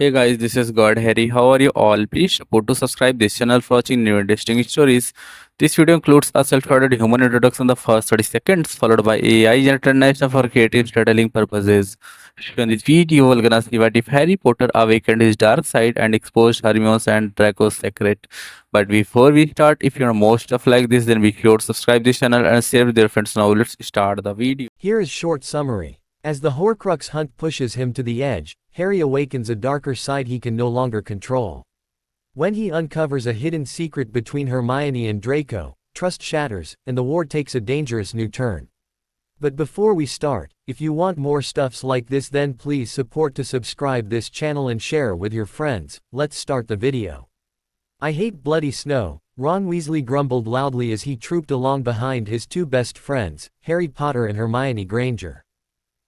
Hey guys, this is God Harry. How are you all? Please support to subscribe this channel for watching new interesting stories. This video includes a self-guided human introduction in the first 30 seconds, followed by AI generated narration for creative storytelling purposes. So in this video, we're gonna see what if Harry Potter awakened his dark side and exposed Hermione and Draco's secret. But before we start, if you're more stuff like this, then be sure to subscribe this channel and share with your friends. Now let's start the video. Here is short summary. As the Horcrux hunt pushes him to the edge, Harry awakens a darker side he can no longer control. When he uncovers a hidden secret between Hermione and Draco, trust shatters, and the war takes a dangerous new turn. But before we start, if you want more stuffs like this, then please support to subscribe this channel and share with your friends. Let's start the video. I hate bloody snow, Ron Weasley grumbled loudly as he trooped along behind his two best friends, Harry Potter and Hermione Granger.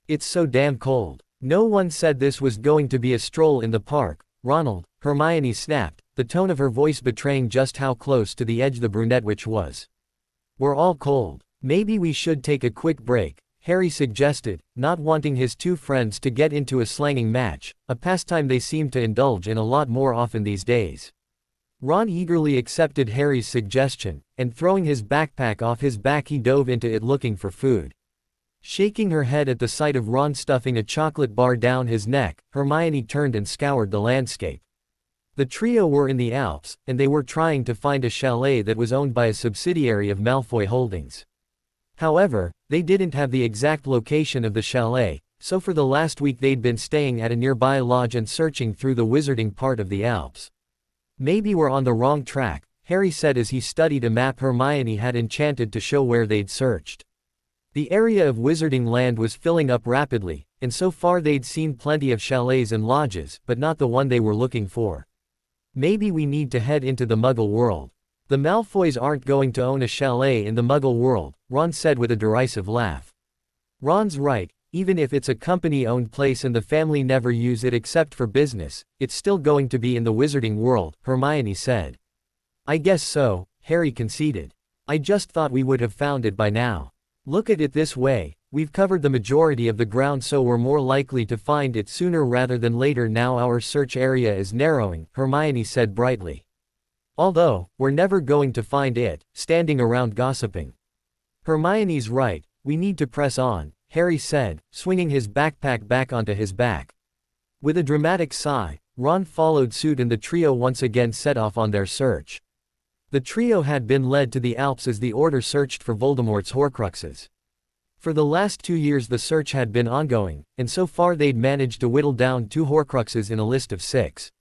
It's so damn cold. No one said this was going to be a stroll in the park, Ronald, Hermione snapped, the tone of her voice betraying just how close to the edge the brunette witch was. We're all cold. Maybe we should take a quick break, Harry suggested, not wanting his two friends to get into a slanging match, a pastime they seemed to indulge in a lot more often these days. Ron eagerly accepted Harry's suggestion, and throwing his backpack off his back he dove into it looking for food. Shaking her head at the sight of Ron stuffing a chocolate bar down his neck, Hermione turned and scoured the landscape. The trio were in the Alps, and they were trying to find a chalet that was owned by a subsidiary of Malfoy Holdings. However, they didn't have the exact location of the chalet, so for the last week they'd been staying at a nearby lodge and searching through the wizarding part of the Alps. Maybe we're on the wrong track, Harry said as he studied a map Hermione had enchanted to show where they'd searched. The area of Wizarding Land was filling up rapidly, and so far they'd seen plenty of chalets and lodges, but not the one they were looking for. Maybe we need to head into the Muggle world. The Malfoys aren't going to own a chalet in the Muggle world, Ron said with a derisive laugh. Ron's right, even if it's a company-owned place and the family never use it except for business, it's still going to be in the Wizarding world, Hermione said. I guess so, Harry conceded. I just thought we would have found it by now. Look at it this way, we've covered the majority of the ground, so we're more likely to find it sooner rather than later. Now our search area is narrowing, Hermione said brightly. Although, we're never going to find it, standing around gossiping. Hermione's right, we need to press on, Harry said, swinging his backpack back onto his back. With a dramatic sigh, Ron followed suit and the trio once again set off on their search. The trio had been led to the Alps as the Order searched for Voldemort's Horcruxes. For the last 2 years the search had been ongoing, and so far they'd managed to whittle down 2 Horcruxes in a list of 6.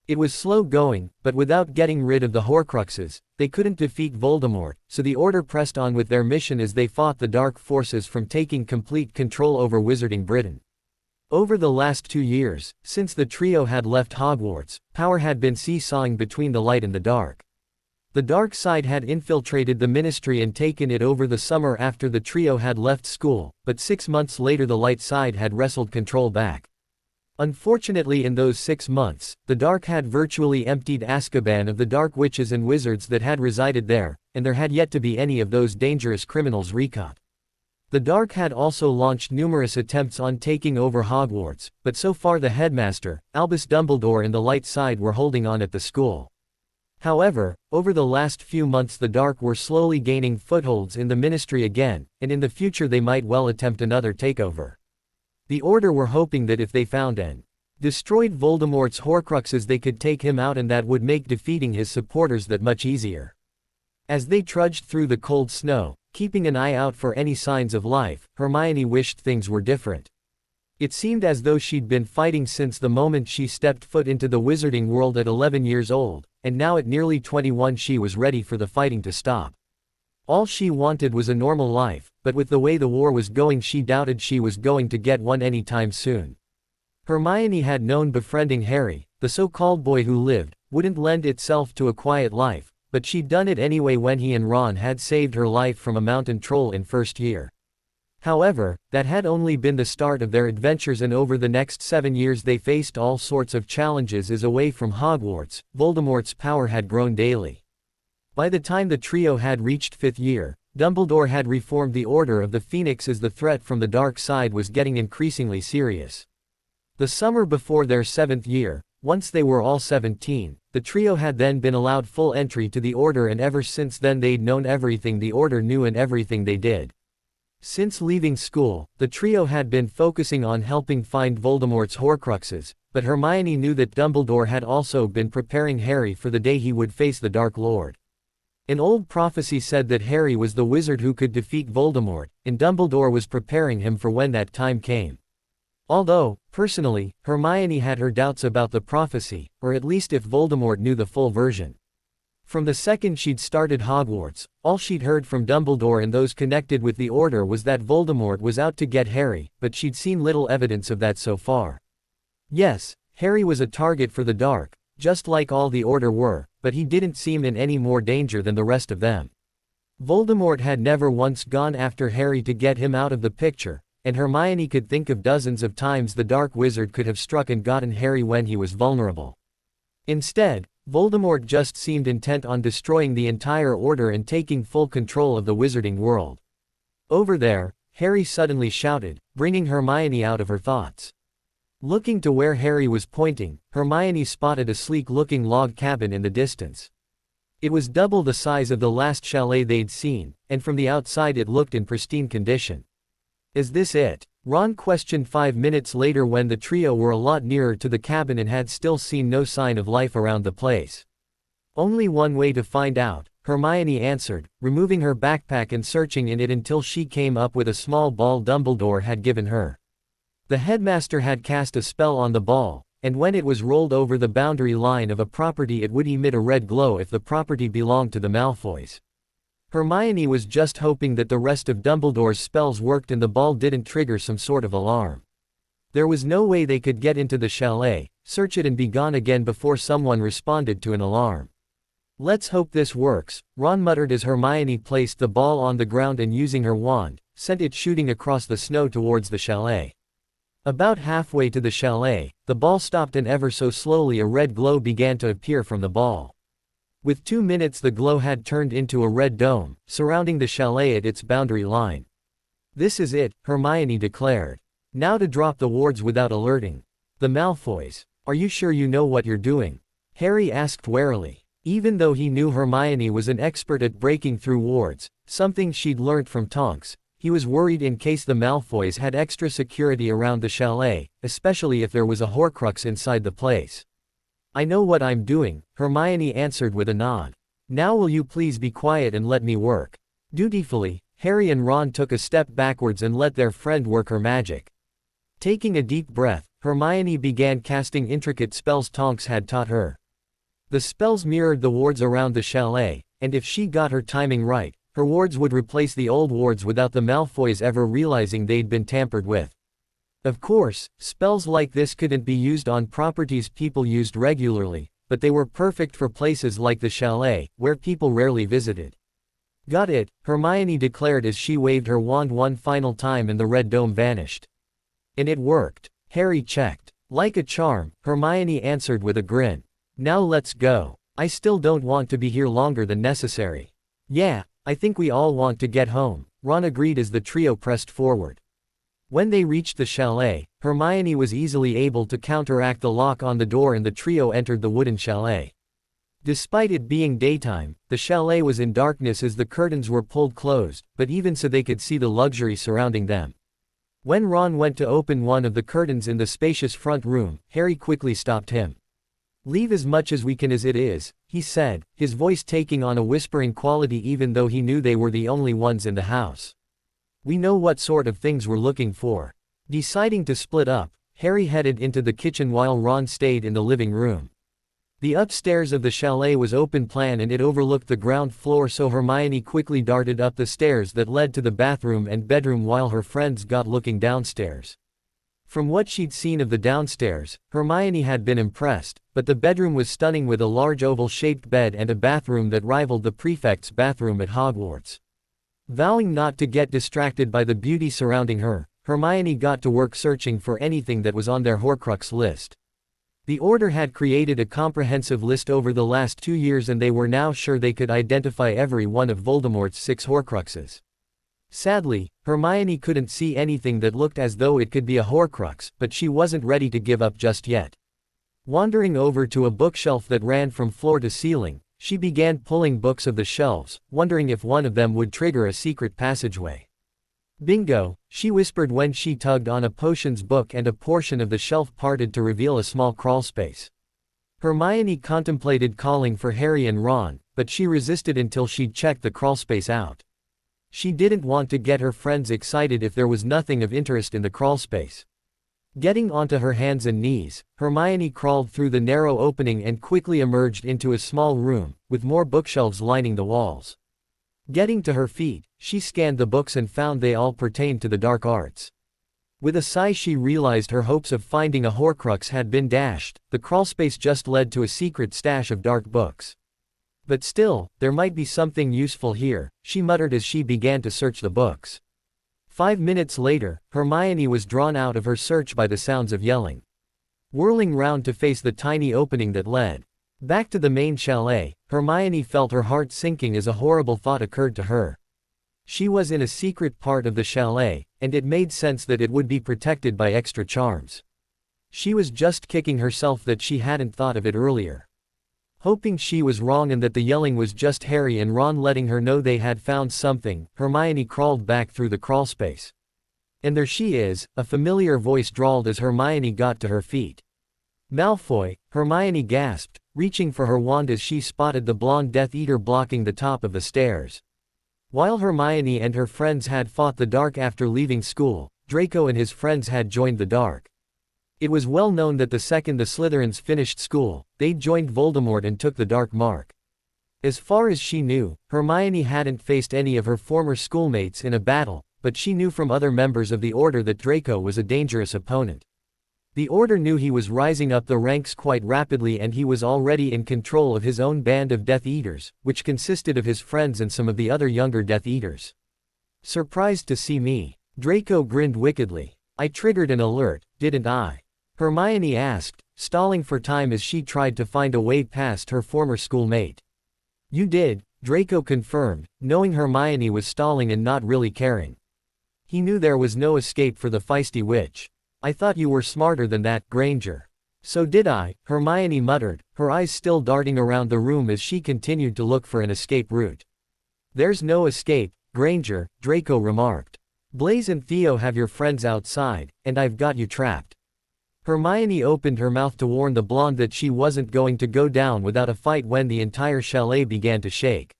It was slow going, but without getting rid of the Horcruxes, they couldn't defeat Voldemort, so the Order pressed on with their mission as they fought the dark forces from taking complete control over Wizarding Britain. Over the last 2 years, since the trio had left Hogwarts, power had been seesawing between the light and the dark. The dark side had infiltrated the ministry and taken it over the summer after the trio had left school, but 6 months later the light side had wrestled control back. Unfortunately, in those 6 months, the dark had virtually emptied Azkaban of the dark witches and wizards that had resided there, and there had yet to be any of those dangerous criminals recaught. The dark had also launched numerous attempts on taking over Hogwarts, but so far the headmaster, Albus Dumbledore, and the light side were holding on at the school. However, over the last few months the Dark were slowly gaining footholds in the Ministry again, and in the future they might well attempt another takeover. The Order were hoping that if they found and destroyed Voldemort's Horcruxes they could take him out, and that would make defeating his supporters that much easier. As they trudged through the cold snow, keeping an eye out for any signs of life, Hermione wished things were different. It seemed as though she'd been fighting since the moment she stepped foot into the wizarding world at 11 years old, and now at nearly 21 she was ready for the fighting to stop. All she wanted was a normal life, but with the way the war was going she doubted she was going to get one anytime soon. Hermione had known befriending Harry, the so-called boy who lived, wouldn't lend itself to a quiet life, but she'd done it anyway when he and Ron had saved her life from a mountain troll in first year. However, that had only been the start of their adventures, and over the next 7 years they faced all sorts of challenges as away from Hogwarts, Voldemort's power had grown daily. By the time the trio had reached 5th year, Dumbledore had reformed the Order of the Phoenix as the threat from the dark side was getting increasingly serious. The summer before their 7th year, once they were all 17, the trio had then been allowed full entry to the Order, and ever since then they'd known everything the Order knew and everything they did. Since leaving school, the trio had been focusing on helping find Voldemort's Horcruxes, but Hermione knew that Dumbledore had also been preparing Harry for the day he would face the Dark Lord. An old prophecy said that Harry was the wizard who could defeat Voldemort, and Dumbledore was preparing him for when that time came. Although, personally, Hermione had her doubts about the prophecy, or at least if Voldemort knew the full version. From the second she'd started Hogwarts, all she'd heard from Dumbledore and those connected with the Order was that Voldemort was out to get Harry, but she'd seen little evidence of that so far. Yes, Harry was a target for the Dark, just like all the Order were, but he didn't seem in any more danger than the rest of them. Voldemort had never once gone after Harry to get him out of the picture, and Hermione could think of dozens of times the Dark Wizard could have struck and gotten Harry when he was vulnerable. Instead, Voldemort just seemed intent on destroying the entire Order and taking full control of the wizarding world. Over there, Harry suddenly shouted, bringing Hermione out of her thoughts. Looking to where Harry was pointing, Hermione spotted a sleek-looking log cabin in the distance. It was double the size of the last chalet they'd seen, and from the outside it looked in pristine condition. Is this it? Ron questioned 5 minutes later when the trio were a lot nearer to the cabin and had still seen no sign of life around the place. Only one way to find out, Hermione answered, removing her backpack and searching in it until she came up with a small ball Dumbledore had given her. The headmaster had cast a spell on the ball, and when it was rolled over the boundary line of a property it would emit a red glow if the property belonged to the Malfoys. Hermione was just hoping that the rest of Dumbledore's spells worked and the ball didn't trigger some sort of alarm. There was no way they could get into the chalet, search it and be gone again before someone responded to an alarm. Let's hope this works, Ron muttered as Hermione placed the ball on the ground and using her wand, sent it shooting across the snow towards the chalet. About halfway to the chalet, the ball stopped and ever so slowly a red glow began to appear from the ball. With 2 minutes the glow had turned into a red dome, surrounding the chalet at its boundary line. This is it, Hermione declared. Now to drop the wards without alerting the Malfoys. Are you sure you know what you're doing? Harry asked warily. Even though he knew Hermione was an expert at breaking through wards, something she'd learned from Tonks, he was worried in case the Malfoys had extra security around the chalet, especially if there was a Horcrux inside the place. I know what I'm doing, Hermione answered with a nod. Now will you please be quiet and let me work? Dutifully, Harry and Ron took a step backwards and let their friend work her magic. Taking a deep breath, Hermione began casting intricate spells Tonks had taught her. The spells mirrored the wards around the chalet, and if she got her timing right, her wards would replace the old wards without the Malfoys ever realizing they'd been tampered with. Of course, spells like this couldn't be used on properties people used regularly, but they were perfect for places like the chalet, where people rarely visited. Got it, Hermione declared as she waved her wand one final time and the red dome vanished. And it worked. Harry checked. Like a charm, Hermione answered with a grin. Now let's go. I still don't want to be here longer than necessary. Yeah, I think we all want to get home, Ron agreed as the trio pressed forward. When they reached the chalet, Hermione was easily able to counteract the lock on the door and the trio entered the wooden chalet. Despite it being daytime, the chalet was in darkness as the curtains were pulled closed, but even so they could see the luxury surrounding them. When Ron went to open one of the curtains in the spacious front room, Harry quickly stopped him. Leave as much as we can as it is, he said, his voice taking on a whispering quality even though he knew they were the only ones in the house. We know what sort of things we're looking for. Deciding to split up, Harry headed into the kitchen while Ron stayed in the living room. The upstairs of the chalet was open plan and it overlooked the ground floor, so Hermione quickly darted up the stairs that led to the bathroom and bedroom while her friends got looking downstairs. From what she'd seen of the downstairs, Hermione had been impressed, but the bedroom was stunning with a large oval-shaped bed and a bathroom that rivaled the prefect's bathroom at Hogwarts. Vowing not to get distracted by the beauty surrounding her, Hermione got to work searching for anything that was on their Horcrux list. The Order had created a comprehensive list over the last 2 years and they were now sure they could identify every one of Voldemort's 6 Horcruxes. Sadly, Hermione couldn't see anything that looked as though it could be a Horcrux, but she wasn't ready to give up just yet. Wandering over to a bookshelf that ran from floor to ceiling, she began pulling books of the shelves, wondering if one of them would trigger a secret passageway. Bingo, she whispered when she tugged on a potions book and a portion of the shelf parted to reveal a small crawlspace. Hermione contemplated calling for Harry and Ron, but she resisted until she'd checked the crawlspace out. She didn't want to get her friends excited if there was nothing of interest in the crawlspace. Getting onto her hands and knees, Hermione crawled through the narrow opening and quickly emerged into a small room, with more bookshelves lining the walls. Getting to her feet, she scanned the books and found they all pertained to the dark arts. With a sigh she realized her hopes of finding a Horcrux had been dashed. The crawlspace just led to a secret stash of dark books. But still, there might be something useful here, she muttered as she began to search the books. 5 minutes later, Hermione was drawn out of her search by the sounds of yelling. Whirling round to face the tiny opening that led back to the main chalet, Hermione felt her heart sinking as a horrible thought occurred to her. She was in a secret part of the chalet, and it made sense that it would be protected by extra charms. She was just kicking herself that she hadn't thought of it earlier. Hoping she was wrong and that the yelling was just Harry and Ron letting her know they had found something, Hermione crawled back through the crawlspace. "And there she is," a familiar voice drawled as Hermione got to her feet. "Malfoy," Hermione gasped, reaching for her wand as she spotted the blonde Death Eater blocking the top of the stairs. While Hermione and her friends had fought the dark after leaving school, Draco and his friends had joined the dark. It was well known that the second the Slytherins finished school, they joined Voldemort and took the Dark Mark. As far as she knew, Hermione hadn't faced any of her former schoolmates in a battle, but she knew from other members of the Order that Draco was a dangerous opponent. The Order knew he was rising up the ranks quite rapidly and he was already in control of his own band of Death Eaters, which consisted of his friends and some of the other younger Death Eaters. "Surprised to see me?" Draco grinned wickedly. "I triggered an alert, didn't I?" Hermione asked, stalling for time as she tried to find a way past her former schoolmate. "You did," Draco confirmed, knowing Hermione was stalling and not really caring. He knew there was no escape for the feisty witch. "I thought you were smarter than that, Granger." "So did I," Hermione muttered, her eyes still darting around the room as she continued to look for an escape route. "There's no escape, Granger," Draco remarked. "Blaise and Theo have your friends outside, and I've got you trapped." Hermione opened her mouth to warn the blonde that she wasn't going to go down without a fight when the entire chalet began to shake.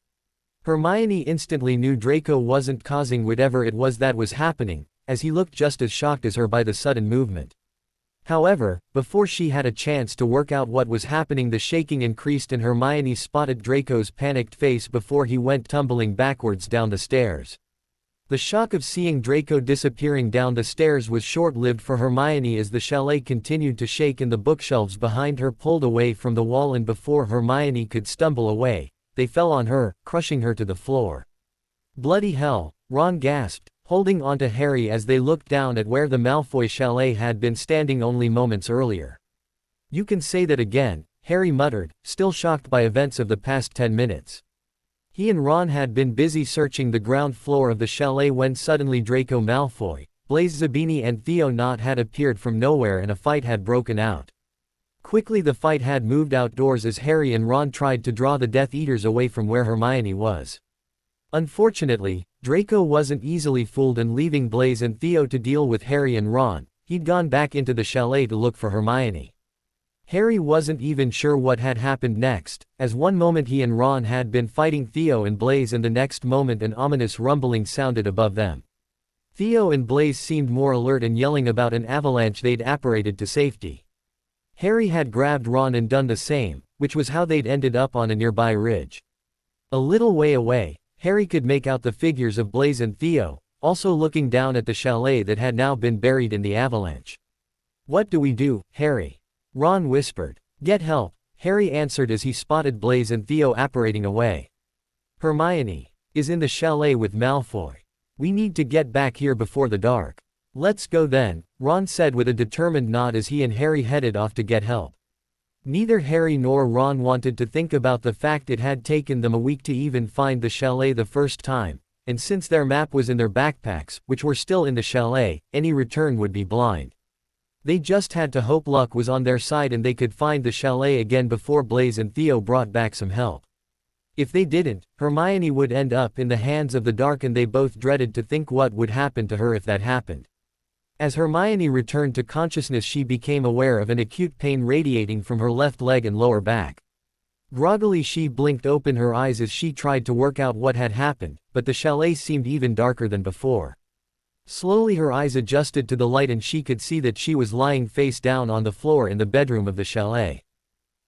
Hermione instantly knew Draco wasn't causing whatever it was that was happening, as he looked just as shocked as her by the sudden movement. However, before she had a chance to work out what was happening, the shaking increased and Hermione spotted Draco's panicked face before he went tumbling backwards down the stairs. The shock of seeing Draco disappearing down the stairs was short-lived for Hermione as the chalet continued to shake and the bookshelves behind her pulled away from the wall, and before Hermione could stumble away, they fell on her, crushing her to the floor. "Bloody hell," Ron gasped, holding onto Harry as they looked down at where the Malfoy chalet had been standing only moments earlier. "You can say that again," Harry muttered, still shocked by events of the past 10 minutes. He and Ron had been busy searching the ground floor of the chalet when suddenly Draco Malfoy, Blaise Zabini and Theo Knott had appeared from nowhere and a fight had broken out. Quickly the fight had moved outdoors as Harry and Ron tried to draw the Death Eaters away from where Hermione was. Unfortunately, Draco wasn't easily fooled, and leaving Blaise and Theo to deal with Harry and Ron, he'd gone back into the chalet to look for Hermione. Harry wasn't even sure what had happened next, as one moment he and Ron had been fighting Theo and Blaise and the next moment an ominous rumbling sounded above them. Theo and Blaise seemed more alert and yelling about an avalanche they'd apparated to safety. Harry had grabbed Ron and done the same, which was how they'd ended up on a nearby ridge. A little way away, Harry could make out the figures of Blaise and Theo, also looking down at the chalet that had now been buried in the avalanche. "What do we do, Harry?" Ron whispered. "Get help," Harry answered as he spotted Blaise and Theo apparating away. "Hermione is in the chalet with Malfoy. We need to get back here before the dark." "Let's go then," Ron said with a determined nod as he and Harry headed off to get help. Neither Harry nor Ron wanted to think about the fact it had taken them a week to even find the chalet the first time, and since their map was in their backpacks, which were still in the chalet, any return would be blind. They just had to hope luck was on their side and they could find the chalet again before Blaise and Theo brought back some help. If they didn't, Hermione would end up in the hands of the dark, and they both dreaded to think what would happen to her if that happened. As Hermione returned to consciousness, she became aware of an acute pain radiating from her left leg and lower back. Groggily she blinked open her eyes as she tried to work out what had happened, but the chalet seemed even darker than before. Slowly her eyes adjusted to the light and she could see that she was lying face down on the floor in the bedroom of the chalet.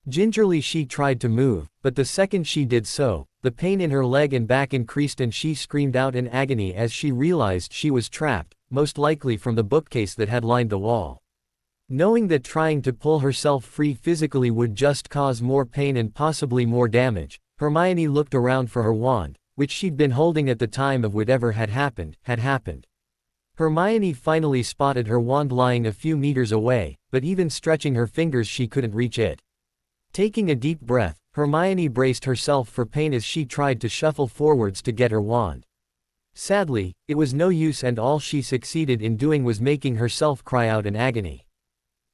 Gingerly she tried to move, but the second she did so, the pain in her leg and back increased and she screamed out in agony as she realized she was trapped, most likely from the bookcase that had lined the wall. Knowing that trying to pull herself free physically would just cause more pain and possibly more damage, Hermione looked around for her wand, which she'd been holding at the time of whatever had happened. Hermione finally spotted her wand lying a few meters away, but even stretching her fingers she couldn't reach it. Taking a deep breath, Hermione braced herself for pain as she tried to shuffle forwards to get her wand. Sadly, it was no use and all she succeeded in doing was making herself cry out in agony.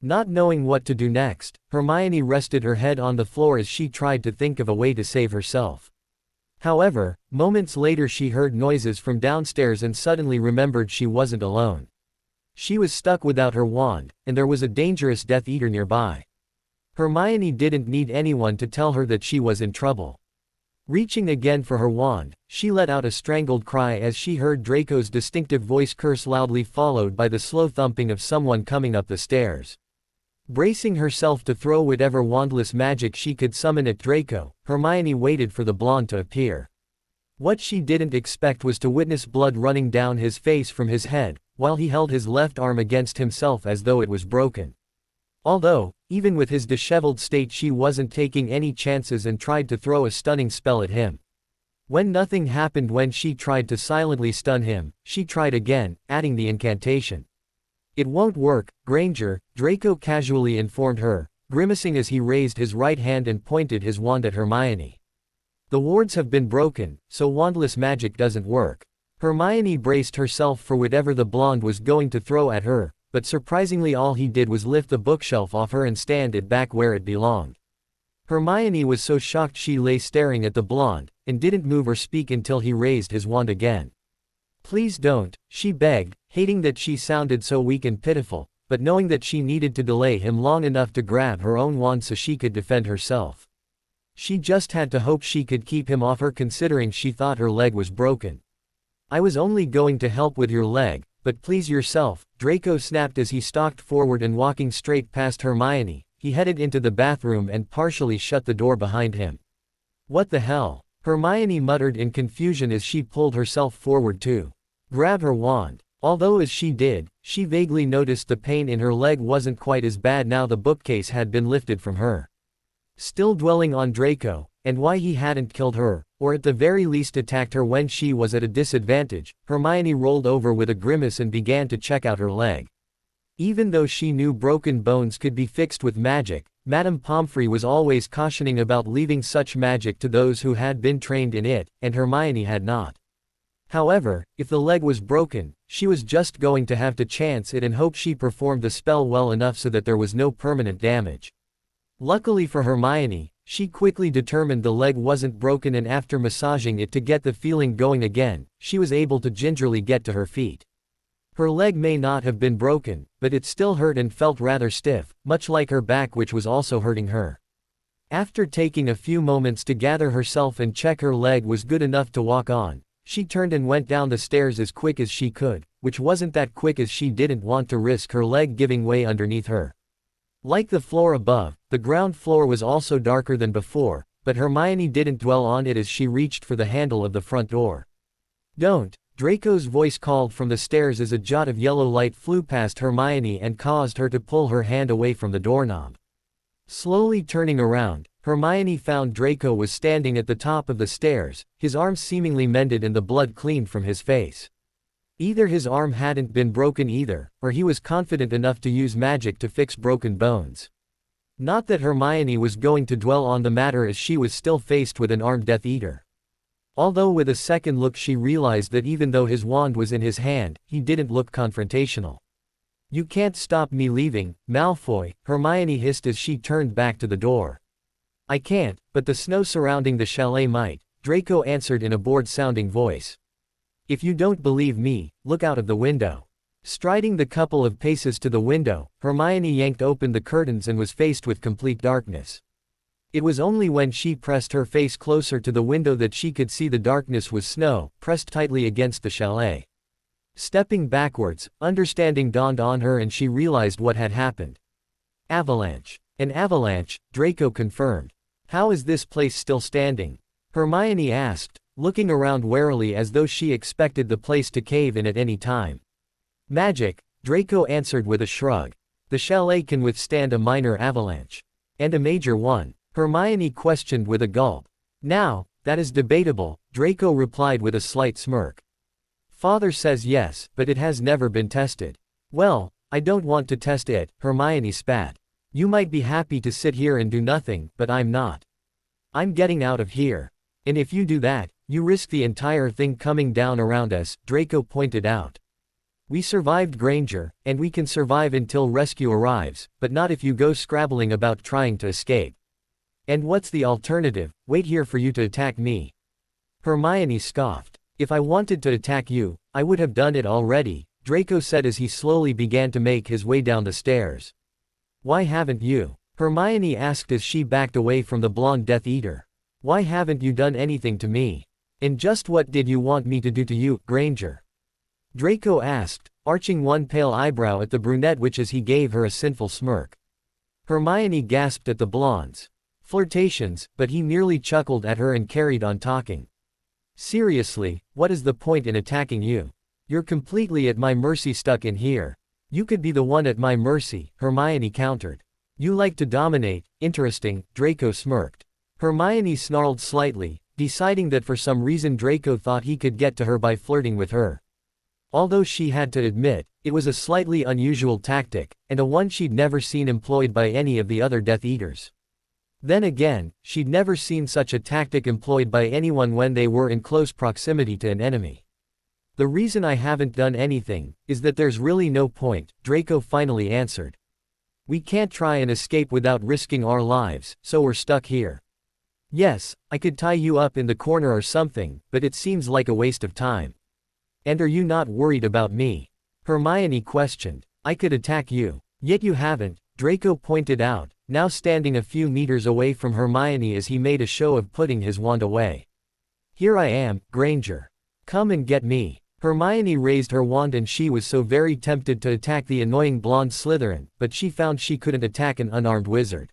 Not knowing what to do next, Hermione rested her head on the floor as she tried to think of a way to save herself. However, moments later she heard noises from downstairs and suddenly remembered she wasn't alone. She was stuck without her wand, and there was a dangerous Death Eater nearby. Hermione didn't need anyone to tell her that she was in trouble. Reaching again for her wand, she let out a strangled cry as she heard Draco's distinctive voice curse loudly, followed by the slow thumping of someone coming up the stairs. Bracing herself to throw whatever wandless magic she could summon at Draco, Hermione waited for the blonde to appear. What she didn't expect was to witness blood running down his face from his head, while he held his left arm against himself as though it was broken. Although, even with his disheveled state, she wasn't taking any chances and tried to throw a stunning spell at him. When nothing happened when she tried to silently stun him, she tried again, adding the incantation. "It won't work, Granger," Draco casually informed her, grimacing as he raised his right hand and pointed his wand at Hermione. "The wards have been broken, so wandless magic doesn't work." Hermione braced herself for whatever the blonde was going to throw at her, but surprisingly all he did was lift the bookshelf off her and stand it back where it belonged. Hermione was so shocked she lay staring at the blonde, and didn't move or speak until he raised his wand again. "Please don't," she begged, hating that she sounded so weak and pitiful, but knowing that she needed to delay him long enough to grab her own wand so she could defend herself. She just had to hope she could keep him off her, considering she thought her leg was broken. "I was only going to help with your leg, but please yourself," Draco snapped as he stalked forward and walking straight past Hermione, he headed into the bathroom and partially shut the door behind him. "What the hell?" Hermione muttered in confusion as she pulled herself forward to grab her wand. Although as she did, she vaguely noticed the pain in her leg wasn't quite as bad now the bookcase had been lifted from her. Still dwelling on Draco, and why he hadn't killed her, or at the very least attacked her when she was at a disadvantage, Hermione rolled over with a grimace and began to check out her leg. Even though she knew broken bones could be fixed with magic, Madame Pomfrey was always cautioning about leaving such magic to those who had been trained in it, and Hermione had not. However, if the leg was broken, she was just going to have to chance it and hope she performed the spell well enough so that there was no permanent damage. Luckily for Hermione, she quickly determined the leg wasn't broken, and after massaging it to get the feeling going again, she was able to gingerly get to her feet. Her leg may not have been broken, but it still hurt and felt rather stiff, much like her back, which was also hurting her. After taking a few moments to gather herself and check her leg was good enough to walk on, she turned and went down the stairs as quick as she could, which wasn't that quick as she didn't want to risk her leg giving way underneath her. Like the floor above, the ground floor was also darker than before, but Hermione didn't dwell on it as she reached for the handle of the front door. "Don't!" Draco's voice called from the stairs as a jot of yellow light flew past Hermione and caused her to pull her hand away from the doorknob. Slowly turning around, Hermione found Draco was standing at the top of the stairs, his arm seemingly mended and the blood cleaned from his face. Either his arm hadn't been broken either, or he was confident enough to use magic to fix broken bones. Not that Hermione was going to dwell on the matter as she was still faced with an armed Death Eater. Although with a second look she realized that even though his wand was in his hand, he didn't look confrontational. "You can't stop me leaving, Malfoy," Hermione hissed as she turned back to the door. "I can't, but the snow surrounding the chalet might," Draco answered in a bored-sounding voice. "If you don't believe me, look out of the window." Striding the couple of paces to the window, Hermione yanked open the curtains and was faced with complete darkness. It was only when she pressed her face closer to the window that she could see the darkness was snow, pressed tightly against the chalet. Stepping backwards, understanding dawned on her and she realized what had happened. Avalanche. An avalanche, Draco confirmed. "How is this place still standing?" Hermione asked, looking around warily as though she expected the place to cave in at any time. "Magic," Draco answered with a shrug. "The chalet can withstand a minor avalanche. And a major one?" Hermione questioned with a gulp. "Now, that is debatable," Draco replied with a slight smirk. "Father says yes, but it has never been tested." "Well, I don't want to test it," Hermione spat. "You might be happy to sit here and do nothing, but I'm not. I'm getting out of here. And if you do that, you risk the entire thing coming down around us," Draco pointed out. "We survived Granger, and we can survive until rescue arrives, but not if you go scrabbling about trying to escape. And what's the alternative? Wait here for you to attack me?" Hermione scoffed. "If I wanted to attack you, I would have done it already," Draco said as he slowly began to make his way down the stairs. "Why haven't you?" Hermione asked as she backed away from the blonde Death Eater. "Why haven't you done anything to me? And just what did you want me to do to you, Granger?" Draco asked, arching one pale eyebrow at the brunette witch as he gave her a sinful smirk. Hermione gasped at the blonde's flirtations, but he merely chuckled at her and carried on talking. "Seriously, what is the point in attacking you? You're completely at my mercy stuck in here." "You could be the one at my mercy," Hermione countered. "You like to dominate, interesting," Draco smirked. Hermione snarled slightly, deciding that for some reason Draco thought he could get to her by flirting with her. Although she had to admit, it was a slightly unusual tactic, and a one she'd never seen employed by any of the other Death Eaters. Then again, she'd never seen such a tactic employed by anyone when they were in close proximity to an enemy. "The reason I haven't done anything, is that there's really no point," Draco finally answered. "We can't try and escape without risking our lives, so we're stuck here. Yes, I could tie you up in the corner or something, but it seems like a waste of time." "And are you not worried about me?" Hermione questioned. "I could attack you. Yet you haven't," Draco pointed out, now standing a few meters away from Hermione as he made a show of putting his wand away. "Here I am, Granger. Come and get me." Hermione raised her wand and she was so very tempted to attack the annoying blonde Slytherin, but she found she couldn't attack an unarmed wizard.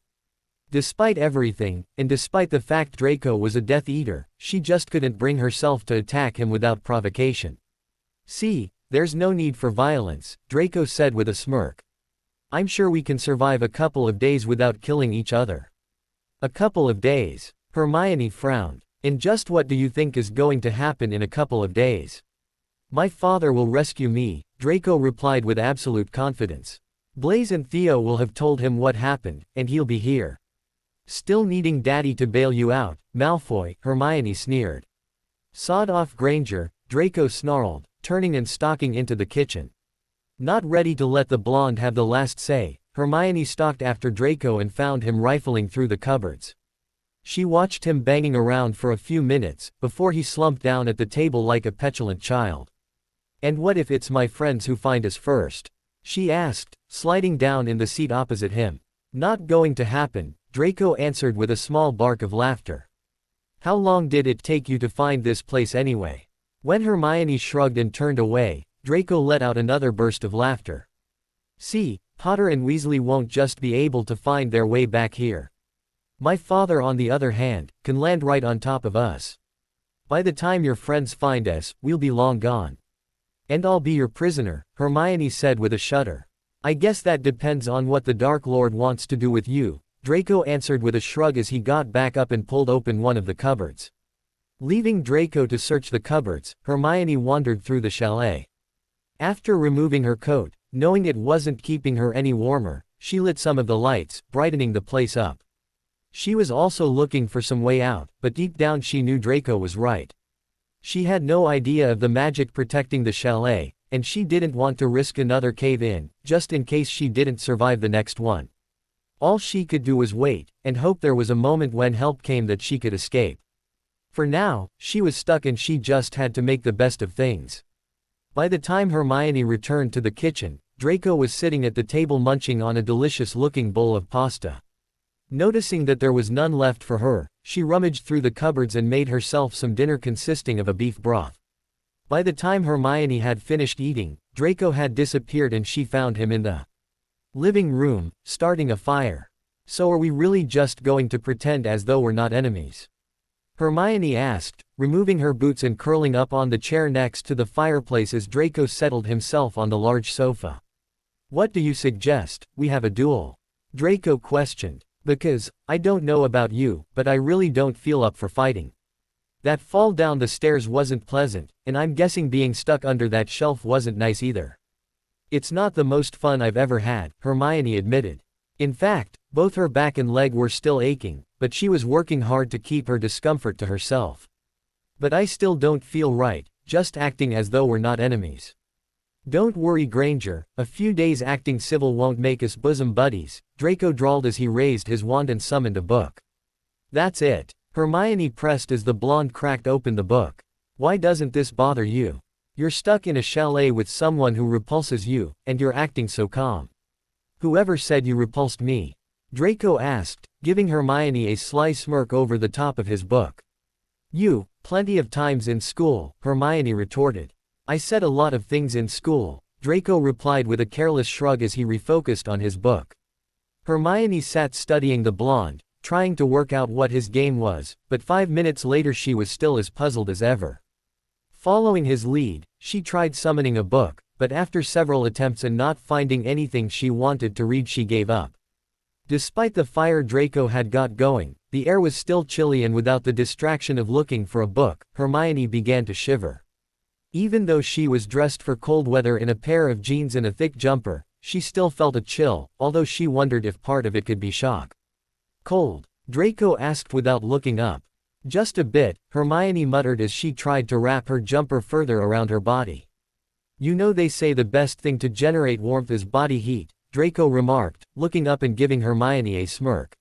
Despite everything, and despite the fact Draco was a Death Eater, she just couldn't bring herself to attack him without provocation. "See, there's no need for violence," Draco said with a smirk. "I'm sure we can survive a couple of days without killing each other." "A couple of days?" Hermione frowned. "And just what do you think is going to happen in a couple of days?" "My father will rescue me," Draco replied with absolute confidence. "Blaise and Theo will have told him what happened, and he'll be here." "Still needing Daddy to bail you out, Malfoy," Hermione sneered. "Sod off, Granger," Draco snarled, turning and stalking into the kitchen. Not ready to let the blonde have the last say, Hermione stalked after Draco and found him rifling through the cupboards. She watched him banging around for a few minutes, before he slumped down at the table like a petulant child. "And what if it's my friends who find us first?" she asked, sliding down in the seat opposite him. "Not going to happen," Draco answered with a small bark of laughter. "How long did it take you to find this place anyway?" When Hermione shrugged and turned away, Draco let out another burst of laughter. "See, Potter and Weasley won't just be able to find their way back here. My father, on the other hand, can land right on top of us. By the time your friends find us, we'll be long gone." "And I'll be your prisoner," Hermione said with a shudder. "I guess that depends on what the Dark Lord wants to do with you," Draco answered with a shrug as he got back up and pulled open one of the cupboards. Leaving Draco to search the cupboards, Hermione wandered through the chalet. After removing her coat, knowing it wasn't keeping her any warmer, she lit some of the lights, brightening the place up. She was also looking for some way out, but deep down she knew Draco was right. She had no idea of the magic protecting the chalet, and she didn't want to risk another cave-in, just in case she didn't survive the next one. All she could do was wait, and hope there was a moment when help came that she could escape. For now, she was stuck and she just had to make the best of things. By the time Hermione returned to the kitchen, Draco was sitting at the table munching on a delicious-looking bowl of pasta. Noticing that there was none left for her, she rummaged through the cupboards and made herself some dinner consisting of a beef broth. By the time Hermione had finished eating, Draco had disappeared and she found him in the living room, starting a fire. So are we really just going to pretend as though we're not enemies? Hermione asked, removing her boots and curling up on the chair next to the fireplace as Draco settled himself on the large sofa. What do you suggest, we have a duel? Draco questioned. Because, I don't know about you, but I really don't feel up for fighting. That fall down the stairs wasn't pleasant, and I'm guessing being stuck under that shelf wasn't nice either. It's not the most fun I've ever had, Hermione admitted. In fact, both her back and leg were still aching, but she was working hard to keep her discomfort to herself. But I still don't feel right, just acting as though we're not enemies. Don't worry, Granger, a few days acting civil won't make us bosom buddies, Draco drawled as he raised his wand and summoned a book. That's it, Hermione pressed as the blonde cracked open the book. Why doesn't this bother you? You're stuck in a chalet with someone who repulses you, and you're acting so calm. Whoever said you repulsed me? Draco asked, giving Hermione a sly smirk over the top of his book. You, plenty of times in school, Hermione retorted. I said a lot of things in school, Draco replied with a careless shrug as he refocused on his book. Hermione sat studying the blonde, trying to work out what his game was, but 5 minutes later she was still as puzzled as ever. Following his lead, she tried summoning a book, but after several attempts and not finding anything she wanted to read she gave up. Despite the fire Draco had got going, the air was still chilly and without the distraction of looking for a book, Hermione began to shiver. Even though she was dressed for cold weather in a pair of jeans and a thick jumper, she still felt a chill, although she wondered if part of it could be shock. Cold? Draco asked without looking up. Just a bit, Hermione muttered as she tried to wrap her jumper further around her body. You know they say the best thing to generate warmth is body heat, Draco remarked, looking up and giving Hermione a smirk.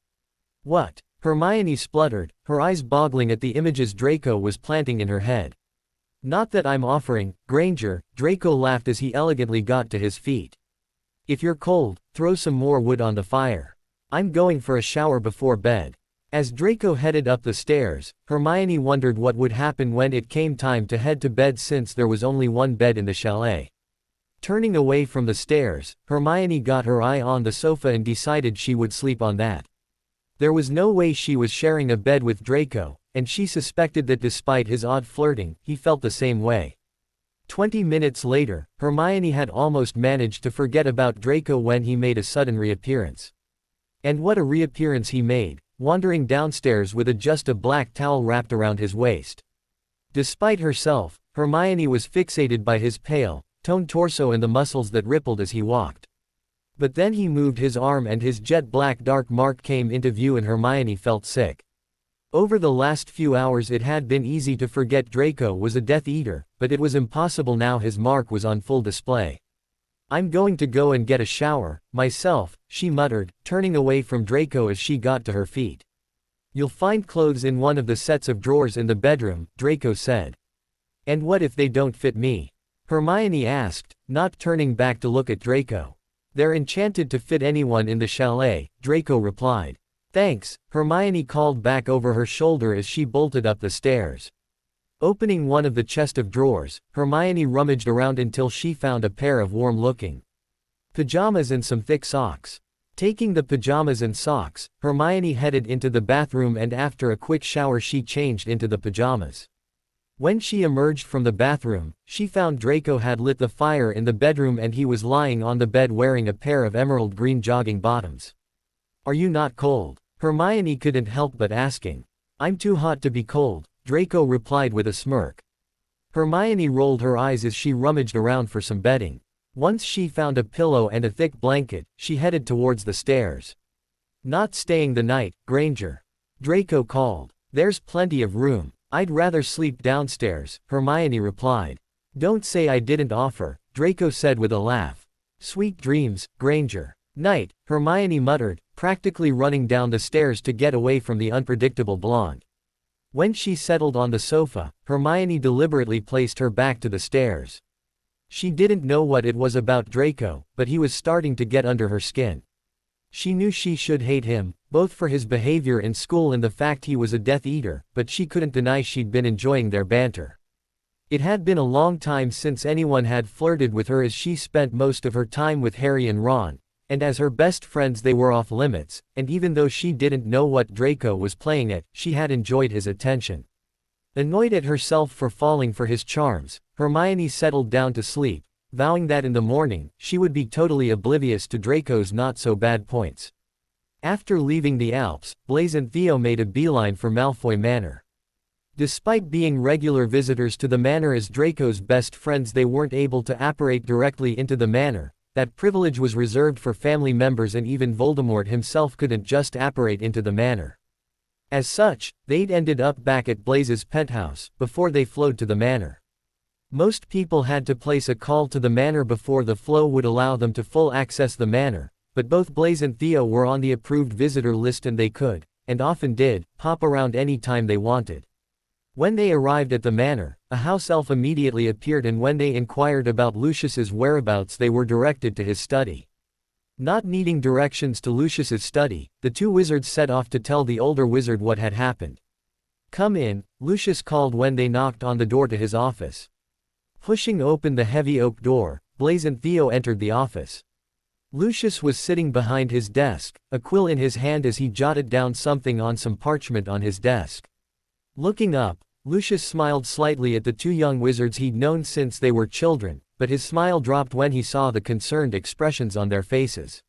What? Hermione spluttered, her eyes boggling at the images Draco was planting in her head. Not that I'm offering, Granger, Draco laughed as he elegantly got to his feet. If you're cold, throw some more wood on the fire. I'm going for a shower before bed. As Draco headed up the stairs, Hermione wondered what would happen when it came time to head to bed since there was only one bed in the chalet. Turning away from the stairs, Hermione got her eye on the sofa and decided she would sleep on that. There was no way she was sharing a bed with Draco, and she suspected that despite his odd flirting, he felt the same way. 20 minutes later, Hermione had almost managed to forget about Draco when he made a sudden reappearance. And what a reappearance he made, wandering downstairs with just a black towel wrapped around his waist. Despite herself, Hermione was fixated by his pale, toned torso and the muscles that rippled as he walked. But then he moved his arm and his jet black dark mark came into view and Hermione felt sick. Over the last few hours it had been easy to forget Draco was a Death Eater, but it was impossible now his mark was on full display. I'm going to go and get a shower, myself, she muttered, turning away from Draco as she got to her feet. You'll find clothes in one of the sets of drawers in the bedroom, Draco said. And what if they don't fit me? Hermione asked, not turning back to look at Draco. They're enchanted to fit anyone in the chalet, Draco replied. Thanks, Hermione called back over her shoulder as she bolted up the stairs. Opening one of the chest of drawers, Hermione rummaged around until she found a pair of warm-looking pajamas and some thick socks. Taking the pajamas and socks, Hermione headed into the bathroom and after a quick shower she changed into the pajamas. When she emerged from the bathroom, she found Draco had lit the fire in the bedroom and he was lying on the bed wearing a pair of emerald green jogging bottoms. Are you not cold? Hermione couldn't help but asking. I'm too hot to be cold, Draco replied with a smirk. Hermione rolled her eyes as she rummaged around for some bedding. Once she found a pillow and a thick blanket, she headed towards the stairs. Not staying the night, Granger? Draco called. There's plenty of room. I'd rather sleep downstairs, Hermione replied. Don't say I didn't offer, Draco said with a laugh. Sweet dreams, Granger. Night, Hermione muttered, practically running down the stairs to get away from the unpredictable blonde. When she settled on the sofa, Hermione deliberately placed her back to the stairs. She didn't know what it was about Draco, but he was starting to get under her skin. She knew she should hate him, both for his behavior in school and the fact he was a Death Eater, but she couldn't deny she'd been enjoying their banter. It had been a long time since anyone had flirted with her, as she spent most of her time with Harry and Ron, and as her best friends they were off limits, and even though she didn't know what Draco was playing at, she had enjoyed his attention. Annoyed at herself for falling for his charms, Hermione settled down to sleep, vowing that in the morning, she would be totally oblivious to Draco's not-so-bad points. After leaving the Alps, Blaise and Theo made a beeline for Malfoy Manor. Despite being regular visitors to the manor as Draco's best friends, they weren't able to apparate directly into the manor. That privilege was reserved for family members, and even Voldemort himself couldn't just apparate into the manor. As such, they'd ended up back at Blaise's penthouse, before they flowed to the manor. Most people had to place a call to the manor before the flow would allow them to full access the manor, but both Blaise and Theo were on the approved visitor list, and they could, and often did, pop around any time they wanted. When they arrived at the manor, a house elf immediately appeared, and when they inquired about Lucius's whereabouts they were directed to his study. Not needing directions to Lucius's study, the two wizards set off to tell the older wizard what had happened. Come in, Lucius called when they knocked on the door to his office. Pushing open the heavy oak door, Blaise and Theo entered the office. Lucius was sitting behind his desk, a quill in his hand as he jotted down something on some parchment on his desk. Looking up, Lucius smiled slightly at the two young wizards he'd known since they were children, but his smile dropped when he saw the concerned expressions on their faces.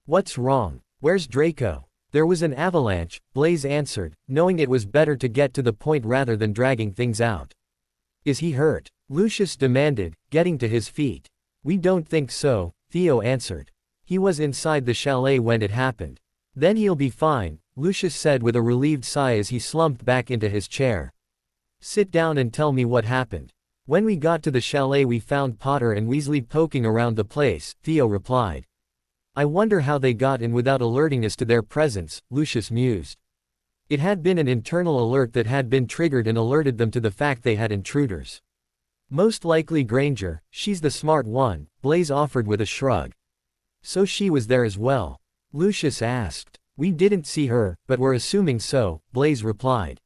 What's wrong? Where's Draco? There was an avalanche, Blaise answered, knowing it was better to get to the point rather than dragging things out. Is he hurt? Lucius demanded, getting to his feet. We don't think so, Theo answered. He was inside the chalet when it happened. Then he'll be fine, Lucius said with a relieved sigh as he slumped back into his chair. Sit down and tell me what happened. When we got to the chalet we found Potter and Weasley poking around the place, Theo replied. I wonder how they got in without alerting us to their presence, Lucius mused. It had been an internal alert that had been triggered and alerted them to the fact they had intruders. Most likely Granger, she's the smart one, Blaise offered with a shrug. So she was there as well? Lucius asked. We didn't see her, but we're assuming so, Blaise replied.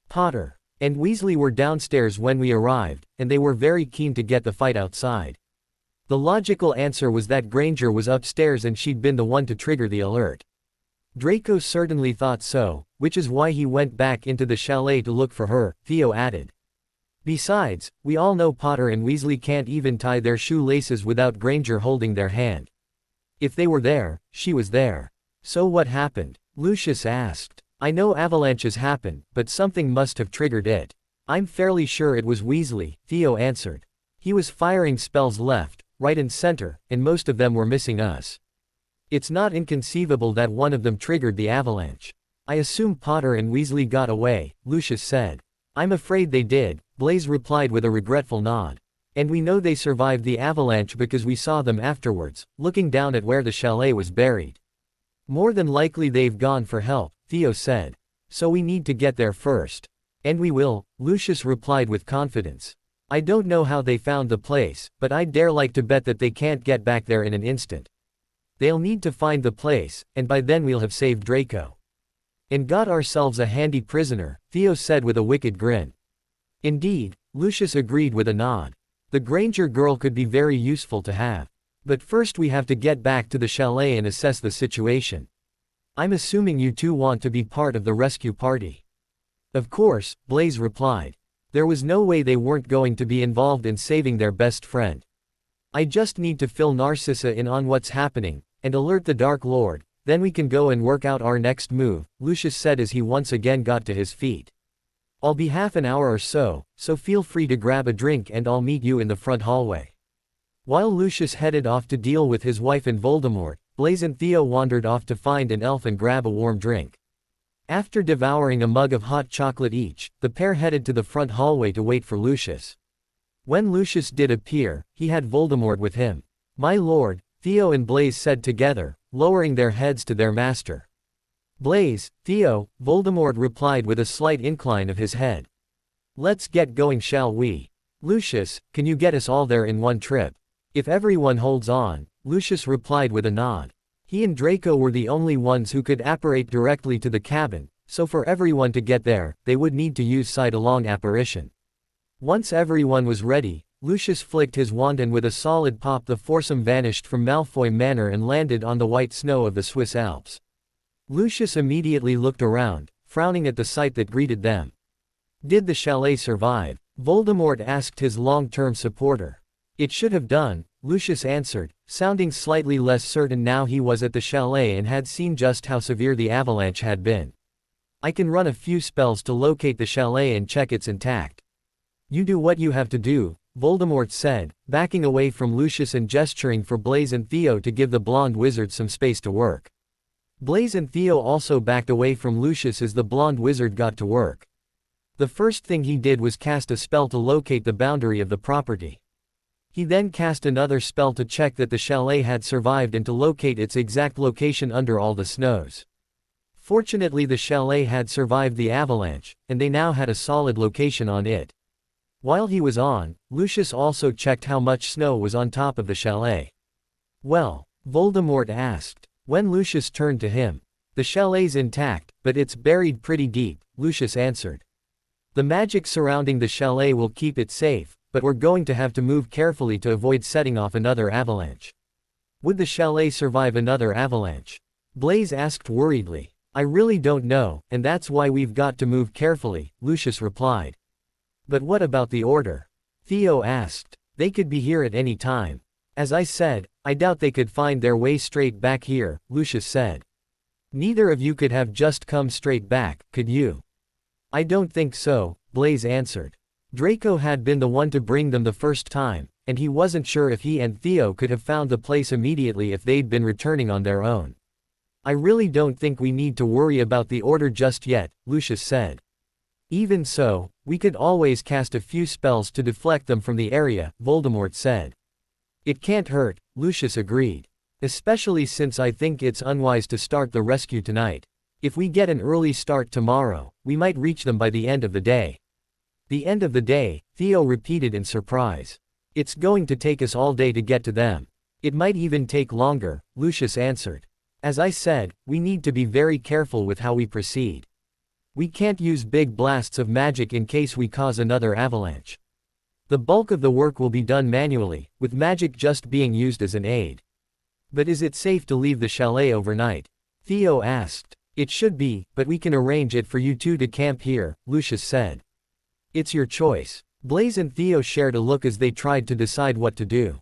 Potter and Weasley were downstairs when we arrived, and they were very keen to get the fight outside. The logical answer was that Granger was upstairs and she'd been the one to trigger the alert. Draco certainly thought so, which is why he went back into the chalet to look for her, Theo added. Besides, we all know Potter and Weasley can't even tie their shoelaces without Granger holding their hand. If they were there, she was there. So what happened? Lucius asked. I know avalanches happen, but something must have triggered it. I'm fairly sure it was Weasley, Theo answered. He was firing spells left, right and center, and most of them were missing us. It's not inconceivable that one of them triggered the avalanche. I assume Potter and Weasley got away, Lucius said. I'm afraid they did, Blaise replied with a regretful nod. And we know they survived the avalanche because we saw them afterwards, looking down at where the chalet was buried. More than likely they've gone for help, Theo said. So we need to get there first. And we will, Lucius replied with confidence. I don't know how they found the place, but I'd dare like to bet that they can't get back there in an instant. They'll need to find the place, and by then we'll have saved Draco. And got ourselves a handy prisoner, Theo said with a wicked grin. Indeed, Lucius agreed with a nod. The Granger girl could be very useful to have. But first we have to get back to the chalet and assess the situation. I'm assuming you two want to be part of the rescue party. Of course, Blaise replied. There was no way they weren't going to be involved in saving their best friend. I just need to fill Narcissa in on what's happening, and alert the Dark Lord, then we can go and work out our next move, Lucius said as he once again got to his feet. I'll be half an hour or so feel free to grab a drink and I'll meet you in the front hallway. While Lucius headed off to deal with his wife and Voldemort, Blaise and Theo wandered off to find an elf and grab a warm drink. After devouring a mug of hot chocolate each, the pair headed to the front hallway to wait for Lucius. When Lucius did appear, he had Voldemort with him. "My lord," Theo and Blaise said together, lowering their heads to their master. "Blaise, Theo," Voldemort replied with a slight incline of his head. "Let's get going, shall we? Lucius, can you get us all there in one trip?" "If everyone holds on," Lucius replied with a nod. He and Draco were the only ones who could apparate directly to the cabin, so for everyone to get there, they would need to use side-along apparition. Once everyone was ready, Lucius flicked his wand and with a solid pop the foursome vanished from Malfoy Manor and landed on the white snow of the Swiss Alps. Lucius immediately looked around, frowning at the sight that greeted them. "Did the chalet survive?" Voldemort asked his long-term supporter. "It should have done," Lucius answered, sounding slightly less certain now he was at the chalet and had seen just how severe the avalanche had been. "I can run a few spells to locate the chalet and check it's intact." "You do what you have to do," Voldemort said, backing away from Lucius and gesturing for Blaise and Theo to give the blonde wizard some space to work. Blaise and Theo also backed away from Lucius as the blonde wizard got to work. The first thing he did was cast a spell to locate the boundary of the property. He then cast another spell to check that the chalet had survived and to locate its exact location under all the snows. Fortunately, the chalet had survived the avalanche, and they now had a solid location on it. While he was on, Lucius also checked how much snow was on top of the chalet. "Well?" Voldemort asked. When Lucius turned to him. "The chalet's intact, but it's buried pretty deep," Lucius answered. "The magic surrounding the chalet will keep it safe, but we're going to have to move carefully to avoid setting off another avalanche." "Would the chalet survive another avalanche?" Blaise asked worriedly. "I really don't know, and that's why we've got to move carefully," Lucius replied. "But what about the Order?" Theo asked. "They could be here at any time. As I said, I doubt they could find their way straight back here," Lucius said. "Neither of you could have just come straight back, could you?" "I don't think so," Blaise answered. Draco had been the one to bring them the first time, and he wasn't sure if he and Theo could have found the place immediately if they'd been returning on their own. "I really don't think we need to worry about the Order just yet," Lucius said. "Even so, we could always cast a few spells to deflect them from the area," Voldemort said. "It can't hurt," Lucius agreed. "Especially since I think it's unwise to start the rescue tonight. If we get an early start tomorrow, we might reach them by the end of the day." "The end of the day," Theo repeated in surprise. "It's going to take us all day to get to them." "It might even take longer," Lucius answered. "As I said, we need to be very careful with how we proceed. We can't use big blasts of magic in case we cause another avalanche. The bulk of the work will be done manually, with magic just being used as an aid." "But is it safe to leave the chalet overnight?" Theo asked. "It should be, but we can arrange it for you two to camp here," Lucius said. "It's your choice." Blaise and Theo shared a look as they tried to decide what to do.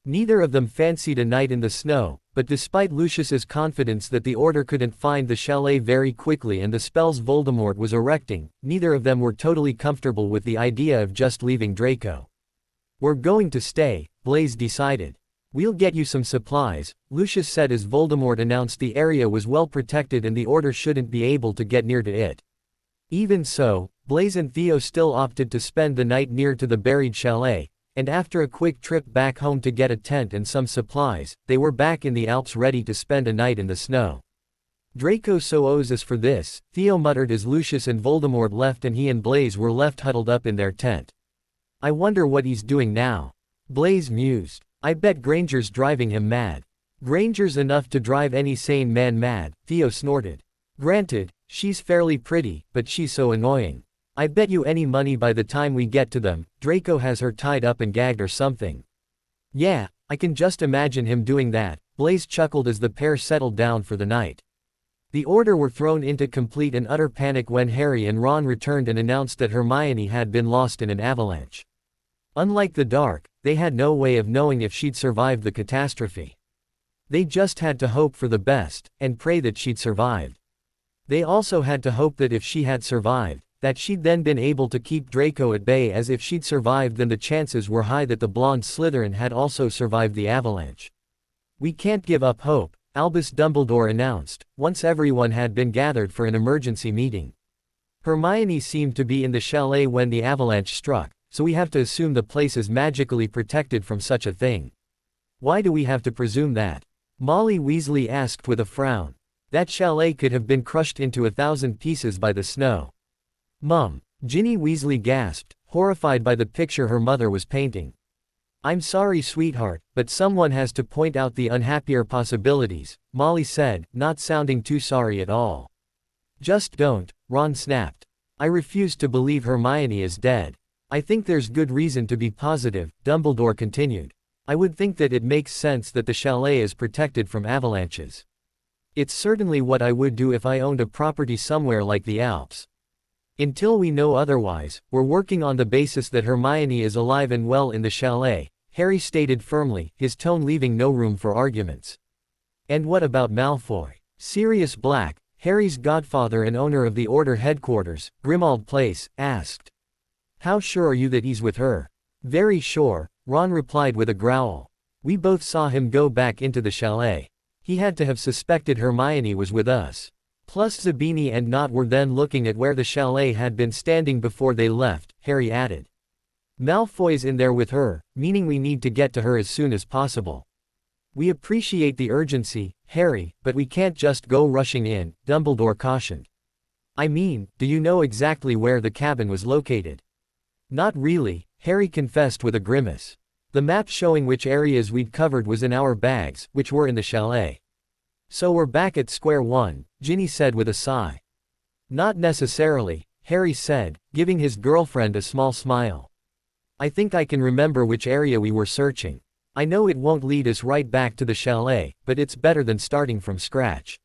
Neither of them fancied a night in the snow, but despite Lucius's confidence that the Order couldn't find the chalet very quickly and the spells Voldemort was erecting, neither of them were totally comfortable with the idea of just leaving Draco. "We're going to stay," Blaise decided. "We'll get you some supplies," Lucius said as Voldemort announced the area was well protected and the Order shouldn't be able to get near to it. Even so, Blaise and Theo still opted to spend the night near to the buried chalet, and after a quick trip back home to get a tent and some supplies, they were back in the Alps ready to spend a night in the snow. "Draco so owes us for this," Theo muttered as Lucius and Voldemort left and he and Blaise were left huddled up in their tent. "I wonder what he's doing now," Blaise mused. "I bet Granger's driving him mad." "Granger's enough to drive any sane man mad," Theo snorted. "Granted, she's fairly pretty, but she's so annoying. I bet you any money by the time we get to them, Draco has her tied up and gagged or something." "Yeah, I can just imagine him doing that," Blaise chuckled as the pair settled down for the night. The Order were thrown into complete and utter panic when Harry and Ron returned and announced that Hermione had been lost in an avalanche. Unlike the dark, they had no way of knowing if she'd survived the catastrophe. They just had to hope for the best, and pray that she'd survived. They also had to hope that if she had survived, that she'd then been able to keep Draco at bay, as if she'd survived then the chances were high that the blonde Slytherin had also survived the avalanche. "We can't give up hope," Albus Dumbledore announced, once everyone had been gathered for an emergency meeting. Hermione seemed to be in the chalet when the avalanche struck, so we have to assume the place is magically protected from such a thing. Why do we have to presume that? Molly Weasley asked with a frown. That chalet could have been crushed into 1,000 pieces by the snow. Mum, Ginny Weasley gasped, horrified by the picture her mother was painting. I'm sorry, sweetheart, but someone has to point out the unhappier possibilities, Molly said, not sounding too sorry at all. Just don't, Ron snapped. I refuse to believe Hermione is dead. I think there's good reason to be positive, Dumbledore continued. I would think that it makes sense that the chalet is protected from avalanches. It's certainly what I would do if I owned a property somewhere like the Alps. Until we know otherwise, we're working on the basis that Hermione is alive and well in the chalet, Harry stated firmly, his tone leaving no room for arguments. And what about Malfoy? Sirius Black, Harry's godfather and owner of the Order headquarters, Grimmauld Place, asked. How sure are you that he's with her? Very sure, Ron replied with a growl. We both saw him go back into the chalet. He had to have suspected Hermione was with us. Plus Zabini and Nott were then looking at where the chalet had been standing before they left, Harry added. Malfoy's in there with her, meaning we need to get to her as soon as possible. We appreciate the urgency, Harry, but we can't just go rushing in, Dumbledore cautioned. I mean, do you know exactly where the cabin was located? Not really, Harry confessed with a grimace. The map showing which areas we'd covered was in our bags, which were in the chalet. So we're back at square one, Ginny said with a sigh. Not necessarily, Harry said, giving his girlfriend a small smile. I think I can remember which area we were searching. I know it won't lead us right back to the chalet, but it's better than starting from scratch.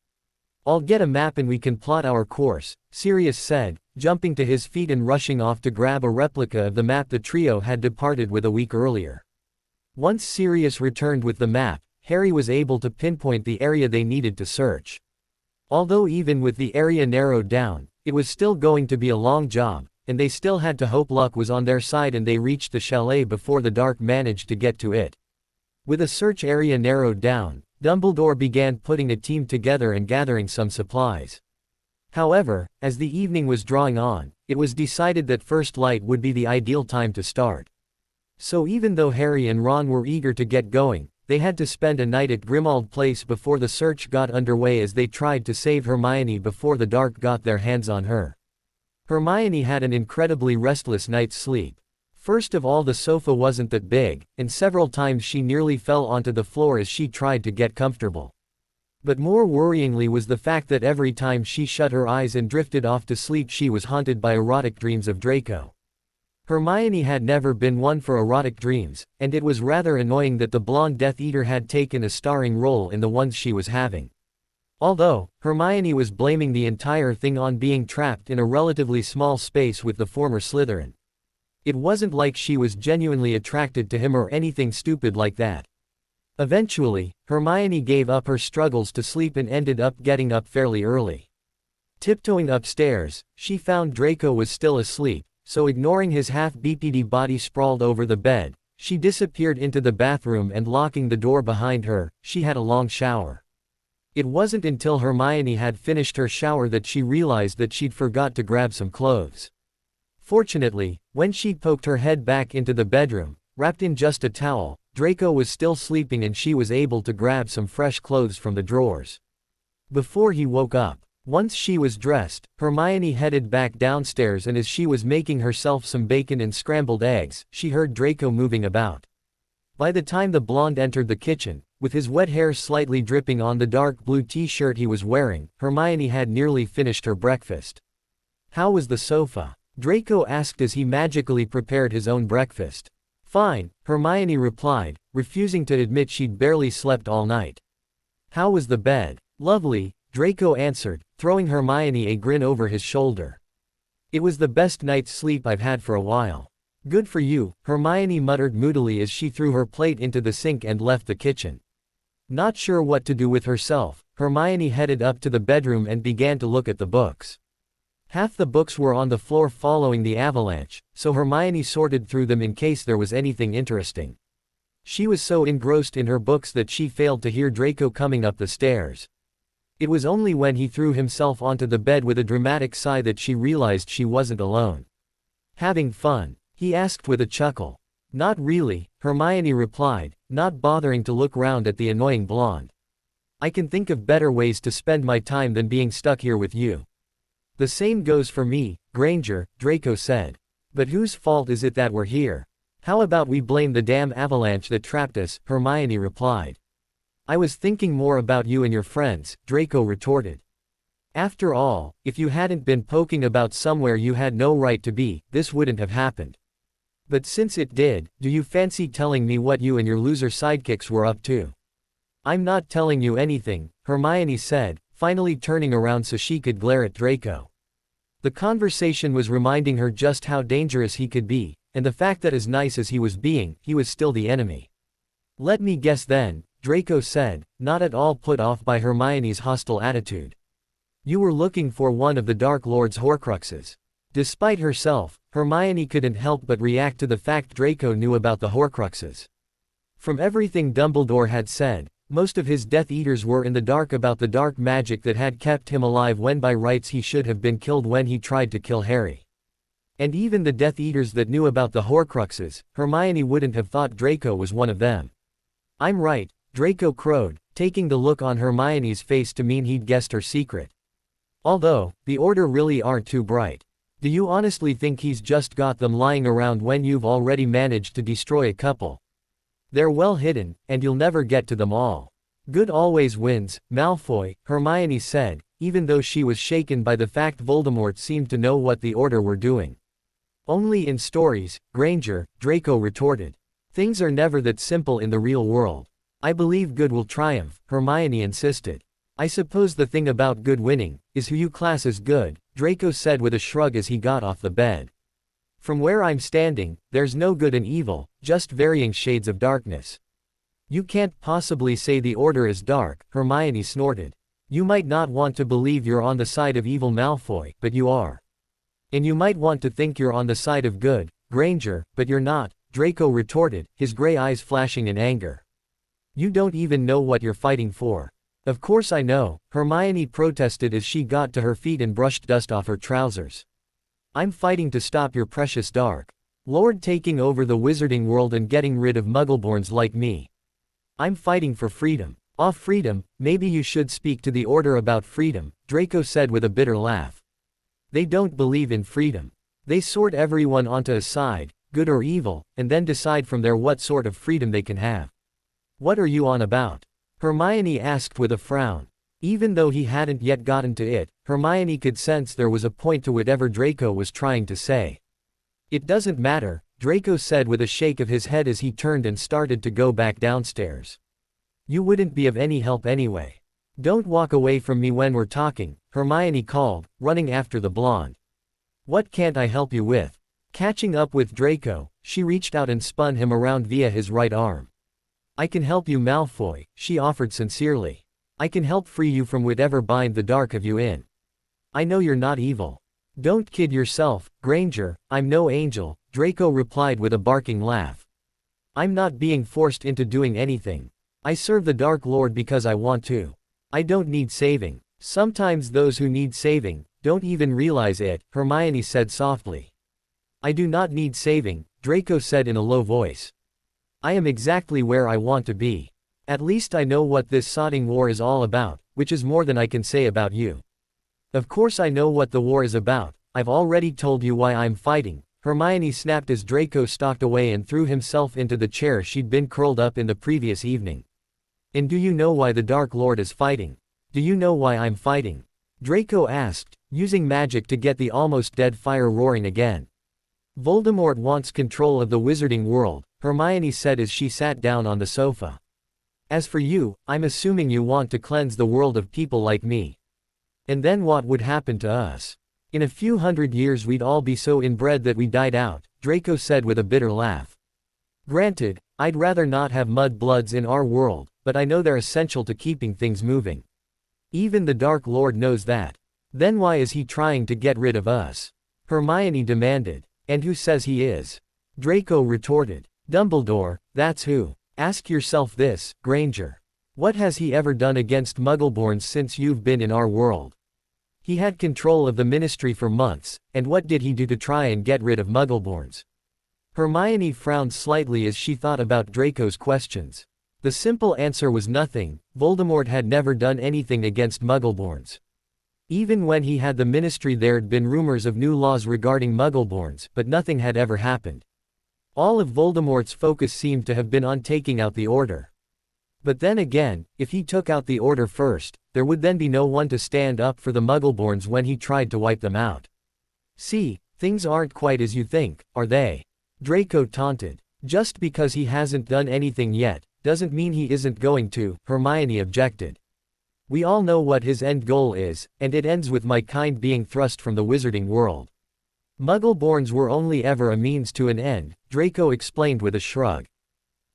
I'll get a map and we can plot our course, Sirius said, jumping to his feet and rushing off to grab a replica of the map the trio had departed with a week earlier. Once Sirius returned with the map, Harry was able to pinpoint the area they needed to search. Although even with the area narrowed down, it was still going to be a long job, and they still had to hope luck was on their side and they reached the chalet before the dark managed to get to it. With a search area narrowed down, Dumbledore began putting a team together and gathering some supplies. However, as the evening was drawing on, it was decided that first light would be the ideal time to start. So even though Harry and Ron were eager to get going, they had to spend a night at Grimmauld Place before the search got underway as they tried to save Hermione before the dark got their hands on her. Hermione had an incredibly restless night's sleep. First of all, the sofa wasn't that big, and several times she nearly fell onto the floor as she tried to get comfortable. But more worryingly was the fact that every time she shut her eyes and drifted off to sleep she was haunted by erotic dreams of Draco. Hermione had never been one for erotic dreams, and it was rather annoying that the blonde Death Eater had taken a starring role in the ones she was having. Although, Hermione was blaming the entire thing on being trapped in a relatively small space with the former Slytherin. It wasn't like she was genuinely attracted to him or anything stupid like that. Eventually, Hermione gave up her struggles to sleep and ended up getting up fairly early. Tiptoeing upstairs, she found Draco was still asleep, so ignoring his half-BPD body sprawled over the bed, she disappeared into the bathroom and locking the door behind her, she had a long shower. It wasn't until Hermione had finished her shower that she realized that she'd forgot to grab some clothes. Fortunately, when she'd poked her head back into the bedroom, wrapped in just a towel, Draco was still sleeping and she was able to grab some fresh clothes from the drawers. Before he woke up, once she was dressed, Hermione headed back downstairs and as she was making herself some bacon and scrambled eggs, she heard Draco moving about. By the time the blonde entered the kitchen, with his wet hair slightly dripping on the dark blue t-shirt he was wearing, Hermione had nearly finished her breakfast. How was the sofa? Draco asked as he magically prepared his own breakfast. Fine, Hermione replied, refusing to admit she'd barely slept all night. How was the bed? Lovely, Draco answered, throwing Hermione a grin over his shoulder. It was the best night's sleep I've had for a while. Good for you, Hermione muttered moodily as she threw her plate into the sink and left the kitchen. Not sure what to do with herself, Hermione headed up to the bedroom and began to look at the books. Half the books were on the floor following the avalanche, so Hermione sorted through them in case there was anything interesting. She was so engrossed in her books that she failed to hear Draco coming up the stairs. It was only when he threw himself onto the bed with a dramatic sigh that she realized she wasn't alone. "Having fun?" he asked with a chuckle. "Not really," Hermione replied, not bothering to look round at the annoying blonde. "I can think of better ways to spend my time than being stuck here with you." "The same goes for me, Granger," Draco said. "But whose fault is it that we're here?" "How about we blame the damn avalanche that trapped us," Hermione replied. "I was thinking more about you and your friends," Draco retorted. "After all, if you hadn't been poking about somewhere you had no right to be, this wouldn't have happened. But since it did, do you fancy telling me what you and your loser sidekicks were up to?" "I'm not telling you anything," Hermione said, finally turning around so she could glare at Draco. The conversation was reminding her just how dangerous he could be, and the fact that as nice as he was being, he was still the enemy. "Let me guess then," Draco said, not at all put off by Hermione's hostile attitude. "You were looking for one of the Dark Lord's Horcruxes." Despite herself, Hermione couldn't help but react to the fact Draco knew about the Horcruxes. From everything Dumbledore had said, most of his Death Eaters were in the dark about the dark magic that had kept him alive when by rights he should have been killed when he tried to kill Harry. And even the Death Eaters that knew about the Horcruxes, Hermione wouldn't have thought Draco was one of them. "I'm right," Draco crowed, taking the look on Hermione's face to mean he'd guessed her secret. "Although, the Order really aren't too bright. Do you honestly think he's just got them lying around when you've already managed to destroy a couple? They're well hidden, and you'll never get to them all." "Good always wins, Malfoy," Hermione said, even though she was shaken by the fact Voldemort seemed to know what the Order were doing. "Only in stories, Granger," Draco retorted. "Things are never that simple in the real world." "I believe good will triumph," Hermione insisted. "I suppose the thing about good winning is who you class as good," Draco said with a shrug as he got off the bed. "From where I'm standing, there's no good and evil, just varying shades of darkness." "You can't possibly say the Order is dark," Hermione snorted. "You might not want to believe you're on the side of evil, Malfoy, but you are. And you might want to think you're on the side of good, Granger, but you're not," Draco retorted, his gray eyes flashing in anger. "You don't even know what you're fighting for." "Of course I know," Hermione protested as she got to her feet and brushed dust off her trousers. "I'm fighting to stop your precious Dark Lord taking over the wizarding world and getting rid of Muggleborns like me. I'm fighting for freedom." "Off freedom, maybe you should speak to the Order about freedom," Draco said with a bitter laugh. "They don't believe in freedom. They sort everyone onto a side, good or evil, and then decide from there what sort of freedom they can have." "What are you on about?" Hermione asked with a frown. Even though he hadn't yet gotten to it, Hermione could sense there was a point to whatever Draco was trying to say. "It doesn't matter," Draco said with a shake of his head as he turned and started to go back downstairs. "You wouldn't be of any help anyway." "Don't walk away from me when we're talking," Hermione called, running after the blonde. "What can't I help you with?" Catching up with Draco, she reached out and spun him around via his right arm. "I can help you, Malfoy," she offered sincerely. "I can help free you from whatever bind the dark have you in. I know you're not evil." "Don't kid yourself, Granger, I'm no angel," Draco replied with a barking laugh. "I'm not being forced into doing anything. I serve the Dark Lord because I want to. I don't need saving." "Sometimes those who need saving don't even realize it," Hermione said softly. "I do not need saving," Draco said in a low voice. "I am exactly where I want to be. At least I know what this sodding war is all about, which is more than I can say about you." "Of course I know what the war is about, I've already told you why I'm fighting," Hermione snapped as Draco stalked away and threw himself into the chair she'd been curled up in the previous evening. "And do you know why the Dark Lord is fighting? Do you know why I'm fighting?" Draco asked, using magic to get the almost dead fire roaring again. "Voldemort wants control of the wizarding world," Hermione said as she sat down on the sofa. "As for you, I'm assuming you want to cleanse the world of people like me. And then what would happen to us? In a few hundred years we'd all be so inbred that we died out," Draco said with a bitter laugh. "Granted, I'd rather not have mud-bloods in our world, but I know they're essential to keeping things moving. Even the Dark Lord knows that. Then why is he trying to get rid of us?" Hermione demanded. "And who says he is?" Draco retorted. "Dumbledore, that's who." Ask yourself this, Granger. What has he ever done against Muggleborns since you've been in our world? He had control of the Ministry for months, and what did he do to try and get rid of Muggleborns? Hermione frowned slightly as she thought about Draco's questions. The simple answer was nothing. Voldemort had never done anything against Muggleborns. Even when he had the Ministry, there'd been rumors of new laws regarding Muggleborns, but nothing had ever happened. All of Voldemort's focus seemed to have been on taking out the Order. But then again, if he took out the Order first, there would then be no one to stand up for the Muggleborns when he tried to wipe them out. See, things aren't quite as you think, are they? Draco taunted. Just because he hasn't done anything yet, doesn't mean he isn't going to, Hermione objected. We all know what his end goal is, and it ends with my kind being thrust from the wizarding world. Muggleborns were only ever a means to an end, Draco explained with a shrug.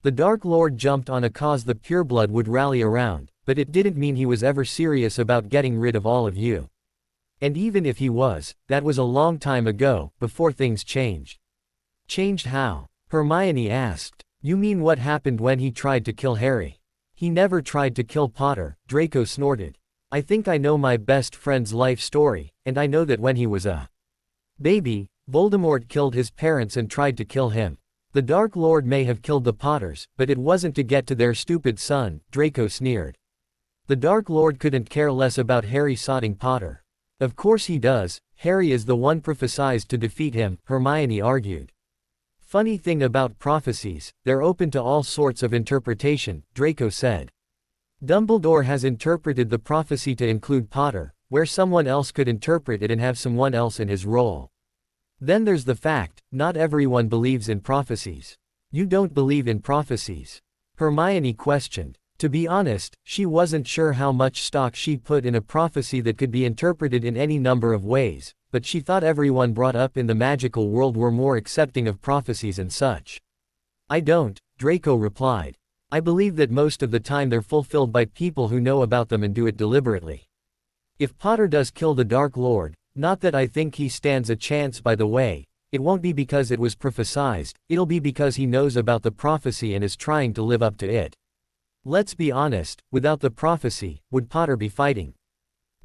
The Dark Lord jumped on a cause the pureblood would rally around, but it didn't mean he was ever serious about getting rid of all of you. And even if he was, that was a long time ago, before things changed. Changed how? Hermione asked. You mean what happened when he tried to kill Harry? He never tried to kill Potter, Draco snorted. I think I know my best friend's life story, and I know that when he was a baby, Voldemort killed his parents and tried to kill him. The Dark Lord may have killed the Potters, but it wasn't to get to their stupid son, Draco sneered. The Dark Lord couldn't care less about Harry sodding Potter. Of course he does, Harry is the one prophesied to defeat him, Hermione argued. Funny thing about prophecies, they're open to all sorts of interpretation, Draco said. Dumbledore has interpreted the prophecy to include Potter, where someone else could interpret it and have someone else in his role. Then there's the fact, not everyone believes in prophecies. You don't believe in prophecies? Hermione questioned. To be honest, she wasn't sure how much stock she put in a prophecy that could be interpreted in any number of ways, but she thought everyone brought up in the magical world were more accepting of prophecies and such. I don't, Draco replied. I believe that most of the time they're fulfilled by people who know about them and do it deliberately. If Potter does kill the Dark Lord, not that I think he stands a chance by the way, it won't be because it was prophesied, it'll be because he knows about the prophecy and is trying to live up to it. Let's be honest, without the prophecy, would Potter be fighting?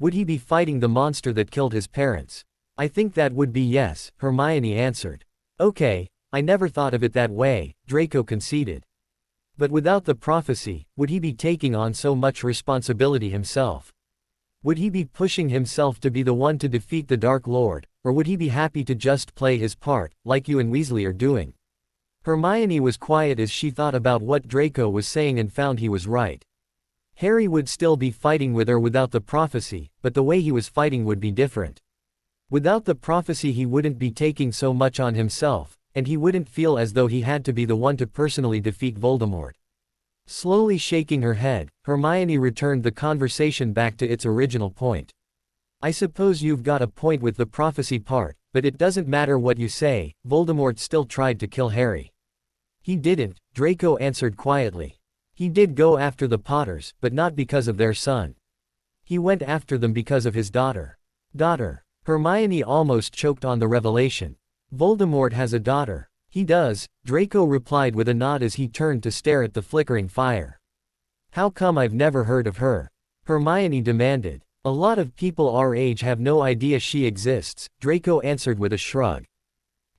Would he be fighting the monster that killed his parents? I think that would be yes, Hermione answered. Okay, I never thought of it that way, Draco conceded. But without the prophecy, would he be taking on so much responsibility himself? Would he be pushing himself to be the one to defeat the Dark Lord, or would he be happy to just play his part, like you and Weasley are doing? Hermione was quiet as she thought about what Draco was saying and found he was right. Harry would still be fighting with or without the prophecy, but the way he was fighting would be different. Without the prophecy he wouldn't be taking so much on himself, and he wouldn't feel as though he had to be the one to personally defeat Voldemort. Slowly shaking her head, Hermione returned the conversation back to its original point. I suppose you've got a point with the prophecy part, but it doesn't matter what you say, Voldemort still tried to kill Harry. He didn't, Draco answered quietly. He did go after the Potters, but not because of their son. He went after them because of his daughter. Daughter. Hermione almost choked on the revelation. Voldemort has a daughter. He does, Draco replied with a nod as he turned to stare at the flickering fire. How come I've never heard of her? Hermione demanded. A lot of people our age have no idea she exists, Draco answered with a shrug.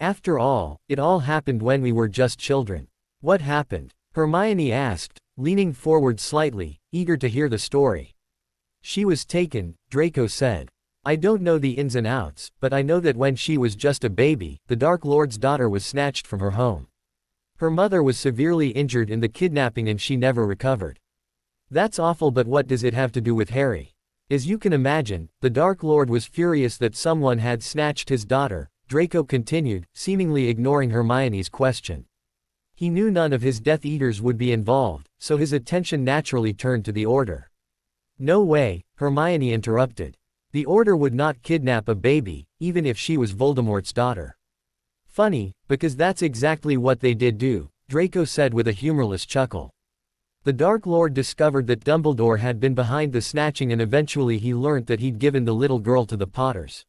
After all, it all happened when we were just children. What happened? Hermione asked, leaning forward slightly, eager to hear the story. She was taken, Draco said. I don't know the ins and outs, but I know that when she was just a baby, the Dark Lord's daughter was snatched from her home. Her mother was severely injured in the kidnapping and she never recovered. That's awful, but what does it have to do with Harry? As you can imagine, the Dark Lord was furious that someone had snatched his daughter, Draco continued, seemingly ignoring Hermione's question. He knew none of his Death Eaters would be involved, so his attention naturally turned to the Order. No way, Hermione interrupted. The Order would not kidnap a baby, even if she was Voldemort's daughter. Funny, because that's exactly what they did do, Draco said with a humorless chuckle. The Dark Lord discovered that Dumbledore had been behind the snatching and eventually he learnt that he'd given the little girl to the Potters.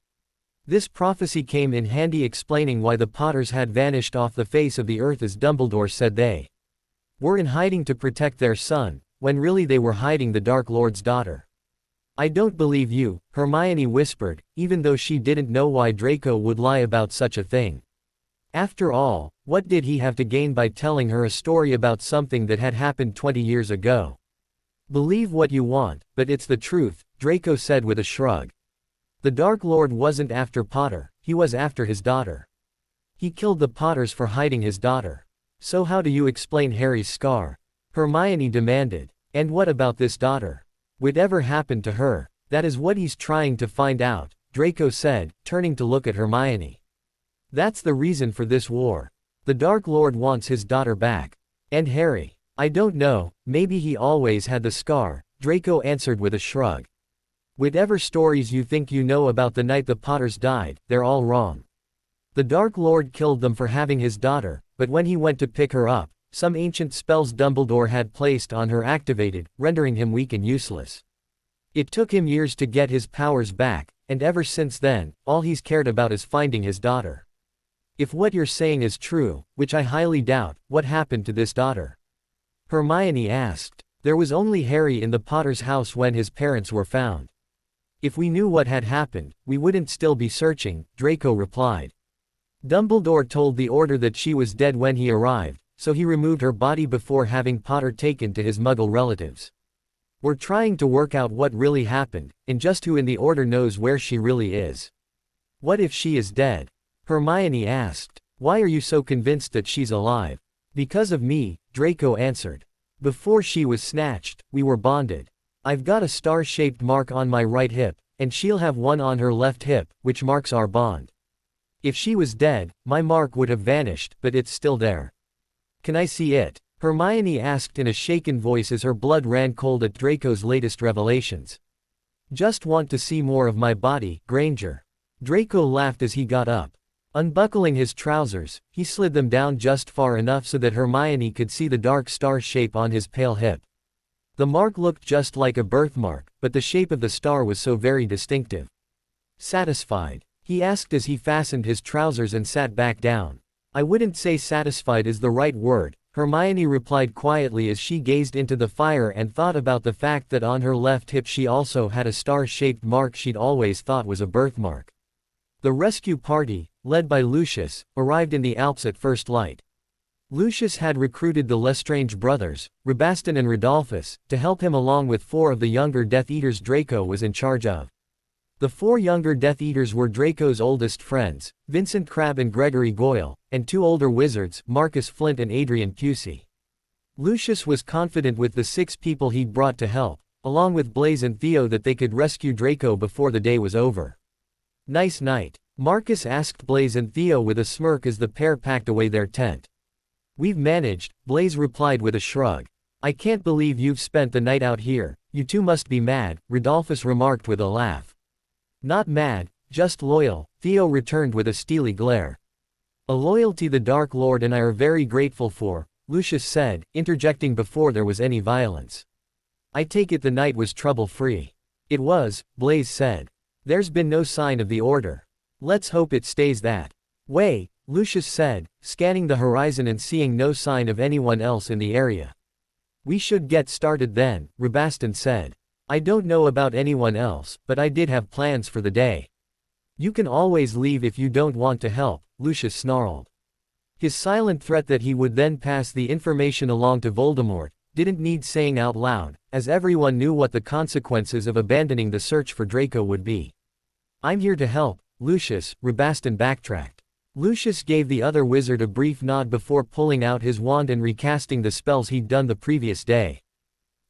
This prophecy came in handy explaining why the Potters had vanished off the face of the earth as Dumbledore said they were in hiding to protect their son, when really they were hiding the Dark Lord's daughter. I don't believe you, Hermione whispered, even though she didn't know why Draco would lie about such a thing. After all, what did he have to gain by telling her a story about something that had happened 20 years ago? Believe what you want, but it's the truth, Draco said with a shrug. The Dark Lord wasn't after Potter, he was after his daughter. He killed the Potters for hiding his daughter. So how do you explain Harry's scar? Hermione demanded. And what about this daughter? Whatever happened to her? That is what he's trying to find out, Draco said, turning to look at Hermione. That's the reason for this war. The Dark Lord wants his daughter back. And Harry? I don't know, maybe he always had the scar, Draco answered with a shrug. Whatever stories you think you know about the night the Potters died, they're all wrong. The Dark Lord killed them for having his daughter, but when he went to pick her up, some ancient spells Dumbledore had placed on her activated, rendering him weak and useless. It took him years to get his powers back, and ever since then, all he's cared about is finding his daughter. If what you're saying is true, which I highly doubt, what happened to this daughter? Hermione asked. There was only Harry in the Potter's house when his parents were found. If we knew what had happened, we wouldn't still be searching, Draco replied. Dumbledore told the Order that she was dead when he arrived, so he removed her body before having Potter taken to his Muggle relatives. We're trying to work out what really happened, and just who in the Order knows where she really is. What if she is dead? Hermione asked. Why are you so convinced that she's alive? Because of me, Draco answered. Before she was snatched, we were bonded. I've got a star-shaped mark on my right hip, and she'll have one on her left hip, which marks our bond. If she was dead, my mark would have vanished, but it's still there. Can I see it? Hermione asked in a shaken voice as her blood ran cold at Draco's latest revelations. Just want to see more of my body, Granger. Draco laughed as he got up. Unbuckling his trousers, he slid them down just far enough so that Hermione could see the dark star shape on his pale hip. The mark looked just like a birthmark, but the shape of the star was so very distinctive. Satisfied? He asked as he fastened his trousers and sat back down. I wouldn't say satisfied is the right word, Hermione replied quietly as she gazed into the fire and thought about the fact that on her left hip she also had a star-shaped mark she'd always thought was a birthmark. The rescue party, led by Lucius, arrived in the Alps at first light. Lucius had recruited the Lestrange brothers, Rabastan and Rodolphus, to help him along with 4 of the younger Death Eaters Draco was in charge of. The 4 younger Death Eaters were Draco's oldest friends, Vincent Crabbe and Gregory Goyle, and 2 older wizards, Marcus Flint and Adrian Pusey. Lucius was confident with the 6 people he'd brought to help, along with Blaise and Theo, that they could rescue Draco before the day was over. Nice night, Marcus asked Blaise and Theo with a smirk as the pair packed away their tent. We've managed, Blaise replied with a shrug. I can't believe you've spent the night out here, you two must be mad, Rodolphus remarked with a laugh. Not mad, just loyal, Theo returned with a steely glare. A loyalty the Dark Lord and I are very grateful for, Lucius said, interjecting before there was any violence. I take it the night was trouble-free. It was, Blaise said. There's been no sign of the Order. Let's hope it stays that way, Lucius said, scanning the horizon and seeing no sign of anyone else in the area. We should get started then, Rabastan said. I don't know about anyone else, but I did have plans for the day. You can always leave if you don't want to help, Lucius snarled. His silent threat that he would then pass the information along to Voldemort didn't need saying out loud, as everyone knew what the consequences of abandoning the search for Draco would be. I'm here to help, Lucius, Rabastan backtracked. Lucius gave the other wizard a brief nod before pulling out his wand and recasting the spells he'd done the previous day.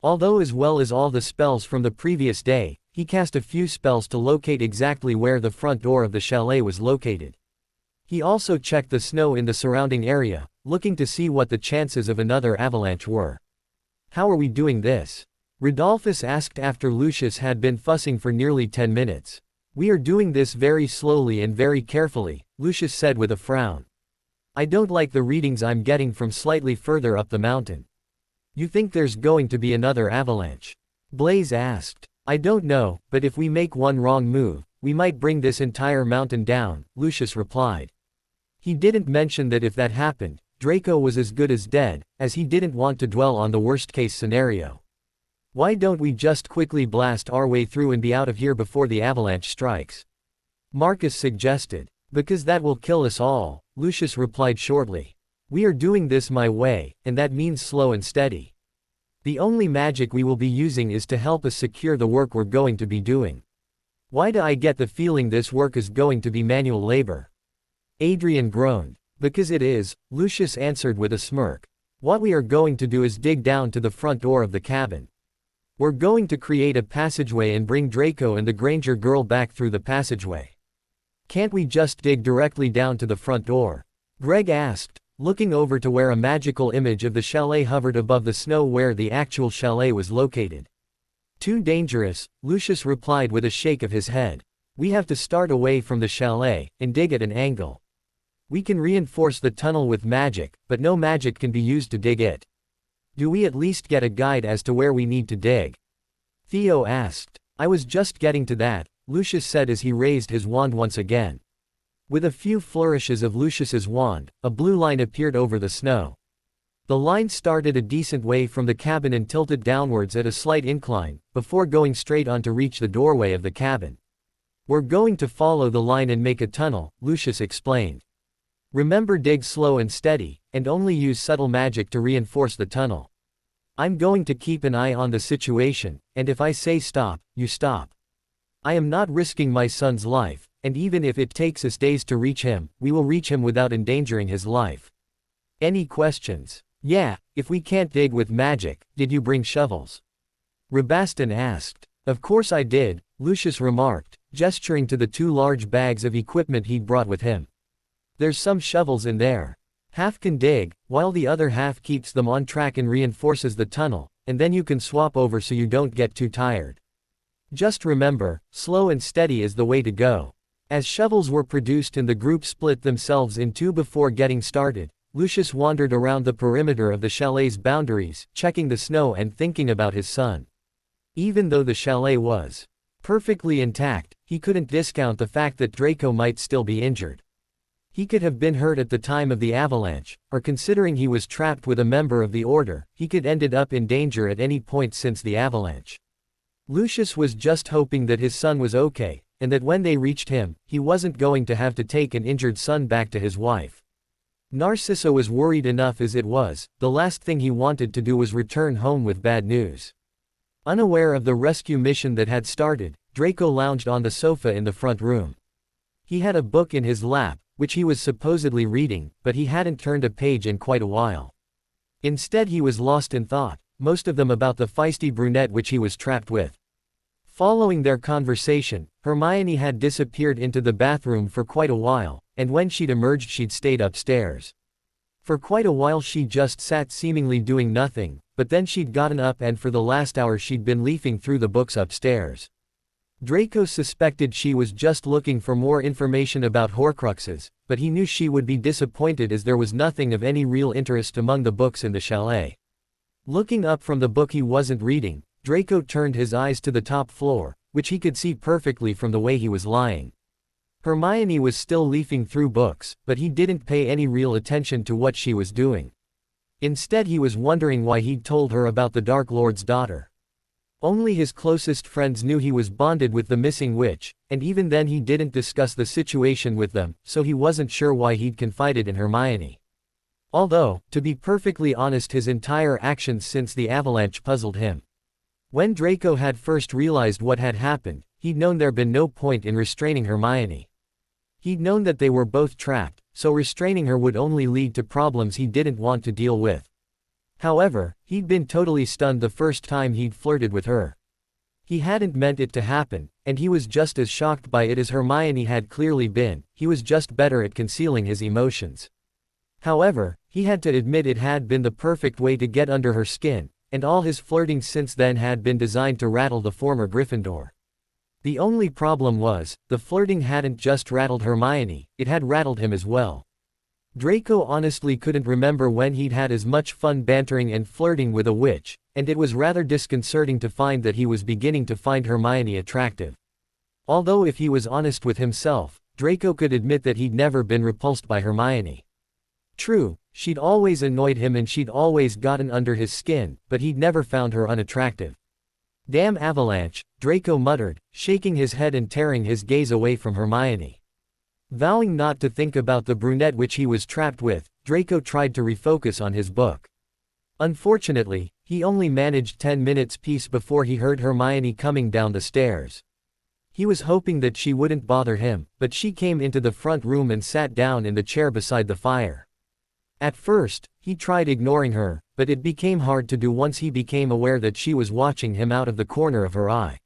Although as well as all the spells from the previous day, he cast a few spells to locate exactly where the front door of the chalet was located. He also checked the snow in the surrounding area, looking to see what the chances of another avalanche were. How are we doing this? Rodolphus asked after Lucius had been fussing for nearly 10 minutes. We are doing this very slowly and very carefully, Lucius said with a frown. I don't like the readings I'm getting from slightly further up the mountain. You think there's going to be another avalanche? Blaise asked. I don't know, but if we make one wrong move, we might bring this entire mountain down, Lucius replied. He didn't mention that if that happened, Draco was as good as dead, as he didn't want to dwell on the worst-case scenario. Why don't we just quickly blast our way through and be out of here before the avalanche strikes? Marcus suggested. Because that will kill us all, Lucius replied shortly. We are doing this my way, and that means slow and steady. The only magic we will be using is to help us secure the work we're going to be doing. Why do I get the feeling this work is going to be manual labor? Adrian groaned. Because it is, Lucius answered with a smirk. What we are going to do is dig down to the front door of the cabin. We're going to create a passageway and bring Draco and the Granger girl back through the passageway. Can't we just dig directly down to the front door? Greg asked, looking over to where a magical image of the chalet hovered above the snow where the actual chalet was located. Too dangerous, Lucius replied with a shake of his head. We have to start away from the chalet, and dig at an angle. We can reinforce the tunnel with magic, but no magic can be used to dig it. Do we at least get a guide as to where we need to dig? Theo asked. I was just getting to that, Lucius said as he raised his wand once again. With a few flourishes of Lucius's wand, a blue line appeared over the snow. The line started a decent way from the cabin and tilted downwards at a slight incline, before going straight on to reach the doorway of the cabin. We're going to follow the line and make a tunnel, Lucius explained. Remember, dig slow and steady, and only use subtle magic to reinforce the tunnel. I'm going to keep an eye on the situation, and if I say stop, you stop. I am not risking my son's life, and even if it takes us days to reach him, we will reach him without endangering his life. Any questions? Yeah, if we can't dig with magic, did you bring shovels? Rabaston asked. Of course I did, Lucius remarked, gesturing to the 2 large bags of equipment he'd brought with him. There's some shovels in there. Half can dig, while the other half keeps them on track and reinforces the tunnel, and then you can swap over so you don't get too tired. Just remember, slow and steady is the way to go. As shovels were produced and the group split themselves in 2 before getting started, Lucius wandered around the perimeter of the chalet's boundaries, checking the snow and thinking about his son. Even though the chalet was perfectly intact, he couldn't discount the fact that Draco might still be injured. He could have been hurt at the time of the avalanche, or considering he was trapped with a member of the Order, he could ended up in danger at any point since the avalanche. Lucius was just hoping that his son was okay, and that when they reached him, he wasn't going to have to take an injured son back to his wife. Narcissa was worried enough as it was. The last thing he wanted to do was return home with bad news. Unaware of the rescue mission that had started, Draco lounged on the sofa in the front room. He had a book in his lap, which he was supposedly reading, but he hadn't turned a page in quite a while. Instead he was lost in thought, most of them about the feisty brunette which he was trapped with. Following their conversation, Hermione had disappeared into the bathroom for quite a while, and when she'd emerged she'd stayed upstairs. For quite a while she just sat seemingly doing nothing, but then she'd gotten up and for the last hour she'd been leafing through the books upstairs. Draco suspected she was just looking for more information about Horcruxes, but he knew she would be disappointed as there was nothing of any real interest among the books in the chalet. Looking up from the book he wasn't reading, Draco turned his eyes to the top floor, which he could see perfectly from the way he was lying. Hermione was still leafing through books, but he didn't pay any real attention to what she was doing. Instead he was wondering why he'd told her about the Dark Lord's daughter. Only his closest friends knew he was bonded with the missing witch, and even then he didn't discuss the situation with them, so he wasn't sure why he'd confided in Hermione. Although, to be perfectly honest, his entire actions since the avalanche puzzled him. When Draco had first realized what had happened, he'd known there'd been no point in restraining Hermione. He'd known that they were both trapped, so restraining her would only lead to problems he didn't want to deal with. However, he'd been totally stunned the first time he'd flirted with her. He hadn't meant it to happen, and he was just as shocked by it as Hermione had clearly been. He was just better at concealing his emotions. However, he had to admit it had been the perfect way to get under her skin, and all his flirting since then had been designed to rattle the former Gryffindor. The only problem was, the flirting hadn't just rattled Hermione, it had rattled him as well. Draco honestly couldn't remember when he'd had as much fun bantering and flirting with a witch, and it was rather disconcerting to find that he was beginning to find Hermione attractive. Although if he was honest with himself, Draco could admit that he'd never been repulsed by Hermione. True, she'd always annoyed him and she'd always gotten under his skin, but he'd never found her unattractive. Damn avalanche, Draco muttered, shaking his head and tearing his gaze away from Hermione. Vowing not to think about the brunette which he was trapped with, Draco tried to refocus on his book. Unfortunately, he only managed 10 minutes peace before he heard Hermione coming down the stairs. He was hoping that she wouldn't bother him, but she came into the front room and sat down in the chair beside the fire. At first, he tried ignoring her, but it became hard to do once he became aware that she was watching him out of the corner of her eye.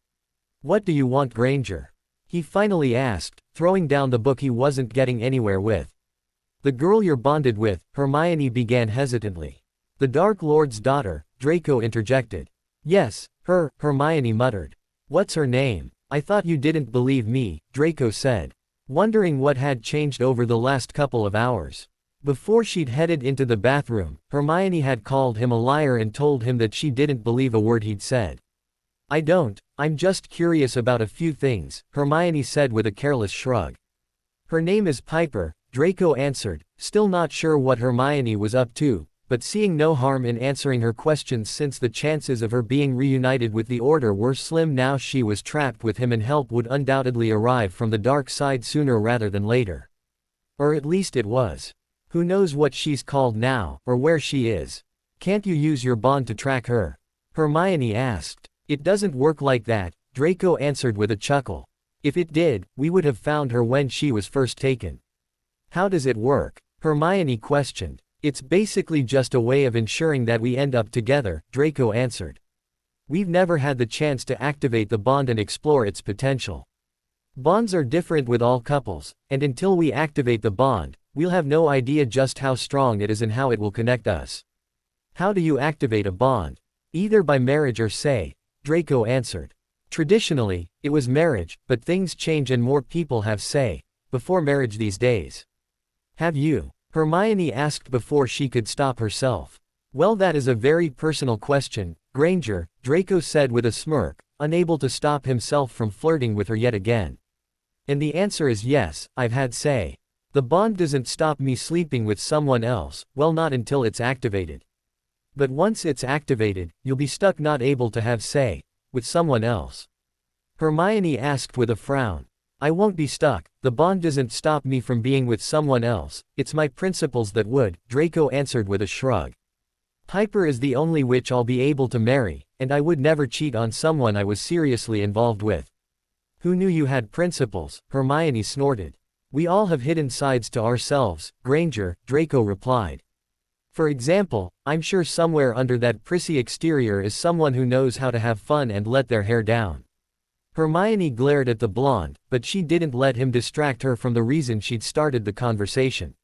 "What do you want, Granger?" he finally asked, throwing down the book he wasn't getting anywhere with. "The girl you're bonded with," Hermione began hesitantly. "The Dark Lord's daughter," Draco interjected. "Yes, her," Hermione muttered. "What's her name?" "I thought you didn't believe me," Draco said, wondering what had changed over the last couple of hours. Before she'd headed into the bathroom, Hermione had called him a liar and told him that she didn't believe a word he'd said. "I don't, I'm just curious about a few things," Hermione said with a careless shrug. "Her name is Piper," Draco answered, still not sure what Hermione was up to, but seeing no harm in answering her questions since the chances of her being reunited with the Order were slim now she was trapped with him and help would undoubtedly arrive from the dark side sooner rather than later. Or at least it was. Who knows what she's called now, or where she is? "Can't you use your bond to track her?" Hermione asked. "It doesn't work like that," Draco answered with a chuckle. "If it did, we would have found her when she was first taken." "How does it work?" Hermione questioned. "It's basically just a way of ensuring that we end up together," Draco answered. "We've never had the chance to activate the bond and explore its potential. Bonds are different with all couples, and until we activate the bond, we'll have no idea just how strong it is and how it will connect us." "How do you activate a bond?" "Either by marriage or say," Draco answered. "Traditionally, it was marriage, but things change and more people have say before marriage these days." "Have you?" Hermione asked before she could stop herself. "Well, that is a very personal question, Granger," Draco said with a smirk, unable to stop himself from flirting with her yet again. "And the answer is yes, I've had say. The bond doesn't stop me sleeping with someone else, well, not until it's activated. But once it's activated, you'll be stuck not able to have say with someone else." Hermione asked with a frown. "I won't be stuck, the bond doesn't stop me from being with someone else, it's my principles that would," Draco answered with a shrug. "Piper is the only witch I'll be able to marry, and I would never cheat on someone I was seriously involved with." "Who knew you had principles?" Hermione snorted. "We all have hidden sides to ourselves, Granger," Draco replied. "For example, I'm sure somewhere under that prissy exterior is someone who knows how to have fun and let their hair down." Hermione glared at the blonde, but she didn't let him distract her from the reason she'd started the conversation.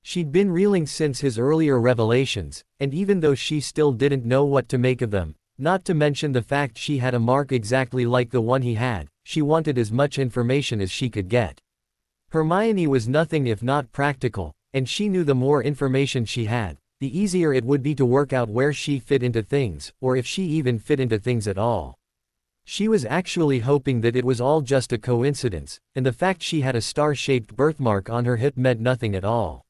She'd been reeling since his earlier revelations, and even though she still didn't know what to make of them, not to mention the fact she had a mark exactly like the one he had, she wanted as much information as she could get. Hermione was nothing if not practical, and she knew the more information she had, the easier it would be to work out where she fit into things, or if she even fit into things at all. She was actually hoping that it was all just a coincidence, and the fact she had a star-shaped birthmark on her hip meant nothing at all.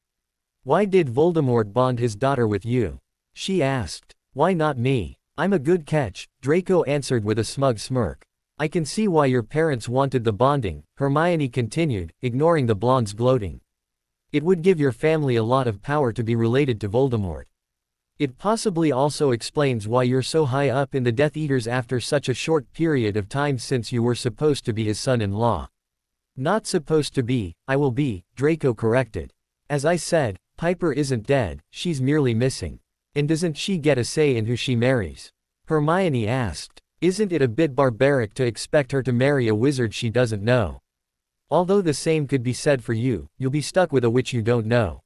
"Why did Voldemort bond his daughter with you?" she asked. "Why not me? I'm a good catch," Draco answered with a smug smirk. "I can see why your parents wanted the bonding," Hermione continued, ignoring the blonde's gloating. "It would give your family a lot of power to be related to Voldemort. It possibly also explains why you're so high up in the Death Eaters after such a short period of time since you were supposed to be his son-in-law." "Not supposed to be, I will be," Draco corrected. "As I said, Piper isn't dead, she's merely missing. And doesn't she get a say in who she marries?" Hermione asked. "Isn't it a bit barbaric to expect her to marry a wizard she doesn't know? Although the same could be said for you, you'll be stuck with a witch you don't know."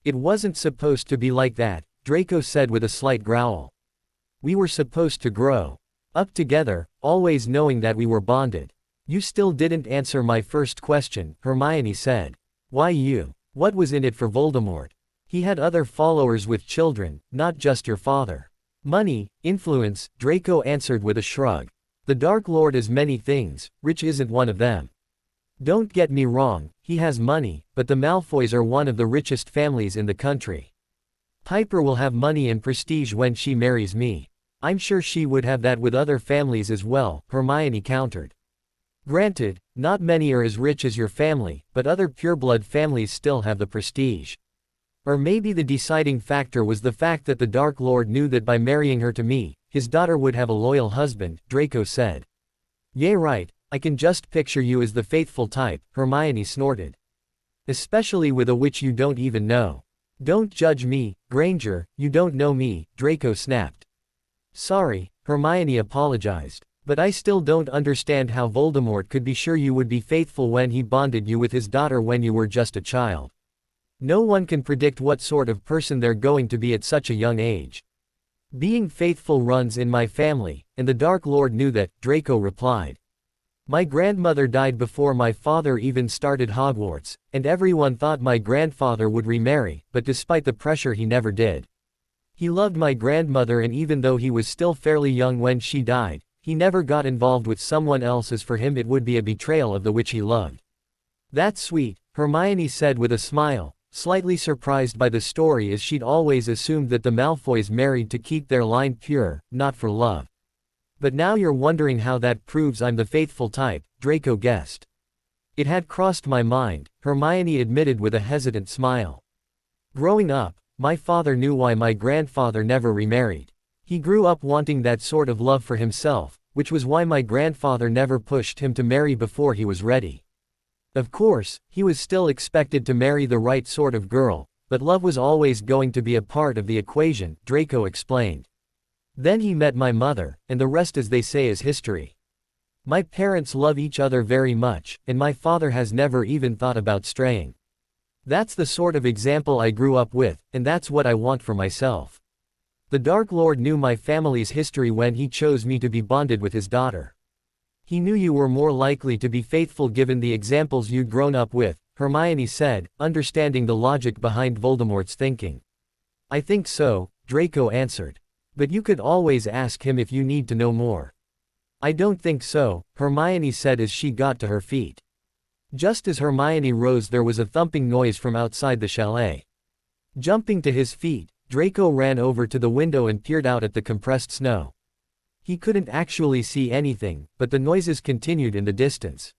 "It wasn't supposed to be like that," Draco said with a slight growl. "We were supposed to grow up together, always knowing that we were bonded." "You still didn't answer my first question," Hermione said. "Why you? What was in it for Voldemort? He had other followers with children, not just your father." "Money, influence," Draco answered with a shrug. "The Dark Lord is many things, rich isn't one of them." Don't get me wrong, he has money, but the Malfoys are one of the richest families in the country. Piper will have money and prestige when she marries me. I'm sure she would have that with other families as well, Hermione countered. Granted, not many are as rich as your family, but other pureblood families still have the prestige. Or maybe the deciding factor was the fact that the Dark Lord knew that by marrying her to me, his daughter would have a loyal husband, Draco said. Yeah, right, I can just picture you as the faithful type, Hermione snorted. Especially with a witch you don't even know. Don't judge me, Granger, you don't know me, Draco snapped. Sorry, Hermione apologized. But I still don't understand how Voldemort could be sure you would be faithful when he bonded you with his daughter when you were just a child. No one can predict what sort of person they're going to be at such a young age. Being faithful runs in my family, and the Dark Lord knew that, Draco replied. My grandmother died before my father even started Hogwarts, and everyone thought my grandfather would remarry, but despite the pressure he never did. He loved my grandmother, and even though he was still fairly young when she died, he never got involved with someone else, as for him it would be a betrayal of the witch he loved. That's sweet, Hermione said with a smile, slightly surprised by the story as she'd always assumed that the Malfoys married to keep their line pure, not for love. But now you're wondering how that proves I'm the faithful type, Draco guessed. It had crossed my mind, Hermione admitted with a hesitant smile. Growing up, my father knew why my grandfather never remarried. He grew up wanting that sort of love for himself, which was why my grandfather never pushed him to marry before he was ready. Of course, he was still expected to marry the right sort of girl, but love was always going to be a part of the equation, Draco explained. Then he met my mother, and the rest, as they say, is history. My parents love each other very much, and my father has never even thought about straying. That's the sort of example I grew up with, and that's what I want for myself. The Dark Lord knew my family's history when he chose me to be bonded with his daughter. He knew you were more likely to be faithful given the examples you'd grown up with, Hermione said, understanding the logic behind Voldemort's thinking. I think so, Draco answered. But you could always ask him if you need to know more. I don't think so, Hermione said as she got to her feet. Just as Hermione rose, there was a thumping noise from outside the chalet. Jumping to his feet, Draco ran over to the window and peered out at the compressed snow. He couldn't actually see anything, but the noises continued in the distance.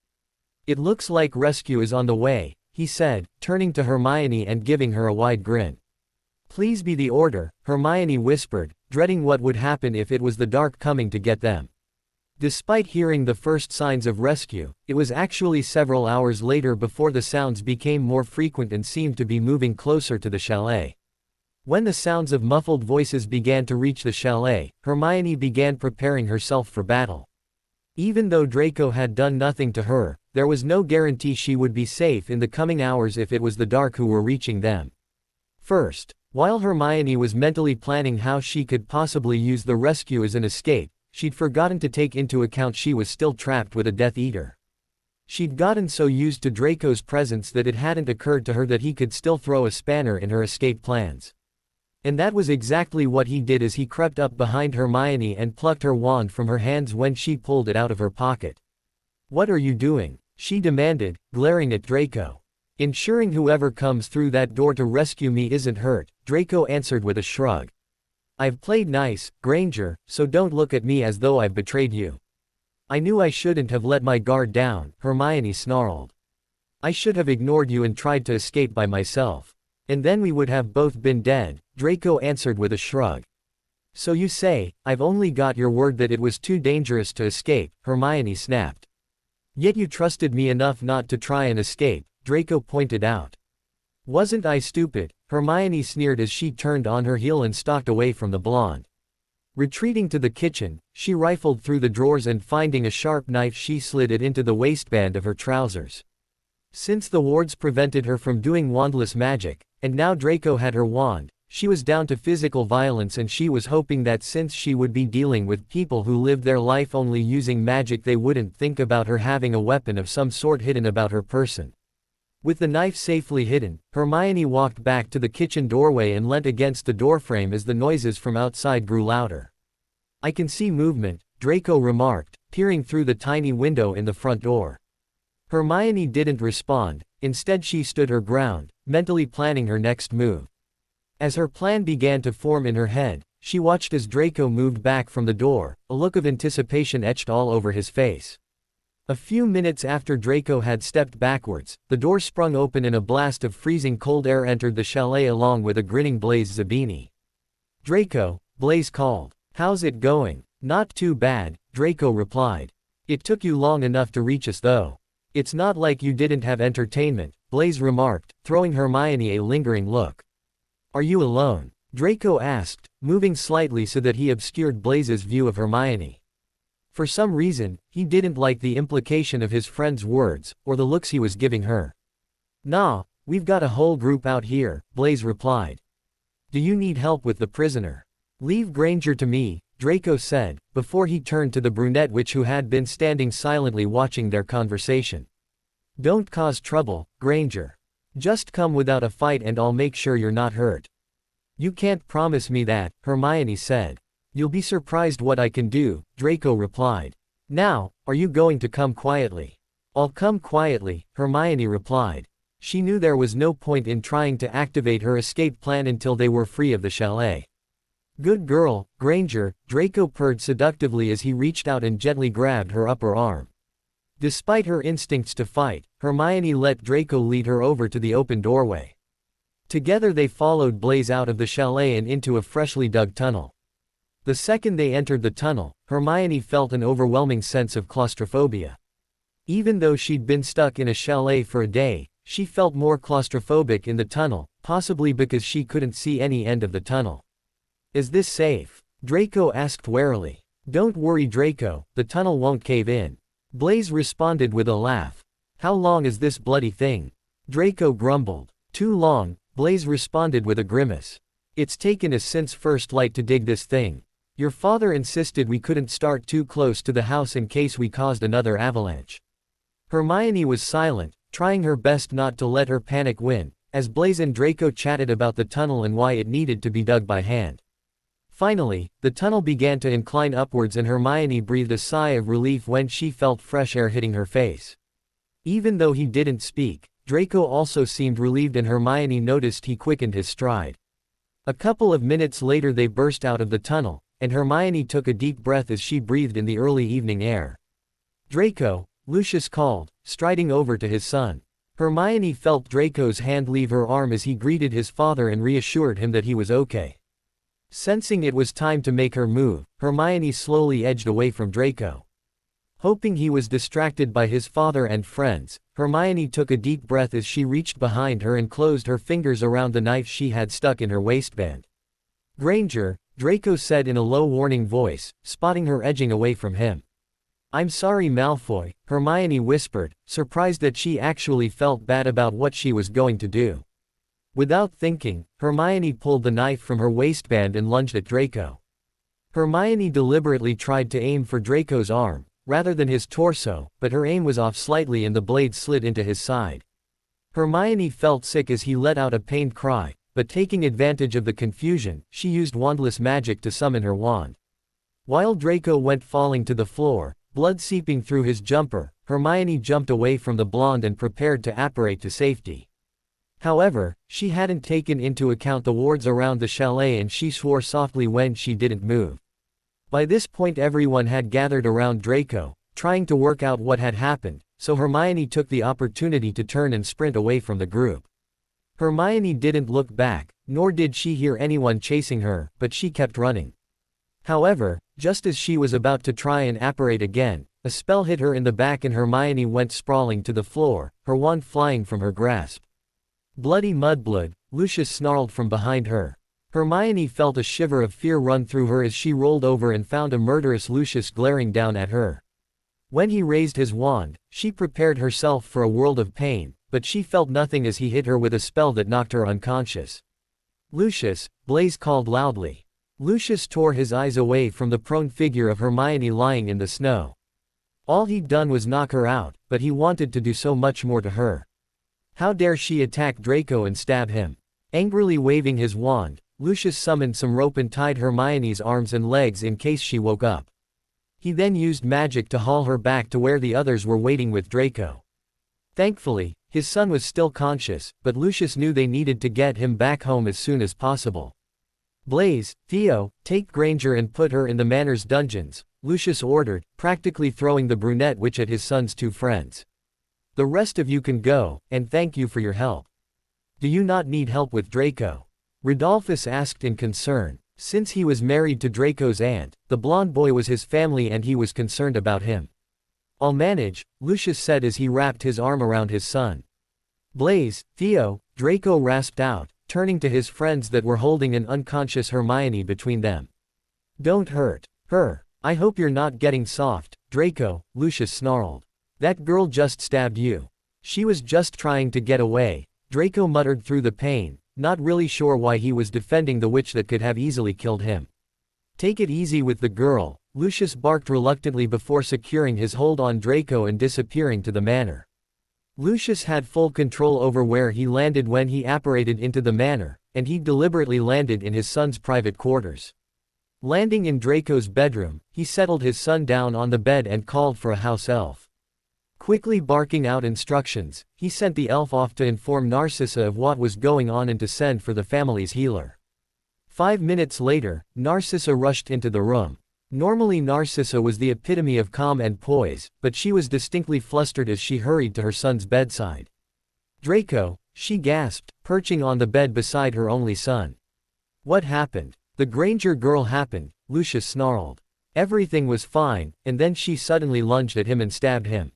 It looks like rescue is on the way, he said, turning to Hermione and giving her a wide grin. Please be the order, Hermione whispered, dreading what would happen if it was the dark coming to get them. Despite hearing the first signs of rescue, it was actually several hours later before the sounds became more frequent and seemed to be moving closer to the chalet. When the sounds of muffled voices began to reach the chalet, Hermione began preparing herself for battle. Even though Draco had done nothing to her, there was no guarantee she would be safe in the coming hours if it was the dark who were reaching them. First, while Hermione was mentally planning how she could possibly use the rescue as an escape, she'd forgotten to take into account she was still trapped with a Death Eater. She'd gotten so used to Draco's presence that it hadn't occurred to her that he could still throw a spanner in her escape plans. And that was exactly what he did as he crept up behind Hermione and plucked her wand from her hands when she pulled it out of her pocket. What are you doing? She demanded, glaring at Draco. Ensuring whoever comes through that door to rescue me isn't hurt, Draco answered with a shrug. I've played nice, Granger, so don't look at me as though I've betrayed you. I knew I shouldn't have let my guard down, Hermione snarled. I should have ignored you and tried to escape by myself. And then we would have both been dead, Draco answered with a shrug. So you say, I've only got your word that it was too dangerous to escape, Hermione snapped. Yet you trusted me enough not to try and escape, Draco pointed out. Wasn't I stupid? Hermione sneered as she turned on her heel and stalked away from the blonde. Retreating to the kitchen, she rifled through the drawers and finding a sharp knife she slid it into the waistband of her trousers. Since the wards prevented her from doing wandless magic, and now Draco had her wand, she was down to physical violence, and she was hoping that since she would be dealing with people who lived their life only using magic, they wouldn't think about her having a weapon of some sort hidden about her person. With the knife safely hidden, Hermione walked back to the kitchen doorway and leant against the doorframe as the noises from outside grew louder. I can see movement, Draco remarked, peering through the tiny window in the front door. Hermione didn't respond, instead she stood her ground, mentally planning her next move. As her plan began to form in her head, she watched as Draco moved back from the door, a look of anticipation etched all over his face. A few minutes after Draco had stepped backwards, the door sprung open and a blast of freezing cold air entered the chalet along with a grinning Blaise Zabini. "Draco," Blaise called. "How's it going?" "Not too bad," Draco replied. "It took you long enough to reach us though. It's not like you didn't have entertainment," Blaise remarked, throwing Hermione a lingering look. "Are you alone?" Draco asked, moving slightly so that he obscured Blaise's view of Hermione. For some reason, he didn't like the implication of his friend's words, or the looks he was giving her. "Nah, we've got a whole group out here," Blaise replied. "Do you need help with the prisoner?" "Leave Granger to me," Draco said, before he turned to the brunette witch who had been standing silently watching their conversation. "Don't cause trouble, Granger. Just come without a fight and I'll make sure you're not hurt." "You can't promise me that," Hermione said. "You'll be surprised what I can do," Draco replied. "Now, are you going to come quietly?" "I'll come quietly," Hermione replied. She knew there was no point in trying to activate her escape plan until they were free of the chalet. "Good girl, Granger," Draco purred seductively as he reached out and gently grabbed her upper arm. Despite her instincts to fight, Hermione let Draco lead her over to the open doorway. Together they followed Blaise out of the chalet and into a freshly dug tunnel. The second they entered the tunnel, Hermione felt an overwhelming sense of claustrophobia. Even though she'd been stuck in a chalet for a day, she felt more claustrophobic in the tunnel, possibly because she couldn't see any end of the tunnel. "Is this safe?" Draco asked warily. "Don't worry, Draco, the tunnel won't cave in." Blaise responded with a laugh. "How long is this bloody thing?" Draco grumbled. "Too long," Blaise responded with a grimace. "It's taken us since first light to dig this thing. Your father insisted we couldn't start too close to the house in case we caused another avalanche." Hermione was silent, trying her best not to let her panic win, as Blaise and Draco chatted about the tunnel and why it needed to be dug by hand. Finally, the tunnel began to incline upwards and Hermione breathed a sigh of relief when she felt fresh air hitting her face. Even though he didn't speak, Draco also seemed relieved and Hermione noticed he quickened his stride. A couple of minutes later they burst out of the tunnel, and Hermione took a deep breath as she breathed in the early evening air. "Draco," Lucius called, striding over to his son. Hermione felt Draco's hand leave her arm as he greeted his father and reassured him that he was okay. Sensing it was time to make her move, Hermione slowly edged away from Draco. Hoping he was distracted by his father and friends, Hermione took a deep breath as she reached behind her and closed her fingers around the knife she had stuck in her waistband. "Granger," Draco said in a low warning voice, spotting her edging away from him. "I'm sorry, Malfoy," Hermione whispered, surprised that she actually felt bad about what she was going to do. Without thinking, Hermione pulled the knife from her waistband and lunged at Draco. Hermione deliberately tried to aim for Draco's arm, rather than his torso, but her aim was off slightly and the blade slid into his side. Hermione felt sick as he let out a pained cry, but taking advantage of the confusion, she used wandless magic to summon her wand. While Draco went falling to the floor, blood seeping through his jumper, Hermione jumped away from the blonde and prepared to apparate to safety. However, she hadn't taken into account the wards around the chalet and she swore softly when she didn't move. By this point everyone had gathered around Draco, trying to work out what had happened, so Hermione took the opportunity to turn and sprint away from the group. Hermione didn't look back, nor did she hear anyone chasing her, but she kept running. However, just as she was about to try and apparate again, a spell hit her in the back and Hermione went sprawling to the floor, her wand flying from her grasp. "Bloody mudblood," Lucius snarled from behind her. Hermione felt a shiver of fear run through her as she rolled over and found a murderous Lucius glaring down at her. When he raised his wand, she prepared herself for a world of pain, but she felt nothing as he hit her with a spell that knocked her unconscious. "Lucius," Blaise called loudly. Lucius tore his eyes away from the prone figure of Hermione lying in the snow. All he'd done was knock her out, but he wanted to do so much more to her. How dare she attack Draco and stab him? Angrily waving his wand, Lucius summoned some rope and tied Hermione's arms and legs in case she woke up. He then used magic to haul her back to where the others were waiting with Draco. Thankfully, his son was still conscious, but Lucius knew they needed to get him back home as soon as possible. Blaise, Theo, take Granger and put her in the manor's dungeons, Lucius ordered, practically throwing the brunette witch at his son's two friends. The rest of you can go, and thank you for your help. Do you not need help with Draco? Rodolphus asked in concern. Since he was married to Draco's aunt, the blonde boy was his family and he was concerned about him. I'll manage, Lucius said as he wrapped his arm around his son. Blaise, Theo, Draco rasped out, turning to his friends that were holding an unconscious Hermione between them. Don't hurt her. I hope you're not getting soft, Draco, Lucius snarled. That girl just stabbed you. She was just trying to get away, Draco muttered through the pain, not really sure why he was defending the witch that could have easily killed him. Take it easy with the girl, Lucius barked reluctantly before securing his hold on Draco and disappearing to the manor. Lucius had full control over where he landed when he apparated into the manor, and he deliberately landed in his son's private quarters. Landing in Draco's bedroom, he settled his son down on the bed and called for a house elf. Quickly barking out instructions, he sent the elf off to inform Narcissa of what was going on and to send for the family's healer. 5 minutes later, Narcissa rushed into the room. Normally Narcissa was the epitome of calm and poise, but she was distinctly flustered as she hurried to her son's bedside. Draco, she gasped, perching on the bed beside her only son. What happened? The Granger girl happened, Lucius snarled. Everything was fine, and then she suddenly lunged at him and stabbed him.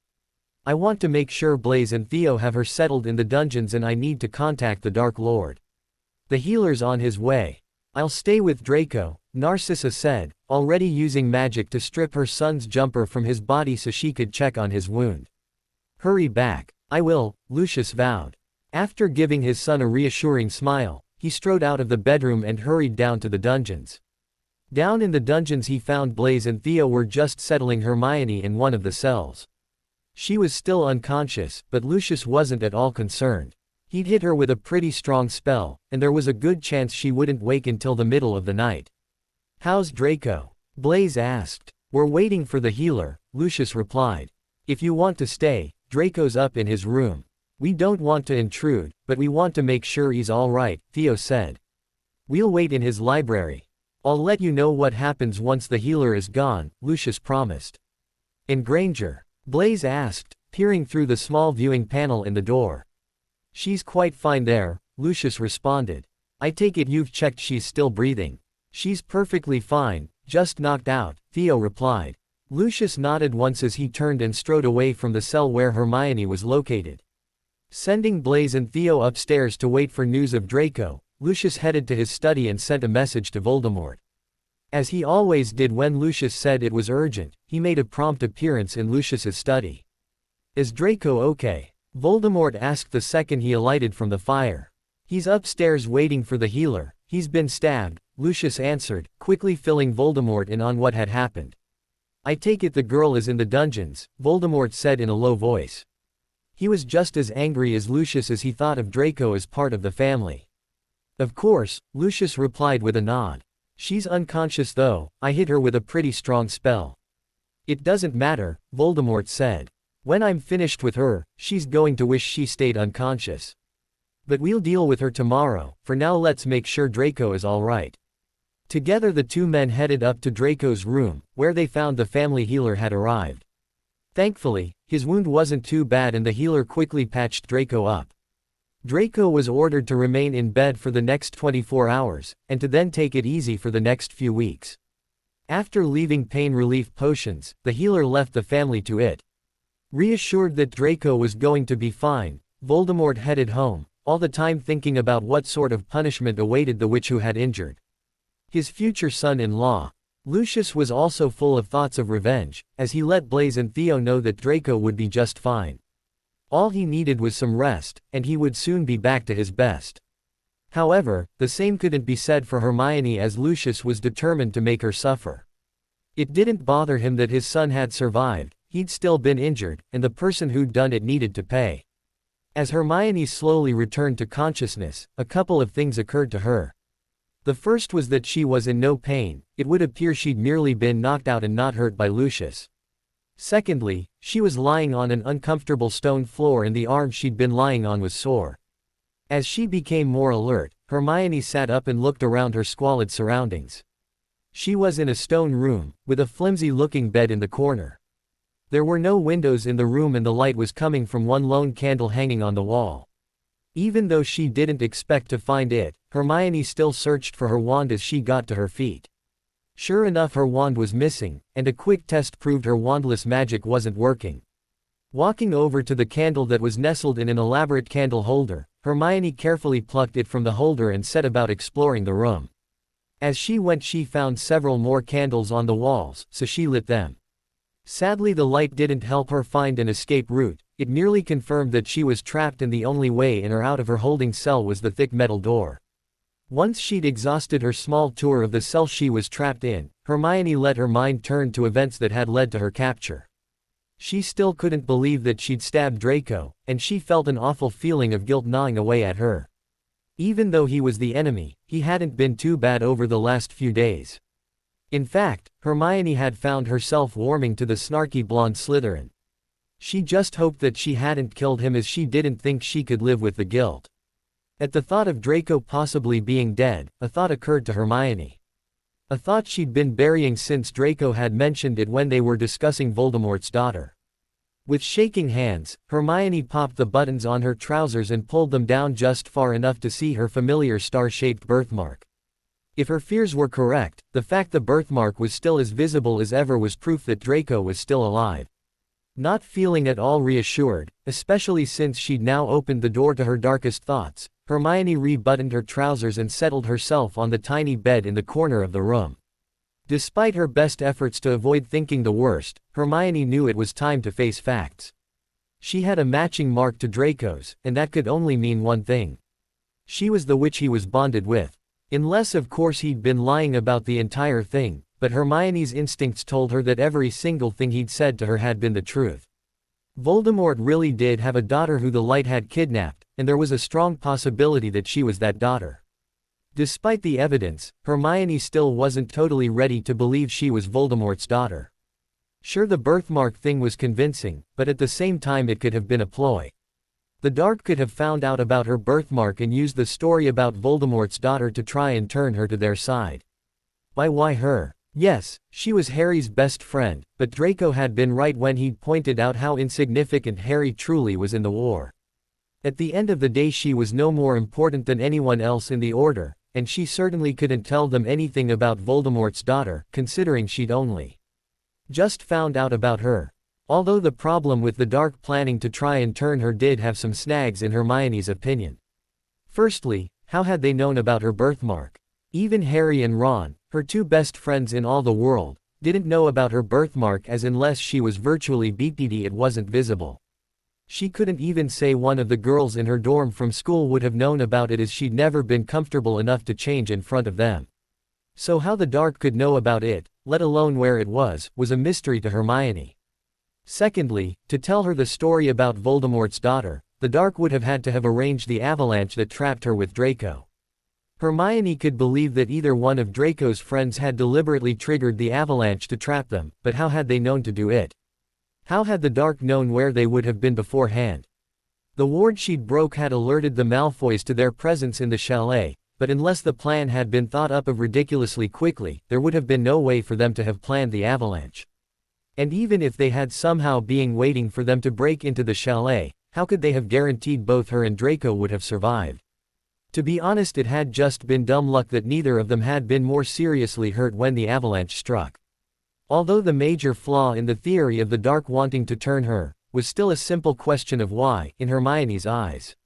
I want to make sure Blaise and Theo have her settled in the dungeons and I need to contact the Dark Lord. The healer's on his way. I'll stay with Draco, Narcissa said, already using magic to strip her son's jumper from his body so she could check on his wound. Hurry back. I will, Lucius vowed. After giving his son a reassuring smile, he strode out of the bedroom and hurried down to the dungeons. Down in the dungeons he found Blaise and Theo were just settling Hermione in one of the cells. She was still unconscious, but Lucius wasn't at all concerned. He'd hit her with a pretty strong spell, and there was a good chance she wouldn't wake until the middle of the night. How's Draco? Blaise asked. We're waiting for the healer, Lucius replied. If you want to stay, Draco's up in his room. We don't want to intrude, but we want to make sure he's all right, Theo said. We'll wait in his library. I'll let you know what happens once the healer is gone, Lucius promised. And Granger? Blaise asked, peering through the small viewing panel in the door. She's quite fine there, Lucius responded. I take it you've checked she's still breathing. She's perfectly fine, just knocked out, Theo replied. Lucius nodded once as he turned and strode away from the cell where Hermione was located. Sending Blaise and Theo upstairs to wait for news of Draco, Lucius headed to his study and sent a message to Voldemort. As he always did when Lucius said it was urgent, he made a prompt appearance in Lucius's study. Is Draco okay? Voldemort asked the second he alighted from the fire. He's upstairs waiting for the healer, he's been stabbed, Lucius answered, quickly filling Voldemort in on what had happened. I take it the girl is in the dungeons, Voldemort said in a low voice. He was just as angry as Lucius as he thought of Draco as part of the family. Of course, Lucius replied with a nod. She's unconscious though, I hit her with a pretty strong spell. It doesn't matter, Voldemort said. When I'm finished with her, she's going to wish she stayed unconscious. But we'll deal with her tomorrow, for now let's make sure Draco is alright. Together the two men headed up to Draco's room, where they found the family healer had arrived. Thankfully, his wound wasn't too bad and the healer quickly patched Draco up. Draco was ordered to remain in bed for the next 24 hours, and to then take it easy for the next few weeks. After leaving pain relief potions, the healer left the family to it. Reassured that Draco was going to be fine, Voldemort headed home, all the time thinking about what sort of punishment awaited the witch who had injured his future son-in-law. Lucius was also full of thoughts of revenge, as he let Blaise and Theo know that Draco would be just fine. All he needed was some rest, and he would soon be back to his best. However, the same couldn't be said for Hermione as Lucius was determined to make her suffer. It didn't bother him that his son had survived, he'd still been injured, and the person who'd done it needed to pay. As Hermione slowly returned to consciousness, a couple of things occurred to her. The first was that she was in no pain, it would appear she'd merely been knocked out and not hurt by Lucius. Secondly, she was lying on an uncomfortable stone floor and the arm she'd been lying on was sore. As she became more alert, Hermione sat up and looked around her squalid surroundings. She was in a stone room, with a flimsy-looking bed in the corner. There were no windows in the room and the light was coming from one lone candle hanging on the wall. Even though she didn't expect to find it, Hermione still searched for her wand as she got to her feet. Sure enough, her wand was missing, and a quick test proved her wandless magic wasn't working. Walking over to the candle that was nestled in an elaborate candle holder, Hermione carefully plucked it from the holder and set about exploring the room. As she went, she found several more candles on the walls, so she lit them. Sadly, the light didn't help her find an escape route. It merely confirmed that she was trapped and the only way in or out of her holding cell was the thick metal door. Once she'd exhausted her small tour of the cell she was trapped in, Hermione let her mind turn to events that had led to her capture. She still couldn't believe that she'd stabbed Draco, and she felt an awful feeling of guilt gnawing away at her. Even though he was the enemy, he hadn't been too bad over the last few days. In fact, Hermione had found herself warming to the snarky blonde Slytherin. She just hoped that she hadn't killed him, as she didn't think she could live with the guilt. At the thought of Draco possibly being dead, a thought occurred to Hermione. A thought she'd been burying since Draco had mentioned it when they were discussing Voldemort's daughter. With shaking hands, Hermione popped the buttons on her trousers and pulled them down just far enough to see her familiar star-shaped birthmark. If her fears were correct, the fact the birthmark was still as visible as ever was proof that Draco was still alive. Not feeling at all reassured, especially since she'd now opened the door to her darkest thoughts, Hermione rebuttoned her trousers and settled herself on the tiny bed in the corner of the room. Despite her best efforts to avoid thinking the worst, Hermione knew it was time to face facts. She had a matching mark to Draco's, and that could only mean one thing. She was the witch he was bonded with. Unless of course he'd been lying about the entire thing, but Hermione's instincts told her that every single thing he'd said to her had been the truth. Voldemort really did have a daughter who the Light had kidnapped, and there was a strong possibility that she was that daughter. Despite the evidence, Hermione still wasn't totally ready to believe she was Voldemort's daughter. Sure, the birthmark thing was convincing, but at the same time it could have been a ploy. The Dark could have found out about her birthmark and used the story about Voldemort's daughter to try and turn her to their side. Why her? Yes, she was Harry's best friend, but Draco had been right when he'd pointed out how insignificant Harry truly was in the war. At the end of the day, she was no more important than anyone else in the Order, and she certainly couldn't tell them anything about Voldemort's daughter, considering she'd only just found out about her. Although the problem with the Dark planning to try and turn her did have some snags in Hermione's opinion. Firstly, how had they known about her birthmark? Even Harry and Ron, her two best friends in all the world, didn't know about her birthmark, as unless she was virtually BPD it wasn't visible. She couldn't even say one of the girls in her dorm from school would have known about it, as she'd never been comfortable enough to change in front of them. So how the Dark could know about it, let alone where it was a mystery to Hermione. Secondly, to tell her the story about Voldemort's daughter, the Dark would have had to have arranged the avalanche that trapped her with Draco. Hermione could believe that either one of Draco's friends had deliberately triggered the avalanche to trap them, but how had they known to do it? How had the Dark known where they would have been beforehand? The ward she'd broke had alerted the Malfoys to their presence in the chalet, but unless the plan had been thought up of ridiculously quickly, there would have been no way for them to have planned the avalanche. And even if they had somehow been waiting for them to break into the chalet, how could they have guaranteed both her and Draco would have survived? To be honest, it had just been dumb luck that neither of them had been more seriously hurt when the avalanche struck. Although the major flaw in the theory of the Dark wanting to turn her, was still a simple question of why, in Hermione's eyes.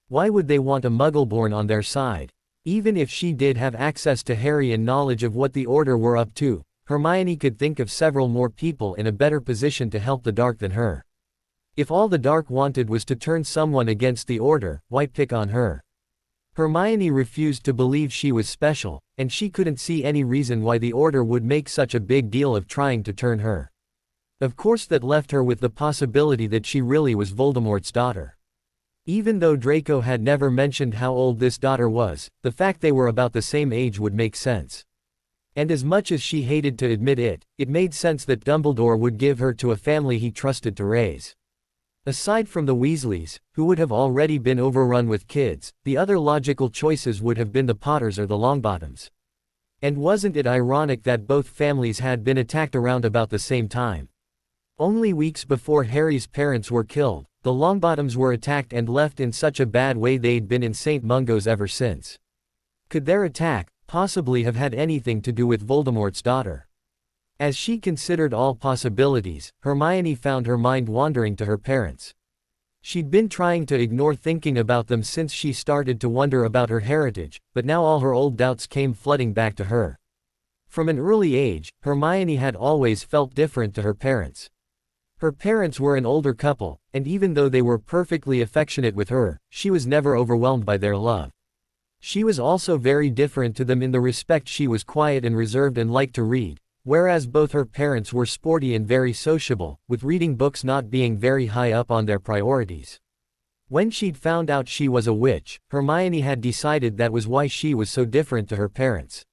Why would they want a Muggleborn on their side? Even if she did have access to Harry and knowledge of what the Order were up to, Hermione could think of several more people in a better position to help the Dark than her. If all the Dark wanted was to turn someone against the Order, why pick on her? Hermione refused to believe she was special, and she couldn't see any reason why the Order would make such a big deal of trying to turn her. Of course, that left her with the possibility that she really was Voldemort's daughter. Even though Draco had never mentioned how old this daughter was, the fact they were about the same age would make sense. And as much as she hated to admit it, it made sense that Dumbledore would give her to a family he trusted to raise. Aside from the Weasleys, who would have already been overrun with kids, the other logical choices would have been the Potters or the Longbottoms. And wasn't it ironic that both families had been attacked around about the same time? Only weeks before Harry's parents were killed, the Longbottoms were attacked and left in such a bad way they'd been in St. Mungo's ever since. Could their attack possibly have had anything to do with Voldemort's daughter? As she considered all possibilities, Hermione found her mind wandering to her parents. She'd been trying to ignore thinking about them since she started to wonder about her heritage, but now all her old doubts came flooding back to her. From an early age, Hermione had always felt different to her parents. Her parents were an older couple, and even though they were perfectly affectionate with her, she was never overwhelmed by their love. She was also very different to them in the respect she was quiet and reserved and liked to read, whereas both her parents were sporty and very sociable, with reading books not being very high up on their priorities. When she'd found out she was a witch, Hermione had decided that was why she was so different to her parents.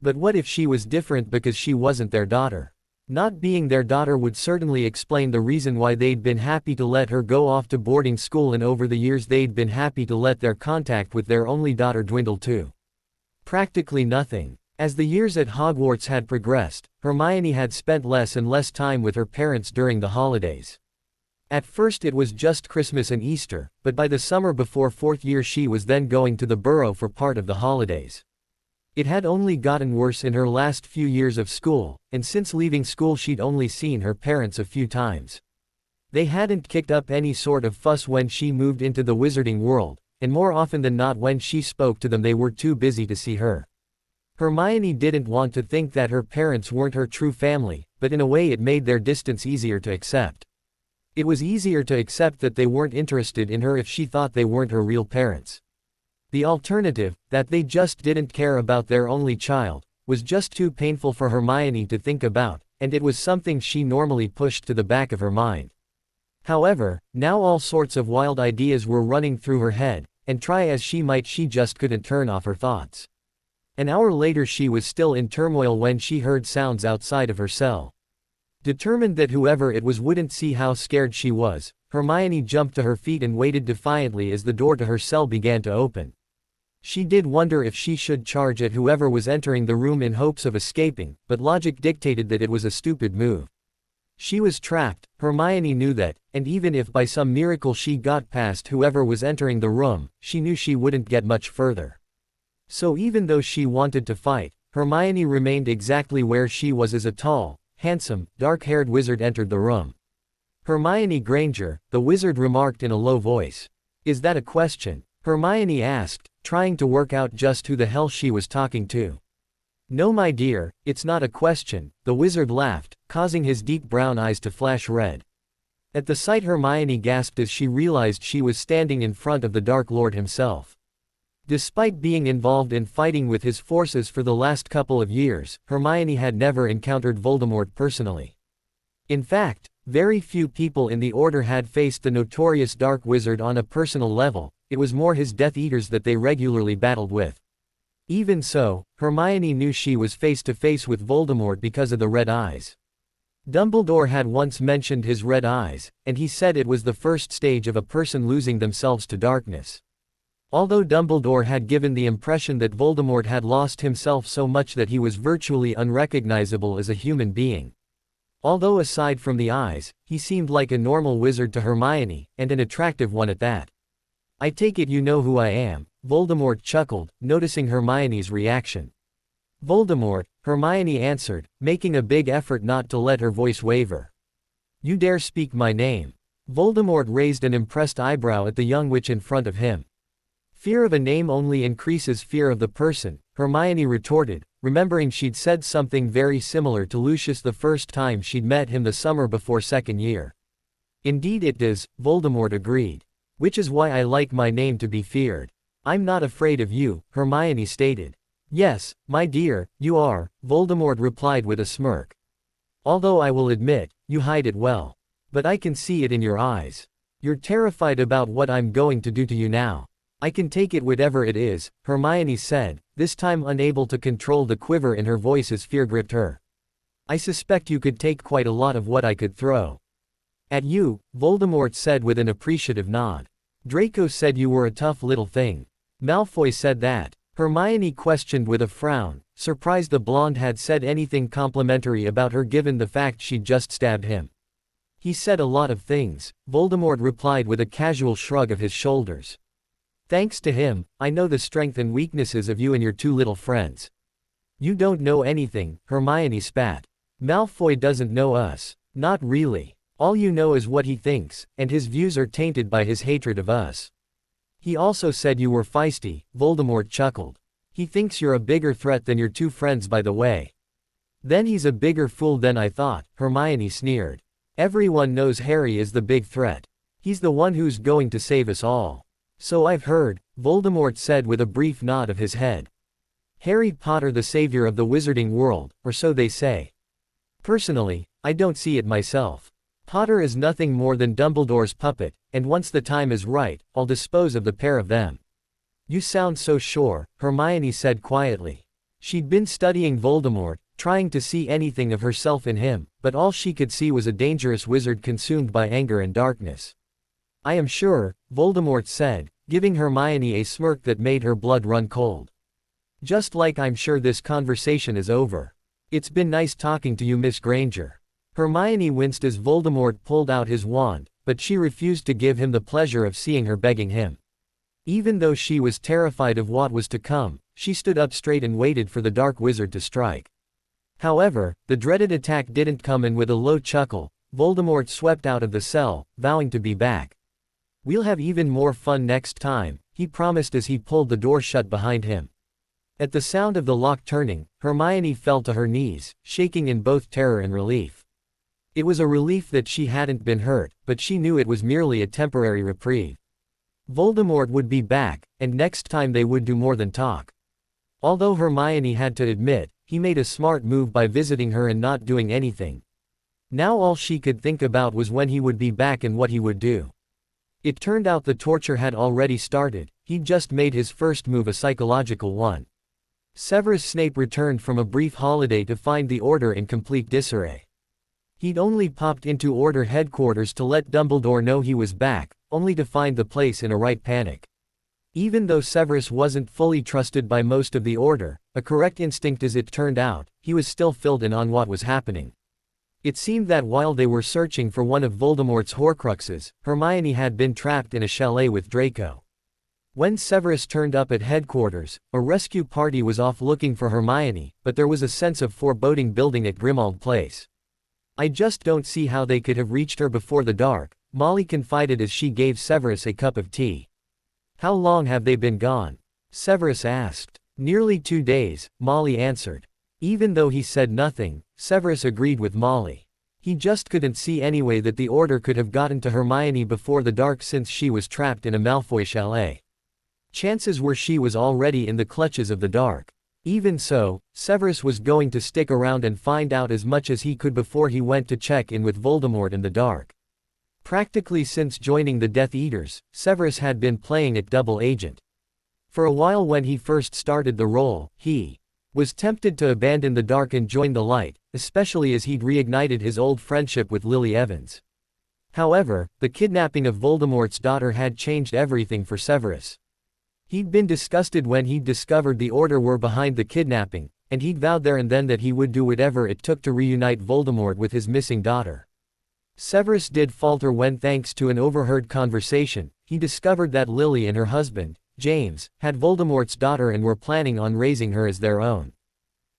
But what if she was different because she wasn't their daughter? Not being their daughter would certainly explain the reason why they'd been happy to let her go off to boarding school, and over the years they'd been happy to let their contact with their only daughter dwindle to practically nothing. As the years at Hogwarts had progressed, Hermione had spent less and less time with her parents during the holidays. At first it was just Christmas and Easter, but by the summer before fourth year she was then going to the Burrow for part of the holidays. It had only gotten worse in her last few years of school, and since leaving school she'd only seen her parents a few times. They hadn't kicked up any sort of fuss when she moved into the wizarding world, and more often than not when she spoke to them they were too busy to see her. Hermione didn't want to think that her parents weren't her true family, but in a way it made their distance easier to accept. It was easier to accept that they weren't interested in her if she thought they weren't her real parents. The alternative, that they just didn't care about their only child, was just too painful for Hermione to think about, and it was something she normally pushed to the back of her mind. However, now all sorts of wild ideas were running through her head, and try as she might she just couldn't turn off her thoughts. An hour later she was still in turmoil when she heard sounds outside of her cell. Determined that whoever it was wouldn't see how scared she was, Hermione jumped to her feet and waited defiantly as the door to her cell began to open. She did wonder if she should charge at whoever was entering the room in hopes of escaping, but logic dictated that it was a stupid move. She was trapped, Hermione knew that, and even if by some miracle she got past whoever was entering the room, she knew she wouldn't get much further. So even though she wanted to fight, Hermione remained exactly where she was as a tall, handsome, dark-haired wizard entered the room. "Hermione Granger," the wizard remarked in a low voice. "Is that a question?" Hermione asked, trying to work out just who the hell she was talking to. "No, my dear, it's not a question," the wizard laughed, causing his deep brown eyes to flash red. At the sight Hermione gasped as she realized she was standing in front of the Dark Lord himself. Despite being involved in fighting with his forces for the last couple of years, Hermione had never encountered Voldemort personally. In fact, very few people in the Order had faced the notorious Dark Wizard on a personal level. It was more his Death Eaters that they regularly battled with. Even so, Hermione knew she was face to face with Voldemort because of the red eyes. Dumbledore had once mentioned his red eyes, and he said it was the first stage of a person losing themselves to darkness. Although Dumbledore had given the impression that Voldemort had lost himself so much that he was virtually unrecognizable as a human being. Although aside from the eyes, he seemed like a normal wizard to Hermione, and an attractive one at that. "I take it you know who I am," Voldemort chuckled, noticing Hermione's reaction. "Voldemort," Hermione answered, making a big effort not to let her voice waver. "You dare speak my name?" Voldemort raised an impressed eyebrow at the young witch in front of him. "Fear of a name only increases fear of the person," Hermione retorted, remembering she'd said something very similar to Lucius the first time she'd met him the summer before second year. "Indeed it does," Voldemort agreed. "Which is why I like my name to be feared." "I'm not afraid of you," Hermione stated. "Yes, my dear, you are," Voldemort replied with a smirk. "Although I will admit, you hide it well. But I can see it in your eyes. You're terrified about what I'm going to do to you now." I can take it whatever it is, Hermione said, this time unable to control the quiver in her voice as fear gripped her. I suspect you could take quite a lot of what I could throw at you, Voldemort said with an appreciative nod. Draco said you were a tough little thing. Malfoy said that. Hermione questioned with a frown, surprised the blonde had said anything complimentary about her given the fact she'd just stabbed him. He said a lot of things, Voldemort replied with a casual shrug of his shoulders. Thanks to him, I know the strength and weaknesses of you and your two little friends. You don't know anything, Hermione spat. Malfoy doesn't know us. Not really. All you know is what he thinks, and his views are tainted by his hatred of us. He also said you were feisty, Voldemort chuckled. He thinks you're a bigger threat than your two friends by the way. Then he's a bigger fool than I thought, Hermione sneered. Everyone knows Harry is the big threat. He's the one who's going to save us all. So I've heard, Voldemort said with a brief nod of his head. Harry Potter the savior of the wizarding world, or so they say. Personally, I don't see it myself. Potter is nothing more than Dumbledore's puppet, and once the time is right, I'll dispose of the pair of them. You sound so sure, Hermione said quietly. She'd been studying Voldemort, trying to see anything of herself in him, but all she could see was a dangerous wizard consumed by anger and darkness. I am sure, Voldemort said, giving Hermione a smirk that made her blood run cold. Just like I'm sure this conversation is over. It's been nice talking to you, Miss Granger. Hermione winced as Voldemort pulled out his wand, but she refused to give him the pleasure of seeing her begging him. Even though she was terrified of what was to come, she stood up straight and waited for the Dark Wizard to strike. However, the dreaded attack didn't come, and with a low chuckle, Voldemort swept out of the cell, vowing to be back. We'll have even more fun next time, he promised as he pulled the door shut behind him. At the sound of the lock turning, Hermione fell to her knees, shaking in both terror and relief. It was a relief that she hadn't been hurt, but she knew it was merely a temporary reprieve. Voldemort would be back, and next time they would do more than talk. Although Hermione had to admit, he made a smart move by visiting her and not doing anything. Now all she could think about was when he would be back and what he would do. It turned out the torture had already started, he'd just made his first move a psychological one. Severus Snape returned from a brief holiday to find the Order in complete disarray. He'd only popped into Order headquarters to let Dumbledore know he was back, only to find the place in a right panic. Even though Severus wasn't fully trusted by most of the Order, a correct instinct as it turned out, he was still filled in on what was happening. It seemed that while they were searching for one of Voldemort's Horcruxes, Hermione had been trapped in a chalet with Draco. When Severus turned up at headquarters, a rescue party was off looking for Hermione, but there was a sense of foreboding building at Grimmauld Place. I just don't see how they could have reached her before the dark, Molly confided as she gave Severus a cup of tea. How long have they been gone? Severus asked. Nearly 2 days, Molly answered. Even though he said nothing, Severus agreed with Molly. He just couldn't see any way that the Order could have gotten to Hermione before the dark since she was trapped in a Malfoy chalet. Chances were she was already in the clutches of the dark. Even so, Severus was going to stick around and find out as much as he could before he went to check in with Voldemort in the dark. Practically since joining the Death Eaters, Severus had been playing at double agent. For a while when he first started the role, he was tempted to abandon the dark and join the light, especially as he'd reignited his old friendship with Lily Evans. However, the kidnapping of Voldemort's daughter had changed everything for Severus. He'd been disgusted when he'd discovered the Order were behind the kidnapping, and he'd vowed there and then that he would do whatever it took to reunite Voldemort with his missing daughter. Severus did falter when, thanks to an overheard conversation, he discovered that Lily and her husband, James, had Voldemort's daughter and were planning on raising her as their own.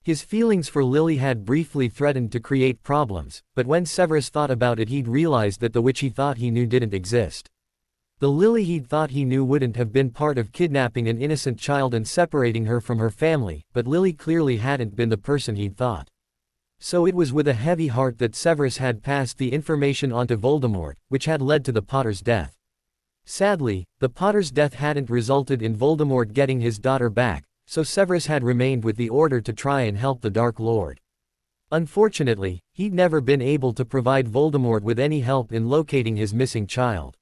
His feelings for Lily had briefly threatened to create problems, but when Severus thought about it he'd realized that the witch he thought he knew didn't exist. The Lily he'd thought he knew wouldn't have been part of kidnapping an innocent child and separating her from her family, but Lily clearly hadn't been the person he'd thought. So it was with a heavy heart that Severus had passed the information on to Voldemort, which had led to the Potter's death. Sadly, the Potter's death hadn't resulted in Voldemort getting his daughter back, so Severus had remained with the Order to try and help the Dark Lord. Unfortunately, he'd never been able to provide Voldemort with any help in locating his missing child.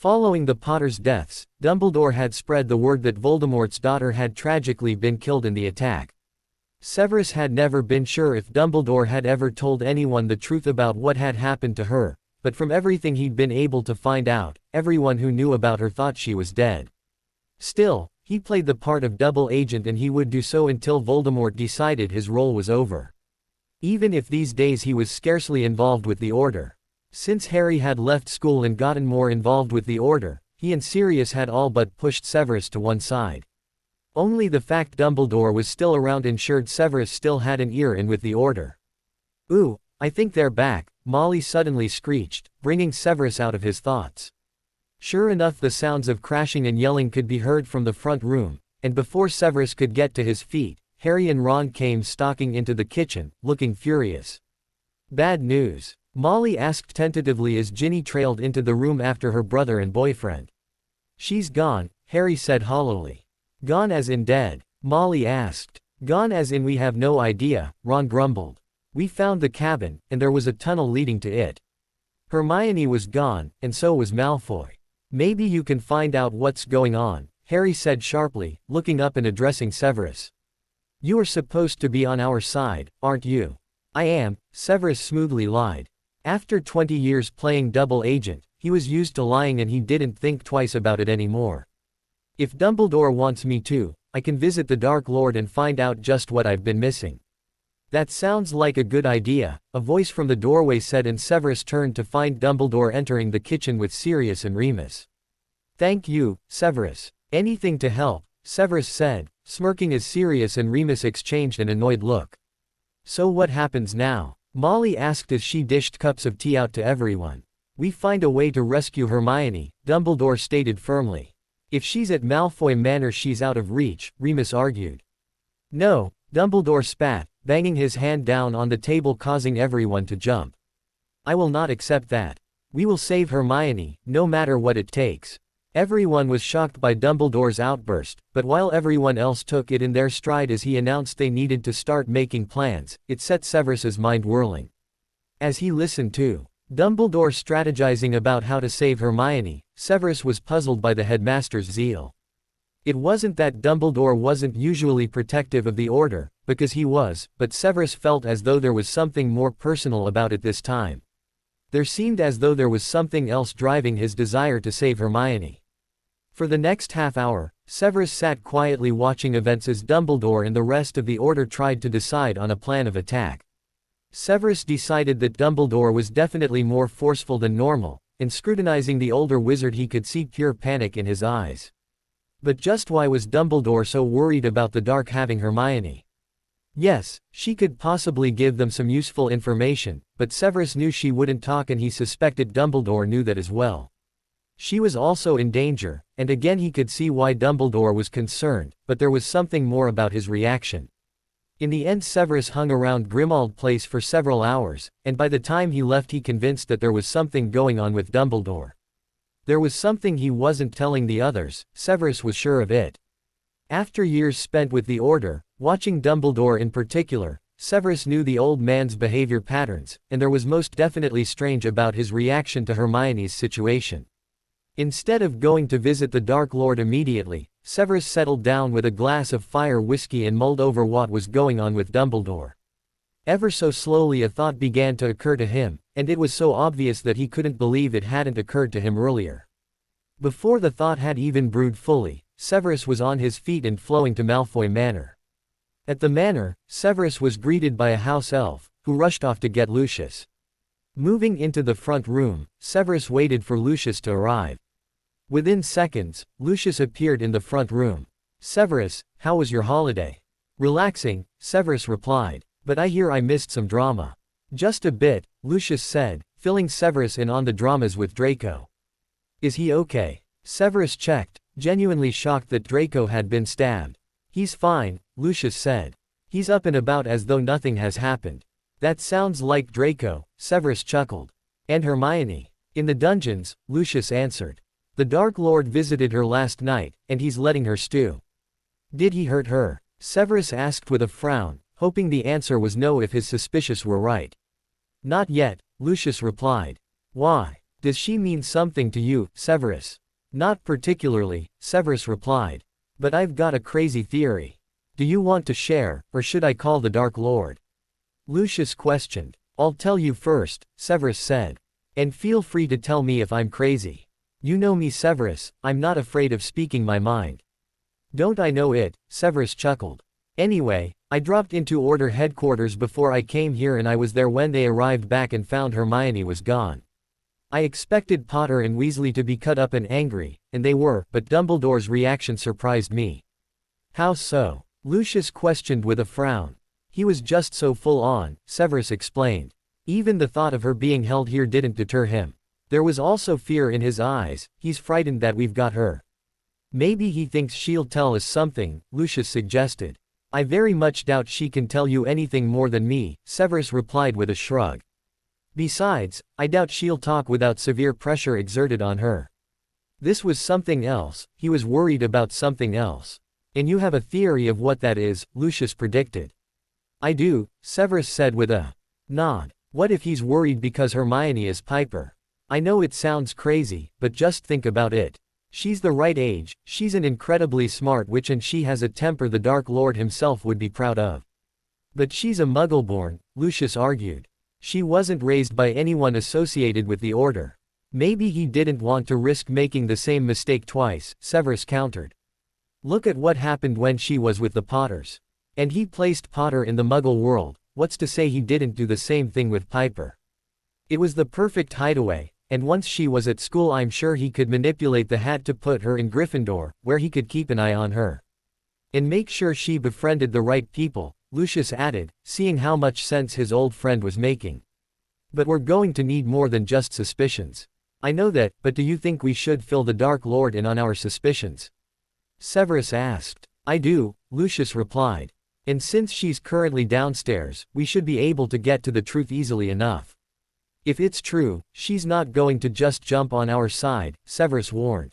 Following the Potters' deaths, Dumbledore had spread the word that Voldemort's daughter had tragically been killed in the attack. Severus had never been sure if Dumbledore had ever told anyone the truth about what had happened to her, but from everything he'd been able to find out, everyone who knew about her thought she was dead. Still, he played the part of double agent and he would do so until Voldemort decided his role was over. Even if these days he was scarcely involved with the Order. Since Harry had left school and gotten more involved with the Order, he and Sirius had all but pushed Severus to one side. Only the fact Dumbledore was still around ensured Severus still had an ear in with the Order. "Ooh, I think they're back," Molly suddenly screeched, bringing Severus out of his thoughts. Sure enough, the sounds of crashing and yelling could be heard from the front room, and before Severus could get to his feet, Harry and Ron came stalking into the kitchen, looking furious. "Bad news?" Molly asked tentatively as Ginny trailed into the room after her brother and boyfriend. "She's gone," Harry said hollowly. "Gone as in dead?" Molly asked. "Gone as in we have no idea," Ron grumbled. "We found the cabin, and there was a tunnel leading to it. Hermione was gone, and so was Malfoy. Maybe you can find out what's going on," Harry said sharply, looking up and addressing Severus. "You are supposed to be on our side, aren't you?" "I am," Severus smoothly lied. After 20 years playing double agent, he was used to lying and he didn't think twice about it anymore. "If Dumbledore wants me to, I can visit the Dark Lord and find out just what I've been missing." "That sounds like a good idea," a voice from the doorway said, and Severus turned to find Dumbledore entering the kitchen with Sirius and Remus. "Thank you, Severus. Anything to help," Severus said, smirking as Sirius and Remus exchanged an annoyed look. "So what happens now?" Molly asked as she dished cups of tea out to everyone. "We find a way to rescue Hermione," Dumbledore stated firmly. "If she's at Malfoy Manor she's out of reach," Remus argued. "No," Dumbledore spat, banging his hand down on the table causing everyone to jump. "I will not accept that. We will save Hermione, no matter what it takes." Everyone was shocked by Dumbledore's outburst, but while everyone else took it in their stride as he announced they needed to start making plans, it set Severus's mind whirling. As he listened to Dumbledore strategizing about how to save Hermione, Severus was puzzled by the headmaster's zeal. It wasn't that Dumbledore wasn't usually protective of the Order, because he was, but Severus felt as though there was something more personal about it this time. There seemed as though there was something else driving his desire to save Hermione. For the next half hour, Severus sat quietly watching events as Dumbledore and the rest of the Order tried to decide on a plan of attack. Severus decided that Dumbledore was definitely more forceful than normal, and scrutinizing the older wizard he could see pure panic in his eyes. But just why was Dumbledore so worried about the Dark having Hermione? Yes, she could possibly give them some useful information, but Severus knew she wouldn't talk and he suspected Dumbledore knew that as well. She was also in danger, and again he could see why Dumbledore was concerned, but there was something more about his reaction. In the end Severus hung around Grimmauld Place for several hours, and by the time he left he convinced that there was something going on with Dumbledore. There was something he wasn't telling the others, Severus was sure of it. After years spent with the Order, watching Dumbledore in particular, Severus knew the old man's behavior patterns, and there was most definitely strange about his reaction to Hermione's situation. Instead of going to visit the Dark Lord immediately, Severus settled down with a glass of fire whiskey and mulled over what was going on with Dumbledore. Ever so slowly a thought began to occur to him, and it was so obvious that he couldn't believe it hadn't occurred to him earlier. Before the thought had even brewed fully, Severus was on his feet and flowing to Malfoy Manor. At the manor, Severus was greeted by a house elf, who rushed off to get Lucius. Moving into the front room, Severus waited for Lucius to arrive. Within seconds, Lucius appeared in the front room. "Severus, how was your holiday?" "Relaxing," Severus replied. "But I hear I missed some drama." "Just a bit," Lucius said, filling Severus in on the dramas with Draco. "Is he okay?" Severus checked, genuinely shocked that Draco had been stabbed. "He's fine," Lucius said. "He's up and about as though nothing has happened." "That sounds like Draco," Severus chuckled. "And Hermione?" "In the dungeons," Lucius answered. "The Dark Lord visited her last night, and he's letting her stew." "Did he hurt her?" Severus asked with a frown, hoping the answer was no if his suspicions were right. "Not yet," Lucius replied. "Why?" Does she mean something to you, Severus? Not particularly, Severus replied. But I've got a crazy theory. Do you want to share, or should I call the Dark Lord? Lucius questioned. I'll tell you first, Severus said. And feel free to tell me if I'm crazy. You know me, Severus, I'm not afraid of speaking my mind. Don't I know it, Severus chuckled. Anyway, I dropped into Order headquarters before I came here and I was there when they arrived back and found Hermione was gone. I expected Potter and Weasley to be cut up and angry, and they were, but Dumbledore's reaction surprised me. How so? Lucius questioned with a frown. He was just so full on, Severus explained. Even the thought of her being held here didn't deter him. There was also fear in his eyes. He's frightened that we've got her. Maybe he thinks she'll tell us something, Lucius suggested. I very much doubt she can tell you anything more than me, Severus replied with a shrug. Besides, I doubt she'll talk without severe pressure exerted on her. This was something else, he was worried about something else. And you have a theory of what that is, Lucius predicted. I do, Severus said with a nod. What if he's worried because Hermione is Piper? I know it sounds crazy, but just think about it. She's the right age, she's an incredibly smart witch and she has a temper the Dark Lord himself would be proud of. But she's a Muggle-born, Lucius argued. She wasn't raised by anyone associated with the Order. Maybe he didn't want to risk making the same mistake twice, Severus countered. Look at what happened when she was with the Potters. And he placed Potter in the Muggle world, what's to say he didn't do the same thing with Piper? It was the perfect hideaway, and once she was at school I'm sure he could manipulate the hat to put her in Gryffindor, where he could keep an eye on her. And make sure she befriended the right people, Lucius added, seeing how much sense his old friend was making. But we're going to need more than just suspicions. I know that, but do you think we should fill the Dark Lord in on our suspicions? Severus asked. I do, Lucius replied. And since she's currently downstairs, we should be able to get to the truth easily enough. If it's true, she's not going to just jump on our side, Severus warned.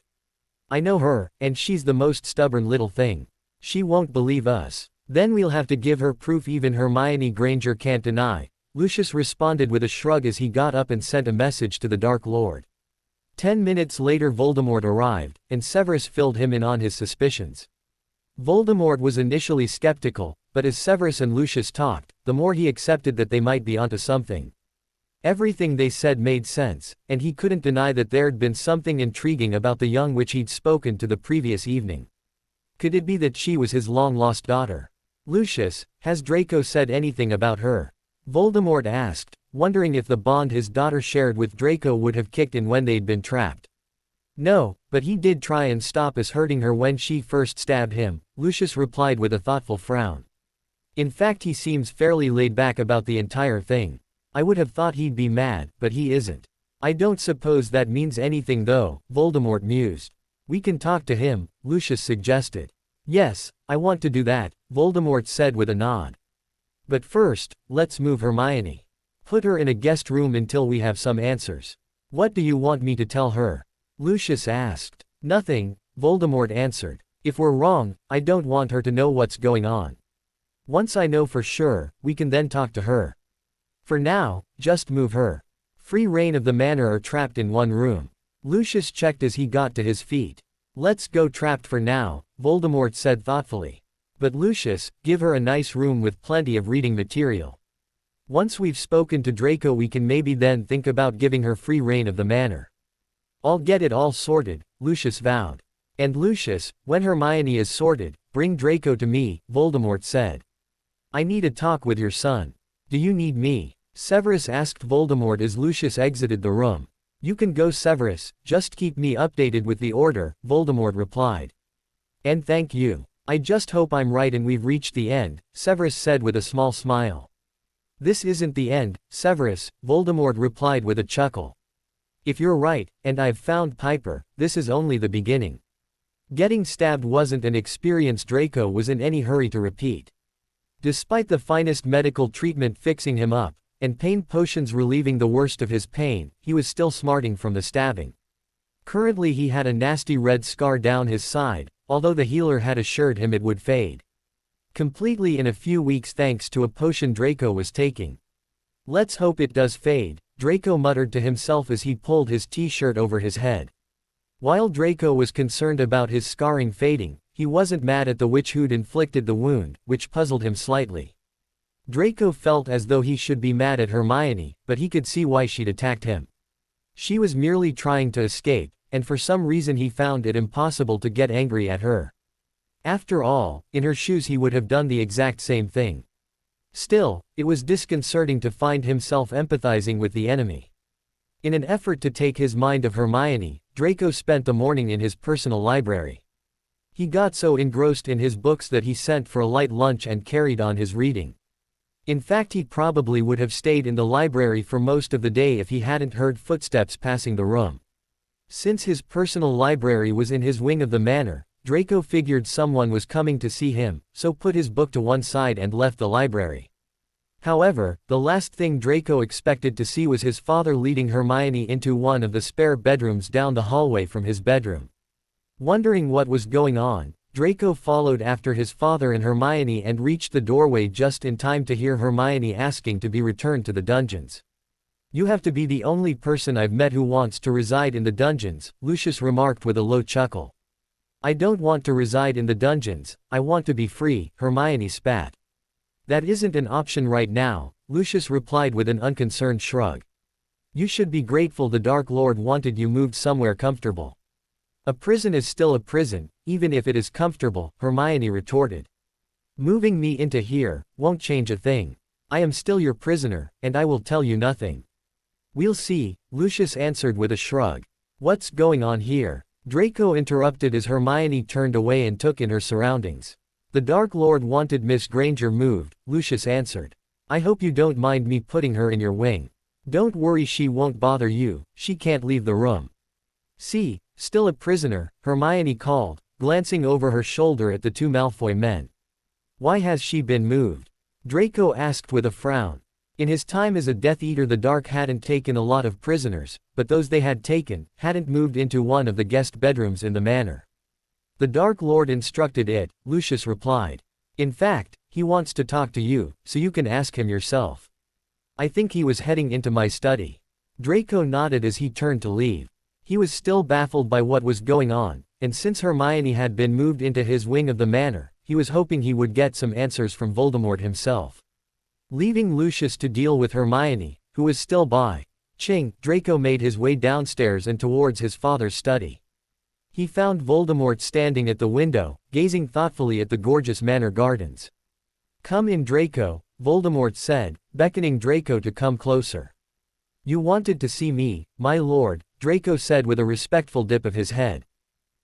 I know her, and she's the most stubborn little thing. She won't believe us. Then we'll have to give her proof even Hermione Granger can't deny, Lucius responded with a shrug as he got up and sent a message to the Dark Lord. 10 minutes later Voldemort arrived, and Severus filled him in on his suspicions. Voldemort was initially skeptical, but as Severus and Lucius talked, the more he accepted that they might be onto something. Everything they said made sense, and he couldn't deny that there'd been something intriguing about the young witch he'd spoken to the previous evening. Could it be that she was his long-lost daughter? Lucius, has Draco said anything about her? Voldemort asked, wondering if the bond his daughter shared with Draco would have kicked in when they'd been trapped. No, but he did try and stop us hurting her when she first stabbed him, Lucius replied with a thoughtful frown. In fact he seems fairly laid back about the entire thing. I would have thought he'd be mad, but he isn't. I don't suppose that means anything though, Voldemort mused. We can talk to him, Lucius suggested. Yes, I want to do that, Voldemort said with a nod. But first, let's move Hermione. Put her in a guest room until we have some answers. What do you want me to tell her? Lucius asked. Nothing, Voldemort answered. If we're wrong, I don't want her to know what's going on. Once I know for sure, we can then talk to her. For now, just move her. Free reign of the manor are trapped in one room. Lucius checked as he got to his feet. Let's go trapped for now, Voldemort said thoughtfully. But Lucius, give her a nice room with plenty of reading material. Once we've spoken to Draco we can maybe then think about giving her free reign of the manor. I'll get it all sorted, Lucius vowed. And Lucius, when Hermione is sorted, bring Draco to me, Voldemort said. I need a talk with your son. Do you need me? Severus asked Voldemort as Lucius exited the room. You can go Severus, just keep me updated with the Order, Voldemort replied. And thank you. I just hope I'm right and we've reached the end, Severus said with a small smile. This isn't the end, Severus, Voldemort replied with a chuckle. If you're right, and I've found Piper, this is only the beginning. Getting stabbed wasn't an experience Draco was in any hurry to repeat. Despite the finest medical treatment fixing him up, and pain potions relieving the worst of his pain, he was still smarting from the stabbing. Currently he had a nasty red scar down his side, although the healer had assured him it would fade completely in a few weeks thanks to a potion Draco was taking. Let's hope it does fade, Draco muttered to himself as he pulled his t-shirt over his head. While Draco was concerned about his scarring fading, he wasn't mad at the witch who'd inflicted the wound, which puzzled him slightly. Draco felt as though he should be mad at Hermione, but he could see why she'd attacked him. She was merely trying to escape, and for some reason he found it impossible to get angry at her. After all, in her shoes he would have done the exact same thing. Still, it was disconcerting to find himself empathizing with the enemy. In an effort to take his mind off Hermione, Draco spent the morning in his personal library. He got so engrossed in his books that he sent for a light lunch and carried on his reading. In fact, he probably would have stayed in the library for most of the day if he hadn't heard footsteps passing the room. Since his personal library was in his wing of the manor, Draco figured someone was coming to see him, so put his book to one side and left the library. However, the last thing Draco expected to see was his father leading Hermione into one of the spare bedrooms down the hallway from his bedroom. Wondering what was going on, Draco followed after his father and Hermione and reached the doorway just in time to hear Hermione asking to be returned to the dungeons. "You have to be the only person I've met who wants to reside in the dungeons," Lucius remarked with a low chuckle. "I don't want to reside in the dungeons, I want to be free," Hermione spat. "That isn't an option right now," Lucius replied with an unconcerned shrug. "You should be grateful the Dark Lord wanted you moved somewhere comfortable." "A prison is still a prison, even if it is comfortable," Hermione retorted. "Moving me into here won't change a thing. I am still your prisoner, and I will tell you nothing." "We'll see," Lucius answered with a shrug. "What's going on here?" Draco interrupted as Hermione turned away and took in her surroundings. "The Dark Lord wanted Miss Granger moved," Lucius answered. "I hope you don't mind me putting her in your wing." "Don't worry, she won't bother you, she can't leave the room." "See, still a prisoner," Hermione called, glancing over her shoulder at the two Malfoy men. "Why has she been moved?" Draco asked with a frown. In his time as a Death Eater, the Dark hadn't taken a lot of prisoners, but those they had taken hadn't moved into one of the guest bedrooms in the manor. "The Dark Lord instructed it," Lucius replied. "In fact, he wants to talk to you, so you can ask him yourself." "I think he was heading into my study." Draco nodded as he turned to leave. He was still baffled by what was going on, and since Hermione had been moved into his wing of the manor, he was hoping he would get some answers from Voldemort himself. Leaving Lucius to deal with Hermione, who was still by Ching, Draco made his way downstairs and towards his father's study. He found Voldemort standing at the window, gazing thoughtfully at the gorgeous manor gardens. "Come in, Draco," Voldemort said, beckoning Draco to come closer. "You wanted to see me, my lord," Draco said with a respectful dip of his head.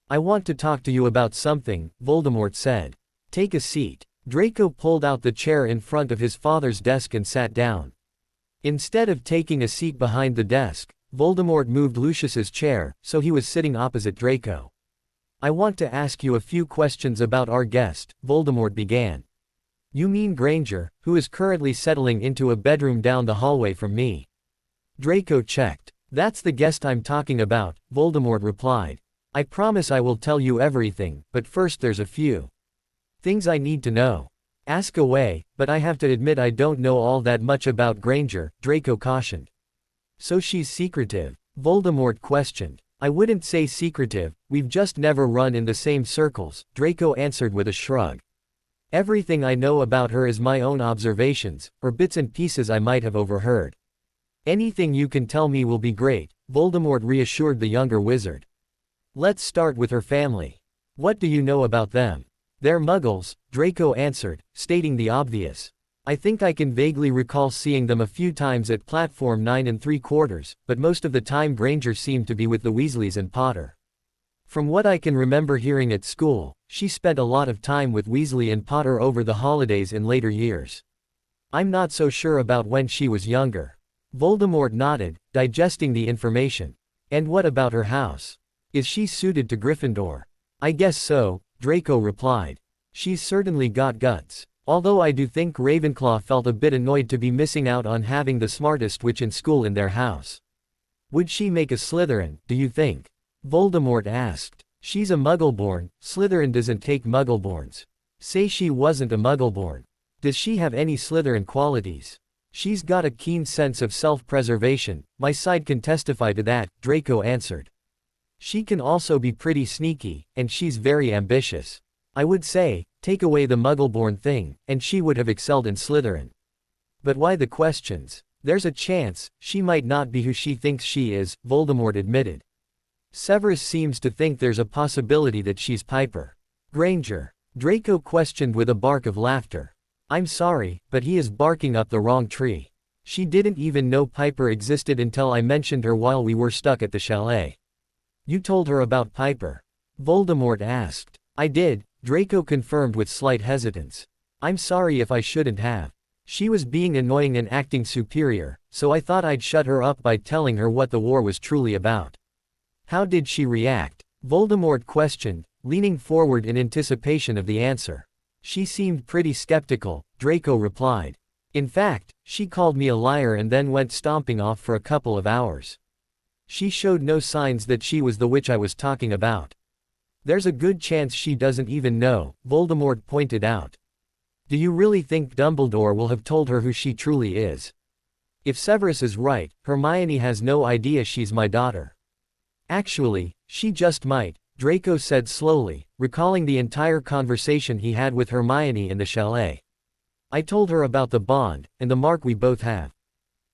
"I want to talk to you about something," Voldemort said. "Take a seat." Draco pulled out the chair in front of his father's desk and sat down. Instead of taking a seat behind the desk, Voldemort moved Lucius's chair, so he was sitting opposite Draco. "I want to ask you a few questions about our guest," Voldemort began. "You mean Granger, who is currently settling into a bedroom down the hallway from me?" Draco checked. "That's the guest I'm talking about," Voldemort replied. "I promise I will tell you everything, but first there's a few things I need to know." "Ask away, but I have to admit I don't know all that much about Granger," Draco cautioned. "So she's secretive?" Voldemort questioned. "I wouldn't say secretive, we've just never run in the same circles," Draco answered with a shrug. "Everything I know about her is my own observations, or bits and pieces I might have overheard." "Anything you can tell me will be great," Voldemort reassured the younger wizard. "Let's start with her family. What do you know about them?" "They're Muggles," Draco answered, stating the obvious. "I think I can vaguely recall seeing them a few times at Platform 9 3/4, but most of the time Granger seemed to be with the Weasleys and Potter. From what I can remember hearing at school, she spent a lot of time with Weasley and Potter over the holidays in later years. I'm not so sure about when she was younger." Voldemort nodded, digesting the information. "And what about her house? Is she suited to Gryffindor?" "I guess so," Draco replied. "She's certainly got guts. Although I do think Ravenclaw felt a bit annoyed to be missing out on having the smartest witch in school in their house." "Would she make a Slytherin, do you think?" Voldemort asked. "She's a Muggleborn, Slytherin doesn't take Muggleborns." "Say she wasn't a Muggleborn. Does she have any Slytherin qualities?" She's got a keen sense of self-preservation, my side can testify to that, Draco answered. She can also be pretty sneaky, and she's very ambitious. I would say, take away the Muggle-born thing, and she would have excelled in Slytherin. But why the questions? There's a chance, she might not be who she thinks she is, Voldemort admitted. Severus seems to think there's a possibility that she's Piper Granger. Draco questioned with a bark of laughter. I'm sorry, but he is barking up the wrong tree. She didn't even know Piper existed until I mentioned her while we were stuck at the chalet. You told her about Piper? Voldemort asked. I did, Draco confirmed with slight hesitance. I'm sorry if I shouldn't have. She was being annoying and acting superior, so I thought I'd shut her up by telling her what the war was truly about. How did she react? Voldemort questioned, leaning forward in anticipation of the answer. She seemed pretty skeptical, Draco replied. In fact, she called me a liar and then went stomping off for a couple of hours. She showed no signs that she was the witch I was talking about. There's a good chance she doesn't even know, Voldemort pointed out. Do you really think Dumbledore will have told her who she truly is? If Severus is right, Hermione has no idea she's my daughter. Actually, she just might, Draco said slowly, recalling the entire conversation he had with Hermione in the chalet. I told her about the bond, and the mark we both have.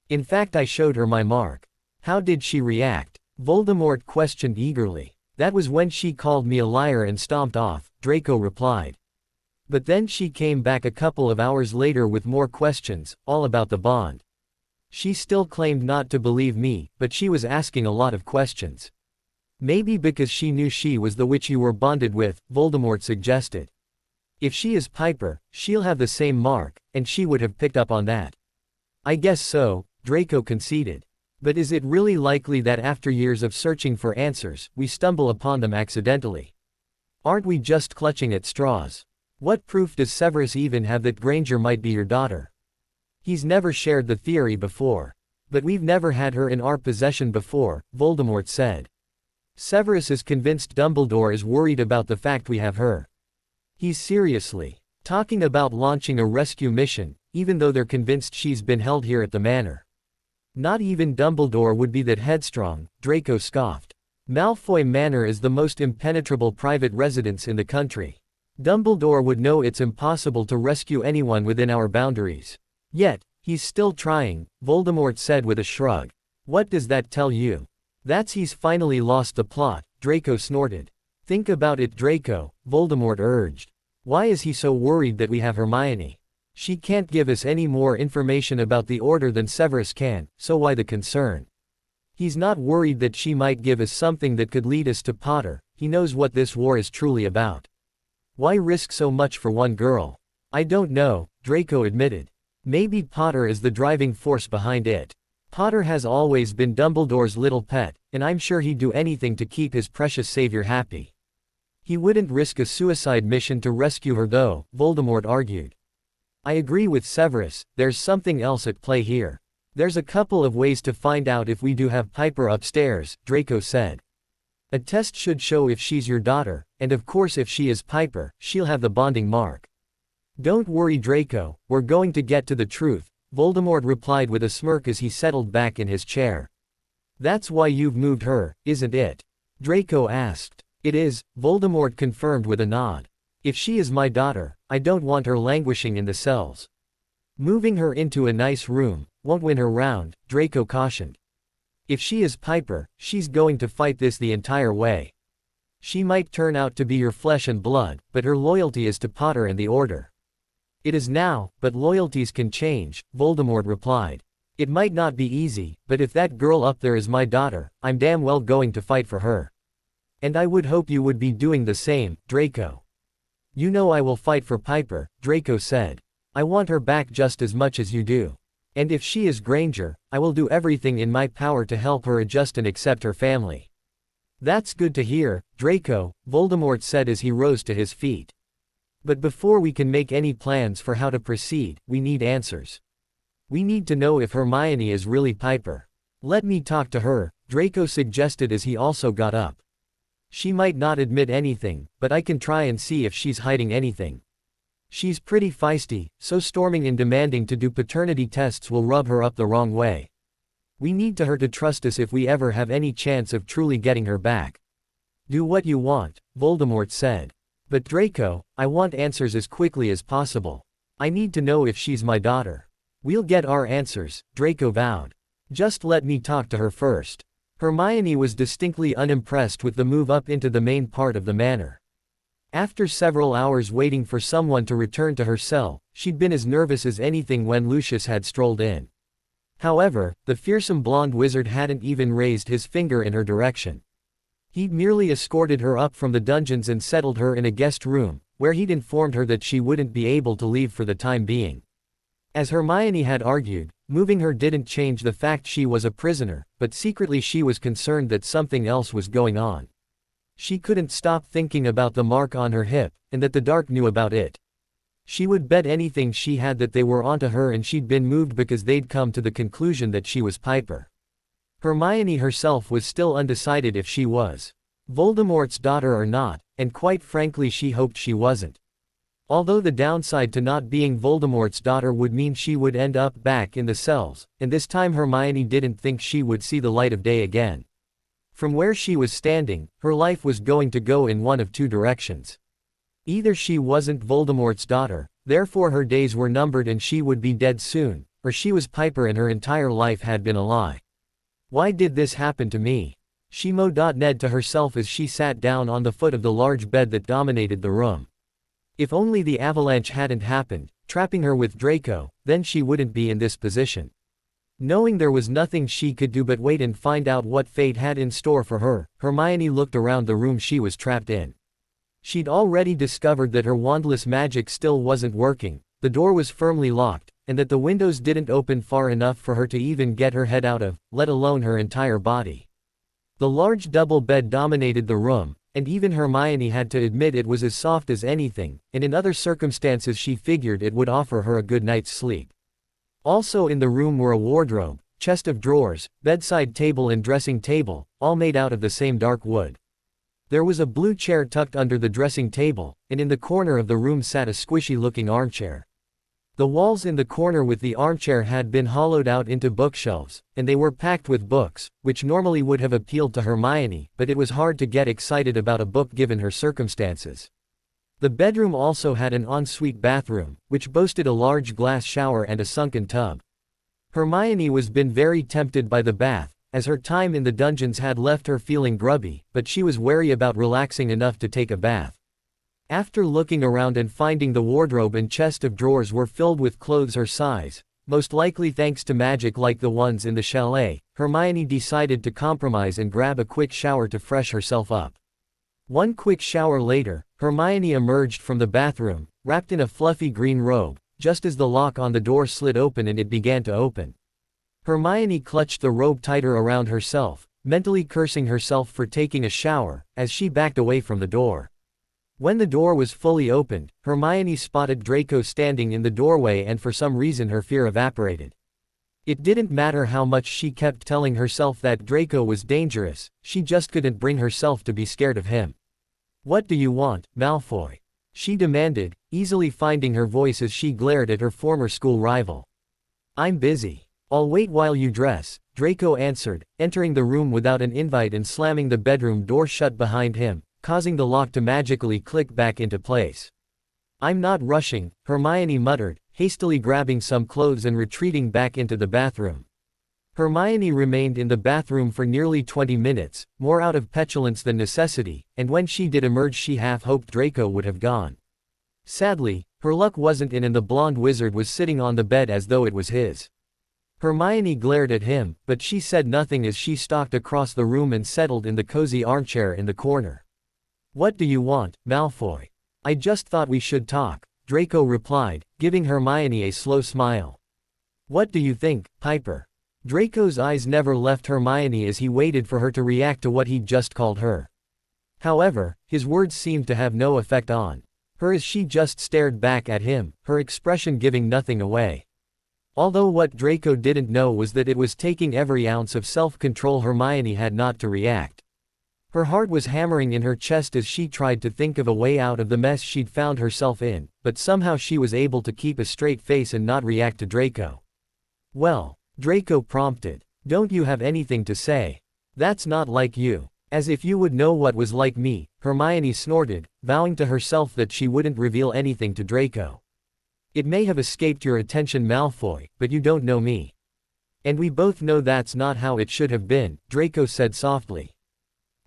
In fact, I showed her my mark. How did she react? Voldemort questioned eagerly. That was when she called me a liar and stomped off, Draco replied. But then she came back a couple of hours later with more questions, all about the bond. She still claimed not to believe me, but she was asking a lot of questions. Maybe because she knew she was the witch you were bonded with, Voldemort suggested. If she is Piper, she'll have the same mark, and she would have picked up on that. I guess so, Draco conceded. But is it really likely that after years of searching for answers, we stumble upon them accidentally? Aren't we just clutching at straws? What proof does Severus even have that Granger might be your daughter? He's never shared the theory before. But we've never had her in our possession before, Voldemort said. Severus is convinced Dumbledore is worried about the fact we have her. He's seriously talking about launching a rescue mission, even though they're convinced she's been held here at the manor. Not even Dumbledore would be that headstrong, Draco scoffed. Malfoy Manor is the most impenetrable private residence in the country. Dumbledore would know it's impossible to rescue anyone within our boundaries. Yet, he's still trying, Voldemort said with a shrug. What does that tell you? That's he's finally lost the plot, Draco snorted. Think about it, Draco, Voldemort urged. Why is he so worried that we have Hermione? She can't give us any more information about the Order than Severus can, so why the concern? He's not worried that she might give us something that could lead us to Potter, he knows what this war is truly about. Why risk so much for one girl? I don't know, Draco admitted. Maybe Potter is the driving force behind it. Potter has always been Dumbledore's little pet, and I'm sure he'd do anything to keep his precious savior happy. He wouldn't risk a suicide mission to rescue her though, Voldemort argued. I agree with Severus, there's something else at play here. There's a couple of ways to find out if we do have Piper upstairs, Draco said. A test should show if she's your daughter, and of course if she is Piper, she'll have the bonding mark. Don't worry, Draco, we're going to get to the truth, Voldemort replied with a smirk as he settled back in his chair. That's why you've moved her, isn't it? Draco asked. It is, Voldemort confirmed with a nod. If she is my daughter, I don't want her languishing in the cells. Moving her into a nice room won't win her round, Draco cautioned. If she is Piper, she's going to fight this the entire way. She might turn out to be your flesh and blood, but her loyalty is to Potter and the Order. It is now, but loyalties can change, Voldemort replied. It might not be easy, but if that girl up there is my daughter, I'm damn well going to fight for her. And I would hope you would be doing the same, Draco. You know I will fight for Piper, Draco said. I want her back just as much as you do. And if she is Granger, I will do everything in my power to help her adjust and accept her family. That's good to hear, Draco, Voldemort said as he rose to his feet. But before we can make any plans for how to proceed, we need answers. We need to know if Hermione is really Piper. Let me talk to her, Draco suggested as he also got up. She might not admit anything, but I can try and see if she's hiding anything. She's pretty feisty, so storming and demanding to do paternity tests will rub her up the wrong way. We need her to trust us if we ever have any chance of truly getting her back. Do what you want, Voldemort said. But Draco, I want answers as quickly as possible. I need to know if she's my daughter. We'll get our answers, Draco vowed. Just let me talk to her first. Hermione was distinctly unimpressed with the move up into the main part of the manor. After several hours waiting for someone to return to her cell, she'd been as nervous as anything when Lucius had strolled in. However, the fearsome blonde wizard hadn't even raised his finger in her direction. He'd merely escorted her up from the dungeons and settled her in a guest room, where he'd informed her that she wouldn't be able to leave for the time being. As Hermione had argued, moving her didn't change the fact she was a prisoner, but secretly she was concerned that something else was going on. She couldn't stop thinking about the mark on her hip, and that the dark knew about it. She would bet anything she had that they were onto her and she'd been moved because they'd come to the conclusion that she was Piper. Hermione herself was still undecided if she was Voldemort's daughter or not, and quite frankly she hoped she wasn't. Although the downside to not being Voldemort's daughter would mean she would end up back in the cells, and this time Hermione didn't think she would see the light of day again. From where she was standing, her life was going to go in one of two directions. Either she wasn't Voldemort's daughter, therefore her days were numbered and she would be dead soon, or she was Piper and her entire life had been a lie. Why did this happen to me? She moaned to herself as she sat down on the foot of the large bed that dominated the room. If only the avalanche hadn't happened, trapping her with Draco, then she wouldn't be in this position. Knowing there was nothing she could do but wait and find out what fate had in store for her, Hermione looked around the room she was trapped in. She'd already discovered that her wandless magic still wasn't working, the door was firmly locked, and that the windows didn't open far enough for her to even get her head out of, let alone her entire body. The large double bed dominated the room, and even Hermione had to admit it was as soft as anything, and in other circumstances she figured it would offer her a good night's sleep. Also in the room were a wardrobe, chest of drawers, bedside table and dressing table, all made out of the same dark wood. There was a blue chair tucked under the dressing table, and in the corner of the room sat a squishy-looking armchair. The walls in the corner with the armchair had been hollowed out into bookshelves, and they were packed with books, which normally would have appealed to Hermione, but it was hard to get excited about a book given her circumstances. The bedroom also had an ensuite bathroom, which boasted a large glass shower and a sunken tub. Hermione was been very tempted by the bath, as her time in the dungeons had left her feeling grubby, but she was wary about relaxing enough to take a bath. After looking around and finding the wardrobe and chest of drawers were filled with clothes her size, most likely thanks to magic like the ones in the chalet, Hermione decided to compromise and grab a quick shower to fresh herself up. One quick shower later, Hermione emerged from the bathroom, wrapped in a fluffy green robe, just as the lock on the door slid open and it began to open. Hermione clutched the robe tighter around herself, mentally cursing herself for taking a shower, as she backed away from the door. When the door was fully opened, Hermione spotted Draco standing in the doorway and for some reason her fear evaporated. It didn't matter how much she kept telling herself that Draco was dangerous, she just couldn't bring herself to be scared of him. "What do you want, Malfoy?" she demanded, easily finding her voice as she glared at her former school rival. "I'm busy. I'll wait while you dress," Draco answered, entering the room without an invite and slamming the bedroom door shut behind him, causing the lock to magically click back into place. "I'm not rushing," Hermione muttered, hastily grabbing some clothes and retreating back into the bathroom. Hermione remained in the bathroom for nearly 20 minutes, more out of petulance than necessity, and when she did emerge she half hoped Draco would have gone. Sadly, her luck wasn't in and the blonde wizard was sitting on the bed as though it was his. Hermione glared at him, but she said nothing as she stalked across the room and settled in the cozy armchair in the corner. "What do you want, Malfoy?" "I just thought we should talk," Draco replied, giving Hermione a slow smile. "What do you think, Piper?" Draco's eyes never left Hermione as he waited for her to react to what he'd just called her. However, his words seemed to have no effect on her as she just stared back at him, her expression giving nothing away. Although what Draco didn't know was that it was taking every ounce of self-control Hermione had not to react. Her heart was hammering in her chest as she tried to think of a way out of the mess she'd found herself in, but somehow she was able to keep a straight face and not react to Draco. "Well," Draco prompted, "don't you have anything to say? That's not like you. As if you would know what was like me," Hermione snorted, vowing to herself that she wouldn't reveal anything to Draco. "It may have escaped your attention, Malfoy, but you don't know me. And we both know that's not how it should have been," Draco said softly.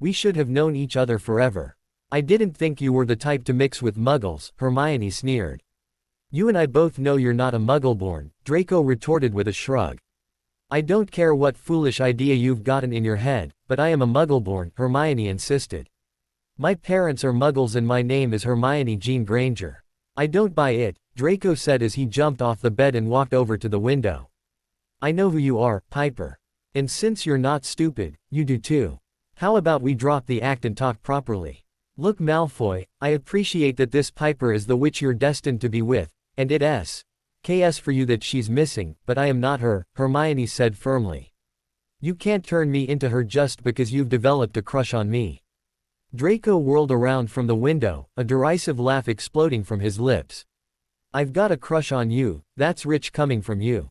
"We should have known each other forever. I didn't think you were the type to mix with muggles," Hermione sneered. "You and I both know you're not a muggleborn," Draco retorted with a shrug. "I don't care what foolish idea you've gotten in your head, but I am a muggleborn," Hermione insisted. "My parents are muggles and my name is Hermione Jean Granger." "I don't buy it," Draco said as he jumped off the bed and walked over to the window. "I know who you are, Piper. And since you're not stupid, you do too. How about we drop the act and talk properly? Look, Malfoy, I appreciate that this Piper is the witch you're destined to be with, and it's KS for you that she's missing, but I am not her," Hermione said firmly. "You can't turn me into her just because you've developed a crush on me." Draco whirled around from the window, a derisive laugh exploding from his lips. "I've got a crush on you, that's rich coming from you.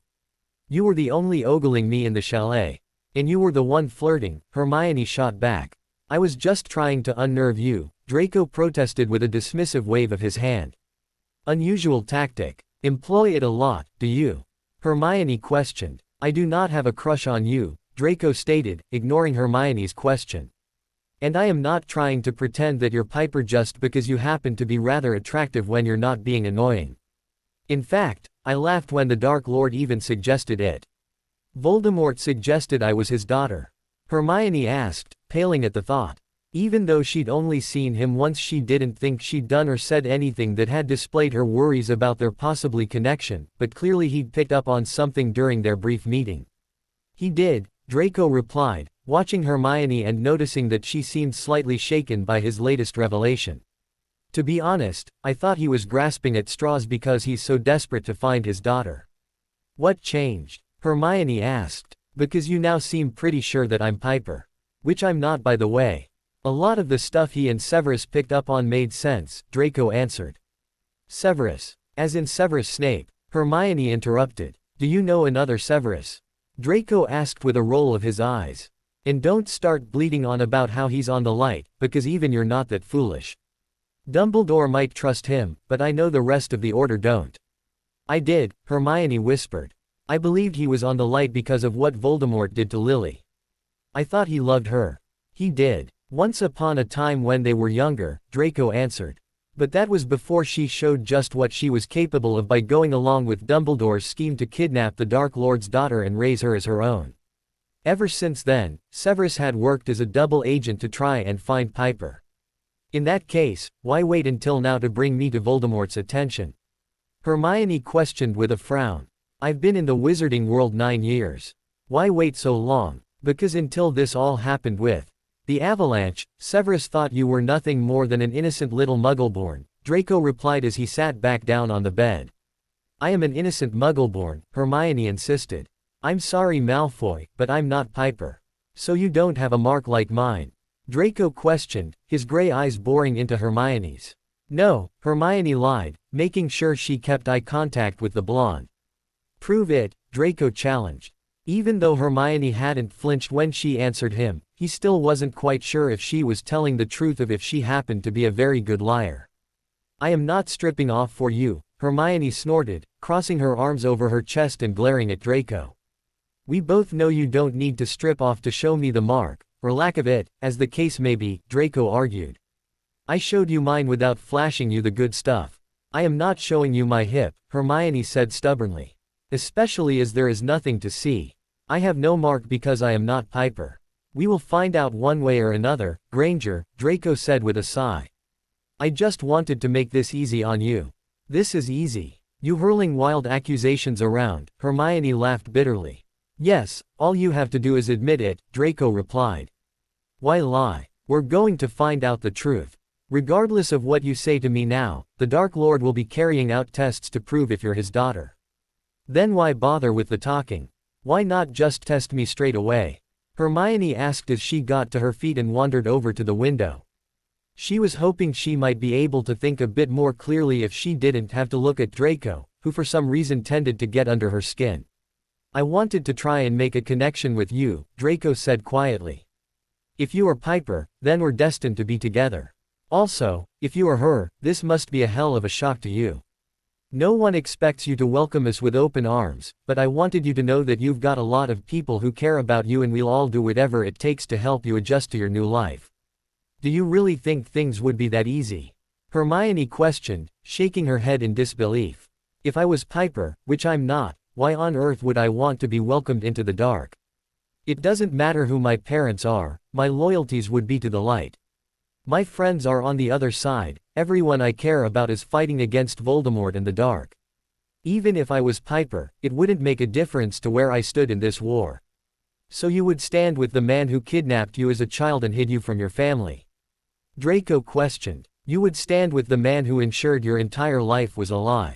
You were the only ogling me in the chalet. And you were the one flirting," Hermione shot back. "I was just trying to unnerve you," Draco protested with a dismissive wave of his hand. "Unusual tactic. Employ it a lot, do you?" Hermione questioned. "I do not have a crush on you," Draco stated, ignoring Hermione's question. "And I am not trying to pretend that you're Piper just because you happen to be rather attractive when you're not being annoying. In fact, I laughed when the Dark Lord even suggested it." "Voldemort suggested I was his daughter?" Hermione asked, paling at the thought. Even though she'd only seen him once, she didn't think she'd done or said anything that had displayed her worries about their possibly connection, but clearly he'd picked up on something during their brief meeting. "He did," Draco replied, watching Hermione and noticing that she seemed slightly shaken by his latest revelation. "To be honest, I thought he was grasping at straws because he's so desperate to find his daughter." "What changed?" Hermione asked. "Because you now seem pretty sure that I'm Piper. Which I'm not, by the way." "A lot of the stuff he and Severus picked up on made sense," Draco answered. "Severus? As in Severus Snape?" Hermione interrupted. "Do you know another Severus?" Draco asked with a roll of his eyes. "And don't start bleating on about how he's on the light, because even you're not that foolish. Dumbledore might trust him, but I know the rest of the Order don't." "I did," Hermione whispered. "I believed he was on the light because of what Voldemort did to Lily. I thought he loved her." "He did. Once upon a time when they were younger," Draco answered. "But that was before she showed just what she was capable of by going along with Dumbledore's scheme to kidnap the Dark Lord's daughter and raise her as her own. Ever since then, Severus had worked as a double agent to try and find Piper. In that case, why wait until now to bring me to Voldemort's attention?" Hermione questioned with a frown. "I've been in the wizarding world 9 years. Why wait so long?" "Because until this all happened with the avalanche, Severus thought you were nothing more than an innocent little muggleborn," Draco replied as he sat back down on the bed. "I am an innocent muggleborn," Hermione insisted. "I'm sorry, Malfoy, but I'm not Piper. So you don't have a mark like mine?" Draco questioned, his gray eyes boring into Hermione's. "No," Hermione lied, making sure she kept eye contact with the blonde. "Prove it," Draco challenged. Even though Hermione hadn't flinched when she answered him, he still wasn't quite sure if she was telling the truth or if she happened to be a very good liar. "I am not stripping off for you," Hermione snorted, crossing her arms over her chest and glaring at Draco. "We both know you don't need to strip off to show me the mark, or lack of it, as the case may be," Draco argued. "I showed you mine without flashing you the good stuff." "I am not showing you my hip," Hermione said stubbornly. "Especially as there is nothing to see. I have no mark because I am not Piper." "We will find out one way or another, Granger," Draco said with a sigh. "I just wanted to make this easy on you." "This is easy. You hurling wild accusations around," Hermione laughed bitterly. "Yes, all you have to do is admit it," Draco replied. "Why lie? We're going to find out the truth. Regardless of what you say to me now, the Dark Lord will be carrying out tests to prove if you're his daughter. Then why bother with the talking? Why not just test me straight away?" Hermione asked as she got to her feet and wandered over to the window. She was hoping she might be able to think a bit more clearly if she didn't have to look at Draco, who for some reason tended to get under her skin. I wanted to try and make a connection with you, Draco said quietly. If you are Piper, then we're destined to be together. Also, if you are her, this must be a hell of a shock to you. No one expects you to welcome us with open arms, but I wanted you to know that you've got a lot of people who care about you and we'll all do whatever it takes to help you adjust to your new life. Do you really think things would be that easy? Hermione questioned, shaking her head in disbelief. If I was Piper, which I'm not, why on earth would I want to be welcomed into the dark? It doesn't matter who my parents are, my loyalties would be to the light. My friends are on the other side, everyone I care about is fighting against Voldemort and the dark. Even if I was Piper, it wouldn't make a difference to where I stood in this war. So you would stand with the man who kidnapped you as a child and hid you from your family? Draco questioned. You would stand with the man who ensured your entire life was a lie.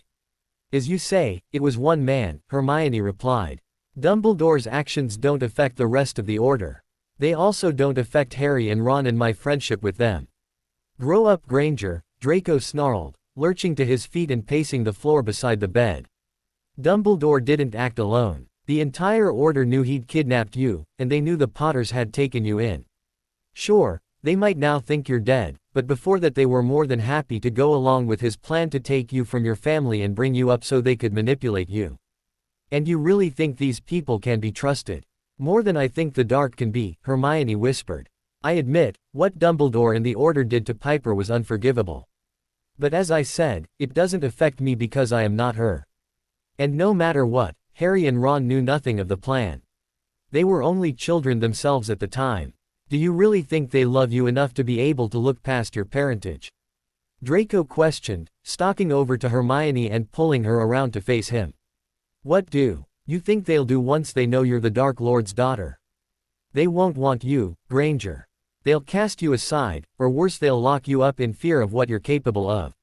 As you say, it was one man, Hermione replied. Dumbledore's actions don't affect the rest of the Order. They also don't affect Harry and Ron and my friendship with them. Grow up, Granger, Draco snarled, lurching to his feet and pacing the floor beside the bed. Dumbledore didn't act alone. The entire Order knew he'd kidnapped you, and they knew the Potters had taken you in. Sure, they might now think you're dead, but before that they were more than happy to go along with his plan to take you from your family and bring you up so they could manipulate you. And you really think these people can be trusted? More than I think the dark can be, Hermione whispered. I admit, what Dumbledore and the Order did to Piper was unforgivable. But as I said, it doesn't affect me because I am not her. And no matter what, Harry and Ron knew nothing of the plan. They were only children themselves at the time. Do you really think they love you enough to be able to look past your parentage? Draco questioned, stalking over to Hermione and pulling her around to face him. What do you think they'll do once they know you're the Dark Lord's daughter? They won't want you, Granger. They'll cast you aside, or worse, they'll lock you up in fear of what you're capable of.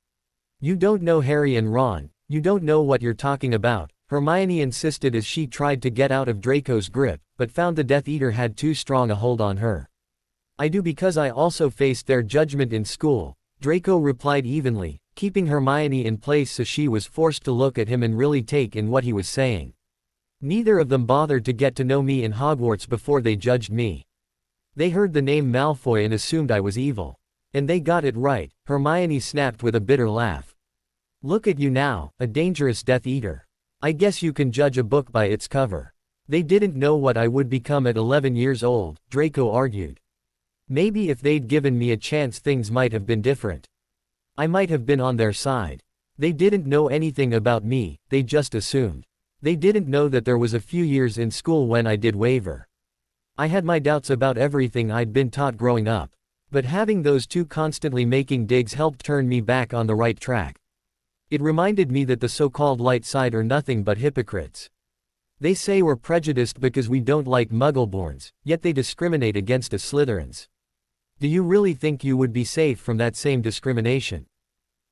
You don't know Harry and Ron, you don't know what you're talking about, Hermione insisted as she tried to get out of Draco's grip, but found the Death Eater had too strong a hold on her. I do because I also faced their judgment in school, Draco replied evenly, keeping Hermione in place so she was forced to look at him and really take in what he was saying. Neither of them bothered to get to know me in Hogwarts before they judged me. They heard the name Malfoy and assumed I was evil. And they got it right, Hermione snapped with a bitter laugh. Look at you now, a dangerous Death Eater. I guess you can judge a book by its cover. They didn't know what I would become at 11 years old, Draco argued. Maybe if they'd given me a chance things might have been different. I might have been on their side. They didn't know anything about me, they just assumed. They didn't know that there was a few years in school when I did waver. I had my doubts about everything I'd been taught growing up. But having those two constantly making digs helped turn me back on the right track. It reminded me that the so-called light side are nothing but hypocrites. They say we're prejudiced because we don't like Muggleborns, yet they discriminate against us Slytherins. Do you really think you would be safe from that same discrimination?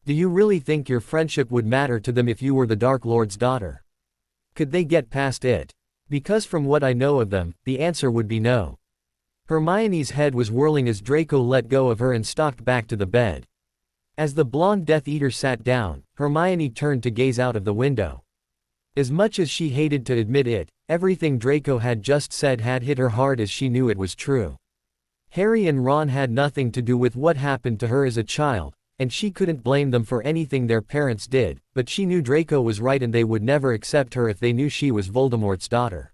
Do you really think your friendship would matter to them if you were the Dark Lord's daughter? Could they get past it? Because from what I know of them, the answer would be no. Hermione's head was whirling as Draco let go of her and stalked back to the bed. As the blonde Death Eater sat down, Hermione turned to gaze out of the window. As much as she hated to admit it, everything Draco had just said had hit her hard as she knew it was true. Harry and Ron had nothing to do with what happened to her as a child, and she couldn't blame them for anything their parents did, but she knew Draco was right and they would never accept her if they knew she was Voldemort's daughter.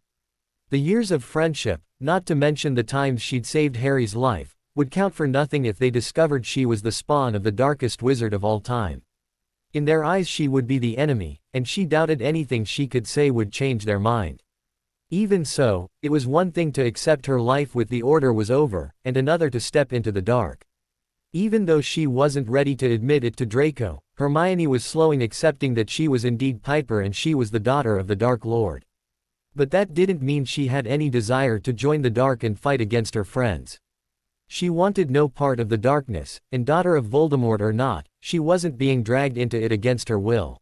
The years of friendship, not to mention the times she'd saved Harry's life, would count for nothing if they discovered she was the spawn of the darkest wizard of all time. In their eyes she would be the enemy, and she doubted anything she could say would change their mind. Even so, it was one thing to accept her life with the Order was over, and another to step into the dark. Even though she wasn't ready to admit it to Draco, Hermione was slowly accepting that she was indeed Piper and she was the daughter of the Dark Lord. But that didn't mean she had any desire to join the dark and fight against her friends. She wanted no part of the darkness, and daughter of Voldemort or not, she wasn't being dragged into it against her will.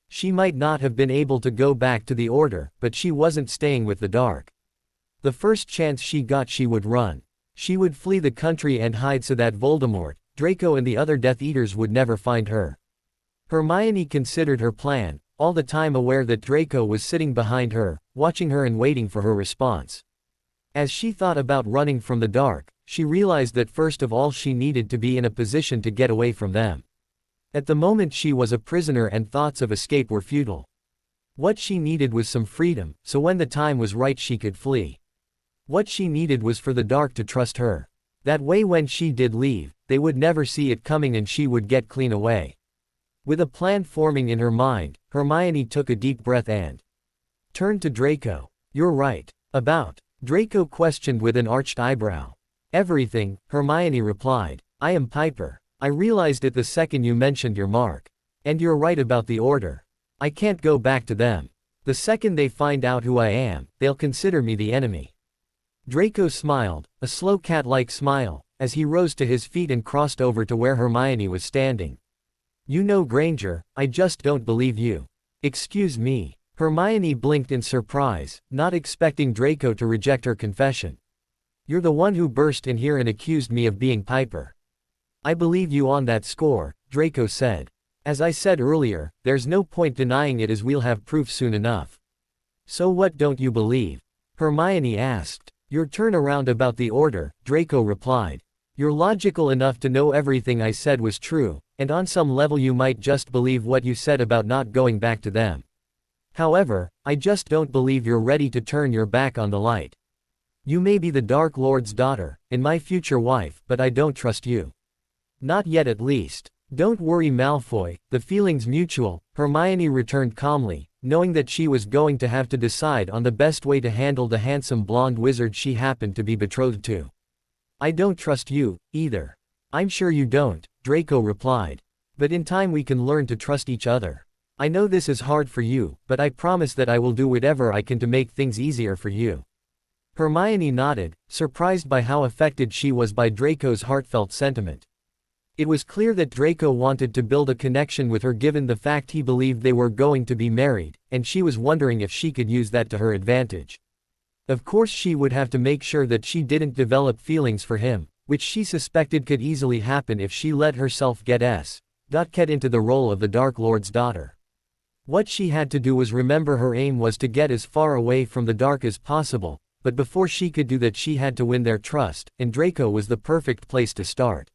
She might not have been able to go back to the Order, but she wasn't staying with the dark. The first chance she got she would run. She would flee the country and hide so that Voldemort, Draco and the other Death Eaters would never find her. Hermione considered her plan, all the time aware that Draco was sitting behind her, watching her and waiting for her response. As she thought about running from the dark, she realized that first of all she needed to be in a position to get away from them. At the moment she was a prisoner and thoughts of escape were futile. What she needed was some freedom, so when the time was right she could flee. What she needed was for the dark to trust her. That way when she did leave, they would never see it coming and she would get clean away. With a plan forming in her mind, Hermione took a deep breath and turned to Draco. "You're right. About?" Draco questioned with an arched eyebrow. "Everything," Hermione replied. "I am Piper. I realized it the second you mentioned your mark. And you're right about the order. I can't go back to them. The second they find out who I am, they'll consider me the enemy." Draco smiled, a slow cat-like smile, as he rose to his feet and crossed over to where Hermione was standing. "You know, Granger, I just don't believe you." "Excuse me." Hermione blinked in surprise, not expecting Draco to reject her confession. "You're the one who burst in here and accused me of being Piper." "I believe you on that score," Draco said. "As I said earlier, there's no point denying it as we'll have proof soon enough." "So what don't you believe?" Hermione asked. "Your turnaround about the order," Draco replied. "You're logical enough to know everything I said was true, and on some level you might just believe what you said about not going back to them. However, I just don't believe you're ready to turn your back on the light. You may be the Dark Lord's daughter, and my future wife, but I don't trust you. Not yet at least. Don't worry, Malfoy, the feeling's mutual," Hermione returned calmly, knowing that she was going to have to decide on the best way to handle the handsome blonde wizard she happened to be betrothed to. "I don't trust you, either." "I'm sure you don't," Draco replied. "But in time we can learn to trust each other. I know this is hard for you, but I promise that I will do whatever I can to make things easier for you." Hermione nodded, surprised by how affected she was by Draco's heartfelt sentiment. It was clear that Draco wanted to build a connection with her given the fact he believed they were going to be married, and she was wondering if she could use that to her advantage. Of course she would have to make sure that she didn't develop feelings for him, which she suspected could easily happen if she let herself get into the role of the Dark Lord's daughter. What she had to do was remember her aim was to get as far away from the dark as possible, but before she could do that she had to win their trust, and Draco was the perfect place to start.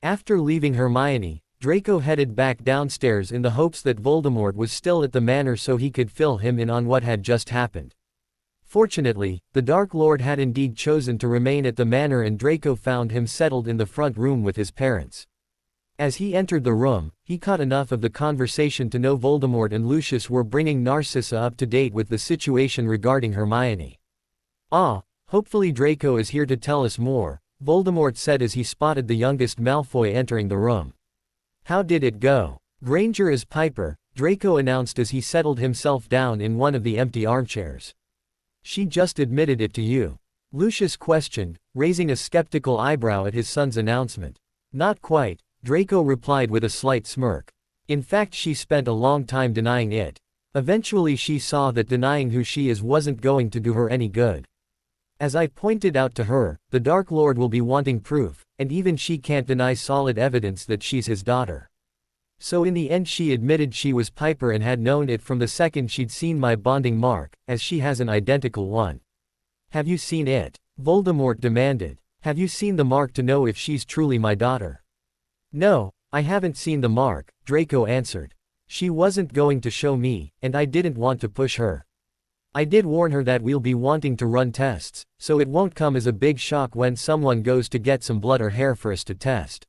After leaving Hermione, Draco headed back downstairs in the hopes that Voldemort was still at the manor so he could fill him in on what had just happened. Fortunately, the Dark Lord had indeed chosen to remain at the manor and Draco found him settled in the front room with his parents. As he entered the room, he caught enough of the conversation to know Voldemort and Lucius were bringing Narcissa up to date with the situation regarding Hermione. "Ah, hopefully Draco is here to tell us more," Voldemort said as he spotted the youngest Malfoy entering the room. "How did it go?" "Granger is Piper," Draco announced as he settled himself down in one of the empty armchairs. "She just admitted it to you?" Lucius questioned, raising a skeptical eyebrow at his son's announcement. "Not quite," Draco replied with a slight smirk. "In fact, she spent a long time denying it. Eventually she saw that denying who she is wasn't going to do her any good. As I pointed out to her, the Dark Lord will be wanting proof, and even she can't deny solid evidence that she's his daughter. So in the end she admitted she was Piper and had known it from the second she'd seen my bonding mark, as she has an identical one." "Have you seen it?" Voldemort demanded. "Have you seen the mark to know if she's truly my daughter?" "No, I haven't seen the mark," Draco answered. "She wasn't going to show me, and I didn't want to push her. I did warn her that we'll be wanting to run tests, so it won't come as a big shock when someone goes to get some blood or hair for us to test."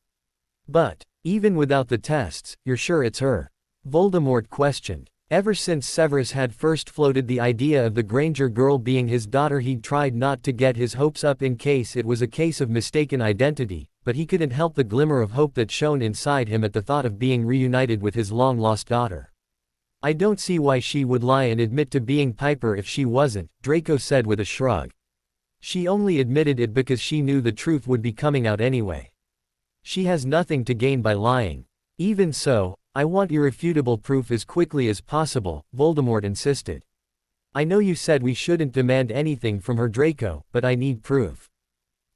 "But, even without the tests, you're sure it's her?" Voldemort questioned. Ever since Severus had first floated the idea of the Granger girl being his daughter, he'd tried not to get his hopes up in case it was a case of mistaken identity, but he couldn't help the glimmer of hope that shone inside him at the thought of being reunited with his long-lost daughter. "I don't see why she would lie and admit to being Piper if she wasn't," Draco said with a shrug. "She only admitted it because she knew the truth would be coming out anyway. She has nothing to gain by lying. Even so, I want irrefutable proof as quickly as possible," Voldemort insisted. I know you said we shouldn't demand anything from her, Draco, but I need proof.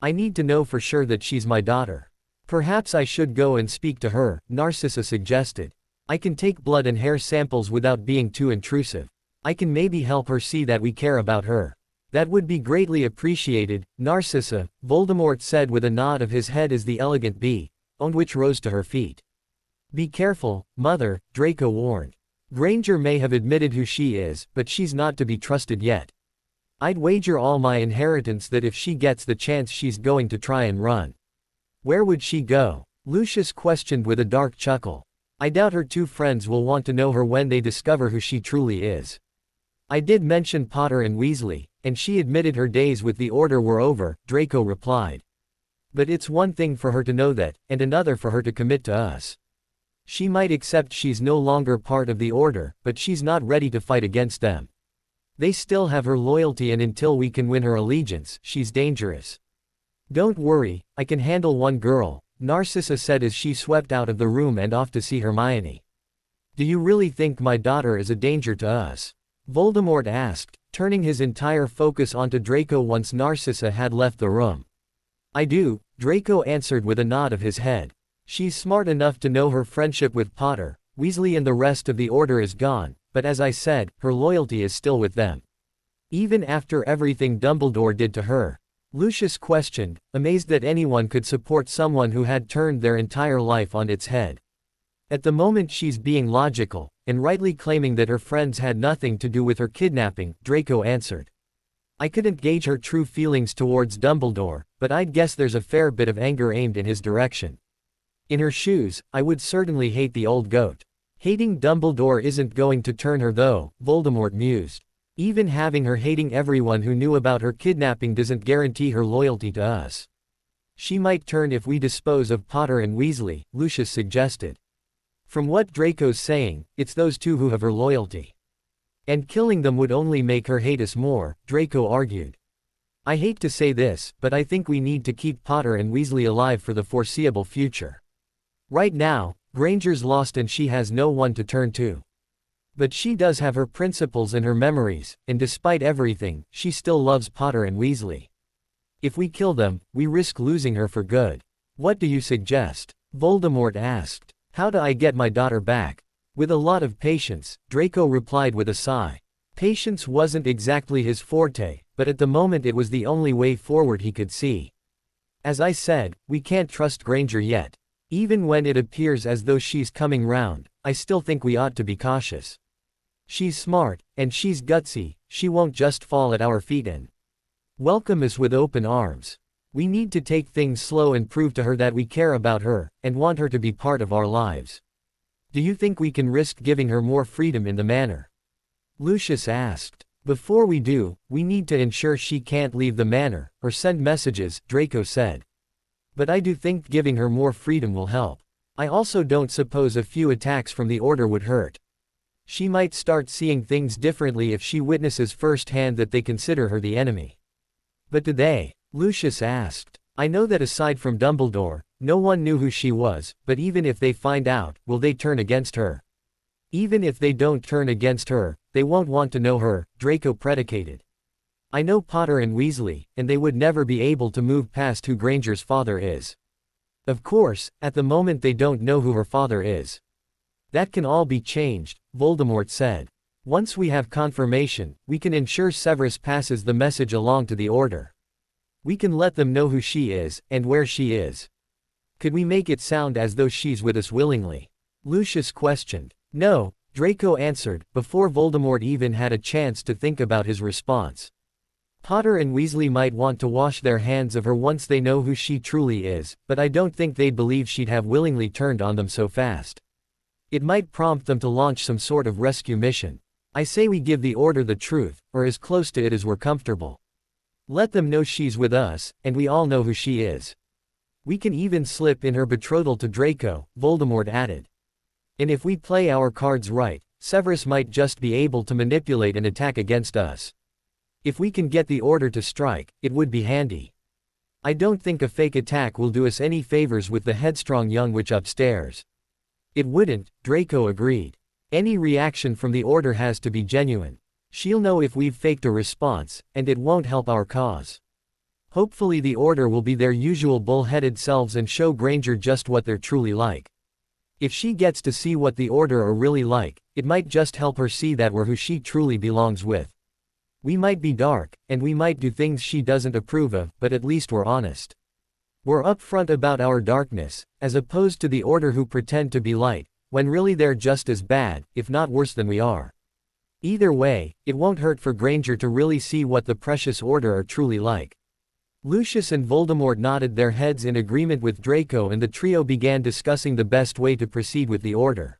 I need to know for sure that she's my daughter. Perhaps I should go and speak to her, Narcissa suggested. I can take blood and hair samples without being too intrusive. I can maybe help her see that we care about her. That would be greatly appreciated, Narcissa, Voldemort said with a nod of his head as the elegant bee, on which rose to her feet. Be careful, Mother, Draco warned. Granger may have admitted who she is, but she's not to be trusted yet. I'd wager all my inheritance that if she gets the chance she's going to try and run. Where would she go? Lucius questioned with a dark chuckle. I doubt her two friends will want to know her when they discover who she truly is. I did mention Potter and Weasley, and she admitted her days with the Order were over, Draco replied. But it's one thing for her to know that, and another for her to commit to us. She might accept she's no longer part of the Order, but she's not ready to fight against them. They still have her loyalty, and until we can win her allegiance, she's dangerous. Don't worry, I can handle one girl, Narcissa said as she swept out of the room and off to see Hermione. Do you really think my daughter is a danger to us? Voldemort asked, turning his entire focus onto Draco once Narcissa had left the room. I do, Draco answered with a nod of his head. She's smart enough to know her friendship with Potter, Weasley and the rest of the Order is gone, but as I said, her loyalty is still with them. Even after everything Dumbledore did to her. Lucius questioned, amazed that anyone could support someone who had turned their entire life on its head. At the moment she's being logical, and rightly claiming that her friends had nothing to do with her kidnapping, Draco answered. I couldn't gauge her true feelings towards Dumbledore, but I'd guess there's a fair bit of anger aimed in his direction. In her shoes, I would certainly hate the old goat. Hating Dumbledore isn't going to turn her though, Voldemort mused. Even having her hating everyone who knew about her kidnapping doesn't guarantee her loyalty to us. She might turn if we dispose of Potter and Weasley, Lucius suggested. From what Draco's saying, it's those two who have her loyalty. And killing them would only make her hate us more, Draco argued. I hate to say this, but I think we need to keep Potter and Weasley alive for the foreseeable future. Right now, Granger's lost and she has no one to turn to. But she does have her principles and her memories, and despite everything, she still loves Potter and Weasley. If we kill them, we risk losing her for good. What do you suggest? Voldemort asked. How do I get my daughter back? With a lot of patience, Draco replied with a sigh. Patience wasn't exactly his forte, but at the moment it was the only way forward he could see. As I said, we can't trust Granger yet. Even when it appears as though she's coming round, I still think we ought to be cautious. She's smart, and she's gutsy, she won't just fall at our feet and welcome us with open arms. We need to take things slow and prove to her that we care about her, and want her to be part of our lives. Do you think we can risk giving her more freedom in the manor? Lucius asked. Before we do, we need to ensure she can't leave the manor, or send messages, Draco said. But I do think giving her more freedom will help. I also don't suppose a few attacks from the Order would hurt. She might start seeing things differently if she witnesses firsthand that they consider her the enemy. But do they? Lucius asked. I know that aside from Dumbledore, no one knew who she was, but even if they find out, will they turn against her? Even if they don't turn against her, they won't want to know her, Draco predicated. I know Potter and Weasley, and they would never be able to move past who Granger's father is. Of course, at the moment they don't know who her father is. That can all be changed, Voldemort said. Once we have confirmation, we can ensure Severus passes the message along to the Order. We can let them know who she is, and where she is. Could we make it sound as though she's with us willingly? Lucius questioned. No, Draco answered, before Voldemort even had a chance to think about his response. Potter and Weasley might want to wash their hands of her once they know who she truly is, but I don't think they'd believe she'd have willingly turned on them so fast. It might prompt them to launch some sort of rescue mission. I say we give the Order the truth, or as close to it as we're comfortable. Let them know she's with us, and we all know who she is. We can even slip in her betrothal to Draco, Voldemort added. And if we play our cards right, Severus might just be able to manipulate an attack against us. If we can get the Order to strike, it would be handy. I don't think a fake attack will do us any favors with the headstrong young witch upstairs. It wouldn't, Draco agreed. Any reaction from the Order has to be genuine. She'll know if we've faked a response, and it won't help our cause. Hopefully the Order will be their usual bull-headed selves and show Granger just what they're truly like. If she gets to see what the Order are really like, it might just help her see that we're who she truly belongs with. We might be dark, and we might do things she doesn't approve of, but at least we're honest. We're upfront about our darkness, as opposed to the Order who pretend to be light, when really they're just as bad, if not worse than we are. Either way, it won't hurt for Granger to really see what the precious Order are truly like. Lucius and Voldemort nodded their heads in agreement with Draco, and the trio began discussing the best way to proceed with the Order.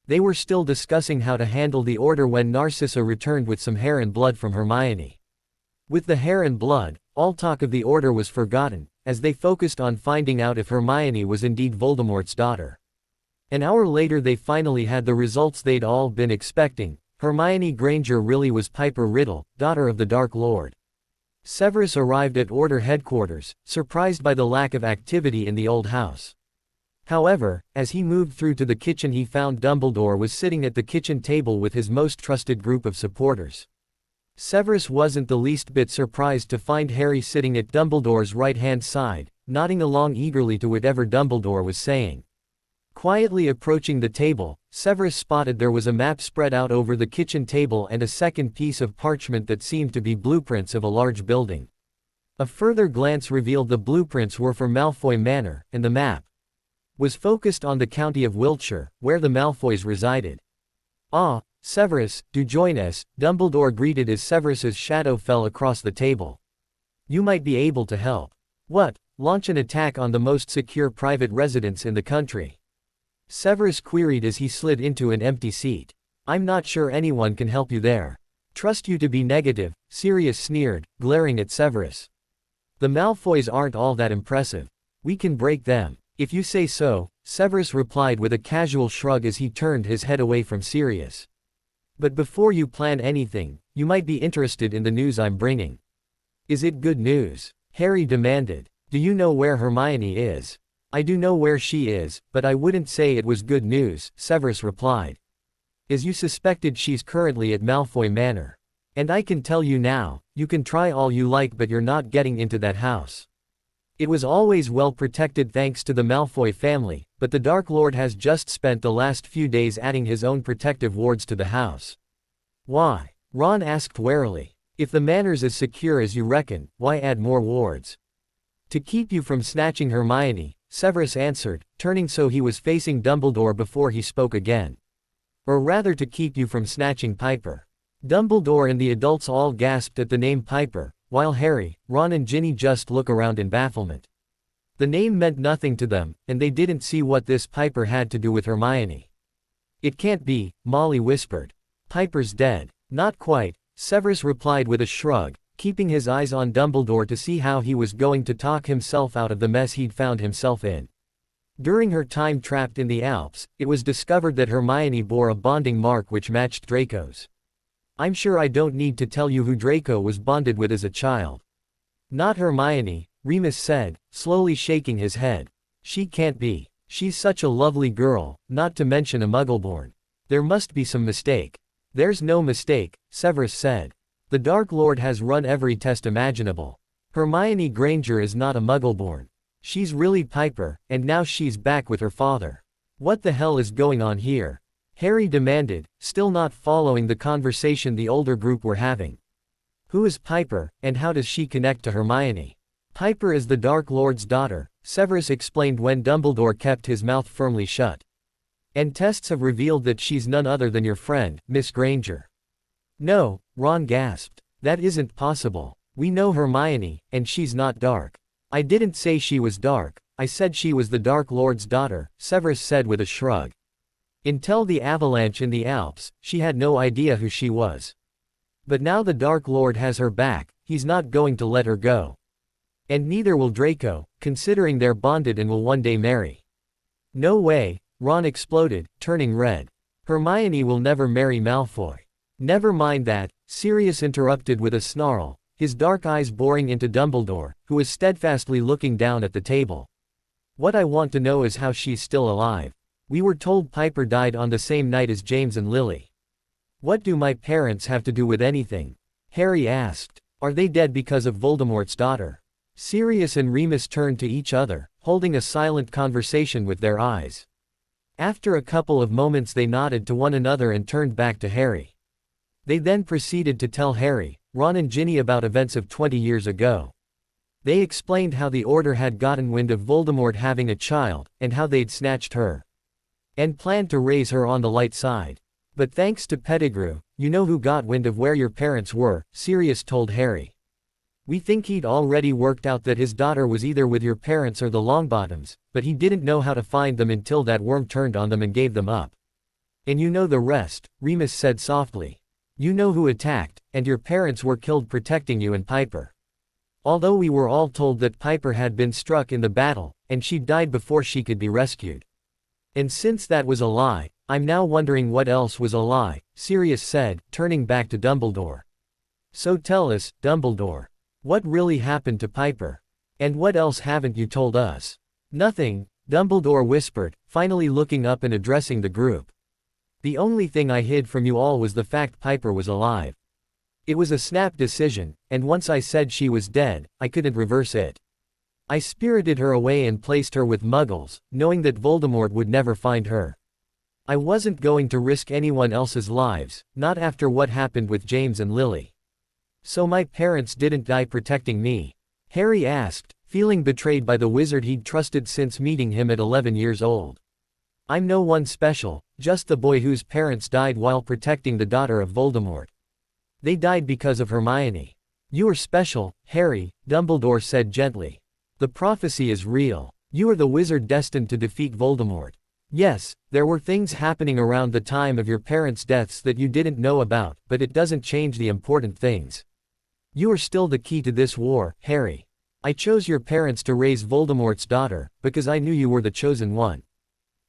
They were still discussing how to handle the Order when Narcissa returned with some hair and blood from Hermione. With the hair and blood, all talk of the Order was forgotten, as they focused on finding out if Hermione was indeed Voldemort's daughter. An hour later they finally had the results they'd all been expecting. Hermione Granger really was Piper Riddle, daughter of the Dark Lord. Severus arrived at Order headquarters, surprised by the lack of activity in the old house. However, as he moved through to the kitchen he found Dumbledore was sitting at the kitchen table with his most trusted group of supporters. Severus wasn't the least bit surprised to find Harry sitting at Dumbledore's right-hand side, nodding along eagerly to whatever Dumbledore was saying. Quietly approaching the table, Severus spotted there was a map spread out over the kitchen table and a second piece of parchment that seemed to be blueprints of a large building. A further glance revealed the blueprints were for Malfoy Manor, and the map was focused on the county of Wiltshire, where the Malfoys resided. "Ah, Severus, do join us," Dumbledore greeted as Severus's shadow fell across the table. "You might be able to help." "What? Launch an attack on the most secure private residence in the country?" Severus queried as he slid into an empty seat. "I'm not sure anyone can help you there." "Trust you to be negative," Sirius sneered, glaring at Severus. "The Malfoys aren't all that impressive. We can break them." "If you say so," Severus replied with a casual shrug as he turned his head away from Sirius. "But before you plan anything, you might be interested in the news I'm bringing." "Is it good news?" Harry demanded. "Do you know where Hermione is?" "I do know where she is, but I wouldn't say it was good news," Severus replied. "As you suspected, she's currently at Malfoy Manor. And I can tell you now, you can try all you like but you're not getting into that house. It was always well protected thanks to the Malfoy family, but the Dark Lord has just spent the last few days adding his own protective wards to the house." "Why?" Ron asked warily. "If the manor's as secure as you reckon, why add more wards?" "To keep you from snatching Hermione," Severus answered, turning so he was facing Dumbledore before he spoke again. "Or rather to keep you from snatching Piper." Dumbledore and the adults all gasped at the name Piper, while Harry, Ron and Ginny just looked around in bafflement. The name meant nothing to them, and they didn't see what this Piper had to do with Hermione. "It can't be," Molly whispered. "Piper's dead." "Not quite," Severus replied with a shrug, keeping his eyes on Dumbledore to see how he was going to talk himself out of the mess he'd found himself in. During her time trapped in the Alps, it was discovered that Hermione bore a bonding mark which matched Draco's. "I'm sure I don't need to tell you who Draco was bonded with as a child." "Not Hermione," Remus said, slowly shaking his head. "She can't be. She's such a lovely girl, not to mention a Muggleborn. There must be some mistake." "There's no mistake," Severus said. "The Dark Lord has run every test imaginable. Hermione Granger is not a Muggleborn. She's really Piper, and now she's back with her father." "What the hell is going on here?" Harry demanded, still not following the conversation the older group were having. "Who is Piper, and how does she connect to Hermione?" "Piper is the Dark Lord's daughter," Severus explained when Dumbledore kept his mouth firmly shut. "And tests have revealed that she's none other than your friend, Miss Granger." "No," Ron gasped. "That isn't possible. We know Hermione, and she's not dark." "I didn't say she was dark, I said she was the Dark Lord's daughter," Severus said with a shrug. "Until the avalanche in the Alps, she had no idea who she was. But now the Dark Lord has her back, he's not going to let her go. And neither will Draco, considering they're bonded and will one day marry." "No way," Ron exploded, turning red. "Hermione will never marry Malfoy." "Never mind that," Sirius interrupted with a snarl, his dark eyes boring into Dumbledore, who was steadfastly looking down at the table. "What I want to know is how she's still alive. We were told Piper died on the same night as James and Lily." What do my parents have to do with anything? Harry asked. Are they dead because of Voldemort's daughter? Sirius and Remus turned to each other, holding a silent conversation with their eyes. After a couple of moments they nodded to one another and turned back to Harry. They then proceeded to tell Harry, Ron and Ginny about events of 20 years ago. They explained how the Order had gotten wind of Voldemort having a child, and how they'd snatched her. And planned to raise her on the light side. But thanks to Pettigrew, you know who got wind of where your parents were, Sirius told Harry. We think he'd already worked out that his daughter was either with your parents or the Longbottoms, but he didn't know how to find them until that worm turned on them and gave them up. And you know the rest, Remus said softly. You know who attacked, and your parents were killed protecting you and Piper. Although we were all told that Piper had been struck in the battle, and she'd died before she could be rescued. And since that was a lie, I'm now wondering what else was a lie, Sirius said, turning back to Dumbledore. So tell us, Dumbledore. What really happened to Piper? And what else haven't you told us? Nothing, Dumbledore whispered, finally looking up and addressing the group. The only thing I hid from you all was the fact Piper was alive. It was a snap decision, and once I said she was dead, I couldn't reverse it. I spirited her away and placed her with Muggles, knowing that Voldemort would never find her. I wasn't going to risk anyone else's lives, not after what happened with James and Lily. So my parents didn't die protecting me? Harry asked, feeling betrayed by the wizard he'd trusted since meeting him at 11 years old. I'm no one special, just the boy whose parents died while protecting the daughter of Voldemort. They died because of Hermione. You are special, Harry, Dumbledore said gently. The prophecy is real. You are the wizard destined to defeat Voldemort. Yes, there were things happening around the time of your parents' deaths that you didn't know about, but it doesn't change the important things. You are still the key to this war, Harry. I chose your parents to raise Voldemort's daughter, because I knew you were the chosen one.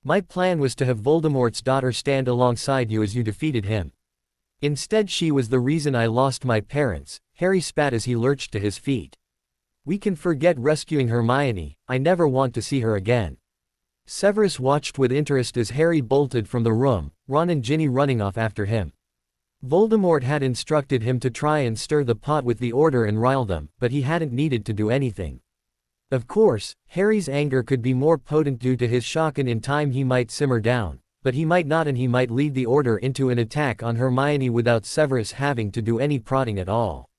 My plan was to have Voldemort's daughter stand alongside you as you defeated him. Instead she was the reason I lost my parents, Harry spat as he lurched to his feet. We can forget rescuing Hermione, I never want to see her again. Severus watched with interest as Harry bolted from the room, Ron and Ginny running off after him. Voldemort had instructed him to try and stir the pot with the Order and rile them, but he hadn't needed to do anything. Of course, Harry's anger could be more potent due to his shock, and in time he might simmer down, but he might not, and he might lead the Order into an attack on Hermione without Severus having to do any prodding at all.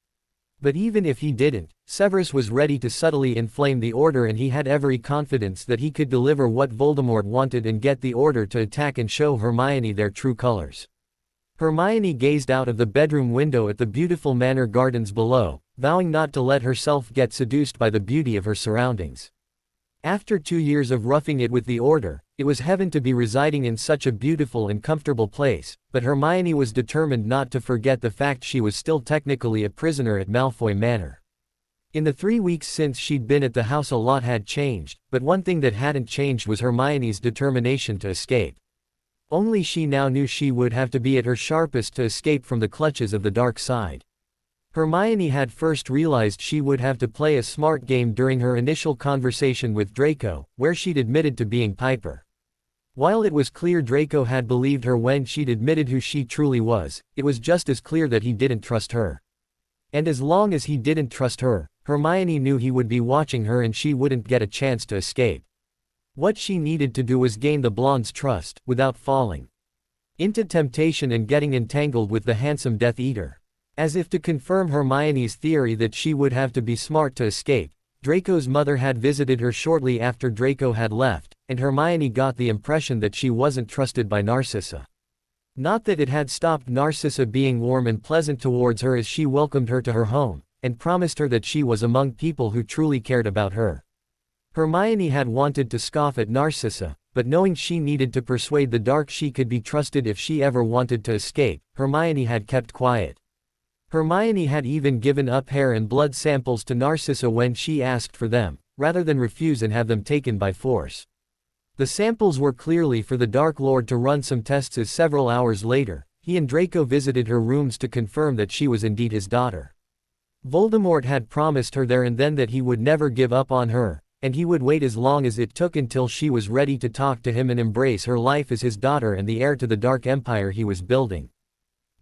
But even if he didn't, Severus was ready to subtly inflame the Order, and he had every confidence that he could deliver what Voldemort wanted and get the Order to attack and show Hermione their true colors. Hermione gazed out of the bedroom window at the beautiful manor gardens below, vowing not to let herself get seduced by the beauty of her surroundings. After 2 years of roughing it with the Order, it was heaven to be residing in such a beautiful and comfortable place, but Hermione was determined not to forget the fact she was still technically a prisoner at Malfoy Manor. In the 3 weeks since she'd been at the house a lot had changed, but one thing that hadn't changed was Hermione's determination to escape. Only she now knew she would have to be at her sharpest to escape from the clutches of the dark side. Hermione had first realized she would have to play a smart game during her initial conversation with Draco, where she'd admitted to being Piper. While it was clear Draco had believed her when she'd admitted who she truly was, it was just as clear that he didn't trust her. And as long as he didn't trust her, Hermione knew he would be watching her and she wouldn't get a chance to escape. What she needed to do was gain the blonde's trust, without falling into temptation and getting entangled with the handsome Death Eater. As if to confirm Hermione's theory that she would have to be smart to escape, Draco's mother had visited her shortly after Draco had left, and Hermione got the impression that she wasn't trusted by Narcissa. Not that it had stopped Narcissa being warm and pleasant towards her as she welcomed her to her home, and promised her that she was among people who truly cared about her. Hermione had wanted to scoff at Narcissa, but knowing she needed to persuade the dark she could be trusted if she ever wanted to escape, Hermione had kept quiet. Hermione had even given up hair and blood samples to Narcissa when she asked for them, rather than refuse and have them taken by force. The samples were clearly for the Dark Lord to run some tests, as several hours later, he and Draco visited her rooms to confirm that she was indeed his daughter. Voldemort had promised her there and then that he would never give up on her, and he would wait as long as it took until she was ready to talk to him and embrace her life as his daughter and the heir to the Dark Empire he was building.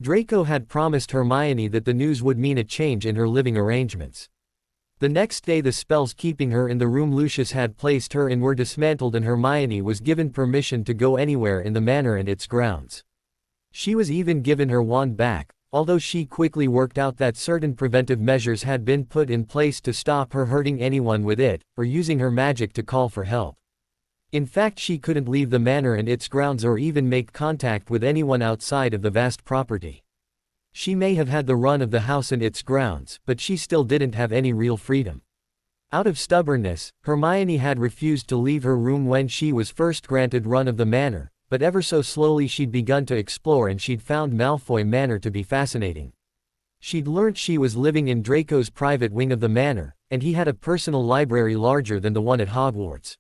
Draco had promised Hermione that the news would mean a change in her living arrangements. The next day the spells keeping her in the room Lucius had placed her in were dismantled and Hermione was given permission to go anywhere in the manor and its grounds. She was even given her wand back, although she quickly worked out that certain preventive measures had been put in place to stop her hurting anyone with it, or using her magic to call for help. In fact, she couldn't leave the manor and its grounds or even make contact with anyone outside of the vast property. She may have had the run of the house and its grounds, but she still didn't have any real freedom. Out of stubbornness, Hermione had refused to leave her room when she was first granted run of the manor, but ever so slowly she'd begun to explore and she'd found Malfoy Manor to be fascinating. She'd learnt she was living in Draco's private wing of the manor, and he had a personal library larger than the one at Hogwarts.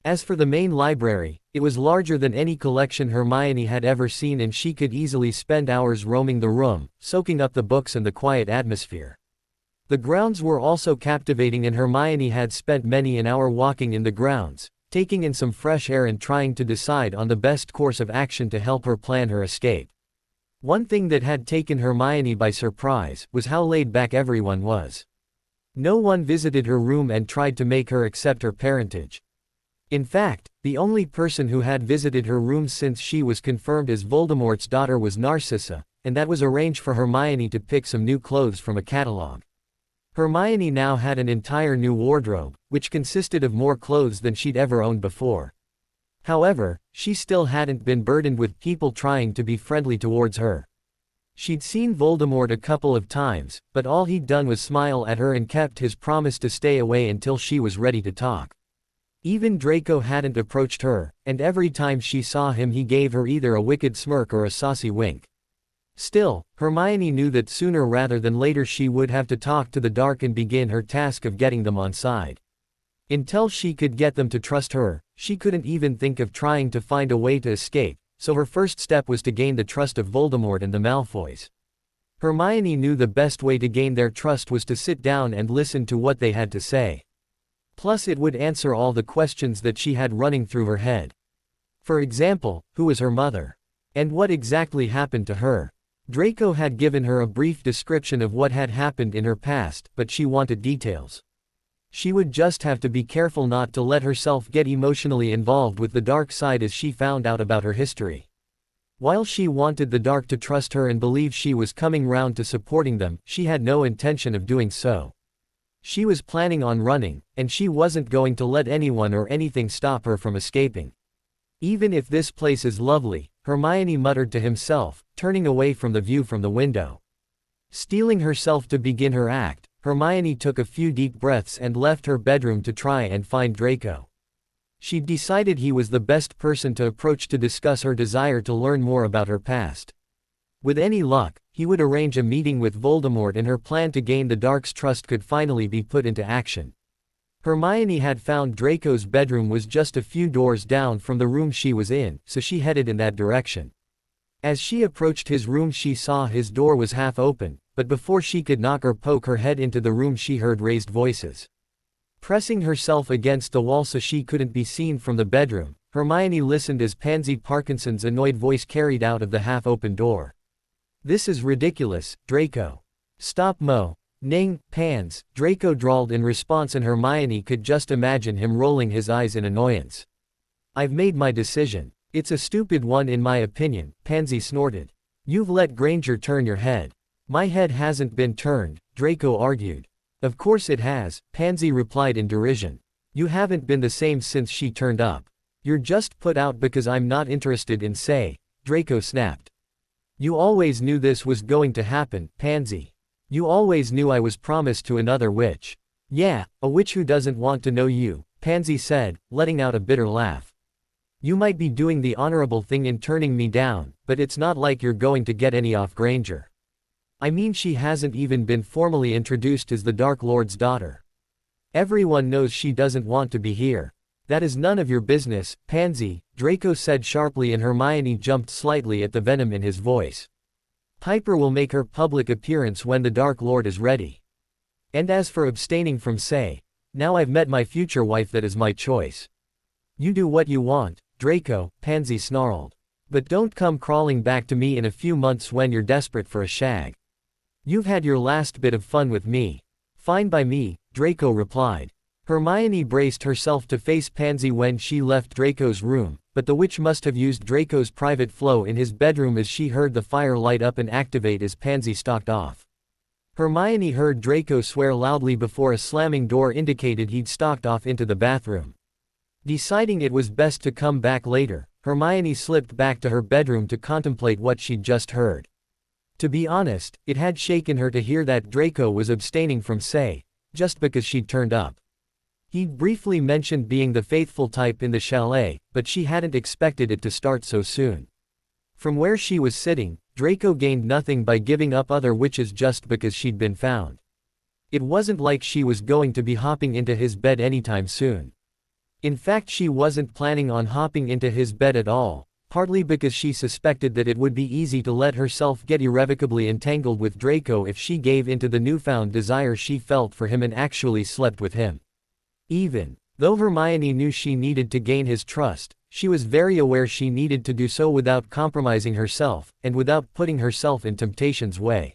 As for the main library, it was larger than any collection Hermione had ever seen and she could easily spend hours roaming the room, soaking up the books and the quiet atmosphere. The grounds were also captivating and Hermione had spent many an hour walking in the grounds, taking in some fresh air and trying to decide on the best course of action to help her plan her escape. One thing that had taken Hermione by surprise was how laid back everyone was. No one visited her room and tried to make her accept her parentage. In fact, the only person who had visited her room since she was confirmed as Voldemort's daughter was Narcissa, and that was arranged for Hermione to pick some new clothes from a catalogue. Hermione now had an entire new wardrobe, which consisted of more clothes than she'd ever owned before. However, she still hadn't been burdened with people trying to be friendly towards her. She'd seen Voldemort a couple of times, but all he'd done was smile at her and kept his promise to stay away until she was ready to talk. Even Draco hadn't approached her, and every time she saw him he gave her either a wicked smirk or a saucy wink. Still, Hermione knew that sooner rather than later she would have to talk to the Dark and begin her task of getting them on side. Until she could get them to trust her, she couldn't even think of trying to find a way to escape, so her first step was to gain the trust of Voldemort and the Malfoys. Hermione knew the best way to gain their trust was to sit down and listen to what they had to say. Plus it would answer all the questions that she had running through her head. For example, who was her mother? And what exactly happened to her? Draco had given her a brief description of what had happened in her past, but she wanted details. She would just have to be careful not to let herself get emotionally involved with the dark side as she found out about her history. While she wanted the Dark to trust her and believe she was coming round to supporting them, she had no intention of doing so. She was planning on running, and she wasn't going to let anyone or anything stop her from escaping. Even if this place is lovely, Hermione muttered to himself, turning away from the view from the window. Steeling herself to begin her act, Hermione took a few deep breaths and left her bedroom to try and find Draco. She'd decided he was the best person to approach to discuss her desire to learn more about her past. With any luck, he would arrange a meeting with Voldemort and her plan to gain the Dark's trust could finally be put into action. Hermione had found Draco's bedroom was just a few doors down from the room she was in, so she headed in that direction. As she approached his room she saw his door was half open, but before she could knock or poke her head into the room she heard raised voices. Pressing herself against the wall so she couldn't be seen from the bedroom, Hermione listened as Pansy Parkinson's annoyed voice carried out of the half-open door. "This is ridiculous, Draco. Stop Ning, Pans," Draco drawled in response and Hermione could just imagine him rolling his eyes in annoyance. "I've made my decision. It's a stupid one in my opinion," Pansy snorted. "You've let Granger turn your head." "My head hasn't been turned," Draco argued. "Of course it has," Pansy replied in derision. "You haven't been the same since she turned up. You're just put out because I'm not interested in Say," Draco snapped. "You always knew this was going to happen, Pansy. You always knew I was promised to another witch." "Yeah, a witch who doesn't want to know you," Pansy said, letting out a bitter laugh. "You might be doing the honorable thing in turning me down, but it's not like you're going to get any off Granger. I mean, she hasn't even been formally introduced as the Dark Lord's daughter. Everyone knows she doesn't want to be here." "That is none of your business, Pansy," Draco said sharply and Hermione jumped slightly at the venom in his voice. "Piper will make her public appearance when the Dark Lord is ready. And as for abstaining from Say, now I've met my future wife, that is my choice." "You do what you want, Draco," Pansy snarled. But don't come crawling back to me in a few months when you're desperate for a shag. You've had your last bit of fun with me. Fine by me, Draco replied. Hermione braced herself to face Pansy when she left Draco's room, but the witch must have used Draco's private flow in his bedroom as she heard the fire light up and activate as Pansy stalked off. Hermione heard Draco swear loudly before a slamming door indicated he'd stalked off into the bathroom. Deciding it was best to come back later, Hermione slipped back to her bedroom to contemplate what she'd just heard. To be honest, it had shaken her to hear that Draco was abstaining from say, just because she'd turned up. He'd briefly mentioned being the faithful type in the chalet, but she hadn't expected it to start so soon. From where she was sitting, Draco gained nothing by giving up other witches just because she'd been found. It wasn't like she was going to be hopping into his bed anytime soon. In fact, she wasn't planning on hopping into his bed at all, partly because she suspected that it would be easy to let herself get irrevocably entangled with Draco if she gave into the newfound desire she felt for him and actually slept with him. Even though Hermione knew she needed to gain his trust, she was very aware she needed to do so without compromising herself, and without putting herself in temptation's way.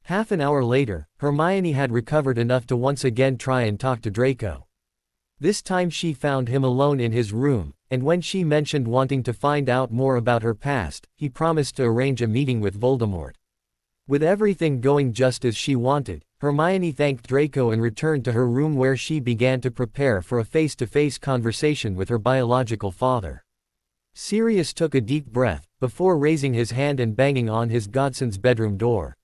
Half an hour later, Hermione had recovered enough to once again try and talk to Draco. This time she found him alone in his room, and when she mentioned wanting to find out more about her past, he promised to arrange a meeting with Voldemort. With everything going just as she wanted, Hermione thanked Draco and returned to her room where she began to prepare for a face-to-face conversation with her biological father. Sirius took a deep breath, before raising his hand and banging on his godson's bedroom door.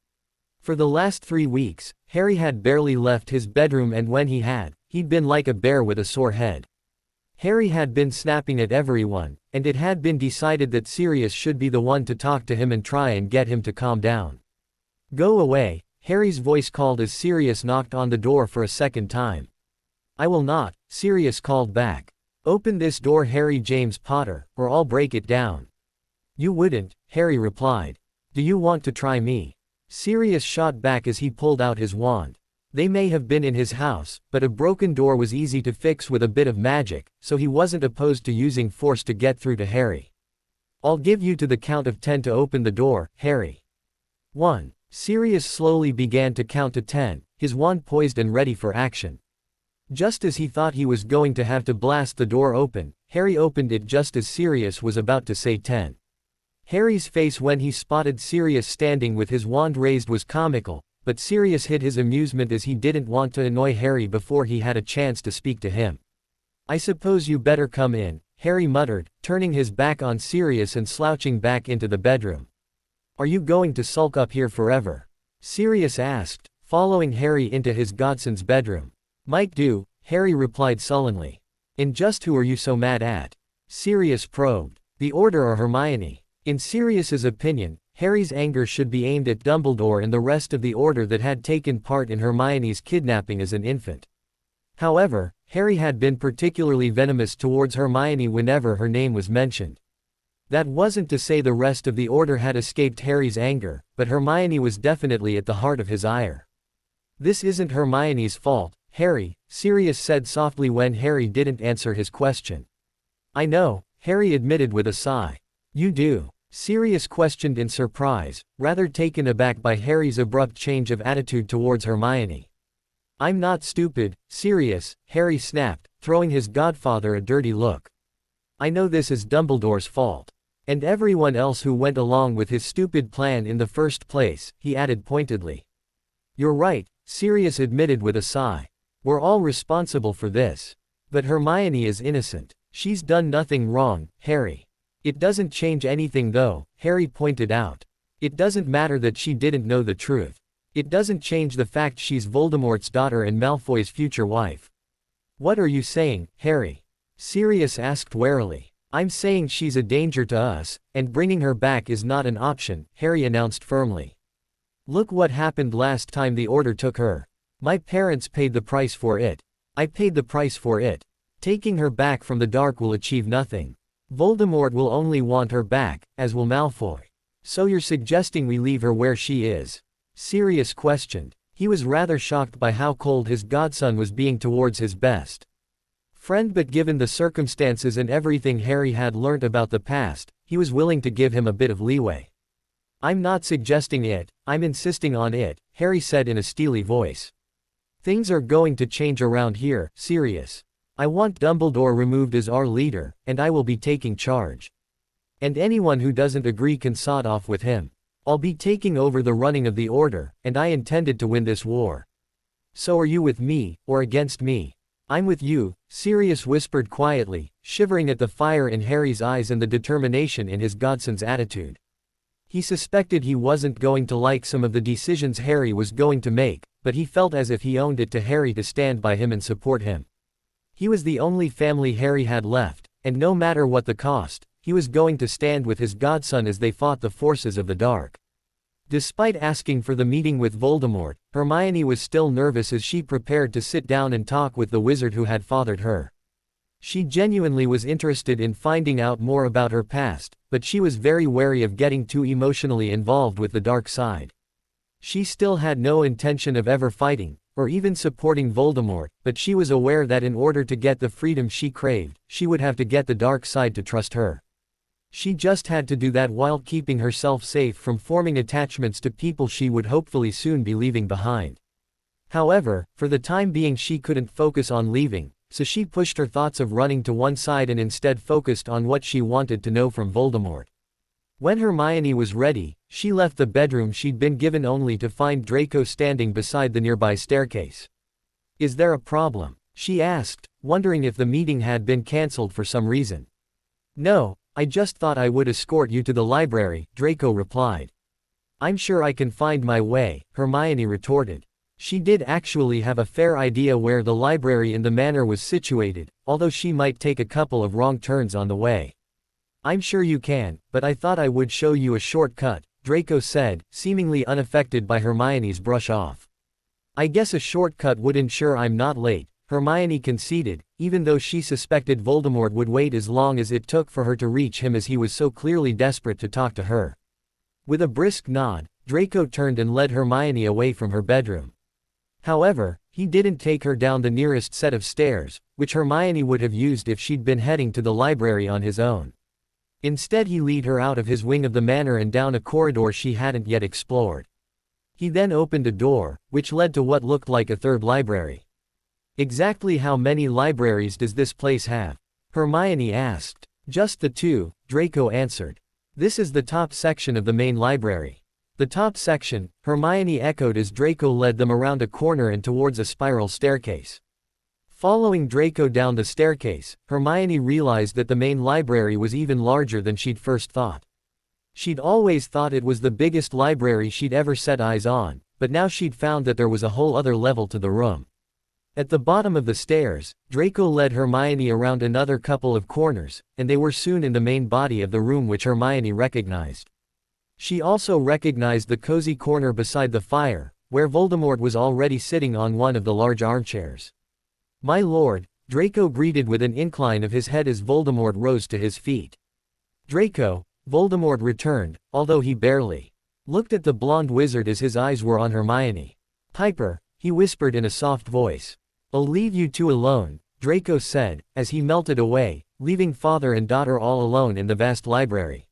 For the last 3 weeks, Harry had barely left his bedroom, and when he had, he'd been like a bear with a sore head. Harry had been snapping at everyone, and it had been decided that Sirius should be the one to talk to him and try and get him to calm down. "Go away," Harry's voice called as Sirius knocked on the door for a second time. "I will not," Sirius called back. "Open this door, Harry James Potter, or I'll break it down." "You wouldn't," Harry replied. "Do you want to try me?" Sirius shot back as he pulled out his wand. They may have been in his house, but a broken door was easy to fix with a bit of magic, so he wasn't opposed to using force to get through to Harry. "I'll give you to the count of 10 to open the door, Harry." 1. Sirius slowly began to count to 10, his wand poised and ready for action. Just as he thought he was going to have to blast the door open, Harry opened it just as Sirius was about to say 10. Harry's face when he spotted Sirius standing with his wand raised was comical, but Sirius hid his amusement as he didn't want to annoy Harry before he had a chance to speak to him. "I suppose you better come in," Harry muttered, turning his back on Sirius and slouching back into the bedroom. "Are you going to sulk up here forever?" Sirius asked, following Harry into his godson's bedroom. "Might do," Harry replied sullenly. "And just who are you so mad at?" Sirius probed. "The Order or Hermione?" In Sirius's opinion, Harry's anger should be aimed at Dumbledore and the rest of the Order that had taken part in Hermione's kidnapping as an infant. However, Harry had been particularly venomous towards Hermione whenever her name was mentioned. That wasn't to say the rest of the Order had escaped Harry's anger, but Hermione was definitely at the heart of his ire. "This isn't Hermione's fault, Harry," Sirius said softly when Harry didn't answer his question. "I know," Harry admitted with a sigh. "You do?" Sirius questioned in surprise, rather taken aback by Harry's abrupt change of attitude towards Hermione. "I'm not stupid, Sirius," Harry snapped, throwing his godfather a dirty look. "I know this is Dumbledore's fault. And everyone else who went along with his stupid plan in the first place," he added pointedly. "You're right," Sirius admitted with a sigh. "We're all responsible for this. But Hermione is innocent. She's done nothing wrong, Harry." "It doesn't change anything though," Harry pointed out. "It doesn't matter that she didn't know the truth. It doesn't change the fact she's Voldemort's daughter and Malfoy's future wife." "What are you saying, Harry?" Sirius asked warily. "I'm saying she's a danger to us, and bringing her back is not an option," Harry announced firmly. "Look what happened last time the Order took her. My parents paid the price for it. I paid the price for it. Taking her back from the dark will achieve nothing. Voldemort will only want her back, as will Malfoy. So you're suggesting we leave her where she is?" Sirius questioned. He was rather shocked by how cold his godson was being towards his best friend, but given the circumstances and everything Harry had learnt about the past, he was willing to give him a bit of leeway. "I'm not suggesting it, I'm insisting on it," Harry said in a steely voice. "Things are going to change around here, Sirius. I want Dumbledore removed as our leader, and I will be taking charge. And anyone who doesn't agree can sod off with him. I'll be taking over the running of the Order, and I intended to win this war. So are you with me, or against me?" "I'm with you," Sirius whispered quietly, shivering at the fire in Harry's eyes and the determination in his godson's attitude. He suspected he wasn't going to like some of the decisions Harry was going to make, but he felt as if he owed it to Harry to stand by him and support him. He was the only family Harry had left, and no matter what the cost, he was going to stand with his godson as they fought the forces of the dark. Despite asking for the meeting with Voldemort, Hermione was still nervous as she prepared to sit down and talk with the wizard who had fathered her. She genuinely was interested in finding out more about her past, but she was very wary of getting too emotionally involved with the dark side. She still had no intention of ever fighting, or even supporting Voldemort, but she was aware that in order to get the freedom she craved, she would have to get the dark side to trust her. She just had to do that while keeping herself safe from forming attachments to people she would hopefully soon be leaving behind. However, for the time being she couldn't focus on leaving, so she pushed her thoughts of running to one side and instead focused on what she wanted to know from Voldemort. When Hermione was ready, she left the bedroom she'd been given only to find Draco standing beside the nearby staircase. "Is there a problem?" she asked, wondering if the meeting had been cancelled for some reason. "No, I just thought I would escort you to the library," Draco replied. "I'm sure I can find my way," Hermione retorted. She did actually have a fair idea where the library in the manor was situated, although she might take a couple of wrong turns on the way. "I'm sure you can, but I thought I would show you a shortcut," Draco said, seemingly unaffected by Hermione's brush off. "I guess a shortcut would ensure I'm not late," Hermione conceded, even though she suspected Voldemort would wait as long as it took for her to reach him as he was so clearly desperate to talk to her. With a brisk nod, Draco turned and led Hermione away from her bedroom. However, he didn't take her down the nearest set of stairs, which Hermione would have used if she'd been heading to the library on his own. Instead he led her out of his wing of the manor and down a corridor she hadn't yet explored. He then opened a door, which led to what looked like a third library. "Exactly how many libraries does this place have?" Hermione asked. "Just the two," Draco answered. "This is the top section of the main library." "The top section," Hermione echoed as Draco led them around a corner and towards a spiral staircase. Following Draco down the staircase, Hermione realized that the main library was even larger than she'd first thought. She'd always thought it was the biggest library she'd ever set eyes on, but now she'd found that there was a whole other level to the room. At the bottom of the stairs, Draco led Hermione around another couple of corners, and they were soon in the main body of the room which Hermione recognized. She also recognized the cozy corner beside the fire, where Voldemort was already sitting on one of the large armchairs. "My lord," Draco greeted with an incline of his head as Voldemort rose to his feet. "Draco," Voldemort returned, although he barely looked at the blonde wizard as his eyes were on Hermione. "Piper," he whispered in a soft voice. "I'll leave you two alone," Draco said, as he melted away, leaving father and daughter all alone in the vast library.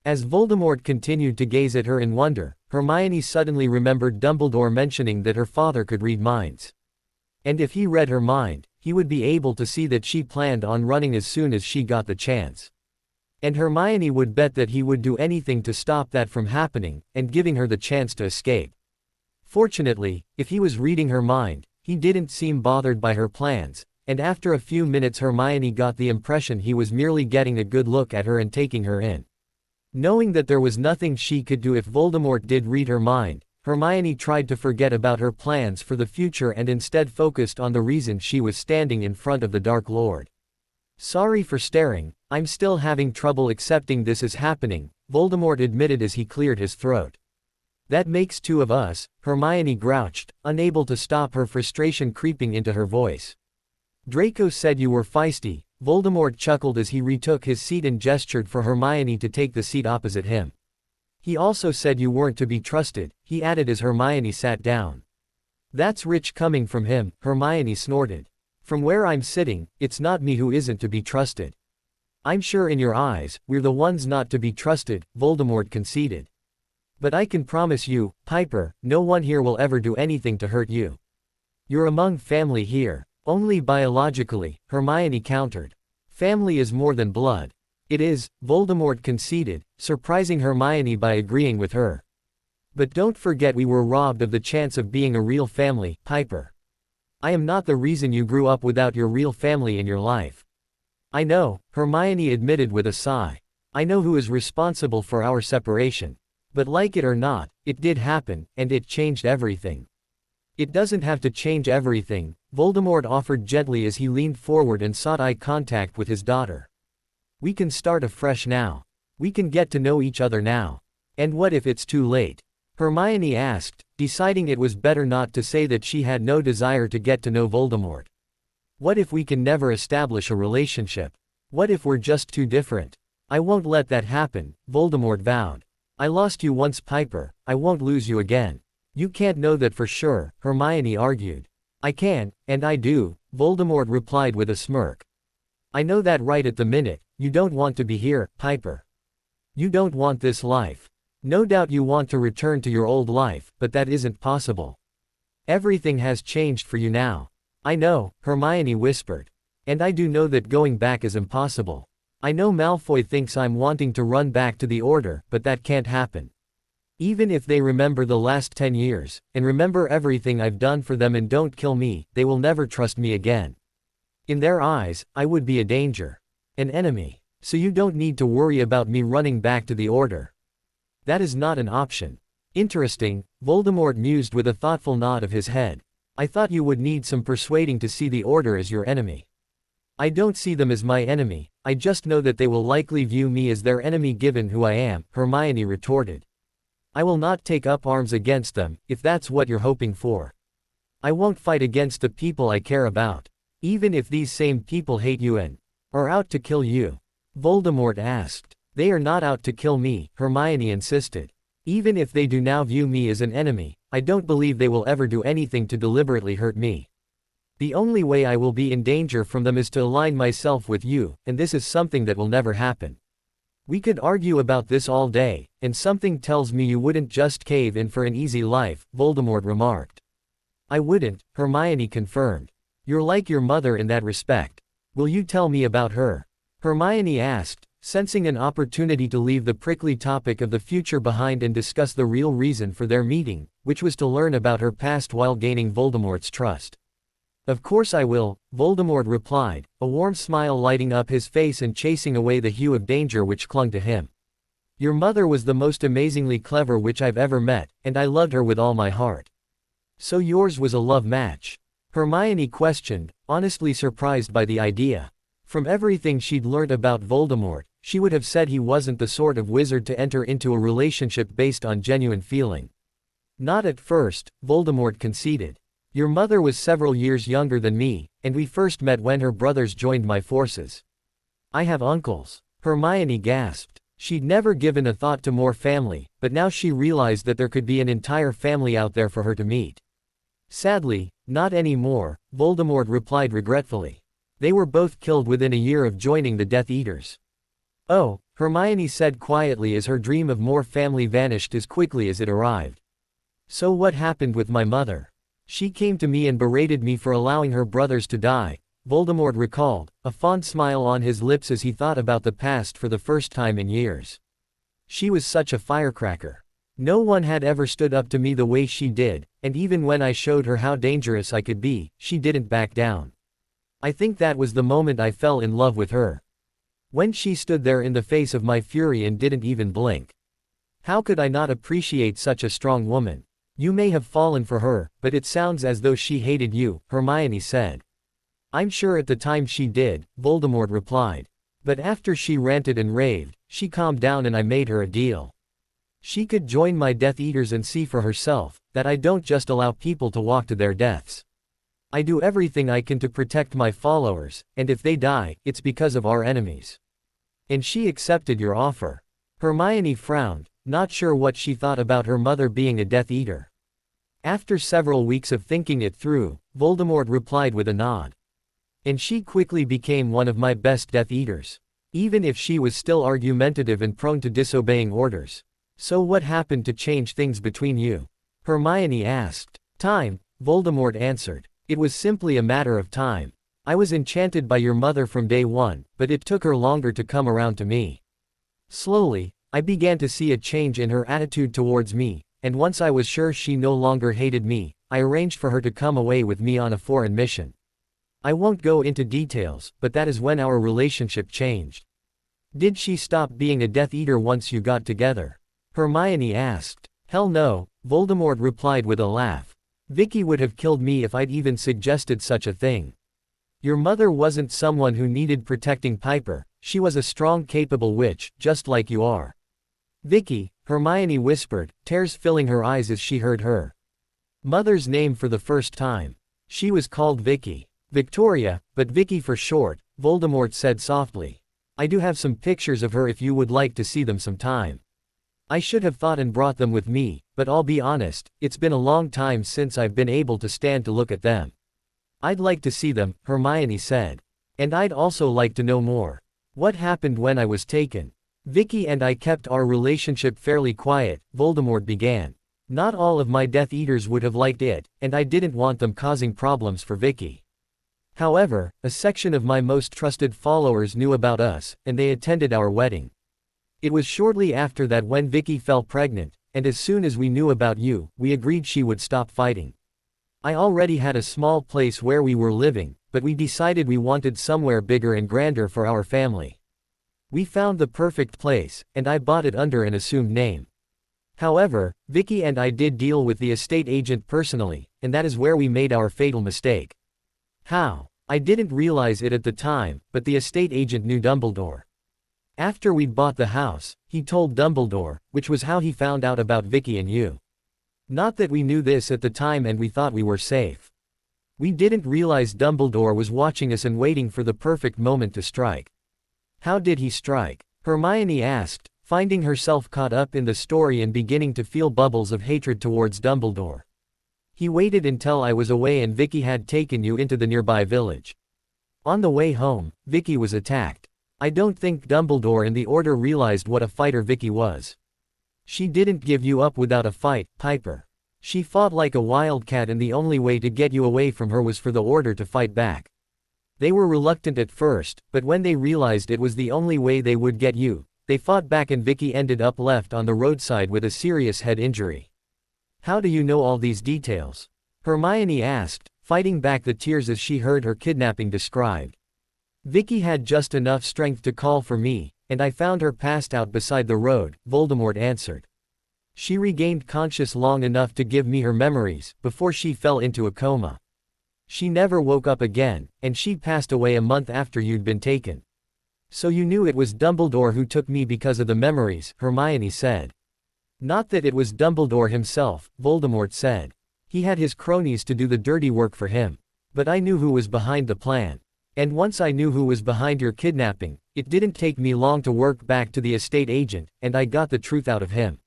As Voldemort continued to gaze at her in wonder, Hermione suddenly remembered Dumbledore mentioning that her father could read minds. And if he read her mind, he would be able to see that she planned on running as soon as she got the chance. And Hermione would bet that he would do anything to stop that from happening, and giving her the chance to escape. Fortunately, if he was reading her mind, he didn't seem bothered by her plans, and after a few minutes Hermione got the impression he was merely getting a good look at her and taking her in. Knowing that there was nothing she could do if Voldemort did read her mind, Hermione tried to forget about her plans for the future and instead focused on the reason she was standing in front of the Dark Lord. "Sorry for staring, I'm still having trouble accepting this is happening," Voldemort admitted as he cleared his throat. "That makes two of us," Hermione grouched, unable to stop her frustration creeping into her voice. "Draco said you were feisty," Voldemort chuckled as he retook his seat and gestured for Hermione to take the seat opposite him. "He also said you weren't to be trusted," he added as Hermione sat down. "That's rich coming from him," Hermione snorted. "From where I'm sitting, it's not me who isn't to be trusted." I'm sure in your eyes, we're the ones not to be trusted, Voldemort conceded. But I can promise you, Piper, no one here will ever do anything to hurt you. You're among family here. Only biologically, Hermione countered. Family is more than blood. It is, Voldemort conceded, surprising Hermione by agreeing with her. But don't forget we were robbed of the chance of being a real family, Piper. I am not the reason you grew up without your real family in your life. I know, Hermione admitted with a sigh. I know who is responsible for our separation. But like it or not, it did happen, and it changed everything. It doesn't have to change everything, Voldemort offered gently as he leaned forward and sought eye contact with his daughter. We can start afresh now. We can get to know each other now. And what if it's too late? Hermione asked, deciding it was better not to say that she had no desire to get to know Voldemort. What if we can never establish a relationship? What if we're just too different? I won't let that happen, Voldemort vowed. I lost you once, Piper, I won't lose you again. You can't know that for sure, Hermione argued. I can, and I do, Voldemort replied with a smirk. I know that right at the minute, you don't want to be here, Piper. You don't want this life. No doubt you want to return to your old life, but that isn't possible. Everything has changed for you now. I know, Hermione whispered. And I do know that going back is impossible. I know Malfoy thinks I'm wanting to run back to the Order, but that can't happen. Even if they remember the last 10 years, and remember everything I've done for them and don't kill me, they will never trust me again. In their eyes, I would be a danger. An enemy. So you don't need to worry about me running back to the Order. That is not an option. Interesting, Voldemort mused with a thoughtful nod of his head. I thought you would need some persuading to see the Order as your enemy. I don't see them as my enemy, I just know that they will likely view me as their enemy given who I am, Hermione retorted. I will not take up arms against them, if that's what you're hoping for. I won't fight against the people I care about. Even if these same people hate you and are out to kill you. Voldemort asked. They are not out to kill me, Hermione insisted. Even if they do now view me as an enemy, I don't believe they will ever do anything to deliberately hurt me. The only way I will be in danger from them is to align myself with you, and this is something that will never happen. We could argue about this all day, and something tells me you wouldn't just cave in for an easy life, Voldemort remarked. I wouldn't, Hermione confirmed. You're like your mother in that respect. Will you tell me about her? Hermione asked, sensing an opportunity to leave the prickly topic of the future behind and discuss the real reason for their meeting, which was to learn about her past while gaining Voldemort's trust. Of course I will, Voldemort replied, a warm smile lighting up his face and chasing away the hue of danger which clung to him. Your mother was the most amazingly clever witch I've ever met, and I loved her with all my heart. So yours was a love match? Hermione questioned, honestly surprised by the idea. From everything she'd learned about Voldemort, she would have said he wasn't the sort of wizard to enter into a relationship based on genuine feeling. Not at first, Voldemort conceded. Your mother was several years younger than me, and we first met when her brothers joined my forces. I have uncles. Hermione gasped. She'd never given a thought to more family, but now she realized that there could be an entire family out there for her to meet. Sadly, not anymore, Voldemort replied regretfully. They were both killed within a year of joining the Death Eaters. Oh, Hermione said quietly as her dream of more family vanished as quickly as it arrived. So what happened with my mother? She came to me and berated me for allowing her brothers to die, Voldemort recalled, a fond smile on his lips as he thought about the past for the first time in years. She was such a firecracker. No one had ever stood up to me the way she did, and even when I showed her how dangerous I could be, she didn't back down. I think that was the moment I fell in love with her. When she stood there in the face of my fury and didn't even blink. How could I not appreciate such a strong woman? You may have fallen for her, but it sounds as though she hated you, Hermione said. I'm sure at the time she did, Voldemort replied. But after she ranted and raved, she calmed down and I made her a deal. She could join my Death Eaters and see for herself, that I don't just allow people to walk to their deaths. I do everything I can to protect my followers, and if they die, it's because of our enemies. And she accepted your offer. Hermione frowned, not sure what she thought about her mother being a Death Eater. After several weeks of thinking it through, Voldemort replied with a nod. And she quickly became one of my best Death Eaters. even if she was still argumentative and prone to disobeying orders. So what happened to change things between you? Hermione asked. Time, Voldemort answered. It was simply a matter of time. I was enchanted by your mother from day one, but it took her longer to come around to me. Slowly, I began to see a change in her attitude towards me, and once I was sure she no longer hated me, I arranged for her to come away with me on a foreign mission. I won't go into details, but that is when our relationship changed. Did she stop being a Death Eater once you got together? Hermione asked. Hell no, Voldemort replied with a laugh. Vicky would have killed me if I'd even suggested such a thing. Your mother wasn't someone who needed protecting Piper, she was a strong capable witch, just like you are. Vicky, Hermione whispered, tears filling her eyes as she heard her mother's name for the first time. She was called Vicky. Victoria, but Vicky for short, Voldemort said softly. I do have some pictures of her if you would like to see them sometime. I should have thought and brought them with me, but I'll be honest, it's been a long time since I've been able to stand to look at them. I'd like to see them, Hermione said. And I'd also like to know more. What happened when I was taken? Vicky and I kept our relationship fairly quiet, Voldemort began. Not all of my Death Eaters would have liked it, and I didn't want them causing problems for Vicky. However, a section of my most trusted followers knew about us, and they attended our wedding. It was shortly after that when Vicky fell pregnant, and as soon as we knew about you, we agreed she would stop fighting. I already had a small place where we were living, but we decided we wanted somewhere bigger and grander for our family. We found the perfect place, and I bought it under an assumed name. However, Vicky and I did deal with the estate agent personally, and that is where we made our fatal mistake. How? I didn't realize it at the time, but the estate agent knew Dumbledore. After we'd bought the house, he told Dumbledore, which was how he found out about Vicky and you. Not that we knew this at the time and we thought we were safe. We didn't realize Dumbledore was watching us and waiting for the perfect moment to strike. How did he strike? Hermione asked, finding herself caught up in the story and beginning to feel bubbles of hatred towards Dumbledore. He waited until I was away and Vicky had taken you into the nearby village. On the way home, Vicky was attacked. I don't think Dumbledore and the Order realized what a fighter Vicky was. She didn't give you up without a fight, Piper. She fought like a wildcat and the only way to get you away from her was for the Order to fight back. They were reluctant at first, but when they realized it was the only way they would get you, they fought back and Vicky ended up left on the roadside with a serious head injury. How do you know all these details? Hermione asked, fighting back the tears as she heard her kidnapping described. Vicky had just enough strength to call for me, and I found her passed out beside the road, Voldemort answered. She regained conscious long enough to give me her memories, before she fell into a coma. She never woke up again, and she passed away a month after you'd been taken. So you knew it was Dumbledore who took me because of the memories, Hermione said. Not that it was Dumbledore himself, Voldemort said. He had his cronies to do the dirty work for him. But I knew who was behind the plan. And once I knew who was behind your kidnapping, it didn't take me long to work back to the estate agent, and I got the truth out of him.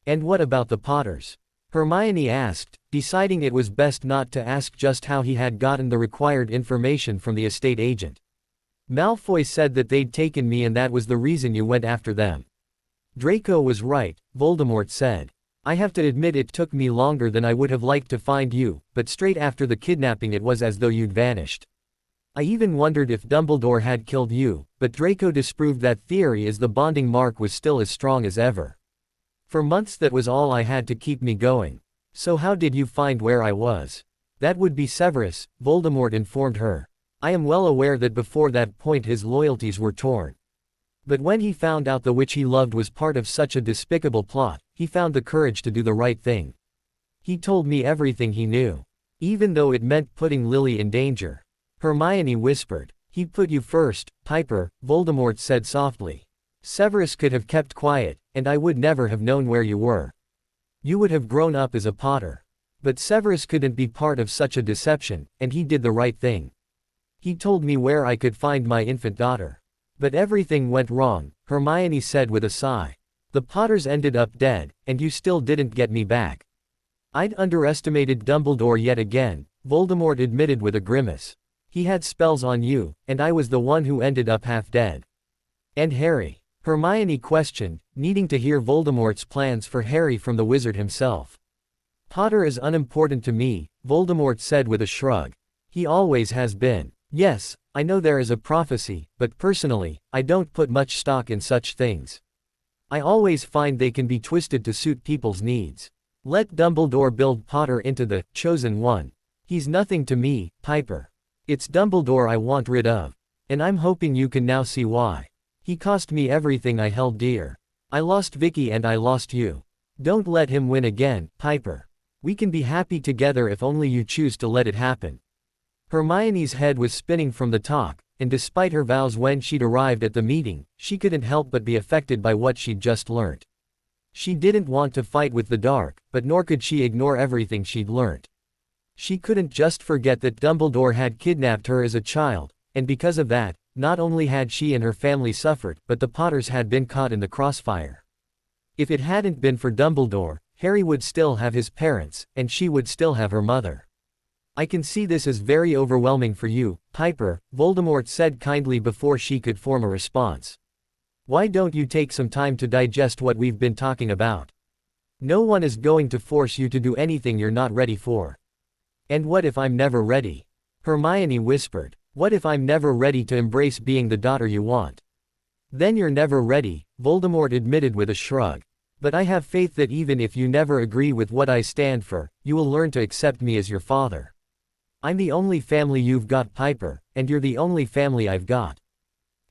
And what about the Potters? Hermione asked, deciding it was best not to ask just how he had gotten the required information from the estate agent. Malfoy said that they'd taken me and that was the reason you went after them. Draco was right, Voldemort said. I have to admit it took me longer than I would have liked to find you, but straight after the kidnapping it was as though you'd vanished. I even wondered if Dumbledore had killed you, but Draco disproved that theory as the bonding mark was still as strong as ever. For months that was all I had to keep me going. So how did you find where I was? That would be Severus, Voldemort informed her. I am well aware that before that point his loyalties were torn. But when he found out the witch he loved was part of such a despicable plot, he found the courage to do the right thing. He told me everything he knew. Even though it meant putting Lily in danger. Hermione whispered. He put you first, Piper, Voldemort said softly. Severus could have kept quiet, and I would never have known where you were. You would have grown up as a Potter. But Severus couldn't be part of such a deception, and he did the right thing. He told me where I could find my infant daughter. But everything went wrong, Hermione said with a sigh. The Potters ended up dead, and you still didn't get me back. I'd underestimated Dumbledore yet again, Voldemort admitted with a grimace. He had spells on you, and I was the one who ended up half dead. And Harry? Hermione questioned, needing to hear Voldemort's plans for Harry from the wizard himself. Potter is unimportant to me, Voldemort said with a shrug. He always has been. Yes, I know there is a prophecy, but personally, I don't put much stock in such things. I always find they can be twisted to suit people's needs. Let Dumbledore build Potter into the chosen one. He's nothing to me, Piper. It's Dumbledore I want rid of. And I'm hoping you can now see why. He cost me everything I held dear. I lost Vicky and I lost you. Don't let him win again, Piper. We can be happy together if only you choose to let it happen. Hermione's head was spinning from the talk, and despite her vows when she'd arrived at the meeting, she couldn't help but be affected by what she'd just learnt. She didn't want to fight with the dark, but nor could she ignore everything she'd learnt. She couldn't just forget that Dumbledore had kidnapped her as a child, and because of that, not only had she and her family suffered, but the Potters had been caught in the crossfire. If it hadn't been for Dumbledore, Harry would still have his parents, and she would still have her mother. I can see this as very overwhelming for you, Piper, Voldemort said kindly before she could form a response. Why don't you take some time to digest what we've been talking about? No one is going to force you to do anything you're not ready for. And what if I'm never ready? Hermione whispered. What if I'm never ready to embrace being the daughter you want? Then you're never ready, Voldemort admitted with a shrug. But I have faith that even if you never agree with what I stand for, you will learn to accept me as your father. I'm the only family you've got, Piper, and you're the only family I've got.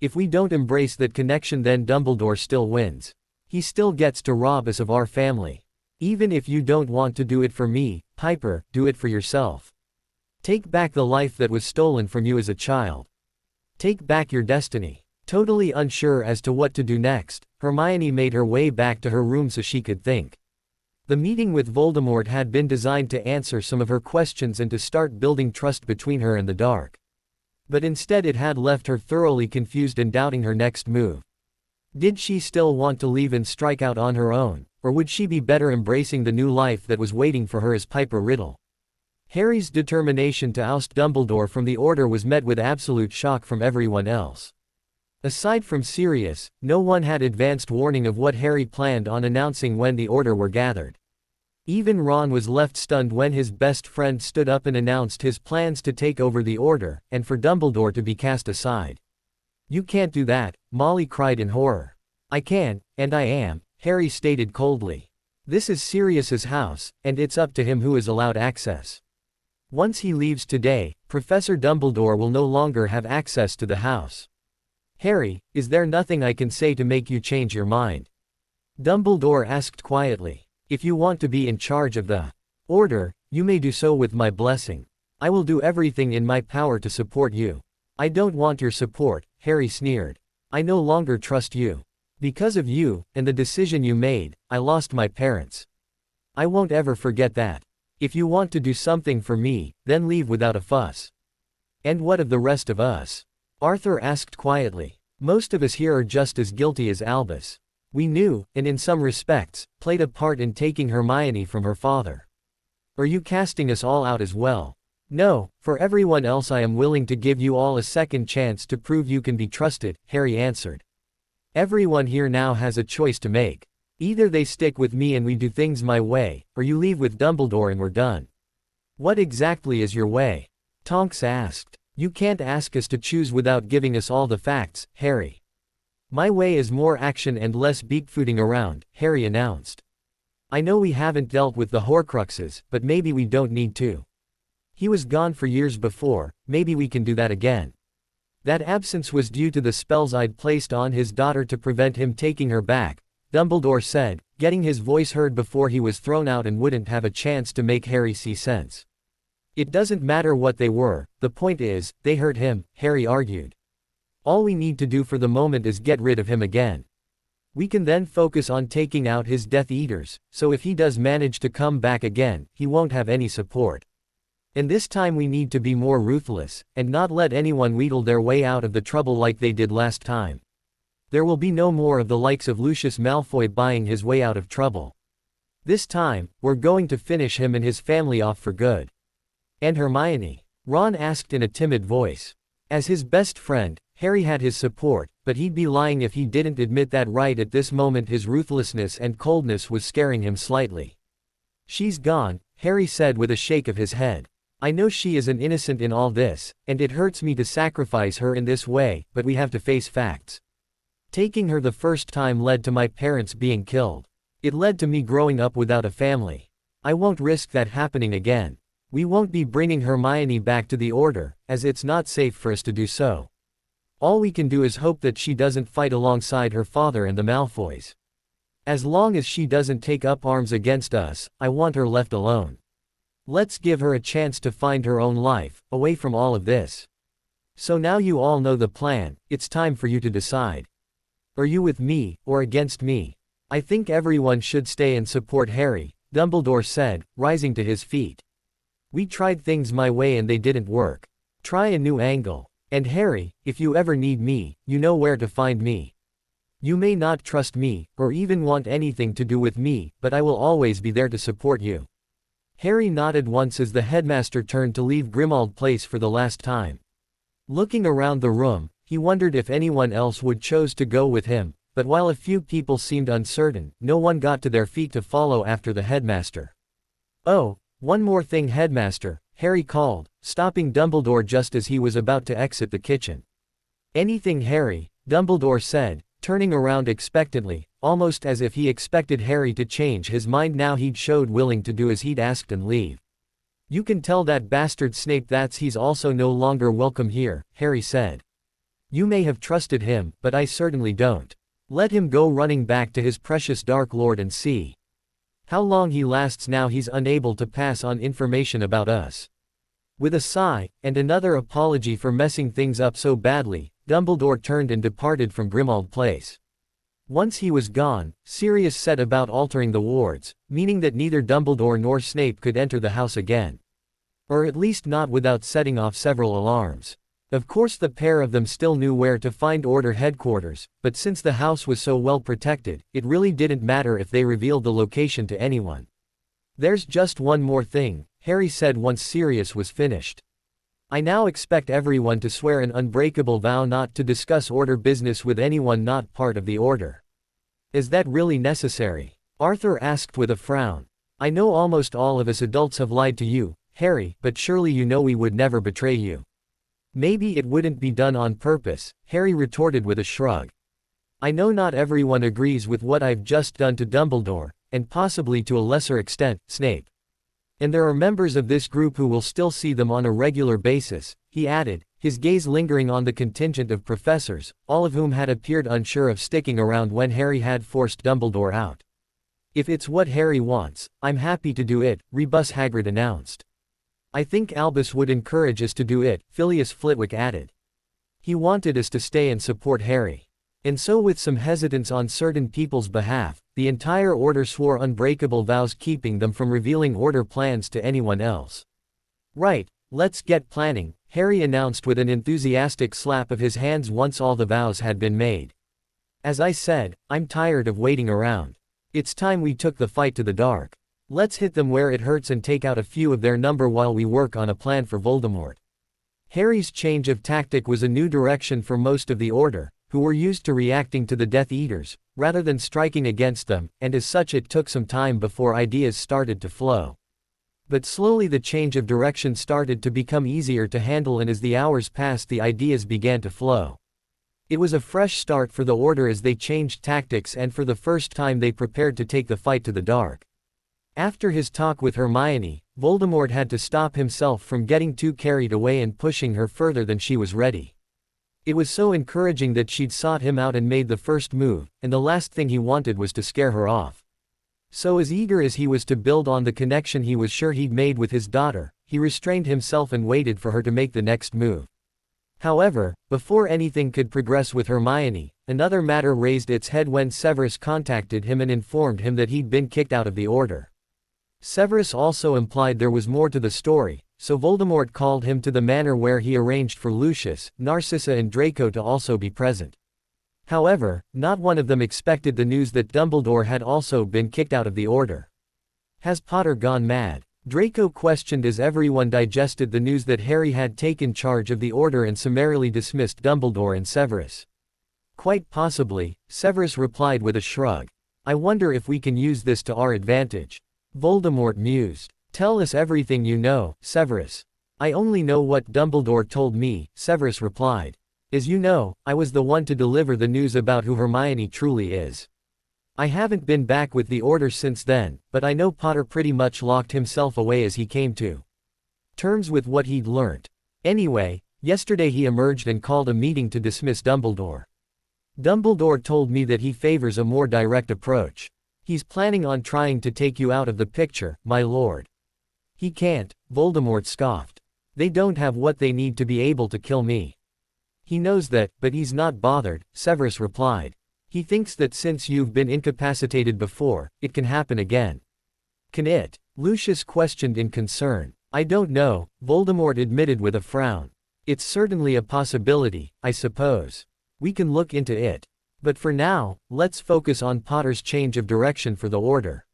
If we don't embrace that connection, then Dumbledore still wins. He still gets to rob us of our family. Even if you don't want to do it for me, Piper, do it for yourself. Take back the life that was stolen from you as a child. Take back your destiny. Totally unsure as to what to do next, Hermione made her way back to her room so she could think. The meeting with Voldemort had been designed to answer some of her questions and to start building trust between her and the dark. But instead it had left her thoroughly confused and doubting her next move. Did she still want to leave and strike out on her own, or would she be better embracing the new life that was waiting for her as Piper Riddle? Harry's determination to oust Dumbledore from the Order was met with absolute shock from everyone else. Aside from Sirius, no one had advanced warning of what Harry planned on announcing when the Order were gathered. Even Ron was left stunned when his best friend stood up and announced his plans to take over the Order, and for Dumbledore to be cast aside. You can't do that, Molly cried in horror. I can, and I am, Harry stated coldly. This is Sirius's house, and it's up to him who is allowed access. Once he leaves today, Professor Dumbledore will no longer have access to the house. Harry, is there nothing I can say to make you change your mind? Dumbledore asked quietly. If you want to be in charge of the Order, you may do so with my blessing. I will do everything in my power to support you. I don't want your support, Harry sneered. I no longer trust you. Because of you, and the decision you made, I lost my parents. I won't ever forget that. If you want to do something for me, then leave without a fuss. And what of the rest of us? Arthur asked quietly. Most of us here are just as guilty as Albus. We knew, and in some respects, played a part in taking Hermione from her father. Are you casting us all out as well? No, for everyone else I am willing to give you all a second chance to prove you can be trusted, Harry answered. Everyone here now has a choice to make. Either they stick with me and we do things my way, or you leave with Dumbledore and we're done. What exactly is your way? Tonks asked. You can't ask us to choose without giving us all the facts, Harry. My way is more action and less beak-footing around, Harry announced. I know we haven't dealt with the Horcruxes, but maybe we don't need to. He was gone for years before, maybe we can do that again. That absence was due to the spells I'd placed on his daughter to prevent him taking her back, Dumbledore said, getting his voice heard before he was thrown out and wouldn't have a chance to make Harry see sense. It doesn't matter what they were, the point is, they hurt him, Harry argued. All we need to do for the moment is get rid of him again. We can then focus on taking out his Death Eaters, so if he does manage to come back again, he won't have any support. And this time we need to be more ruthless, and not let anyone wheedle their way out of the trouble like they did last time. There will be no more of the likes of Lucius Malfoy buying his way out of trouble. This time, we're going to finish him and his family off for good. And Hermione? Ron asked in a timid voice. As his best friend, Harry had his support, but he'd be lying if he didn't admit that right at this moment his ruthlessness and coldness was scaring him slightly. "She's gone," Harry said with a shake of his head. "I know she is an innocent in all this, and it hurts me to sacrifice her in this way, but we have to face facts. Taking her the first time led to my parents being killed. It led to me growing up without a family. I won't risk that happening again. We won't be bringing Hermione back to the Order, as it's not safe for us to do so. All we can do is hope that she doesn't fight alongside her father and the Malfoys. As long as she doesn't take up arms against us, I want her left alone. Let's give her a chance to find her own life, away from all of this. So now you all know the plan, it's time for you to decide. Are you with me, or against me? I think everyone should stay and support Harry," Dumbledore said, rising to his feet. "We tried things my way and they didn't work. Try a new angle. And Harry, if you ever need me, you know where to find me. You may not trust me, or even want anything to do with me, but I will always be there to support you." Harry nodded once as the headmaster turned to leave Grimmauld Place for the last time. Looking around the room, he wondered if anyone else would choose to go with him, but while a few people seemed uncertain, no one got to their feet to follow after the headmaster. "Oh, one more thing, headmaster," Harry called, stopping Dumbledore just as he was about to exit the kitchen. "Anything, Harry?" Dumbledore said, turning around expectantly, almost as if he expected Harry to change his mind now he'd showed willing to do as he'd asked and leave. "You can tell that bastard Snape that he's also no longer welcome here," Harry said. "You may have trusted him, but I certainly don't. Let him go running back to his precious Dark Lord and see how long he lasts now he's unable to pass on information about us." With a sigh, and another apology for messing things up so badly, Dumbledore turned and departed from Grimmauld Place. Once he was gone, Sirius set about altering the wards, meaning that neither Dumbledore nor Snape could enter the house again. Or at least not without setting off several alarms. Of course the pair of them still knew where to find Order headquarters, but since the house was so well protected, it really didn't matter if they revealed the location to anyone. "There's just one more thing," Harry said once Sirius was finished. "I now expect everyone to swear an unbreakable vow not to discuss Order business with anyone not part of the Order." "Is that really necessary?" Arthur asked with a frown. "I know almost all of us adults have lied to you, Harry, but surely you know we would never betray you." "Maybe it wouldn't be done on purpose," Harry retorted with a shrug. "I know not everyone agrees with what I've just done to Dumbledore, and possibly to a lesser extent, Snape. And there are members of this group who will still see them on a regular basis," he added, his gaze lingering on the contingent of professors, all of whom had appeared unsure of sticking around when Harry had forced Dumbledore out. "If it's what Harry wants, I'm happy to do it," Rebus Hagrid announced. "I think Albus would encourage us to do it," Phileas Flitwick added. He wanted us to stay and support Harry. And so with some hesitance on certain people's behalf, the entire Order swore unbreakable vows keeping them from revealing Order plans to anyone else. "Right, let's get planning," Harry announced with an enthusiastic slap of his hands once all the vows had been made. "As I said, I'm tired of waiting around. It's time we took the fight to the dark. Let's hit them where it hurts and take out a few of their number while we work on a plan for Voldemort." Harry's change of tactic was a new direction for most of the Order, who were used to reacting to the Death Eaters, rather than striking against them, and as such it took some time before ideas started to flow. But slowly the change of direction started to become easier to handle, and as the hours passed the ideas began to flow. It was a fresh start for the Order as they changed tactics and for the first time they prepared to take the fight to the dark. After his talk with Hermione, Voldemort had to stop himself from getting too carried away and pushing her further than she was ready. It was so encouraging that she'd sought him out and made the first move, and the last thing he wanted was to scare her off. So as eager as he was to build on the connection he was sure he'd made with his daughter, he restrained himself and waited for her to make the next move. However, before anything could progress with Hermione, another matter raised its head when Severus contacted him and informed him that he'd been kicked out of the Order. Severus also implied there was more to the story, so Voldemort called him to the manor where he arranged for Lucius, Narcissa and Draco to also be present. However, not one of them expected the news that Dumbledore had also been kicked out of the Order. "Has Potter gone mad?" Draco questioned as everyone digested the news that Harry had taken charge of the Order and summarily dismissed Dumbledore and Severus. Quite possibly, Severus replied with a shrug. I wonder if we can use this to our advantage. Voldemort mused. Tell us everything you know, Severus. I only know what Dumbledore told me, Severus replied. As you know, I was the one to deliver the news about who Hermione truly is. I haven't been back with the Order since then, but I know Potter pretty much locked himself away as he came to terms with what he'd learnt. Anyway, yesterday he emerged and called a meeting to dismiss Dumbledore. Dumbledore told me that he favors a more direct approach. He's planning on trying to take you out of the picture, my lord. He can't, Voldemort scoffed. They don't have what they need to be able to kill me. He knows that, but he's not bothered, Severus replied. He thinks that since you've been incapacitated before, it can happen again. Can it? Lucius questioned in concern. I don't know, Voldemort admitted with a frown. It's certainly a possibility, I suppose. We can look into it. But for now, let's focus on Potter's change of direction for the Order.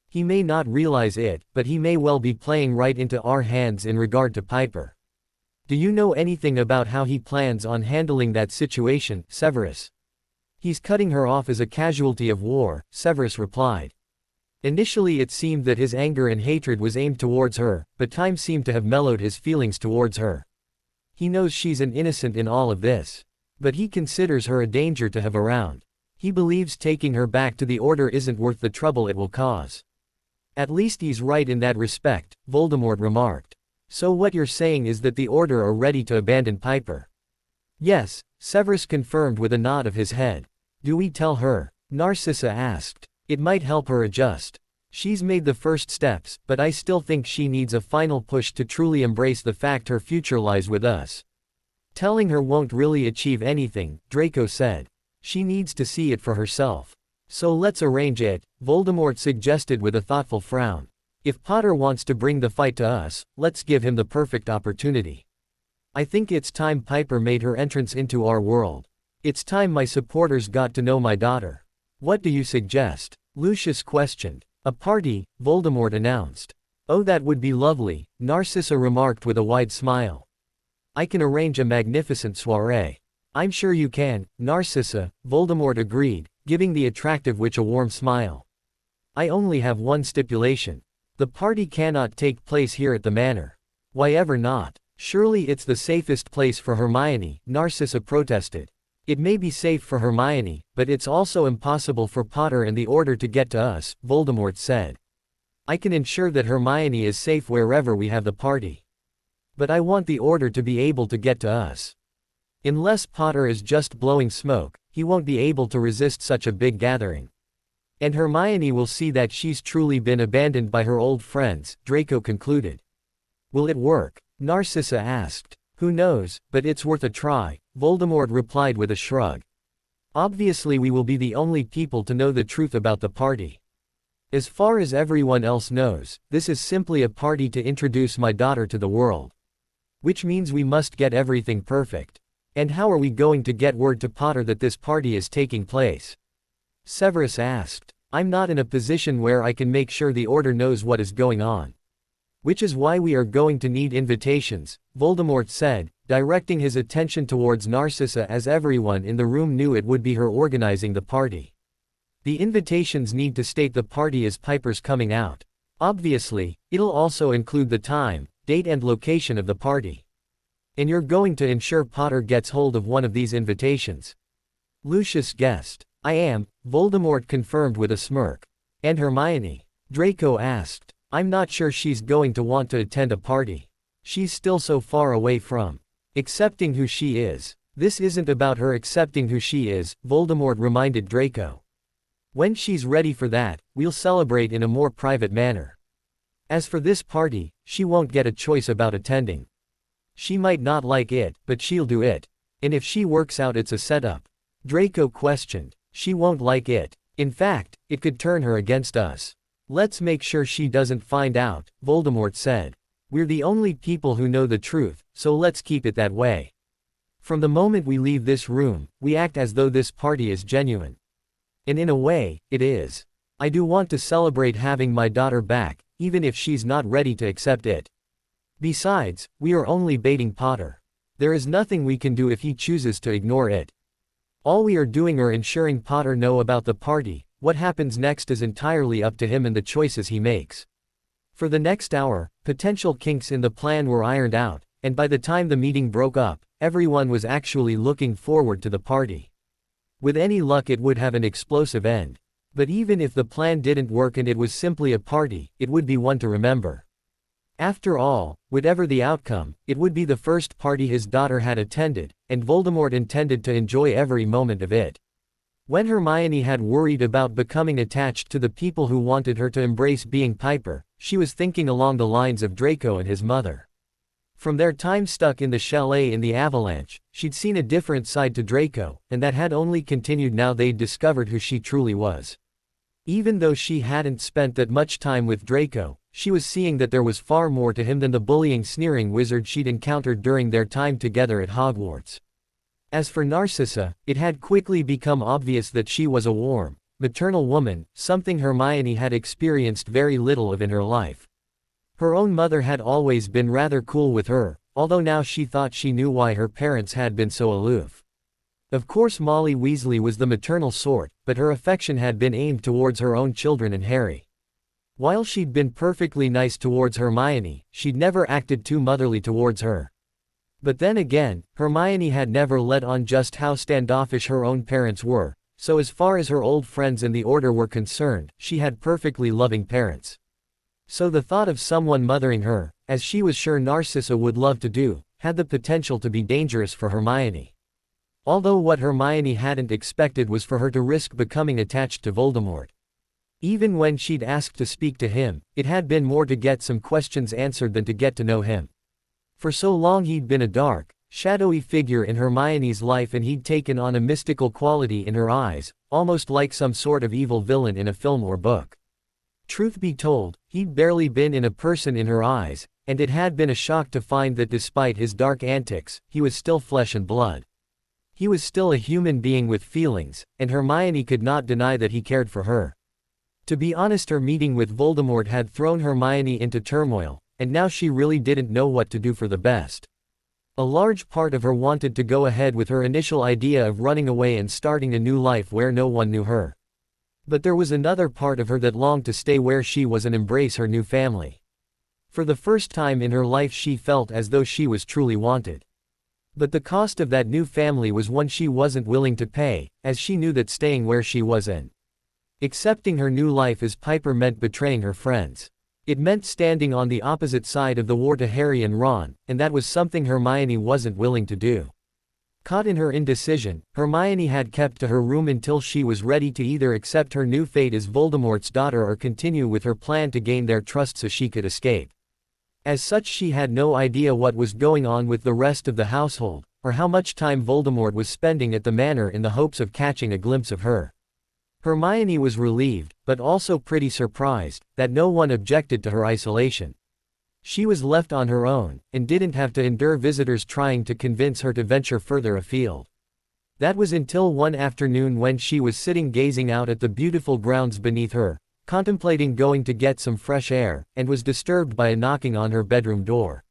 He may not realize it, but he may well be playing right into our hands in regard to Piper. Do you know anything about how he plans on handling that situation, Severus? He's cutting her off as a casualty of war, Severus replied. Initially it seemed that his anger and hatred was aimed towards her, but time seemed to have mellowed his feelings towards her. He knows she's an innocent in all of this. But he considers her a danger to have around. He believes taking her back to the Order isn't worth the trouble it will cause. At least he's right in that respect, Voldemort remarked. So what you're saying is that the Order are ready to abandon Piper? Yes, Severus confirmed with a nod of his head. Do we tell her? Narcissa asked. It might help her adjust. She's made the first steps, but I still think she needs a final push to truly embrace the fact her future lies with us. Telling her won't really achieve anything, Draco said. She needs to see it for herself. So let's arrange it, Voldemort suggested with a thoughtful frown. If Potter wants to bring the fight to us, let's give him the perfect opportunity. I think it's time Piper made her entrance into our world. It's time my supporters got to know my daughter. What do you suggest? Lucius questioned. A party, Voldemort announced. Oh, that would be lovely, Narcissa remarked with a wide smile. I can arrange a magnificent soiree. I'm sure you can, Narcissa, Voldemort agreed, giving the attractive witch a warm smile. I only have one stipulation. The party cannot take place here at the manor. Why ever not? Surely it's the safest place for Hermione, Narcissa protested. It may be safe for Hermione, but it's also impossible for Potter and the Order to get to us, Voldemort said. I can ensure that Hermione is safe wherever we have the party. But I want the Order to be able to get to us. Unless Potter is just blowing smoke, he won't be able to resist such a big gathering. And Hermione will see that she's truly been abandoned by her old friends, Draco concluded. Will it work? Narcissa asked. Who knows, but it's worth a try, Voldemort replied with a shrug. Obviously we will be the only people to know the truth about the party. As far as everyone else knows, this is simply a party to introduce my daughter to the world. Which means we must get everything perfect. And how are we going to get word to Potter that this party is taking place? Severus asked. I'm not in a position where I can make sure the Order knows what is going on. Which is why we are going to need invitations, Voldemort said, directing his attention towards Narcissa as everyone in the room knew it would be her organizing the party. The invitations need to state the party as Piper's coming out. Obviously, it'll also include the time, date and location of the party. And you're going to ensure Potter gets hold of one of these invitations. Lucius guessed. I am, Voldemort confirmed with a smirk. And Hermione? Draco asked. I'm not sure she's going to want to attend a party. She's still so far away from accepting who she is. This isn't about her accepting who she is, Voldemort reminded Draco. When she's ready for that, we'll celebrate in a more private manner. As for this party, she won't get a choice about attending. She might not like it, but she'll do it. And if she works out it's a setup. Draco questioned. She won't like it. In fact, it could turn her against us. Let's make sure she doesn't find out, Voldemort said. We're the only people who know the truth, so let's keep it that way. From the moment we leave this room, we act as though this party is genuine. And in a way, it is. I do want to celebrate having my daughter back, even if she's not ready to accept it. Besides, we are only baiting Potter. There is nothing we can do if he chooses to ignore it. All we are doing are ensuring Potter know about the party. What happens next is entirely up to him and the choices he makes. For the next hour, potential kinks in the plan were ironed out, and by the time the meeting broke up, everyone was actually looking forward to the party. With any luck it would have an explosive end. But even if the plan didn't work and it was simply a party, it would be one to remember. After all, whatever the outcome, it would be the first party his daughter had attended, and Voldemort intended to enjoy every moment of it. When Hermione had worried about becoming attached to the people who wanted her to embrace being Piper, she was thinking along the lines of Draco and his mother. From their time stuck in the chalet in the avalanche, she'd seen a different side to Draco, and that had only continued now they'd discovered who she truly was. Even though she hadn't spent that much time with Draco, she was seeing that there was far more to him than the bullying, sneering wizard she'd encountered during their time together at Hogwarts. As for Narcissa, it had quickly become obvious that she was a warm, maternal woman, something Hermione had experienced very little of in her life. Her own mother had always been rather cool with her, although now she thought she knew why her parents had been so aloof. Of course Molly Weasley was the maternal sort, but her affection had been aimed towards her own children and Harry. While she'd been perfectly nice towards Hermione, she'd never acted too motherly towards her. But then again, Hermione had never let on just how standoffish her own parents were, so as far as her old friends in the Order were concerned, she had perfectly loving parents. So the thought of someone mothering her, as she was sure Narcissa would love to do, had the potential to be dangerous for Hermione. Although what Hermione hadn't expected was for her to risk becoming attached to Voldemort. Even when she'd asked to speak to him, it had been more to get some questions answered than to get to know him. For so long he'd been a dark, shadowy figure in Hermione's life, and he'd taken on a mystical quality in her eyes, almost like some sort of evil villain in a film or book. Truth be told, he'd barely been in a person in her eyes, and it had been a shock to find that despite his dark antics, he was still flesh and blood. He was still a human being with feelings, and Hermione could not deny that he cared for her. To be honest, her meeting with Voldemort had thrown Hermione into turmoil, and now she really didn't know what to do for the best. A large part of her wanted to go ahead with her initial idea of running away and starting a new life where no one knew her. But there was another part of her that longed to stay where she was and embrace her new family. For the first time in her life she felt as though she was truly wanted. But the cost of that new family was one she wasn't willing to pay, as she knew that staying where she was and accepting her new life as Piper meant betraying her friends. It meant standing on the opposite side of the war to Harry and Ron, and that was something Hermione wasn't willing to do. Caught in her indecision, Hermione had kept to her room until she was ready to either accept her new fate as Voldemort's daughter or continue with her plan to gain their trust so she could escape. As such, she had no idea what was going on with the rest of the household, or how much time Voldemort was spending at the manor in the hopes of catching a glimpse of her. Hermione was relieved, but also pretty surprised, that no one objected to her isolation. She was left on her own, and didn't have to endure visitors trying to convince her to venture further afield. That was until one afternoon when she was sitting gazing out at the beautiful grounds beneath her, contemplating going to get some fresh air, and was disturbed by a knocking on her bedroom door.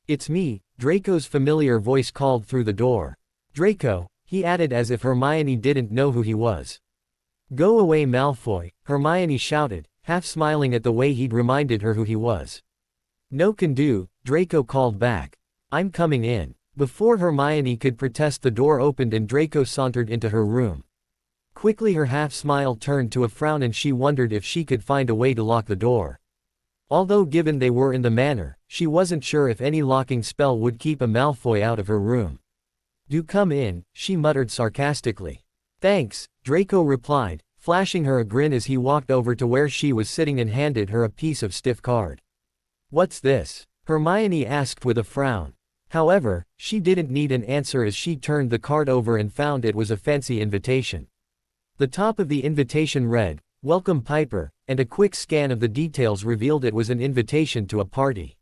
"It's me," Draco's familiar voice called through the door. "Draco," he added as if Hermione didn't know who he was. "Go away, Malfoy," Hermione shouted, half smiling at the way he'd reminded her who he was. "No can do," Draco called back. "I'm coming in." Before Hermione could protest, the door opened and Draco sauntered into her room. Quickly her half-smile turned to a frown and she wondered if she could find a way to lock the door. Although given they were in the manor, she wasn't sure if any locking spell would keep a Malfoy out of her room. "Do come in," she muttered sarcastically. "Thanks," Draco replied, flashing her a grin as he walked over to where she was sitting and handed her a piece of stiff card. "What's this?" Hermione asked with a frown. However, she didn't need an answer as she turned the card over and found it was a fancy invitation. The top of the invitation read, "Welcome Piper," and a quick scan of the details revealed it was an invitation to a party.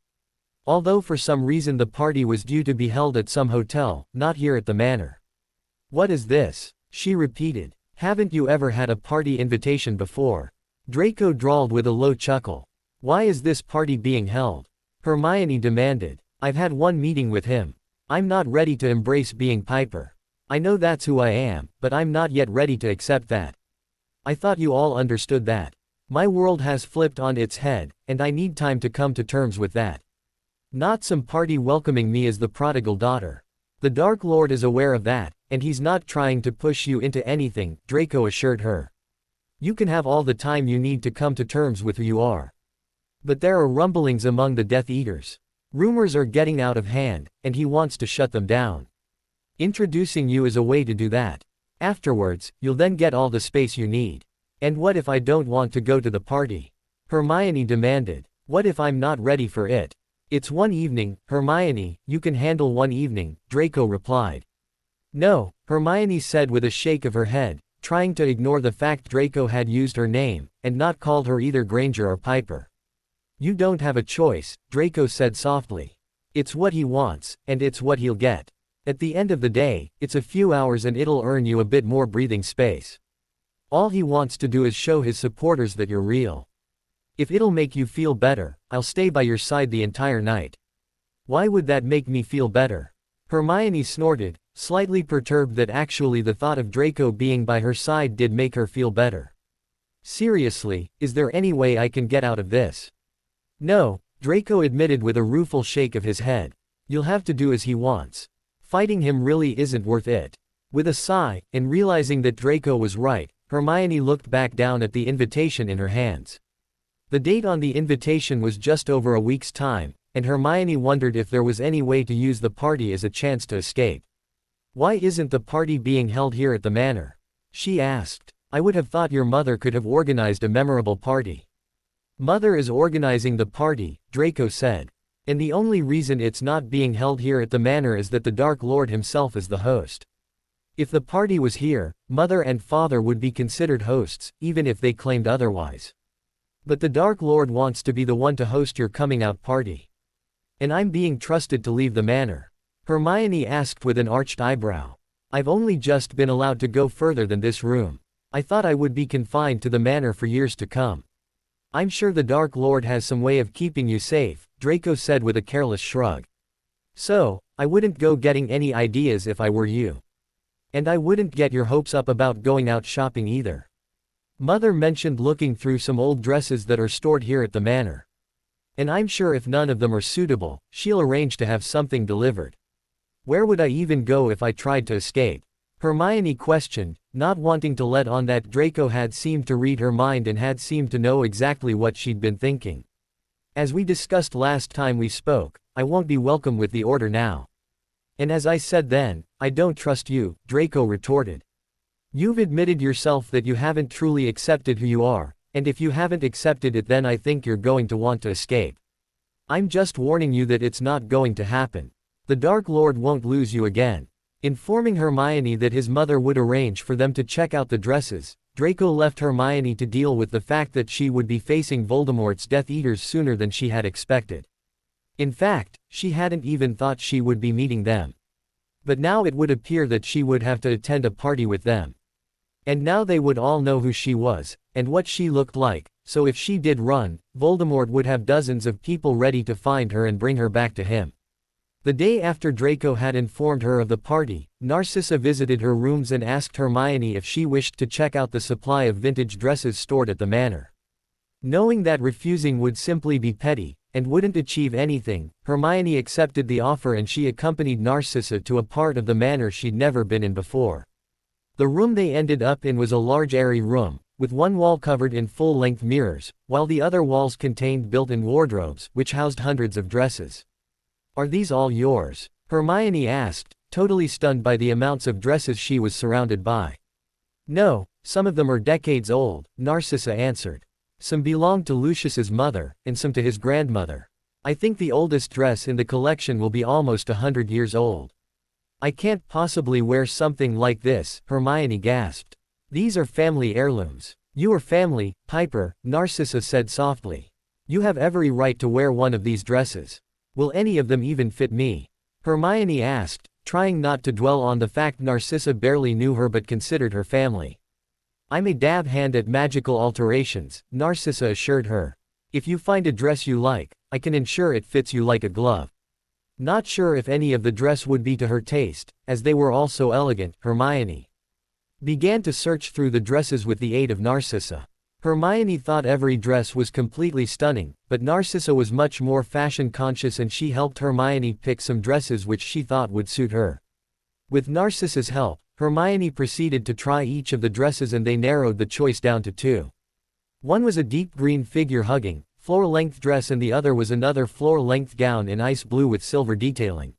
Although for some reason the party was due to be held at some hotel, not here at the manor. "What is this?" she repeated. "Haven't you ever had a party invitation before?" Draco drawled with a low chuckle. Why is this party being held? Hermione demanded. I've had one meeting with him. I'm not ready to embrace being Piper. I know that's who I am, but I'm not yet ready to accept that. I thought you all understood that. My world has flipped on its head, and I need time to come to terms with that. Not some party welcoming me as the prodigal daughter. The Dark Lord is aware of that, and he's not trying to push you into anything, Draco assured her. You can have all the time you need to come to terms with who you are. But there are rumblings among the Death Eaters. Rumors are getting out of hand, and he wants to shut them down. Introducing you is a way to do that. Afterwards, you'll then get all the space you need. And what if I don't want to go to the party? Hermione demanded. What if I'm not ready for it? It's one evening, Hermione, you can handle one evening, Draco replied. No, Hermione said with a shake of her head, trying to ignore the fact Draco had used her name, and not called her either Granger or Piper. You don't have a choice, Draco said softly. It's what he wants, and it's what he'll get. At the end of the day, it's a few hours and it'll earn you a bit more breathing space. All he wants to do is show his supporters that you're real. If it'll make you feel better, I'll stay by your side the entire night. Why would that make me feel better? Hermione snorted, slightly perturbed that actually the thought of Draco being by her side did make her feel better. Seriously, is there any way I can get out of this? No, Draco admitted with a rueful shake of his head. You'll have to do as he wants. Fighting him really isn't worth it. With a sigh, and realizing that Draco was right, Hermione looked back down at the invitation in her hands. The date on the invitation was just over a week's time, and Hermione wondered if there was any way to use the party as a chance to escape. Why isn't the party being held here at the manor? She asked. I would have thought your mother could have organized a memorable party. Mother is organizing the party, Draco said. And the only reason it's not being held here at the manor is that the Dark Lord himself is the host. If the party was here, Mother and Father would be considered hosts, even if they claimed otherwise. But the Dark Lord wants to be the one to host your coming out party. And I'm being trusted to leave the manor. Hermione asked with an arched eyebrow. I've only just been allowed to go further than this room. I thought I would be confined to the manor for years to come. I'm sure the Dark Lord has some way of keeping you safe, Draco said with a careless shrug. So, I wouldn't go getting any ideas if I were you. And I wouldn't get your hopes up about going out shopping either. Mother mentioned looking through some old dresses that are stored here at the manor. And I'm sure if none of them are suitable, she'll arrange to have something delivered. Where would I even go if I tried to escape? Hermione questioned, not wanting to let on that Draco had seemed to read her mind and had seemed to know exactly what she'd been thinking. As we discussed last time we spoke, I won't be welcome with the order now. And as I said then, I don't trust you, Draco retorted. You've admitted yourself that you haven't truly accepted who you are, and if you haven't accepted it then I think you're going to want to escape. I'm just warning you that it's not going to happen. The Dark Lord won't lose you again. Informing Hermione that his mother would arrange for them to check out the dresses, Draco left Hermione to deal with the fact that she would be facing Voldemort's Death Eaters sooner than she had expected. In fact, she hadn't even thought she would be meeting them. But now it would appear that she would have to attend a party with them. And now they would all know who she was, and what she looked like, so if she did run, Voldemort would have dozens of people ready to find her and bring her back to him. The day after Draco had informed her of the party, Narcissa visited her rooms and asked Hermione if she wished to check out the supply of vintage dresses stored at the manor. Knowing that refusing would simply be petty, and wouldn't achieve anything, Hermione accepted the offer and she accompanied Narcissa to a part of the manor she'd never been in before. The room they ended up in was a large airy room, with one wall covered in full-length mirrors, while the other walls contained built-in wardrobes, which housed hundreds of dresses. Are these all yours? Hermione asked, totally stunned by the amounts of dresses she was surrounded by. No, some of them are decades old, Narcissa answered. Some belonged to Lucius's mother, and some to his grandmother. I think the oldest dress in the collection will be almost 100 years old. I can't possibly wear something like this, Hermione gasped. These are family heirlooms. You are family, Piper, Narcissa said softly. You have every right to wear one of these dresses. Will any of them even fit me? Hermione asked, trying not to dwell on the fact Narcissa barely knew her but considered her family. I'm a dab hand at magical alterations, Narcissa assured her. If you find a dress you like, I can ensure it fits you like a glove. Not sure if any of the dress would be to her taste, as they were all so elegant. Hermione began to search through the dresses with the aid of Narcissa. Hermione thought every dress was completely stunning, but Narcissa was much more fashion conscious and she helped Hermione pick some dresses which she thought would suit her. With Narcissa's help, Hermione proceeded to try each of the dresses and they narrowed the choice down to two. One was a deep green figure-hugging, floor-length dress and the other was another floor-length gown in ice blue with silver detailing.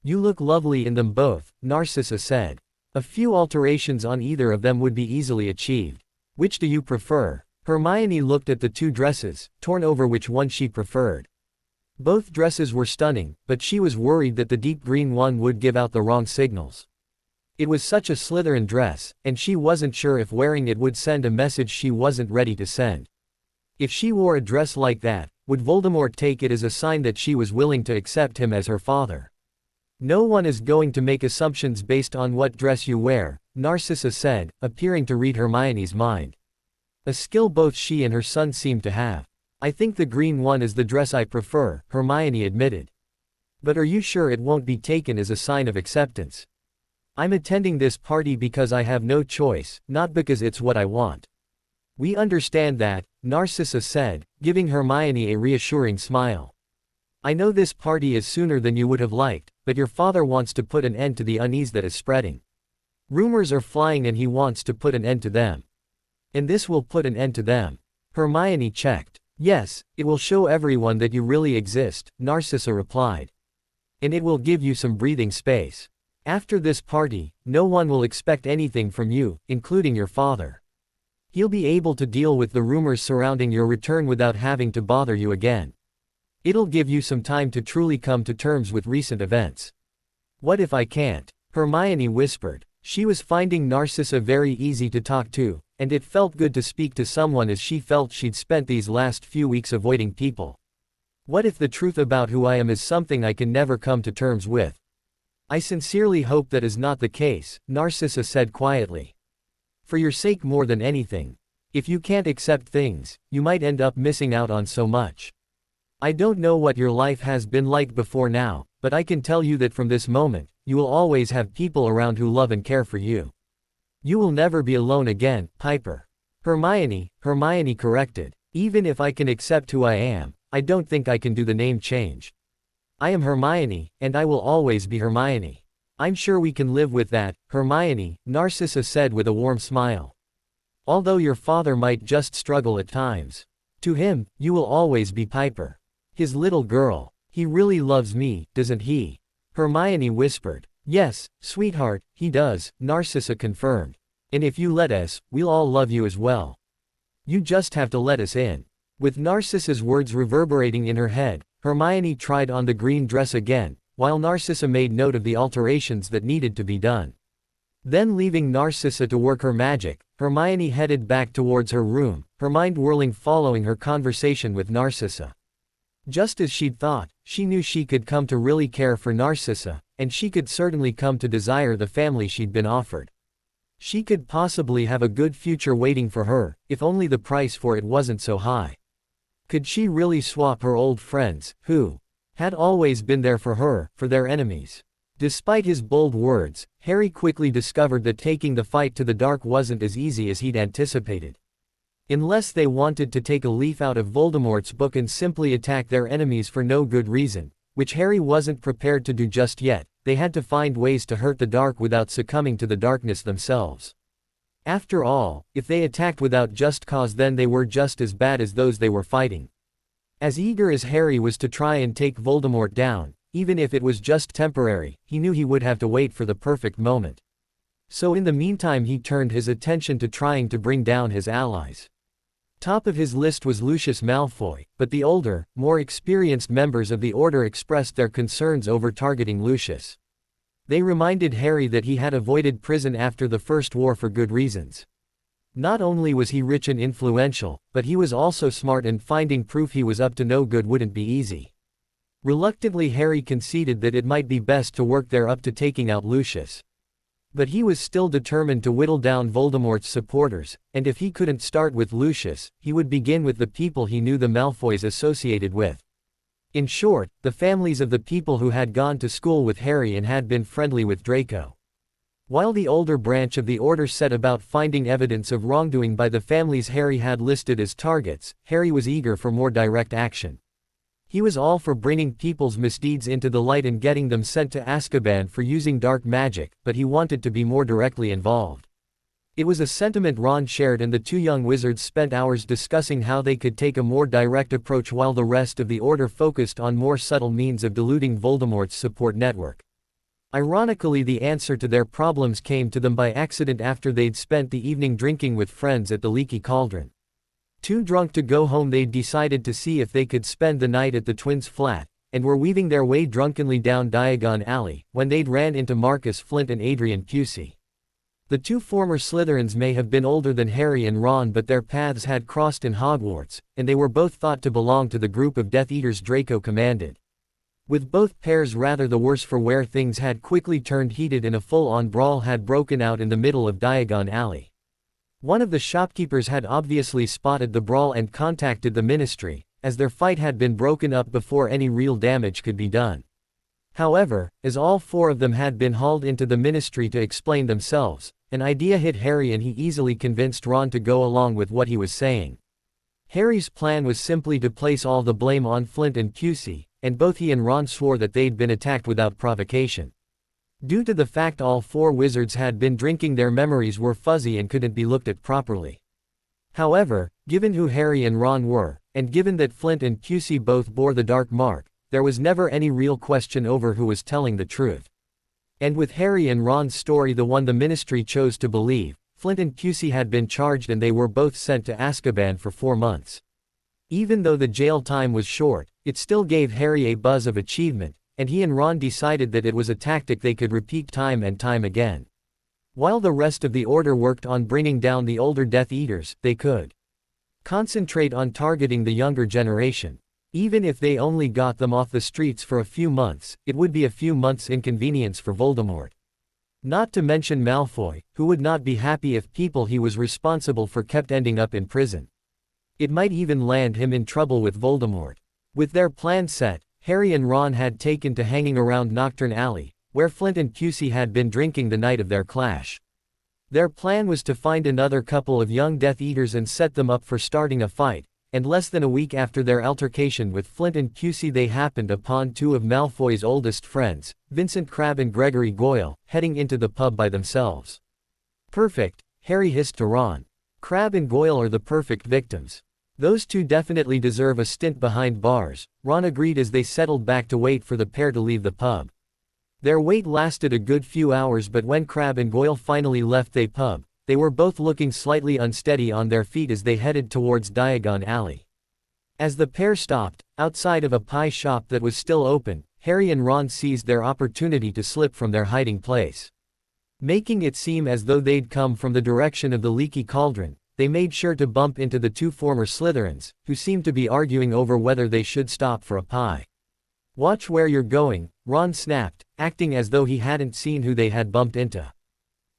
"You look lovely in them both," Narcissa said. "A few alterations on either of them would be easily achieved. Which do you prefer?" Hermione looked at the two dresses, torn over which one she preferred. Both dresses were stunning, but she was worried that the deep green one would give out the wrong signals. It was such a Slytherin dress, and she wasn't sure if wearing it would send a message she wasn't ready to send. If she wore a dress like that, would Voldemort take it as a sign that she was willing to accept him as her father? "No one is going to make assumptions based on what dress you wear," Narcissa said, appearing to read Hermione's mind. A skill both she and her son seemed to have. "I think the green one is the dress I prefer," Hermione admitted. "But are you sure it won't be taken as a sign of acceptance?" "I'm attending this party because I have no choice, not because it's what I want." "We understand that," Narcissa said, giving Hermione a reassuring smile. "I know this party is sooner than you would have liked, but your father wants to put an end to the unease that is spreading. Rumors are flying and he wants to put an end to them. And this will put an end to them." Hermione checked. "Yes, it will show everyone that you really exist," Narcissa replied. "And it will give you some breathing space. After this party, no one will expect anything from you, including your father. He'll be able to deal with the rumors surrounding your return without having to bother you again. It'll give you some time to truly come to terms with recent events." "What if I can't?" Hermione whispered. She was finding Narcissa very easy to talk to, and it felt good to speak to someone as she felt she'd spent these last few weeks avoiding people. "What if the truth about who I am is something I can never come to terms with?" "I sincerely hope that is not the case," Narcissa said quietly. "For your sake more than anything. If you can't accept things, you might end up missing out on so much. I don't know what your life has been like before now, but I can tell you that from this moment, you will always have people around who love and care for you. You will never be alone again, Piper." Hermione corrected. "Even if I can accept who I am, I don't think I can do the name change. I am Hermione, and I will always be Hermione." "I'm sure we can live with that, Hermione," Narcissa said with a warm smile. "Although your father might just struggle at times. To him, you will always be Piper. His little girl. He really loves me, doesn't he?" Hermione whispered. "Yes, sweetheart, he does," Narcissa confirmed. "And if you let us, we'll all love you as well. You just have to let us in." With Narcissa's words reverberating in her head, Hermione tried on the green dress again, while Narcissa made note of the alterations that needed to be done. Then leaving Narcissa to work her magic, Hermione headed back towards her room, her mind whirling following her conversation with Narcissa. Just as she'd thought, she knew she could come to really care for Narcissa, and she could certainly come to desire the family she'd been offered. She could possibly have a good future waiting for her, if only the price for it wasn't so high. Could she really swap her old friends, who had always been there for her, for their enemies? Despite his bold words, Harry quickly discovered that taking the fight to the dark wasn't as easy as he'd anticipated. Unless they wanted to take a leaf out of Voldemort's book and simply attack their enemies for no good reason, which Harry wasn't prepared to do just yet, they had to find ways to hurt the dark without succumbing to the darkness themselves. After all, if they attacked without just cause, then they were just as bad as those they were fighting. As eager as Harry was to try and take Voldemort down, even if it was just temporary, he knew he would have to wait for the perfect moment. So in the meantime he turned his attention to trying to bring down his allies. Top of his list was Lucius Malfoy, but the older, more experienced members of the Order expressed their concerns over targeting Lucius. They reminded Harry that he had avoided prison after the First War for good reasons. Not only was he rich and influential, but he was also smart, and finding proof he was up to no good wouldn't be easy. Reluctantly Harry conceded that it might be best to work their up to taking out Lucius. But he was still determined to whittle down Voldemort's supporters, and if he couldn't start with Lucius, he would begin with the people he knew the Malfoys associated with. In short, the families of the people who had gone to school with Harry and had been friendly with Draco. While the older branch of the Order set about finding evidence of wrongdoing by the families Harry had listed as targets, Harry was eager for more direct action. He was all for bringing people's misdeeds into the light and getting them sent to Azkaban for using dark magic, but he wanted to be more directly involved. It was a sentiment Ron shared, and the two young wizards spent hours discussing how they could take a more direct approach while the rest of the Order focused on more subtle means of diluting Voldemort's support network. Ironically, the answer to their problems came to them by accident after they'd spent the evening drinking with friends at the Leaky Cauldron. Too drunk to go home, they'd decided to see if they could spend the night at the twins' flat, and were weaving their way drunkenly down Diagon Alley, when they'd ran into Marcus Flint and Adrian Pusey. The two former Slytherins may have been older than Harry and Ron, but their paths had crossed in Hogwarts, and they were both thought to belong to the group of Death Eaters Draco commanded. With both pairs rather the worse for wear, things had quickly turned heated and a full-on brawl had broken out in the middle of Diagon Alley. One of the shopkeepers had obviously spotted the brawl and contacted the Ministry, as their fight had been broken up before any real damage could be done. However, as all four of them had been hauled into the Ministry to explain themselves, an idea hit Harry and he easily convinced Ron to go along with what he was saying. Harry's plan was simply to place all the blame on Flint and Pusey, and both he and Ron swore that they'd been attacked without provocation. Due to the fact all four wizards had been drinking, their memories were fuzzy and couldn't be looked at properly. However, given who Harry and Ron were, and given that Flint and Pusey both bore the dark mark, there was never any real question over who was telling the truth. And with Harry and Ron's story the one the Ministry chose to believe, Flint and Pusey had been charged and they were both sent to Azkaban for 4 months. Even though the jail time was short, it still gave Harry a buzz of achievement, and he and Ron decided that it was a tactic they could repeat time and time again. While the rest of the Order worked on bringing down the older Death Eaters, they could concentrate on targeting the younger generation. Even if they only got them off the streets for a few months, it would be a few months' inconvenience for Voldemort. Not to mention Malfoy, who would not be happy if people he was responsible for kept ending up in prison. It might even land him in trouble with Voldemort. With their plan set, Harry and Ron had taken to hanging around Knockturn Alley, where Flint and Pusey had been drinking the night of their clash. Their plan was to find another couple of young Death Eaters and set them up for starting a fight, and less than a week after their altercation with Flint and Pusey they happened upon two of Malfoy's oldest friends, Vincent Crabbe and Gregory Goyle, heading into the pub by themselves. Perfect, Harry hissed to Ron. Crabbe and Goyle are the perfect victims. Those two definitely deserve a stint behind bars, Ron agreed as they settled back to wait for the pair to leave the pub. Their wait lasted a good few hours, but when Crabbe and Goyle finally left the pub, they were both looking slightly unsteady on their feet as they headed towards Diagon Alley. As the pair stopped, outside of a pie shop that was still open, Harry and Ron seized their opportunity to slip from their hiding place. Making it seem as though they'd come from the direction of the Leaky Cauldron, they made sure to bump into the two former Slytherins, who seemed to be arguing over whether they should stop for a pie. "Watch where you're going," Ron snapped, acting as though he hadn't seen who they had bumped into.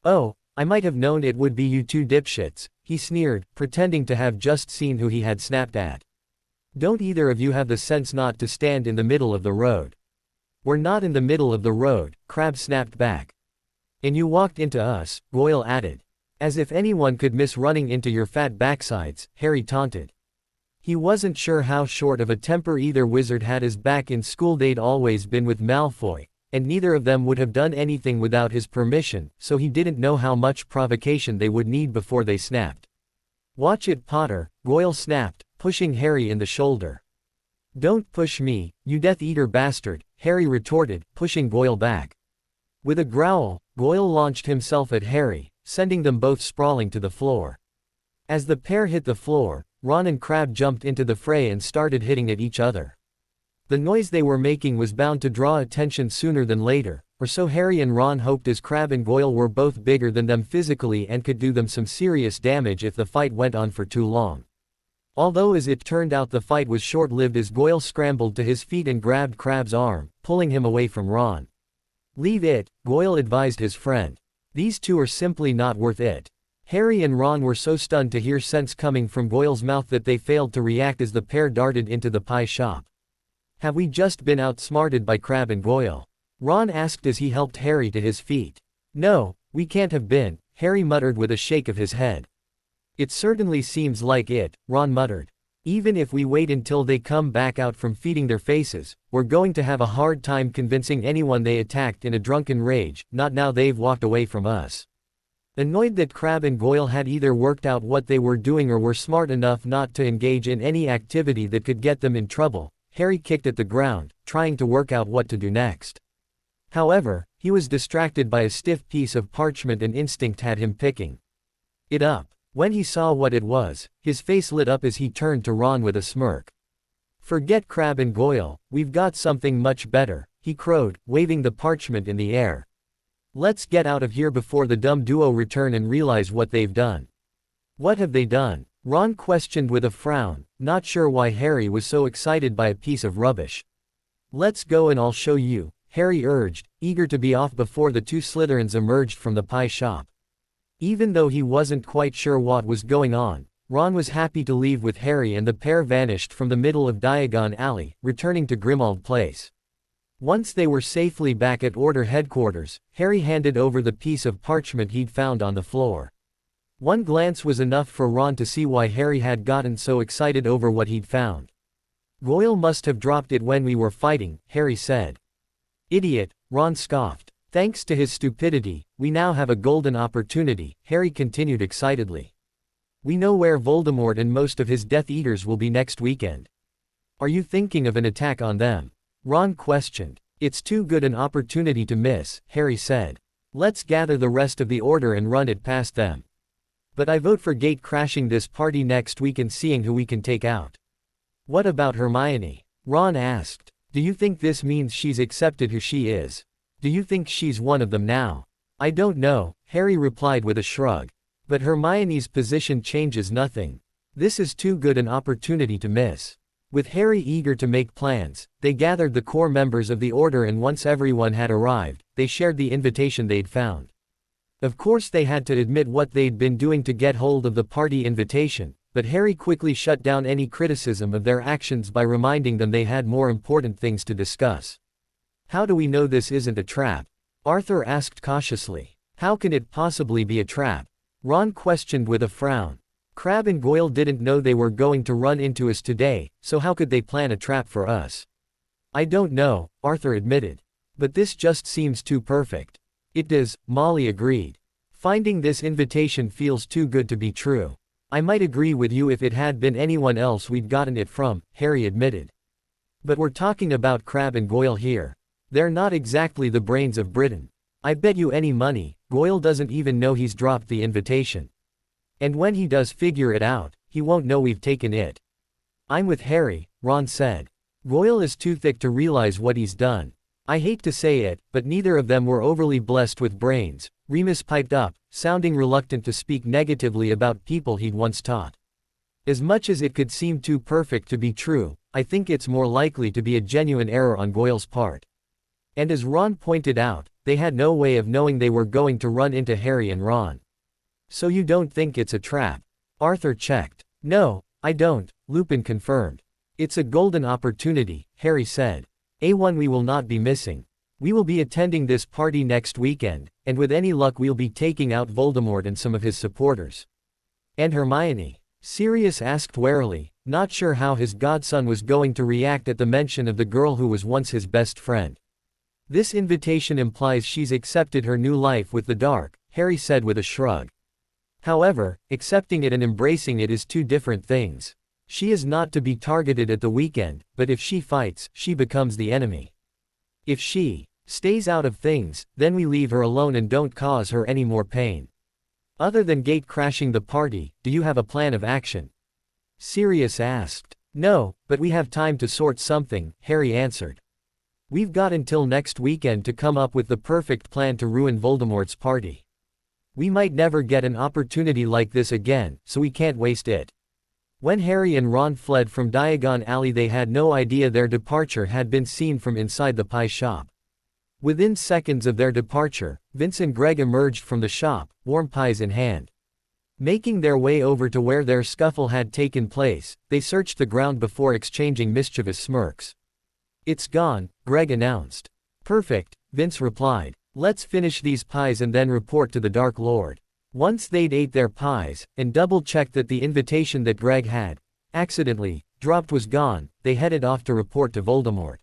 "Oh, I might have known it would be you two dipshits," he sneered, pretending to have just seen who he had snapped at. "Don't either of you have the sense not to stand in the middle of the road?" "We're not in the middle of the road," Crabbe snapped back. "And you walked into us," Goyle added. "As if anyone could miss running into your fat backsides," Harry taunted. He wasn't sure how short of a temper either wizard had, as back in school they'd always been with Malfoy, and neither of them would have done anything without his permission, so he didn't know how much provocation they would need before they snapped. "Watch it, Potter," Goyle snapped, pushing Harry in the shoulder. "Don't push me, you Death Eater bastard," Harry retorted, pushing Goyle back. With a growl, Goyle launched himself at Harry, sending them both sprawling to the floor. As the pair hit the floor, Ron and Crabbe jumped into the fray and started hitting at each other. The noise they were making was bound to draw attention sooner than later, or so Harry and Ron hoped, as Crabbe and Goyle were both bigger than them physically and could do them some serious damage if the fight went on for too long. Although as it turned out the fight was short-lived, as Goyle scrambled to his feet and grabbed Crabbe's arm, pulling him away from Ron. "Leave it," Goyle advised his friend. These two are simply not worth it. Harry and Ron were so stunned to hear sense coming from Goyle's mouth that they failed to react as the pair darted into the pie shop. Have we just been outsmarted by Crabbe and Goyle? Ron asked as he helped Harry to his feet. No, we can't have been, Harry muttered with a shake of his head. It certainly seems like it, Ron muttered. Even if we wait until they come back out from feeding their faces, we're going to have a hard time convincing anyone they attacked in a drunken rage, not now they've walked away from us. Annoyed that Crabbe and Goyle had either worked out what they were doing or were smart enough not to engage in any activity that could get them in trouble, Harry kicked at the ground, trying to work out what to do next. However, he was distracted by a stiff piece of parchment and instinct had him picking it up. When he saw what it was, his face lit up as he turned to Ron with a smirk. Forget Crabbe and Goyle, we've got something much better, he crowed, waving the parchment in the air. Let's get out of here before the dumb duo return and realize what they've done. What have they done? Ron questioned with a frown, not sure why Harry was so excited by a piece of rubbish. Let's go and I'll show you, Harry urged, eager to be off before the two Slytherins emerged from the pie shop. Even though he wasn't quite sure what was going on, Ron was happy to leave with Harry and the pair vanished from the middle of Diagon Alley, returning to Grimmauld Place. Once they were safely back at Order headquarters, Harry handed over the piece of parchment he'd found on the floor. One glance was enough for Ron to see why Harry had gotten so excited over what he'd found. Goyle must have dropped it when we were fighting, Harry said. Idiot, Ron scoffed. Thanks to his stupidity, we now have a golden opportunity, Harry continued excitedly. We know where Voldemort and most of his Death Eaters will be next weekend. Are you thinking of an attack on them? Ron questioned. It's too good an opportunity to miss, Harry said. Let's gather the rest of the Order and run it past them. But I vote for gate crashing this party next week and seeing who we can take out. What about Hermione? Ron asked. Do you think this means she's accepted who she is? Do you think she's one of them now? I don't know, Harry replied with a shrug. But Hermione's position changes nothing. This is too good an opportunity to miss. With Harry eager to make plans, they gathered the core members of the Order and once everyone had arrived, they shared the invitation they'd found. Of course they had to admit what they'd been doing to get hold of the party invitation, but Harry quickly shut down any criticism of their actions by reminding them they had more important things to discuss. How do we know this isn't a trap? Arthur asked cautiously. How can it possibly be a trap? Ron questioned with a frown. Crabbe and Goyle didn't know they were going to run into us today, so how could they plan a trap for us? I don't know, Arthur admitted. But this just seems too perfect. It does, Molly agreed. Finding this invitation feels too good to be true. I might agree with you if it had been anyone else we'd gotten it from, Harry admitted. But we're talking about Crabbe and Goyle here. They're not exactly the brains of Britain. I bet you any money, Goyle doesn't even know he's dropped the invitation. And when he does figure it out, he won't know we've taken it. I'm with Harry, Ron said. Goyle is too thick to realize what he's done. I hate to say it, but neither of them were overly blessed with brains, Remus piped up, sounding reluctant to speak negatively about people he'd once taught. As much as it could seem too perfect to be true, I think it's more likely to be a genuine error on Goyle's part. And as Ron pointed out, they had no way of knowing they were going to run into Harry and Ron. So you don't think it's a trap? Arthur checked. No, I don't, Lupin confirmed. It's a golden opportunity, Harry said. A one we will not be missing. We will be attending this party next weekend, and with any luck we'll be taking out Voldemort and some of his supporters. And Hermione? Sirius asked warily, not sure how his godson was going to react at the mention of the girl who was once his best friend. This invitation implies she's accepted her new life with the dark, Harry said with a shrug. However, accepting it and embracing it is two different things. She is not to be targeted at the weekend, but if she fights, she becomes the enemy. If she stays out of things, then we leave her alone and don't cause her any more pain. Other than gate crashing the party, do you have a plan of action? Sirius asked. No, but we have time to sort something, Harry answered. We've got until next weekend to come up with the perfect plan to ruin Voldemort's party. We might never get an opportunity like this again, so we can't waste it. When Harry and Ron fled from Diagon Alley they had no idea their departure had been seen from inside the pie shop. Within seconds of their departure, Vince and Greg emerged from the shop, warm pies in hand. Making their way over to where their scuffle had taken place, they searched the ground before exchanging mischievous smirks. "It's gone," Greg announced. "Perfect," Vince replied. "Let's finish these pies and then report to the Dark Lord." Once they'd ate their pies, and double-checked that the invitation that Greg had accidentally dropped was gone, they headed off to report to Voldemort.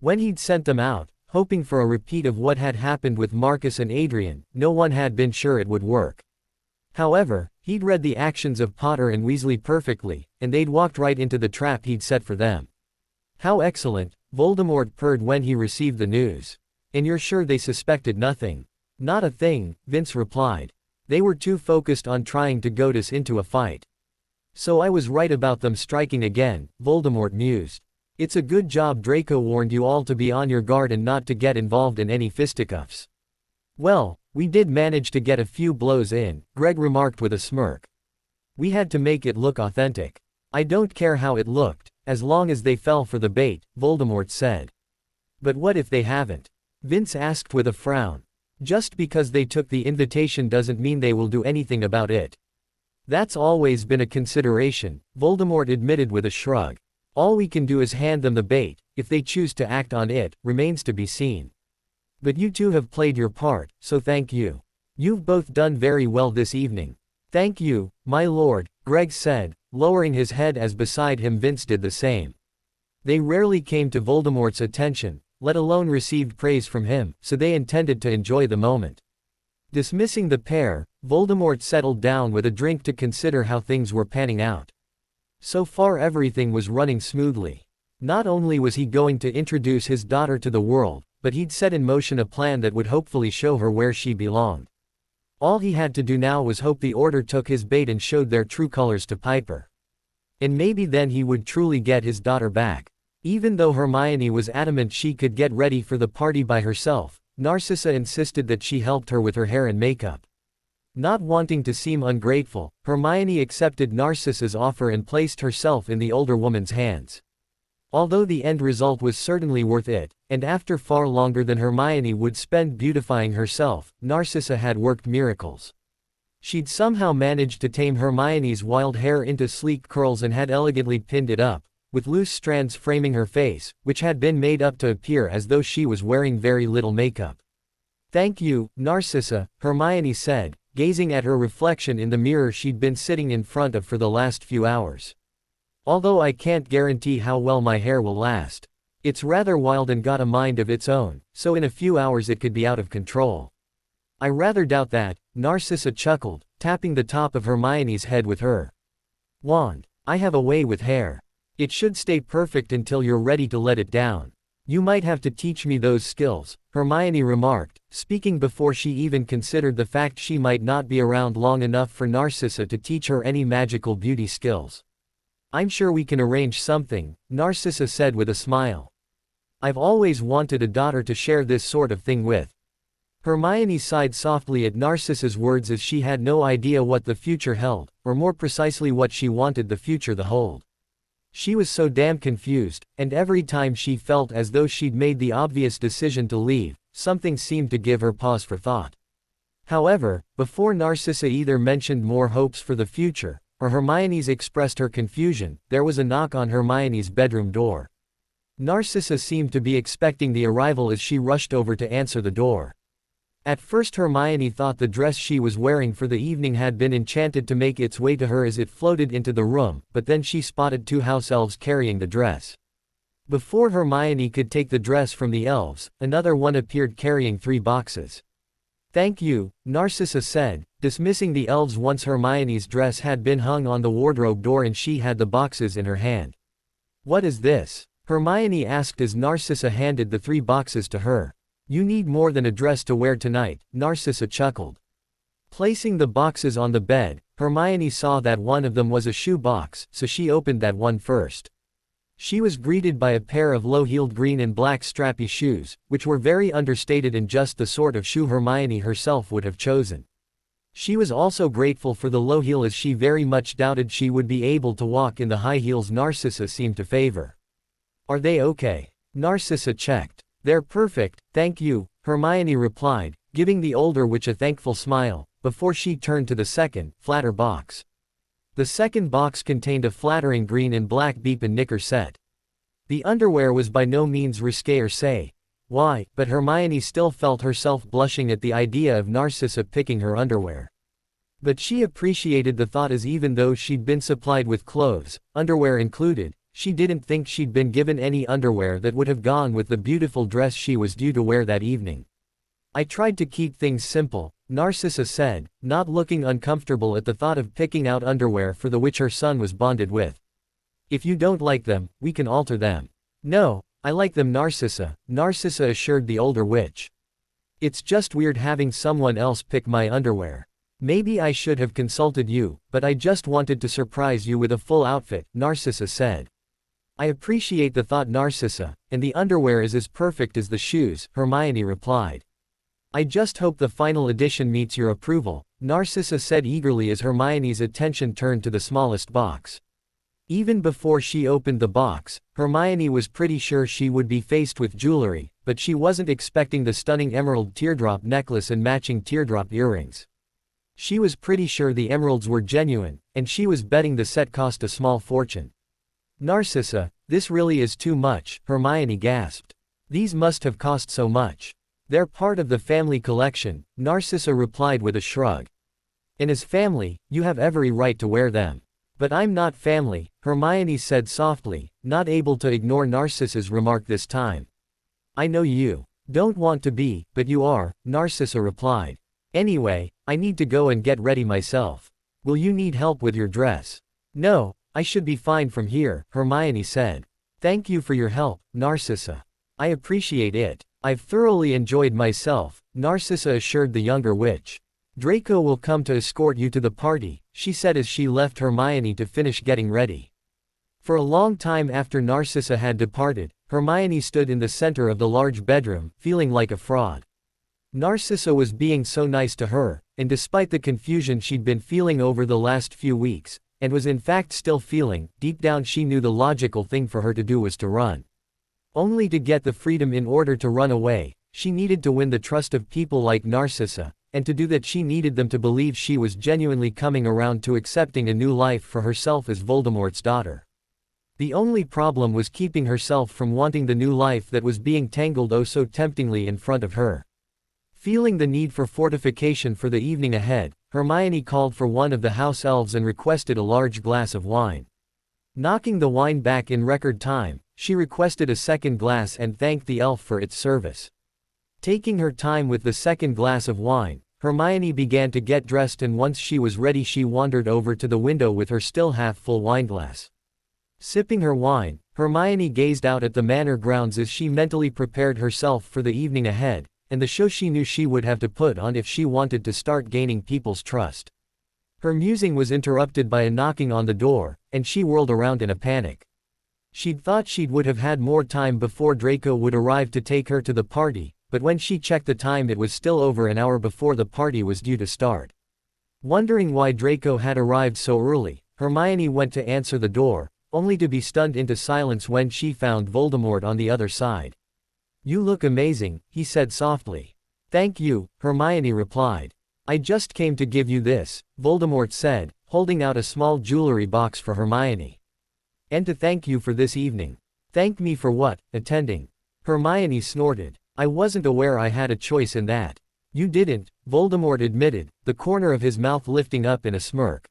When he'd sent them out, hoping for a repeat of what had happened with Marcus and Adrian, no one had been sure it would work. However, he'd read the actions of Potter and Weasley perfectly, and they'd walked right into the trap he'd set for them. "How excellent," Voldemort purred when he received the news. "And you're sure they suspected nothing?" "Not a thing," Vince replied. "They were too focused on trying to goad us into a fight." "So I was right about them striking again," Voldemort mused. "It's a good job Draco warned you all to be on your guard and not to get involved in any fisticuffs." "Well, we did manage to get a few blows in," Greg remarked with a smirk. "We had to make it look authentic." "I don't care how it looked, as long as they fell for the bait," Voldemort said. "But what if they haven't?" Vince asked with a frown. "Just because they took the invitation doesn't mean they will do anything about it." "That's always been a consideration," Voldemort admitted with a shrug. "All we can do is hand them the bait. If they choose to act on it, remains to be seen. But you two have played your part, so thank you. You've both done very well this evening." "Thank you, my lord," Greg said, lowering his head as beside him Vince did the same. They rarely came to Voldemort's attention, let alone received praise from him, so they intended to enjoy the moment. Dismissing the pair, Voldemort settled down with a drink to consider how things were panning out. So far everything was running smoothly. Not only was he going to introduce his daughter to the world, but he'd set in motion a plan that would hopefully show her where she belonged. All he had to do now was hope the Order took his bait and showed their true colors to Piper. And maybe then he would truly get his daughter back. Even though Hermione was adamant she could get ready for the party by herself, Narcissa insisted that she helped her with her hair and makeup. Not wanting to seem ungrateful, Hermione accepted Narcissa's offer and placed herself in the older woman's hands. Although the end result was certainly worth it, and after far longer than Hermione would spend beautifying herself, Narcissa had worked miracles. She'd somehow managed to tame Hermione's wild hair into sleek curls and had elegantly pinned it up, with loose strands framing her face, which had been made up to appear as though she was wearing very little makeup. "Thank you, Narcissa," Hermione said, gazing at her reflection in the mirror she'd been sitting in front of for the last few hours. "Although I can't guarantee how well my hair will last. It's rather wild and got a mind of its own, so in a few hours it could be out of control." "I rather doubt that," Narcissa chuckled, tapping the top of Hermione's head with her wand. "I have a way with hair. It should stay perfect until you're ready to let it down. You might have to teach me those skills," Hermione remarked, speaking before she even considered the fact she might not be around long enough for Narcissa to teach her any magical beauty skills. "I'm sure we can arrange something," Narcissa said with a smile. "I've always wanted a daughter to share this sort of thing with." Hermione sighed softly at Narcissa's words as she had no idea what the future held, or more precisely what she wanted the future to hold. She was so damn confused, and every time she felt as though she'd made the obvious decision to leave, something seemed to give her pause for thought. However, before Narcissa either mentioned more hopes for the future, or Hermione's expressed her confusion, there was a knock on Hermione's bedroom door. Narcissa seemed to be expecting the arrival as she rushed over to answer the door. At first Hermione thought the dress she was wearing for the evening had been enchanted to make its way to her as it floated into the room, but then she spotted two house elves carrying the dress. Before Hermione could take the dress from the elves, another one appeared carrying 3 boxes. "Thank you," Narcissa said, dismissing the elves once Hermione's dress had been hung on the wardrobe door and she had the boxes in her hand. "What is this?" Hermione asked as Narcissa handed the 3 boxes to her. "You need more than a dress to wear tonight," Narcissa chuckled. Placing the boxes on the bed, Hermione saw that one of them was a shoe box, so she opened that one first. She was greeted by a pair of low-heeled green and black strappy shoes, which were very understated and just the sort of shoe Hermione herself would have chosen. She was also grateful for the low heel as she very much doubted she would be able to walk in the high heels Narcissa seemed to favor. "Are they okay?" Narcissa checked. They're perfect, thank you, Hermione replied, giving the older witch a thankful smile, before she turned to the second, flatter box. The second box contained a flattering green and black beep and knicker set. The underwear was by no means risque or say why, but Hermione still felt herself blushing at the idea of Narcissa picking her underwear. But she appreciated the thought, as even though she'd been supplied with clothes, underwear included, she didn't think she'd been given any underwear that would have gone with the beautiful dress she was due to wear that evening. I tried to keep things simple, Narcissa said, not looking uncomfortable at the thought of picking out underwear for the witch her son was bonded with. If you don't like them, we can alter them. No, I like them, Narcissa assured the older witch. It's just weird having someone else pick my underwear. Maybe I should have consulted you, but I just wanted to surprise you with a full outfit, Narcissa said. I appreciate the thought, Narcissa, and the underwear is as perfect as the shoes, Hermione replied. I just hope the final edition meets your approval, Narcissa said eagerly as Hermione's attention turned to the smallest box. Even before she opened the box, Hermione was pretty sure she would be faced with jewelry, but she wasn't expecting the stunning emerald teardrop necklace and matching teardrop earrings. She was pretty sure the emeralds were genuine, and she was betting the set cost a small fortune. Narcissa, this really is too much, Hermione gasped. These must have cost so much. They're part of the family collection, Narcissa replied with a shrug. And as family, you have every right to wear them. But I'm not family, Hermione said softly, not able to ignore Narcissa's remark this time. I know you don't want to be, but you are, Narcissa replied. Anyway, I need to go and get ready myself. Will you need help with your dress? No, I should be fine from here, Hermione said. Thank you for your help, Narcissa. I appreciate it. I've thoroughly enjoyed myself, Narcissa assured the younger witch. Draco will come to escort you to the party, she said as she left Hermione to finish getting ready. For a long time after Narcissa had departed, Hermione stood in the center of the large bedroom, feeling like a fraud. Narcissa was being so nice to her, and despite the confusion she'd been feeling over the last few weeks, and was in fact still feeling, deep down she knew the logical thing for her to do was to run. Only to get the freedom in order to run away, she needed to win the trust of people like Narcissa, and to do that she needed them to believe she was genuinely coming around to accepting a new life for herself as Voldemort's daughter. The only problem was keeping herself from wanting the new life that was being tangled oh so temptingly in front of her. Feeling the need for fortification for the evening ahead, Hermione called for one of the house elves and requested a large glass of wine. Knocking the wine back in record time, she requested a second glass and thanked the elf for its service. Taking her time with the second glass of wine, Hermione began to get dressed, and once she was ready she wandered over to the window with her still half-full wineglass. Sipping her wine, Hermione gazed out at the manor grounds as she mentally prepared herself for the evening ahead, and the show she knew she would have to put on if she wanted to start gaining people's trust. Her musing was interrupted by a knocking on the door, and she whirled around in a panic. She'd thought she would have had more time before Draco would arrive to take her to the party, but when she checked the time it was still over an hour before the party was due to start. Wondering why Draco had arrived so early, Hermione went to answer the door, only to be stunned into silence when she found Voldemort on the other side. You look amazing, he said softly. Thank you, Hermione replied. I just came to give you this, Voldemort said, holding out a small jewelry box for Hermione. And to thank you for this evening. Thank me for what? Attending. Hermione snorted. I wasn't aware I had a choice in that. You didn't, Voldemort admitted, the corner of his mouth lifting up in a smirk.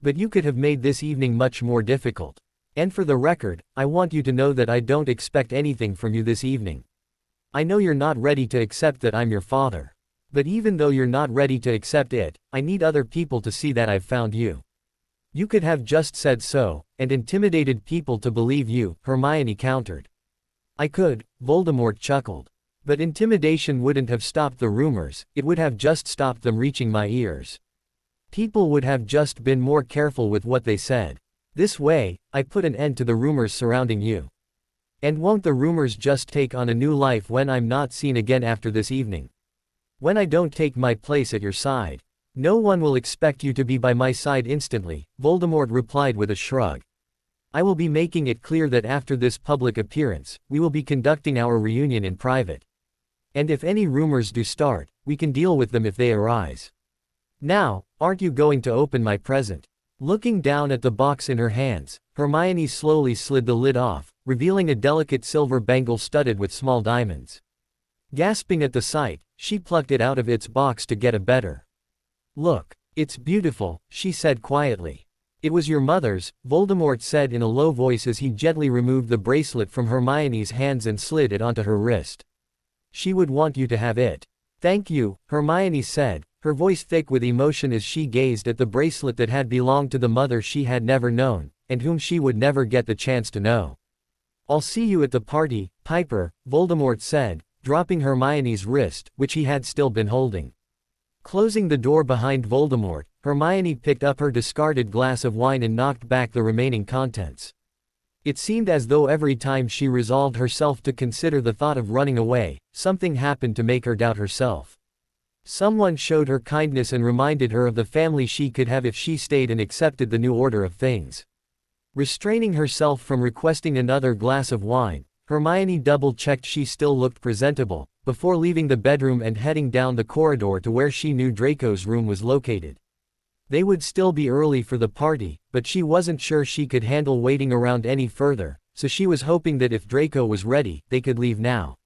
But you could have made this evening much more difficult. And for the record, I want you to know that I don't expect anything from you this evening. I know you're not ready to accept that I'm your father. But even though you're not ready to accept it, I need other people to see that I've found you. You could have just said so, and intimidated people to believe you, Hermione countered. I could, Voldemort chuckled. But intimidation wouldn't have stopped the rumors, it would have just stopped them reaching my ears. People would have just been more careful with what they said. This way, I put an end to the rumors surrounding you. And won't the rumors just take on a new life when I'm not seen again after this evening? When I don't take my place at your side. No one will expect you to be by my side instantly, Voldemort replied with a shrug. I will be making it clear that after this public appearance, we will be conducting our reunion in private. And if any rumors do start, we can deal with them if they arise. Now, aren't you going to open my present? Looking down at the box in her hands, Hermione slowly slid the lid off, revealing a delicate silver bangle studded with small diamonds. Gasping at the sight, she plucked it out of its box to get a better look. It's beautiful, she said quietly. It was your mother's, Voldemort said in a low voice as he gently removed the bracelet from Hermione's hands and slid it onto her wrist. She would want you to have it. Thank you, Hermione said, her voice thick with emotion as she gazed at the bracelet that had belonged to the mother she had never known, and whom she would never get the chance to know. I'll see you at the party, Piper, Voldemort said, dropping Hermione's wrist, which he had still been holding. Closing the door behind Voldemort, Hermione picked up her discarded glass of wine and knocked back the remaining contents. It seemed as though every time she resolved herself to consider the thought of running away, something happened to make her doubt herself. Someone showed her kindness and reminded her of the family she could have if she stayed and accepted the new order of things. Restraining herself from requesting another glass of wine, Hermione double-checked she still looked presentable, before leaving the bedroom and heading down the corridor to where she knew Draco's room was located. They would still be early for the party, but she wasn't sure she could handle waiting around any further, so she was hoping that if Draco was ready, they could leave now.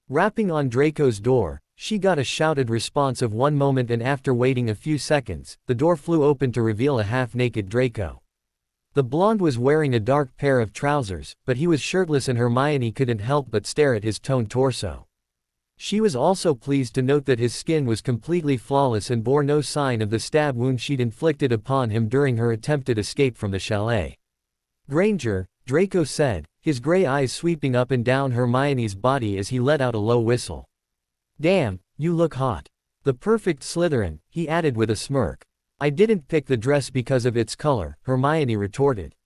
Rapping on Draco's door, she got a shouted response of one moment, and after waiting a few seconds, the door flew open to reveal a half-naked Draco. The blonde was wearing a dark pair of trousers, but he was shirtless and Hermione couldn't help but stare at his toned torso. She was also pleased to note that his skin was completely flawless and bore no sign of the stab wound she'd inflicted upon him during her attempted escape from the chalet. Granger, Draco said, his gray eyes sweeping up and down Hermione's body as he let out a low whistle. Damn, you look hot. The perfect Slytherin, he added with a smirk. I didn't pick the dress because of its color, Hermione retorted.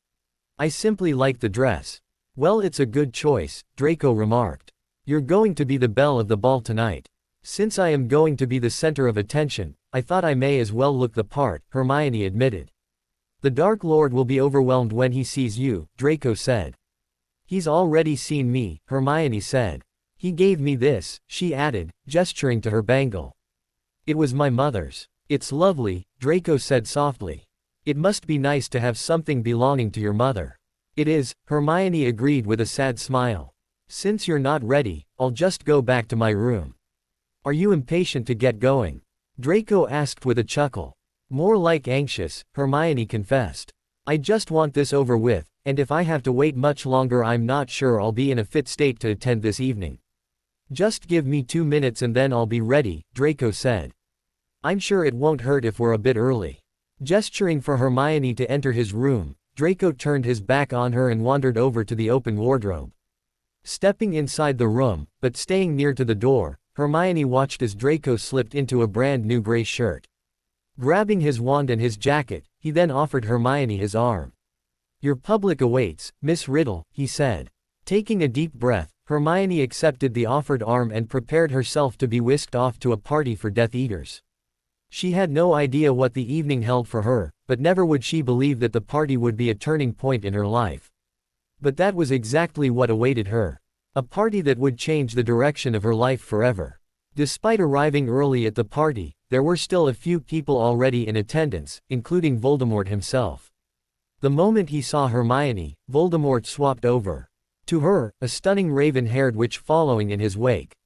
I simply like the dress. Well, it's a good choice, Draco remarked. You're going to be the belle of the ball tonight. Since I am going to be the center of attention, I thought I may as well look the part, Hermione admitted. The Dark Lord will be overwhelmed when he sees you, Draco said. He's already seen me, Hermione said. He gave me this, she added, gesturing to her bangle. It was my mother's. It's lovely, Draco said softly. It must be nice to have something belonging to your mother. It is, Hermione agreed with a sad smile. Since you're not ready, I'll just go back to my room. Are you impatient to get going? Draco asked with a chuckle. More like anxious, Hermione confessed. I just want this over with, and if I have to wait much longer I'm not sure I'll be in a fit state to attend this evening. Just give me 2 minutes and then I'll be ready, Draco said. I'm sure it won't hurt if we're a bit early. Gesturing for Hermione to enter his room, Draco turned his back on her and wandered over to the open wardrobe. Stepping inside the room, but staying near to the door, Hermione watched as Draco slipped into a brand new gray shirt. Grabbing his wand and his jacket, he then offered Hermione his arm. Your public awaits, Miss Riddle, he said. Taking a deep breath, Hermione accepted the offered arm and prepared herself to be whisked off to a party for Death Eaters. She had no idea what the evening held for her, but never would she believe that the party would be a turning point in her life. But that was exactly what awaited her. A party that would change the direction of her life forever. Despite arriving early at the party, there were still a few people already in attendance, including Voldemort himself. The moment he saw Hermione, Voldemort swapped over to her, a stunning raven-haired witch following in his wake.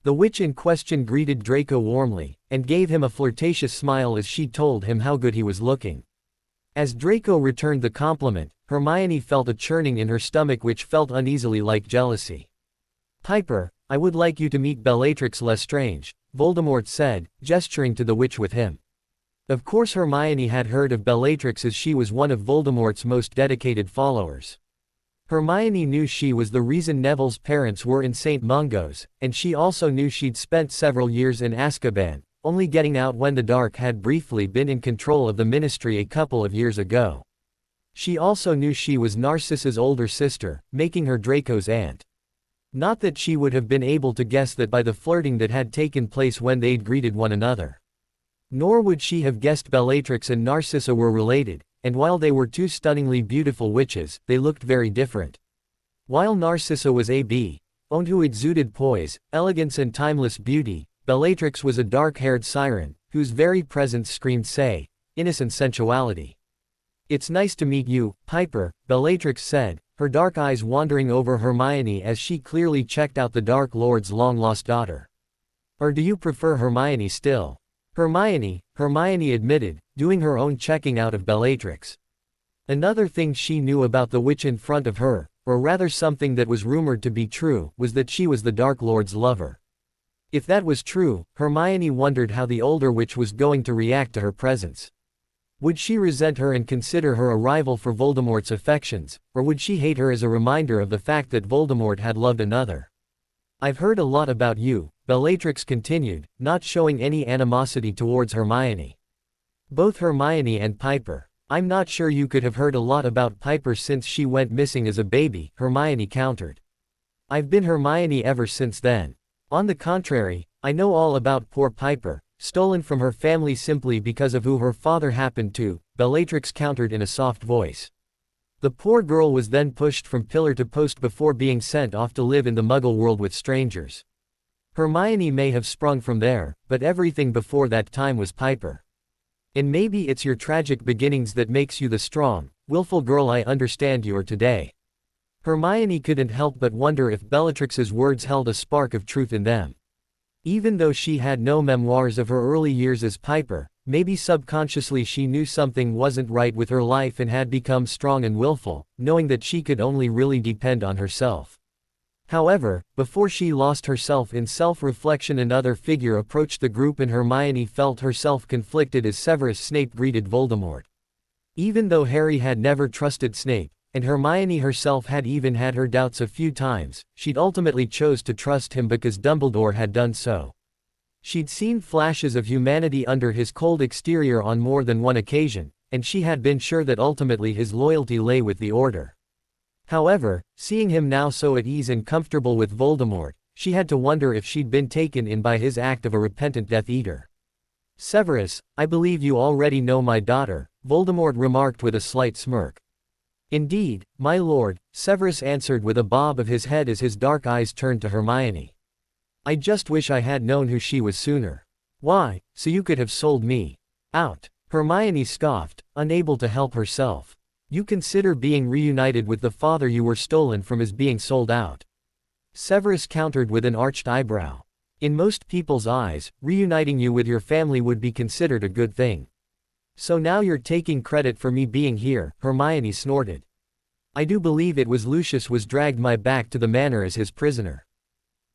The witch in question greeted Draco warmly, and gave him a flirtatious smile as she told him how good he was looking. As Draco returned the compliment, Hermione felt a churning in her stomach which felt uneasily like jealousy. Piper, I would like you to meet Bellatrix Lestrange, Voldemort said, gesturing to the witch with him. Of course Hermione had heard of Bellatrix as she was one of Voldemort's most dedicated followers. Hermione knew she was the reason Neville's parents were in St. Mungo's, and she also knew she'd spent several years in Azkaban, only getting out when the Dark had briefly been in control of the Ministry a couple of years ago. She also knew she was Narcissa's older sister, making her Draco's aunt. Not that she would have been able to guess that by the flirting that had taken place when they'd greeted one another. Nor would she have guessed Bellatrix and Narcissa were related, and while they were two stunningly beautiful witches, they looked very different. While Narcissa was a bee, who exuded poise, elegance and timeless beauty, Bellatrix was a dark-haired siren, whose very presence screamed innocent sensuality. "It's nice to meet you, Piper," Bellatrix said, her dark eyes wandering over Hermione as she clearly checked out the Dark Lord's long-lost daughter. "Or do you prefer Hermione still?" Hermione admitted, doing her own checking out of Bellatrix. Another thing she knew about the witch in front of her, or rather something that was rumored to be true, was that she was the Dark Lord's lover. If that was true, Hermione wondered how the older witch was going to react to her presence. Would she resent her and consider her a rival for Voldemort's affections, or would she hate her as a reminder of the fact that Voldemort had loved another? "I've heard a lot about you," Bellatrix continued, not showing any animosity towards Hermione. Both Hermione and Piper. "I'm not sure you could have heard a lot about Piper since she went missing as a baby," Hermione countered. "I've been Hermione ever since then. On the contrary, I know all about poor Piper, stolen from her family simply because of who her father happened to," Bellatrix countered in a soft voice. The poor girl was then pushed from pillar to post before being sent off to live in the Muggle world with strangers. Hermione may have sprung from there, but everything before that time was Piper. "And maybe it's your tragic beginnings that makes you the strong, willful girl I understand you are today." Hermione couldn't help but wonder if Bellatrix's words held a spark of truth in them. Even though she had no memoirs of her early years as Piper, maybe subconsciously she knew something wasn't right with her life and had become strong and willful, knowing that she could only really depend on herself. However, before she lost herself in self-reflection, another figure approached the group and Hermione felt herself conflicted as Severus Snape greeted Voldemort. Even though Harry had never trusted Snape, and Hermione herself had even had her doubts a few times, she'd ultimately chose to trust him because Dumbledore had done so. She'd seen flashes of humanity under his cold exterior on more than one occasion, and she had been sure that ultimately his loyalty lay with the Order. However, seeing him now so at ease and comfortable with Voldemort, she had to wonder if she'd been taken in by his act of a repentant Death Eater. "Severus, I believe you already know my daughter," Voldemort remarked with a slight smirk. "Indeed, my lord," Severus answered with a bob of his head as his dark eyes turned to Hermione. "I just wish I had known who she was sooner." "Why, so you could have sold me out?" Hermione scoffed, unable to help herself. "You consider being reunited with the father you were stolen from as being sold out?" Severus countered with an arched eyebrow. "In most people's eyes, reuniting you with your family would be considered a good thing. So now you're taking credit for me being here," Hermione snorted. "I do believe it was Lucius was dragged my back to the manor as his prisoner."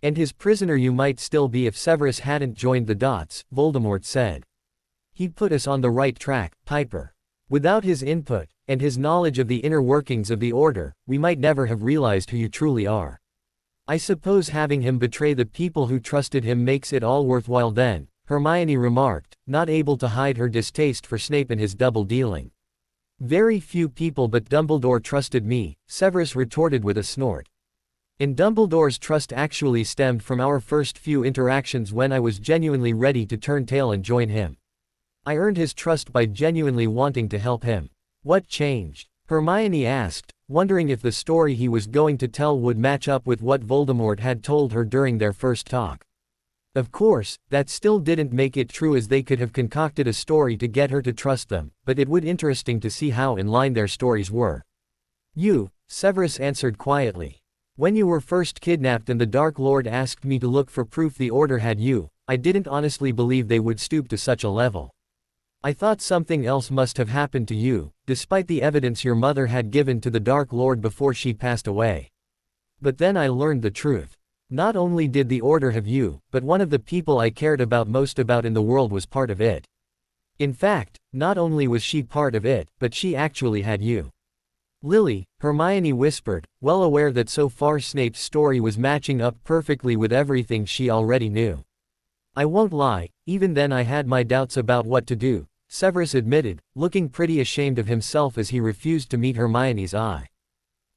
"And his prisoner you might still be if Severus hadn't joined the dots," Voldemort said. "He put us on the right track, Piper. Without his input, and his knowledge of the inner workings of the Order, we might never have realized who you truly are. I suppose having him betray the people who trusted him makes it all worthwhile then," Hermione remarked, not able to hide her distaste for Snape and his double-dealing. "Very few people but Dumbledore trusted me," Severus retorted with a snort. "And Dumbledore's trust actually stemmed from our first few interactions when I was genuinely ready to turn tail and join him. I earned his trust by genuinely wanting to help him." "What changed?" Hermione asked, wondering if the story he was going to tell would match up with what Voldemort had told her during their first talk. Of course, that still didn't make it true, as they could have concocted a story to get her to trust them, but it would be interesting to see how in line their stories were. "You," Severus answered quietly. "When you were first kidnapped and the Dark Lord asked me to look for proof the Order had you, I didn't honestly believe they would stoop to such a level. I thought something else must have happened to you, despite the evidence your mother had given to the Dark Lord before she passed away. But then I learned the truth. Not only did the Order have you, but one of the people I cared most about in the world was part of it. In fact, not only was she part of it, but she actually had you." "Lily," Hermione whispered, well aware that so far Snape's story was matching up perfectly with everything she already knew. "I won't lie, even then I had my doubts about what to do," Severus admitted, looking pretty ashamed of himself as he refused to meet Hermione's eye.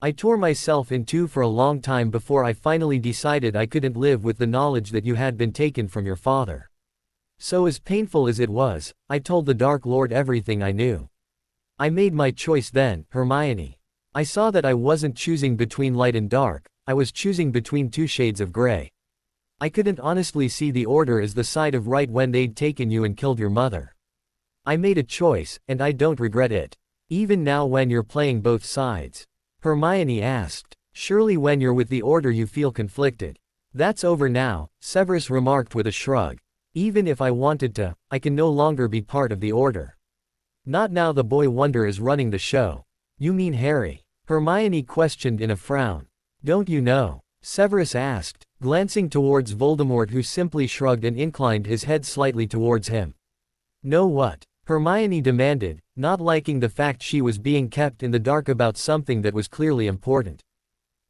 "I tore myself in two for a long time before I finally decided I couldn't live with the knowledge that you had been taken from your father. So as painful as it was, I told the Dark Lord everything I knew. I made my choice then, Hermione. I saw that I wasn't choosing between light and dark, I was choosing between two shades of gray. I couldn't honestly see the Order as the side of right when they'd taken you and killed your mother. I made a choice, and I don't regret it. Even now when you're playing both sides. Hermione asked. Surely when you're with the Order you feel conflicted. That's over now, Severus remarked with a shrug. Even if I wanted to, I can no longer be part of the Order. Not now. The boy wonder is running the show. You mean Harry? Hermione questioned in a frown. Don't you know? Severus asked, glancing towards Voldemort, who simply shrugged and inclined his head slightly towards him. Know what? Hermione demanded, not liking the fact she was being kept in the dark about something that was clearly important.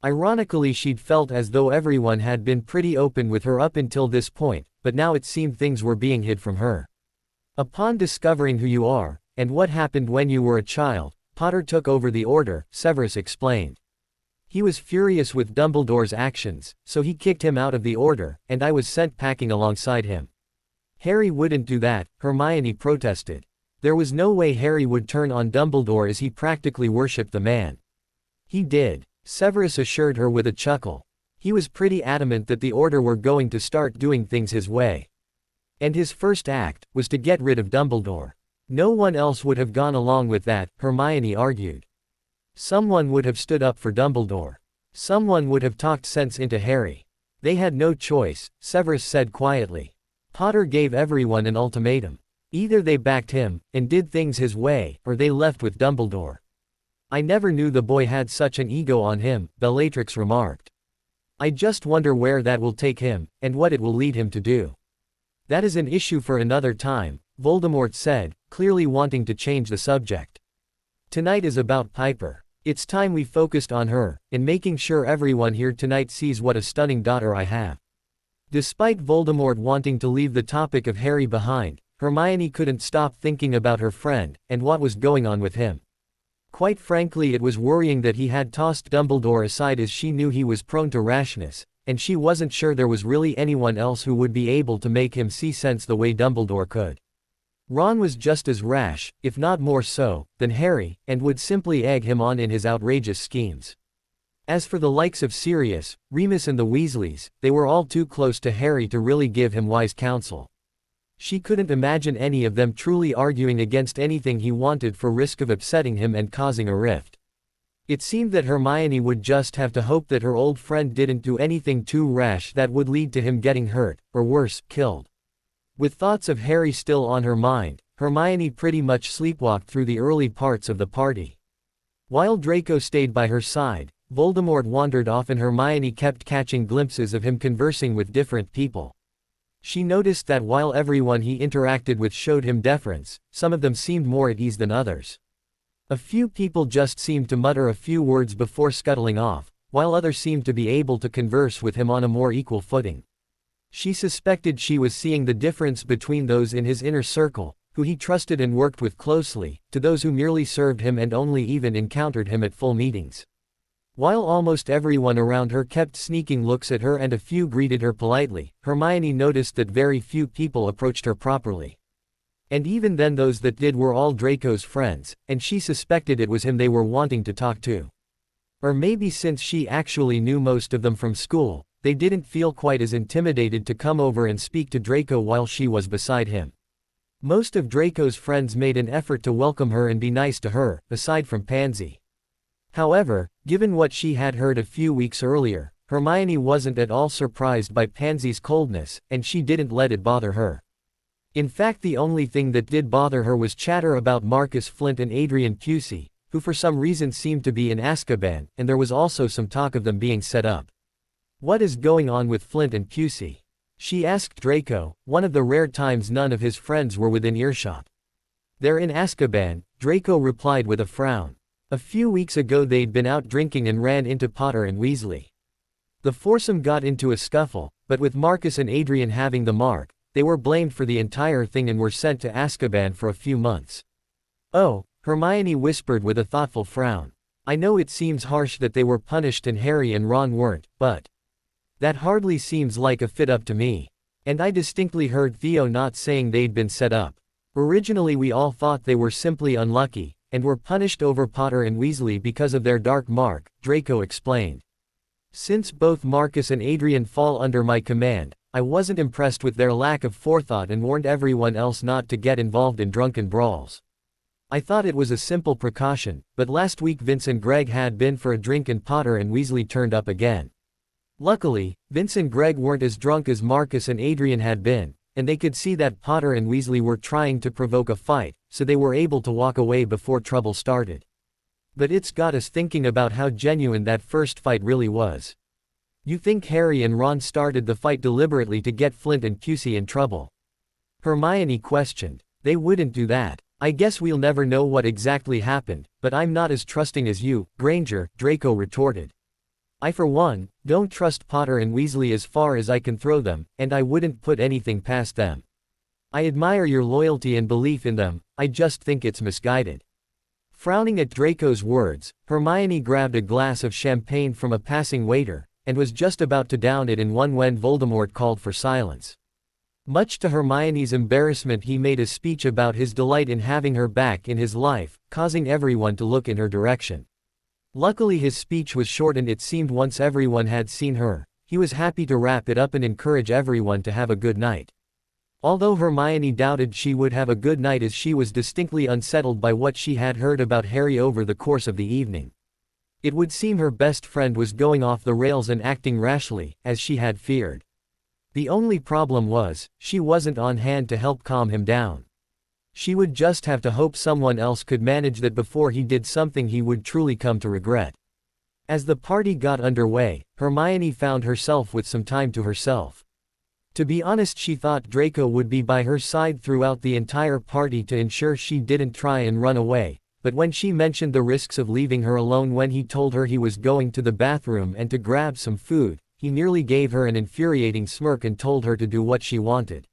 Ironically, she'd felt as though everyone had been pretty open with her up until this point, but now it seemed things were being hid from her. Upon discovering who you are, and what happened when you were a child, Potter took over the Order, Severus explained. He was furious with Dumbledore's actions, so he kicked him out of the Order, and I was sent packing alongside him. Harry wouldn't do that, Hermione protested. There was no way Harry would turn on Dumbledore, as he practically worshipped the man. He did, Severus assured her with a chuckle. He was pretty adamant that the Order were going to start doing things his way. And his first act was to get rid of Dumbledore. No one else would have gone along with that, Hermione argued. Someone would have stood up for Dumbledore. Someone would have talked sense into Harry. They had no choice, Severus said quietly. Potter gave everyone an ultimatum. Either they backed him, and did things his way, or they left with Dumbledore. I never knew the boy had such an ego on him, Bellatrix remarked. I just wonder where that will take him, and what it will lead him to do. That is an issue for another time, Voldemort said, clearly wanting to change the subject. Tonight is about Piper. It's time we focused on her, and making sure everyone here tonight sees what a stunning daughter I have. Despite Voldemort wanting to leave the topic of Harry behind, Hermione couldn't stop thinking about her friend, and what was going on with him. Quite frankly, it was worrying that he had tossed Dumbledore aside, as she knew he was prone to rashness, and she wasn't sure there was really anyone else who would be able to make him see sense the way Dumbledore could. Ron was just as rash, if not more so, than Harry, and would simply egg him on in his outrageous schemes. As for the likes of Sirius, Remus and the Weasleys, they were all too close to Harry to really give him wise counsel. She couldn't imagine any of them truly arguing against anything he wanted for risk of upsetting him and causing a rift. It seemed that Hermione would just have to hope that her old friend didn't do anything too rash that would lead to him getting hurt, or worse, killed. With thoughts of Harry still on her mind, Hermione pretty much sleepwalked through the early parts of the party. While Draco stayed by her side, Voldemort wandered off and Hermione kept catching glimpses of him conversing with different people. She noticed that while everyone he interacted with showed him deference, some of them seemed more at ease than others. A few people just seemed to mutter a few words before scuttling off, while others seemed to be able to converse with him on a more equal footing. She suspected she was seeing the difference between those in his inner circle, who he trusted and worked with closely, to those who merely served him and only even encountered him at full meetings. While almost everyone around her kept sneaking looks at her and a few greeted her politely, Hermione noticed that very few people approached her properly. And even then those that did were all Draco's friends, and she suspected it was him they were wanting to talk to. Or maybe since she actually knew most of them from school, they didn't feel quite as intimidated to come over and speak to Draco while she was beside him. Most of Draco's friends made an effort to welcome her and be nice to her, aside from Pansy. However, given what she had heard a few weeks earlier, Hermione wasn't at all surprised by Pansy's coldness, and she didn't let it bother her. In fact, the only thing that did bother her was chatter about Marcus Flint and Adrian Pusey, who for some reason seemed to be in Azkaban, and there was also some talk of them being set up. What is going on with Flint and Pusey? She asked Draco, one of the rare times none of his friends were within earshot. They're in Azkaban, Draco replied with a frown. A few weeks ago they'd been out drinking and ran into Potter and Weasley. The foursome got into a scuffle, but with Marcus and Adrian having the mark, they were blamed for the entire thing and were sent to Azkaban for a few months. Oh, Hermione whispered with a thoughtful frown. I know it seems harsh that they were punished and Harry and Ron weren't, but that hardly seems like a fit up to me. And I distinctly heard Theo not saying they'd been set up. Originally we all thought they were simply unlucky, and were punished over Potter and Weasley because of their dark mark, Draco explained. Since both Marcus and Adrian fall under my command, I wasn't impressed with their lack of forethought and warned everyone else not to get involved in drunken brawls. I thought it was a simple precaution, but last week Vince and Greg had been for a drink and Potter and Weasley turned up again. Luckily, Vince and Greg weren't as drunk as Marcus and Adrian had been, and they could see that Potter and Weasley were trying to provoke a fight, so they were able to walk away before trouble started. But it's got us thinking about how genuine that first fight really was. You think Harry and Ron started the fight deliberately to get Flint and QC in trouble? Hermione questioned. They wouldn't do that. I guess we'll never know what exactly happened, but I'm not as trusting as you, Granger, Draco retorted. I for one, don't trust Potter and Weasley as far as I can throw them, and I wouldn't put anything past them. I admire your loyalty and belief in them, I just think it's misguided. Frowning at Draco's words, Hermione grabbed a glass of champagne from a passing waiter, and was just about to down it in one when Voldemort called for silence. Much to Hermione's embarrassment, he made a speech about his delight in having her back in his life, causing everyone to look in her direction. Luckily his speech was short and it seemed once everyone had seen her, he was happy to wrap it up and encourage everyone to have a good night. Although Hermione doubted she would have a good night as she was distinctly unsettled by what she had heard about Harry over the course of the evening. It would seem her best friend was going off the rails and acting rashly, as she had feared. The only problem was, she wasn't on hand to help calm him down. She would just have to hope someone else could manage that before he did something he would truly come to regret. As the party got underway, Hermione found herself with some time to herself. To be honest, she thought Draco would be by her side throughout the entire party to ensure she didn't try and run away, but when she mentioned the risks of leaving her alone when he told her he was going to the bathroom and to grab some food, he nearly gave her an infuriating smirk and told her to do what she wanted.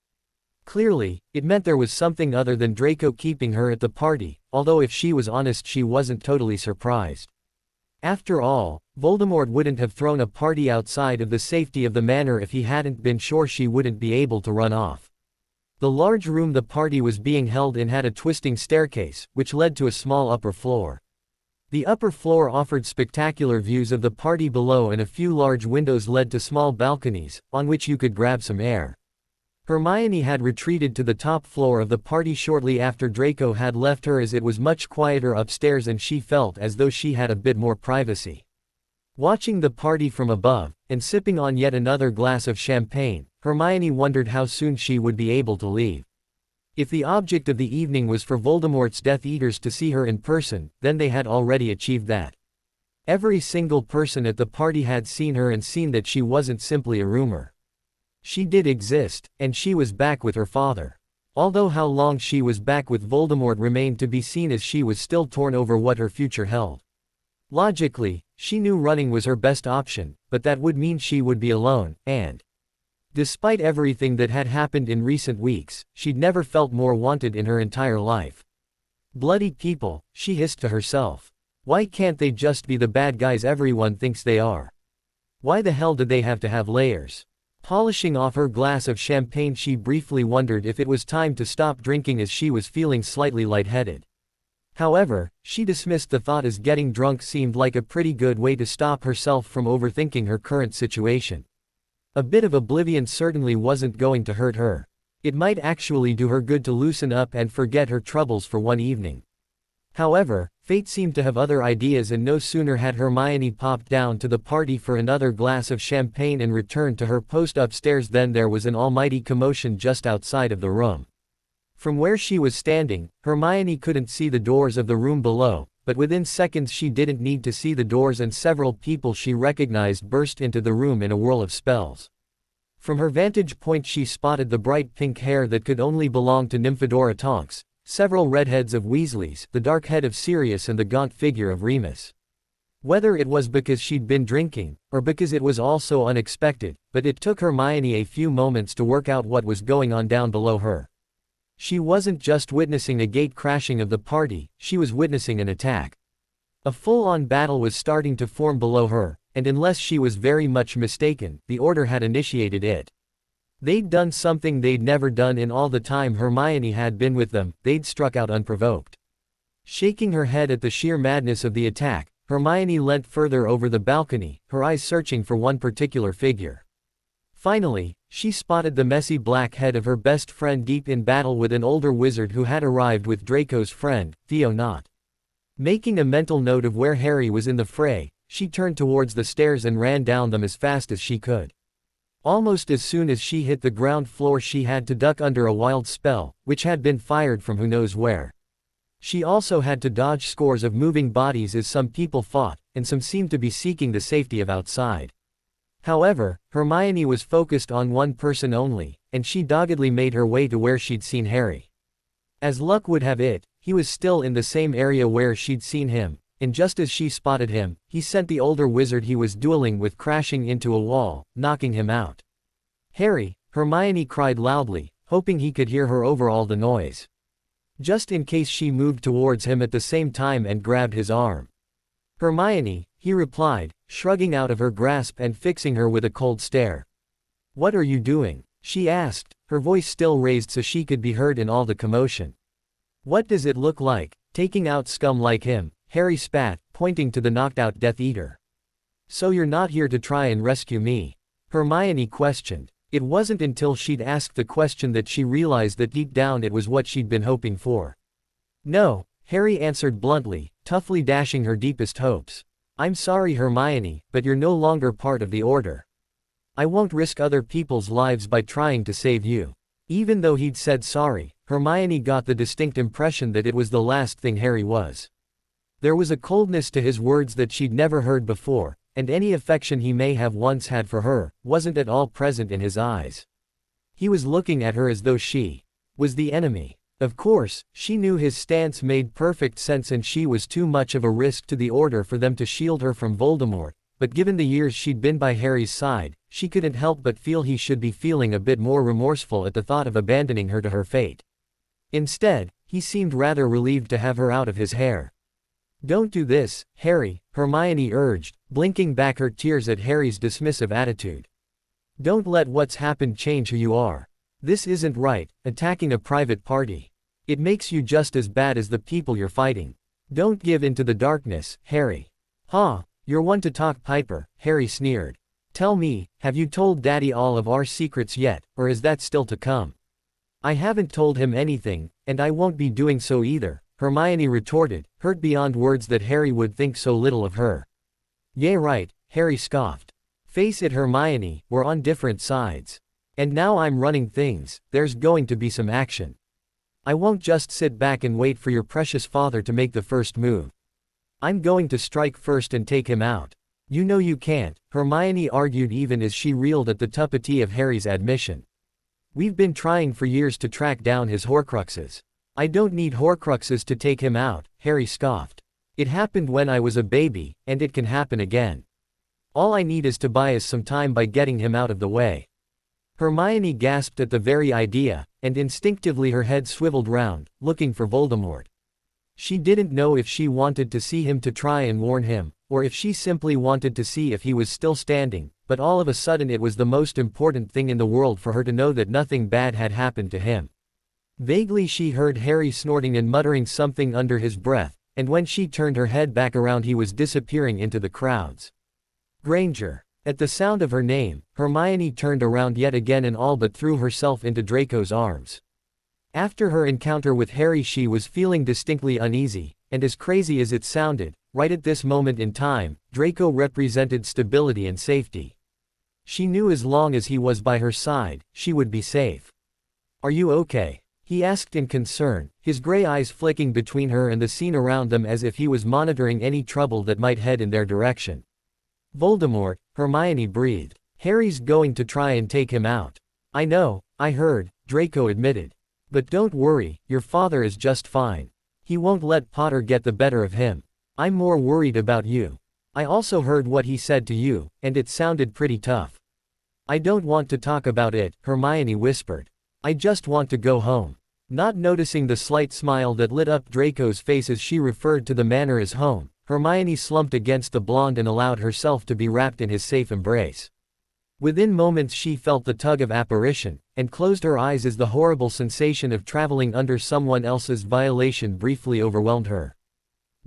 Clearly, it meant there was something other than Draco keeping her at the party, although if she was honest she wasn't totally surprised. After all, Voldemort wouldn't have thrown a party outside of the safety of the manor if he hadn't been sure she wouldn't be able to run off. The large room the party was being held in had a twisting staircase, which led to a small upper floor. The upper floor offered spectacular views of the party below, and a few large windows led to small balconies, on which you could grab some air. Hermione had retreated to the top floor of the party shortly after Draco had left her, as it was much quieter upstairs and she felt as though she had a bit more privacy. Watching the party from above, and sipping on yet another glass of champagne, Hermione wondered how soon she would be able to leave. If the object of the evening was for Voldemort's Death Eaters to see her in person, then they had already achieved that. Every single person at the party had seen her and seen that she wasn't simply a rumor. She did exist, and she was back with her father. Although how long she was back with Voldemort remained to be seen, as she was still torn over what her future held. Logically, she knew running was her best option, but that would mean she would be alone, and despite everything that had happened in recent weeks, she'd never felt more wanted in her entire life. Bloody people, she hissed to herself. Why can't they just be the bad guys everyone thinks they are? Why the hell did they have to have layers? Polishing off her glass of champagne, she briefly wondered if it was time to stop drinking, as she was feeling slightly lightheaded. However, she dismissed the thought, as getting drunk seemed like a pretty good way to stop herself from overthinking her current situation. A bit of oblivion certainly wasn't going to hurt her. It might actually do her good to loosen up and forget her troubles for one evening. However, fate seemed to have other ideas, and no sooner had Hermione popped down to the party for another glass of champagne and returned to her post upstairs than there was an almighty commotion just outside of the room. From where she was standing, Hermione couldn't see the doors of the room below, but within seconds she didn't need to see the doors, and several people she recognized burst into the room in a whirl of spells. From her vantage point she spotted the bright pink hair that could only belong to Nymphadora Tonks, several redheads of Weasley's, the dark head of Sirius, and the gaunt figure of Remus. Whether it was because she'd been drinking, or because it was all so unexpected, but it took Hermione a few moments to work out what was going on down below her. She wasn't just witnessing a gate crashing of the party, she was witnessing an attack. A full-on battle was starting to form below her, and unless she was very much mistaken, the Order had initiated it. They'd done something they'd never done in all the time Hermione had been with them. They'd struck out unprovoked. Shaking her head at the sheer madness of the attack, Hermione leant further over the balcony, her eyes searching for one particular figure. Finally, she spotted the messy black head of her best friend deep in battle with an older wizard who had arrived with Draco's friend, Theo Knott. Making a mental note of where Harry was in the fray, she turned towards the stairs and ran down them as fast as she could. Almost as soon as she hit the ground floor she had to duck under a wild spell, which had been fired from who knows where. She also had to dodge scores of moving bodies as some people fought, and some seemed to be seeking the safety of outside. However, Hermione was focused on one person only, and she doggedly made her way to where she'd seen Harry. As luck would have it, he was still in the same area where she'd seen him, and just as she spotted him, he sent the older wizard he was dueling with crashing into a wall, knocking him out. "Harry!" Hermione cried loudly, hoping he could hear her over all the noise. Just in case she moved towards him at the same time and grabbed his arm. "Hermione," he replied, shrugging out of her grasp and fixing her with a cold stare. "What are you doing?" she asked, her voice still raised so she could be heard in all the commotion. "What does it look like, taking out scum like him?" Harry spat, pointing to the knocked-out Death Eater. "So you're not here to try and rescue me?" Hermione questioned. It wasn't until she'd asked the question that she realized that deep down it was what she'd been hoping for. "No," Harry answered bluntly, toughly dashing her deepest hopes. "I'm sorry, Hermione, but you're no longer part of the Order. I won't risk other people's lives by trying to save you." Even though he'd said sorry, Hermione got the distinct impression that it was the last thing Harry was. There was a coldness to his words that she'd never heard before, and any affection he may have once had for her wasn't at all present in his eyes. He was looking at her as though she was the enemy. Of course, she knew his stance made perfect sense and she was too much of a risk to the Order for them to shield her from Voldemort, but given the years she'd been by Harry's side, she couldn't help but feel he should be feeling a bit more remorseful at the thought of abandoning her to her fate. Instead, he seemed rather relieved to have her out of his hair. "Don't do this, Harry," Hermione urged, blinking back her tears at Harry's dismissive attitude. "Don't let what's happened change who you are. This isn't right, attacking a private party. It makes you just as bad as the people you're fighting. Don't give in to the darkness, Harry." "Huh, you're one to talk, Piper," Harry sneered. "Tell me, have you told Daddy all of our secrets yet, or is that still to come?" "I haven't told him anything, and I won't be doing so either," Hermione retorted, hurt beyond words that Harry would think so little of her. "Yeah right," Harry scoffed. "Face it, Hermione, we're on different sides. And now I'm running things, there's going to be some action. I won't just sit back and wait for your precious father to make the first move. I'm going to strike first and take him out." "You know you can't," Hermione argued even as she reeled at the tupidity of Harry's admission. "We've been trying for years to track down his Horcruxes." "I don't need Horcruxes to take him out," Harry scoffed. "It happened when I was a baby, and it can happen again. All I need is to buy us some time by getting him out of the way." Hermione gasped at the very idea, and instinctively her head swiveled round, looking for Voldemort. She didn't know if she wanted to see him to try and warn him, or if she simply wanted to see if he was still standing, but all of a sudden it was the most important thing in the world for her to know that nothing bad had happened to him. Vaguely she heard Harry snorting and muttering something under his breath, and when she turned her head back around he was disappearing into the crowds. Granger. At the sound of her name, Hermione turned around yet again and all but threw herself into Draco's arms. After her encounter with Harry she was feeling distinctly uneasy, and as crazy as it sounded, right at this moment in time, Draco represented stability and safety. She knew as long as he was by her side, she would be safe. "Are you okay?" he asked in concern, his gray eyes flicking between her and the scene around them as if he was monitoring any trouble that might head in their direction. "Voldemort," Hermione breathed. "Harry's going to try and take him out." "I know, I heard," Draco admitted. "But don't worry, your father is just fine. He won't let Potter get the better of him. I'm more worried about you. I also heard what he said to you, and it sounded pretty tough." "I don't want to talk about it," Hermione whispered. "I just want to go home." Not noticing the slight smile that lit up Draco's face as she referred to the manor as home, Hermione slumped against the blonde and allowed herself to be wrapped in his safe embrace. Within moments she felt the tug of apparition, and closed her eyes as the horrible sensation of traveling under someone else's violation briefly overwhelmed her.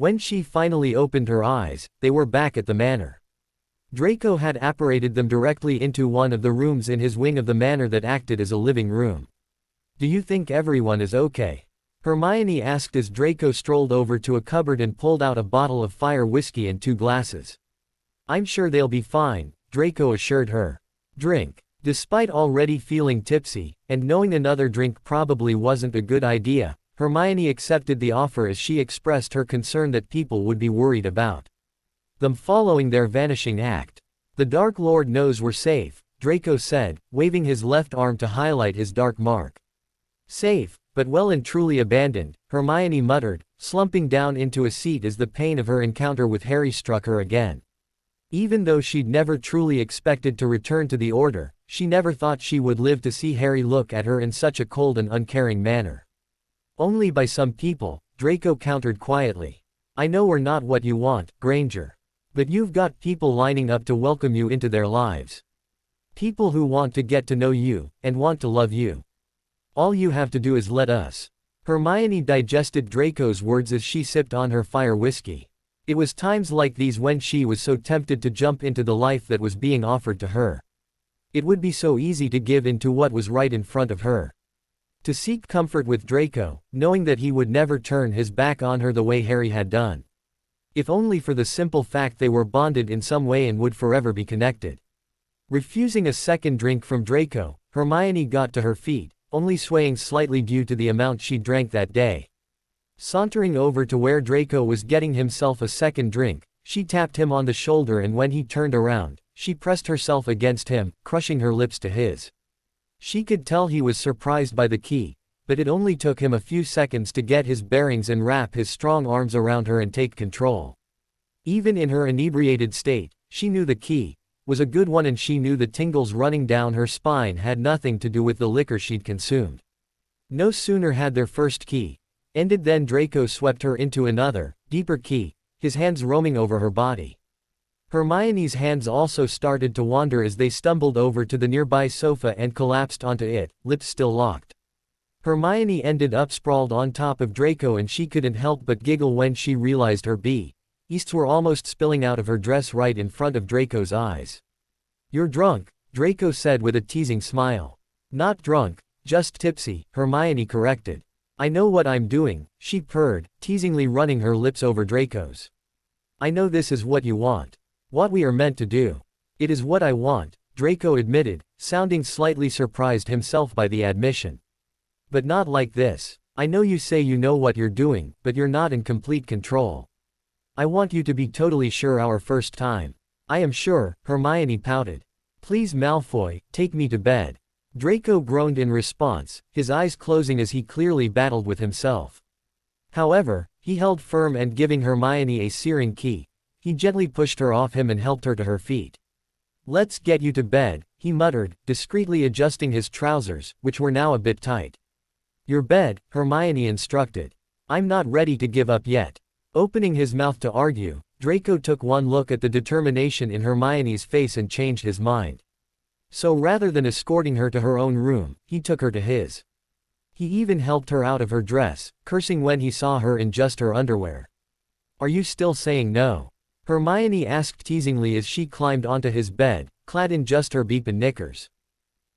When she finally opened her eyes, they were back at the manor. Draco had apparated them directly into one of the rooms in his wing of the manor that acted as a living room. "Do you think everyone is okay?" Hermione asked as Draco strolled over to a cupboard and pulled out a bottle of fire whiskey and 2 glasses. "I'm sure they'll be fine," Draco assured her. "Drink." Despite already feeling tipsy, and knowing another drink probably wasn't a good idea, Hermione accepted the offer as she expressed her concern that people would be worried about them following their vanishing act. "The Dark Lord knows we're safe," Draco said, waving his left arm to highlight his dark mark. "Safe, but well and truly abandoned," Hermione muttered, slumping down into a seat as the pain of her encounter with Harry struck her again. Even though she'd never truly expected to return to the Order, she never thought she would live to see Harry look at her in such a cold and uncaring manner. "Only by some people," Draco countered quietly. "I know we're not what you want, Granger. But you've got people lining up to welcome you into their lives. People who want to get to know you, and want to love you. All you have to do is let us." Hermione digested Draco's words as she sipped on her fire whiskey. It was times like these when she was so tempted to jump into the life that was being offered to her. It would be so easy to give in to what was right in front of her. To seek comfort with Draco, knowing that he would never turn his back on her the way Harry had done. If only for the simple fact they were bonded in some way and would forever be connected. Refusing a second drink from Draco, Hermione got to her feet, only swaying slightly due to the amount she drank that day. Sauntering over to where Draco was getting himself a second drink, she tapped him on the shoulder, and when he turned around, she pressed herself against him, crushing her lips to his. She could tell he was surprised by the key, but it only took him a few seconds to get his bearings and wrap his strong arms around her and take control. Even in her inebriated state, she knew the key was a good one, and she knew the tingles running down her spine had nothing to do with the liquor she'd consumed. No sooner had their first key ended than Draco swept her into another, deeper key, his hands roaming over her body. Hermione's hands also started to wander as they stumbled over to the nearby sofa and collapsed onto it, lips still locked. Hermione ended up sprawled on top of Draco, and she couldn't help but giggle when she realized her beasts were almost spilling out of her dress right in front of Draco's eyes. "You're drunk," Draco said with a teasing smile. "Not drunk, just tipsy," Hermione corrected. "I know what I'm doing," she purred, teasingly running her lips over Draco's. "I know this is what you want. What we are meant to do." "It is what I want," Draco admitted, sounding slightly surprised himself by the admission. "But not like this. I know you say you know what you're doing, but you're not in complete control. I want you to be totally sure our first time." "I am sure," Hermione pouted. "Please Malfoy, take me to bed." Draco groaned in response, his eyes closing as he clearly battled with himself. However, he held firm, and giving Hermione a searing key, he gently pushed her off him and helped her to her feet. "Let's get you to bed," he muttered, discreetly adjusting his trousers, which were now a bit tight. "Your bed," Hermione instructed. "I'm not ready to give up yet." Opening his mouth to argue, Draco took one look at the determination in Hermione's face and changed his mind. So rather than escorting her to her own room, he took her to his. He even helped her out of her dress, cursing when he saw her in just her underwear. "Are you still saying no?" Hermione asked teasingly as she climbed onto his bed, clad in just her beep and knickers.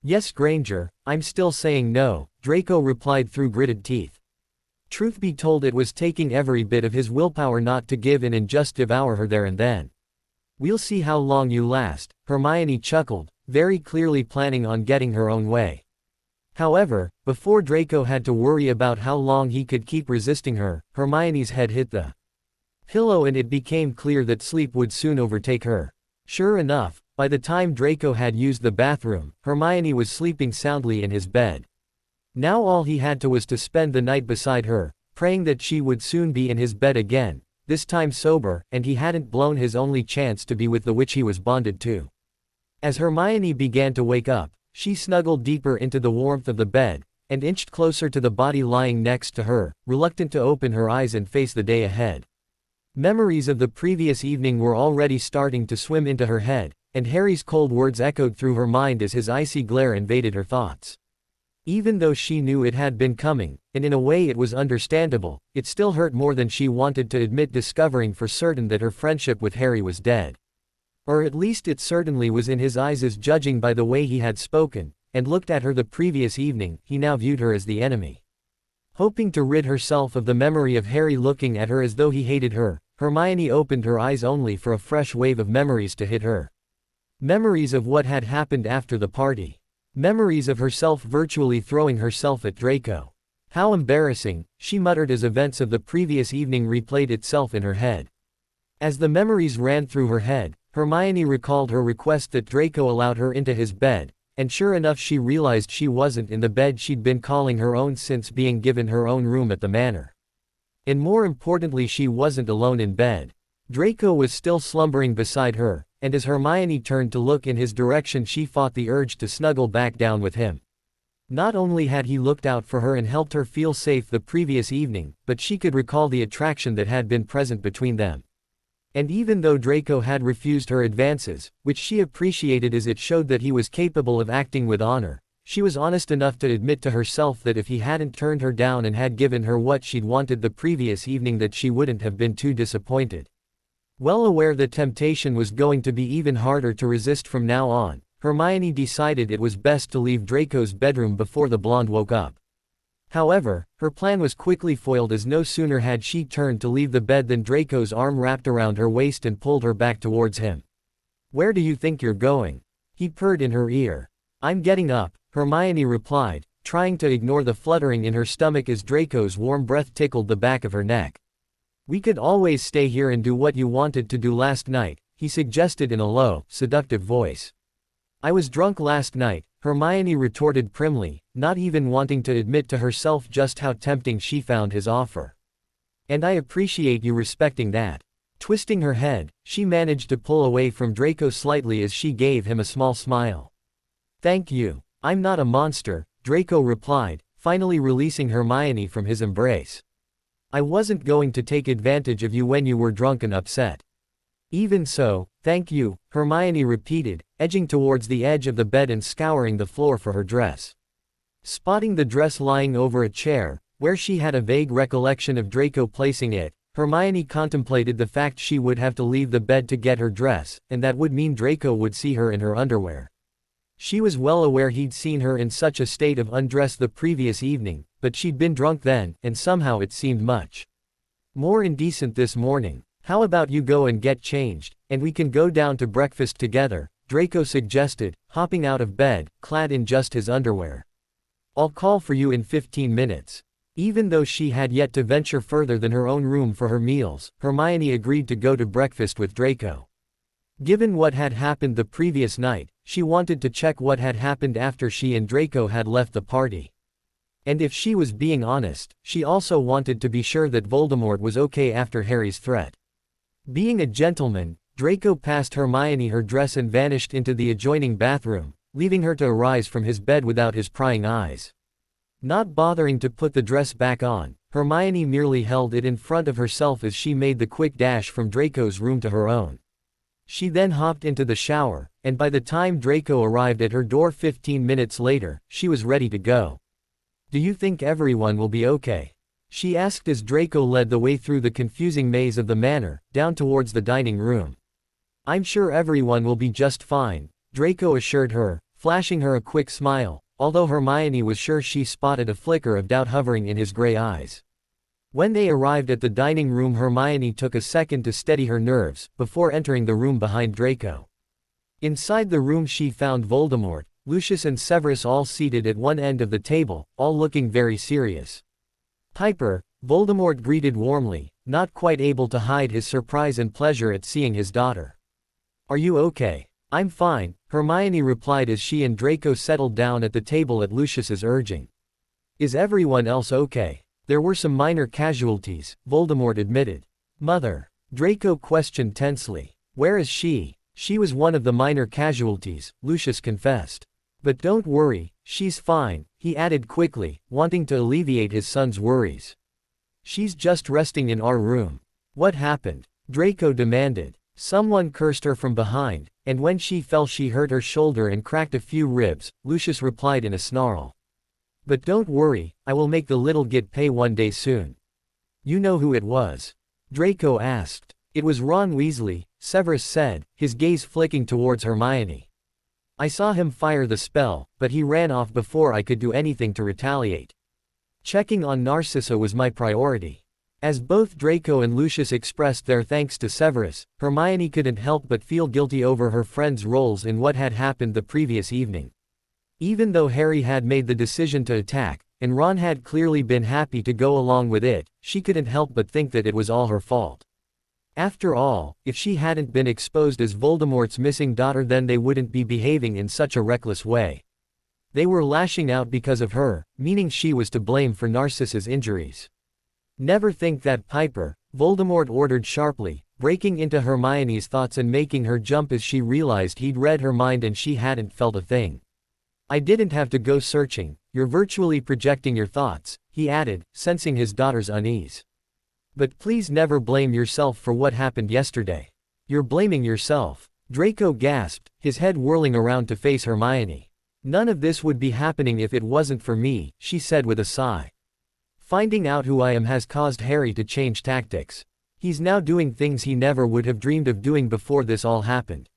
"Yes, Granger, I'm still saying no," Draco replied through gritted teeth. Truth be told, it was taking every bit of his willpower not to give in and just devour her there and then. "We'll see how long you last," Hermione chuckled, very clearly planning on getting her own way. However, before Draco had to worry about how long he could keep resisting her, Hermione's head hit the pillow and it became clear that sleep would soon overtake her. Sure enough, by the time Draco had used the bathroom, Hermione was sleeping soundly in his bed. Now all he had to was to spend the night beside her, praying that she would soon be in his bed again, this time sober, and he hadn't blown his only chance to be with the witch he was bonded to. As Hermione began to wake up, she snuggled deeper into the warmth of the bed, and inched closer to the body lying next to her, reluctant to open her eyes and face the day ahead. Memories of the previous evening were already starting to swim into her head, and Harry's cold words echoed through her mind as his icy glare invaded her thoughts. Even though she knew it had been coming, and in a way it was understandable, it still hurt more than she wanted to admit, discovering for certain that her friendship with Harry was dead. Or at least it certainly was in his eyes, as judging by the way he had spoken and looked at her the previous evening. He now viewed her as the enemy. Hoping to rid herself of the memory of Harry looking at her as though he hated her, Hermione opened her eyes only for a fresh wave of memories to hit her. Memories of what had happened after the party. Memories of herself virtually throwing herself at Draco. How embarrassing, she muttered as events of the previous evening replayed itself in her head. As the memories ran through her head, Hermione recalled her request that Draco allowed her into his bed, and sure enough she realized she wasn't in the bed she'd been calling her own since being given her own room at the manor. And more importantly, she wasn't alone in bed. Draco was still slumbering beside her, and as Hermione turned to look in his direction she fought the urge to snuggle back down with him. Not only had he looked out for her and helped her feel safe the previous evening, but she could recall the attraction that had been present between them. And even though Draco had refused her advances, which she appreciated as it showed that he was capable of acting with honor, she was honest enough to admit to herself that if he hadn't turned her down and had given her what she'd wanted the previous evening, that she wouldn't have been too disappointed. Well aware that temptation was going to be even harder to resist from now on, Hermione decided it was best to leave Draco's bedroom before the blonde woke up. However, her plan was quickly foiled, as no sooner had she turned to leave the bed than Draco's arm wrapped around her waist and pulled her back towards him. "Where do you think you're going?" he purred in her ear. "I'm getting up," Hermione replied, trying to ignore the fluttering in her stomach as Draco's warm breath tickled the back of her neck. "We could always stay here and do what you wanted to do last night," he suggested in a low, seductive voice. "I was drunk last night," Hermione retorted primly, not even wanting to admit to herself just how tempting she found his offer. "And I appreciate you respecting that." Twisting her head, she managed to pull away from Draco slightly as she gave him a small smile. "Thank you. I'm not a monster," Draco replied, finally releasing Hermione from his embrace. "I wasn't going to take advantage of you when you were drunk and upset." "Even so, thank you," Hermione repeated, edging towards the edge of the bed and scouring the floor for her dress. Spotting the dress lying over a chair, where she had a vague recollection of Draco placing it, Hermione contemplated the fact she would have to leave the bed to get her dress, and that would mean Draco would see her in her underwear. She was well aware he'd seen her in such a state of undress the previous evening, but she'd been drunk then, and somehow it seemed much more indecent this morning. "How about you go and get changed, and we can go down to breakfast together," Draco suggested, hopping out of bed, clad in just his underwear. "I'll call for you in 15 minutes. Even though she had yet to venture further than her own room for her meals, Hermione agreed to go to breakfast with Draco. Given what had happened the previous night, she wanted to check what had happened after she and Draco had left the party. And if she was being honest, she also wanted to be sure that Voldemort was okay after Harry's threat. Being a gentleman, Draco passed Hermione her dress and vanished into the adjoining bathroom, leaving her to arise from his bed without his prying eyes. Not bothering to put the dress back on, Hermione merely held it in front of herself as she made the quick dash from Draco's room to her own. She then hopped into the shower, and by the time Draco arrived at her door 15 minutes later, she was ready to go. "Do you think everyone will be okay?" she asked as Draco led the way through the confusing maze of the manor, down towards the dining room. "I'm sure everyone will be just fine," Draco assured her, flashing her a quick smile, although Hermione was sure she spotted a flicker of doubt hovering in his gray eyes. When they arrived at the dining room, Hermione took a second to steady her nerves, before entering the room behind Draco. Inside the room she found Voldemort, Lucius and Severus all seated at one end of the table, all looking very serious. "Piper," Voldemort greeted warmly, not quite able to hide his surprise and pleasure at seeing his daughter. "Are you okay?" "I'm fine," Hermione replied as she and Draco settled down at the table at Lucius's urging. "Is everyone else okay?" "There were some minor casualties," Voldemort admitted. "Mother?" Draco questioned tensely. "Where is she?" "She was one of the minor casualties," Lucius confessed. "But don't worry, she's fine," he added quickly, wanting to alleviate his son's worries. "She's just resting in our room." "What happened?" Draco demanded. "Someone cursed her from behind, and when she fell she hurt her shoulder and cracked a few ribs," Lucius replied in a snarl. But don't worry, I will make the little git pay one day soon. You know who it was? Draco asked. It was Ron Weasley, Severus said, his gaze flicking towards Hermione. I saw him fire the spell, but he ran off before I could do anything to retaliate. Checking on Narcissa was my priority. As both Draco and Lucius expressed their thanks to Severus, Hermione couldn't help but feel guilty over her friends' roles in what had happened the previous evening. Even though Harry had made the decision to attack, and Ron had clearly been happy to go along with it, she couldn't help but think that it was all her fault. After all, if she hadn't been exposed as Voldemort's missing daughter, then they wouldn't be behaving in such a reckless way. They were lashing out because of her, meaning she was to blame for Narcissa's injuries. Never think that, Piper, Voldemort ordered sharply, breaking into Hermione's thoughts and making her jump as she realized he'd read her mind and she hadn't felt a thing. I didn't have to go searching, you're virtually projecting your thoughts, he added, sensing his daughter's unease. But please never blame yourself for what happened yesterday. You're blaming yourself. Draco gasped, his head whirling around to face Hermione. None of this would be happening if it wasn't for me, she said with a sigh. Finding out who I am has caused Harry to change tactics. He's now doing things he never would have dreamed of doing before this all happened.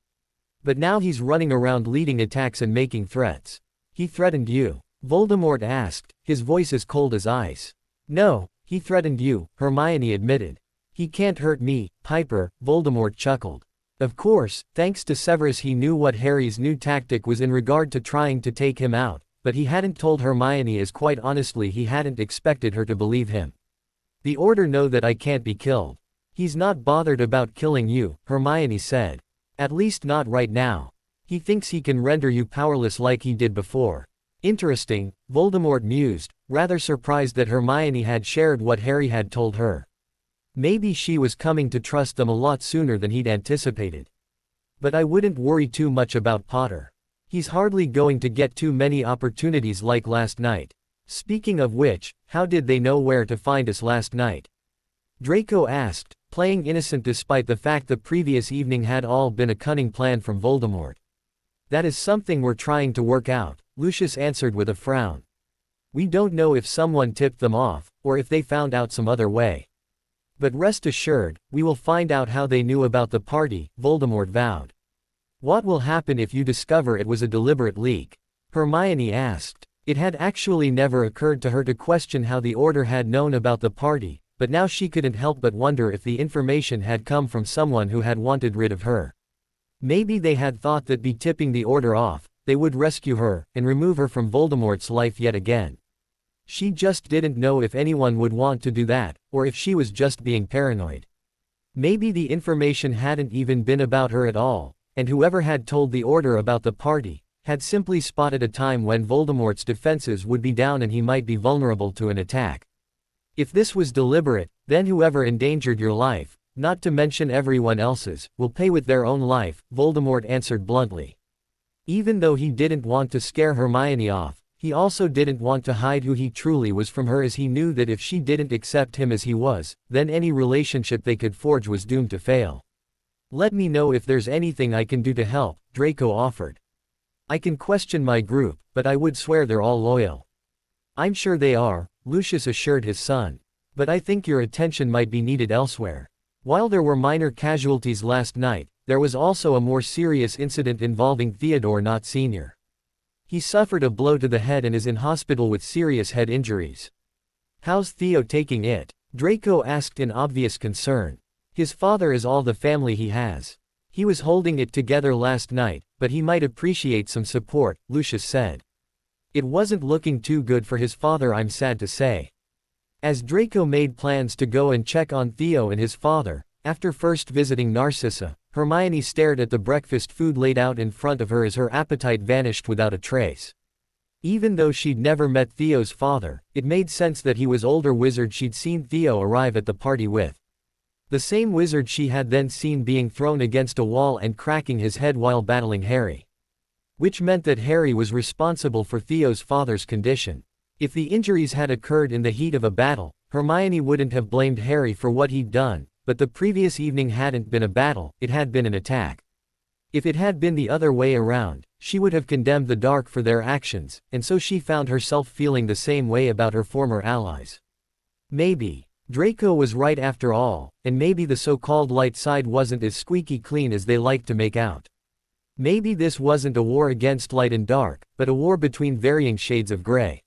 But now he's running around leading attacks and making threats. He threatened you? Voldemort asked, his voice as cold as ice. No, he threatened you, Hermione admitted. He can't hurt me, Piper, Voldemort chuckled. Of course, thanks to Severus he knew what Harry's new tactic was in regard to trying to take him out, but he hadn't told Hermione as quite honestly he hadn't expected her to believe him. The Order know that I can't be killed. He's not bothered about killing you, Hermione said. At least not right now. He thinks he can render you powerless like he did before. Interesting, Voldemort mused, rather surprised that Hermione had shared what Harry had told her. Maybe she was coming to trust them a lot sooner than he'd anticipated. But I wouldn't worry too much about Potter. He's hardly going to get too many opportunities like last night. Speaking of which, how did they know where to find us last night? Draco asked, playing innocent despite the fact the previous evening had all been a cunning plan from Voldemort. That is something we're trying to work out, Lucius answered with a frown. We don't know if someone tipped them off, or if they found out some other way. But rest assured, we will find out how they knew about the party, Voldemort vowed. What will happen if you discover it was a deliberate leak? Hermione asked. It had actually never occurred to her to question how the Order had known about the party, but now she couldn't help but wonder if the information had come from someone who had wanted rid of her. Maybe they had thought that by tipping the Order off, they would rescue her, and remove her from Voldemort's life yet again. She just didn't know if anyone would want to do that, or if she was just being paranoid. Maybe the information hadn't even been about her at all, and whoever had told the Order about the party, had simply spotted a time when Voldemort's defenses would be down and he might be vulnerable to an attack. If this was deliberate, then whoever endangered your life, not to mention everyone else's, will pay with their own life, Voldemort answered bluntly. Even though he didn't want to scare Hermione off, he also didn't want to hide who he truly was from her, as he knew that if she didn't accept him as he was, then any relationship they could forge was doomed to fail. Let me know if there's anything I can do to help, Draco offered. I can question my group, but I would swear they're all loyal. I'm sure they are, Lucius assured his son. But I think your attention might be needed elsewhere. While there were minor casualties last night, there was also a more serious incident involving Theodore Nott Sr. He suffered a blow to the head and is in hospital with serious head injuries. How's Theo taking it? Draco asked in obvious concern. His father is all the family he has. He was holding it together last night, but he might appreciate some support, Lucius said. It wasn't looking too good for his father, I'm sad to say. As Draco made plans to go and check on Theo and his father, after first visiting Narcissa, Hermione stared at the breakfast food laid out in front of her as her appetite vanished without a trace. Even though she'd never met Theo's father, it made sense that he was older wizard she'd seen Theo arrive at the party with. The same wizard she had then seen being thrown against a wall and cracking his head while battling Harry. Which meant that Harry was responsible for Theo's father's condition. If the injuries had occurred in the heat of a battle, Hermione wouldn't have blamed Harry for what he'd done, but the previous evening hadn't been a battle, it had been an attack. If it had been the other way around, she would have condemned the dark for their actions, and so she found herself feeling the same way about her former allies. Maybe Draco was right after all, and maybe the so-called light side wasn't as squeaky clean as they liked to make out. Maybe this wasn't a war against light and dark, but a war between varying shades of gray.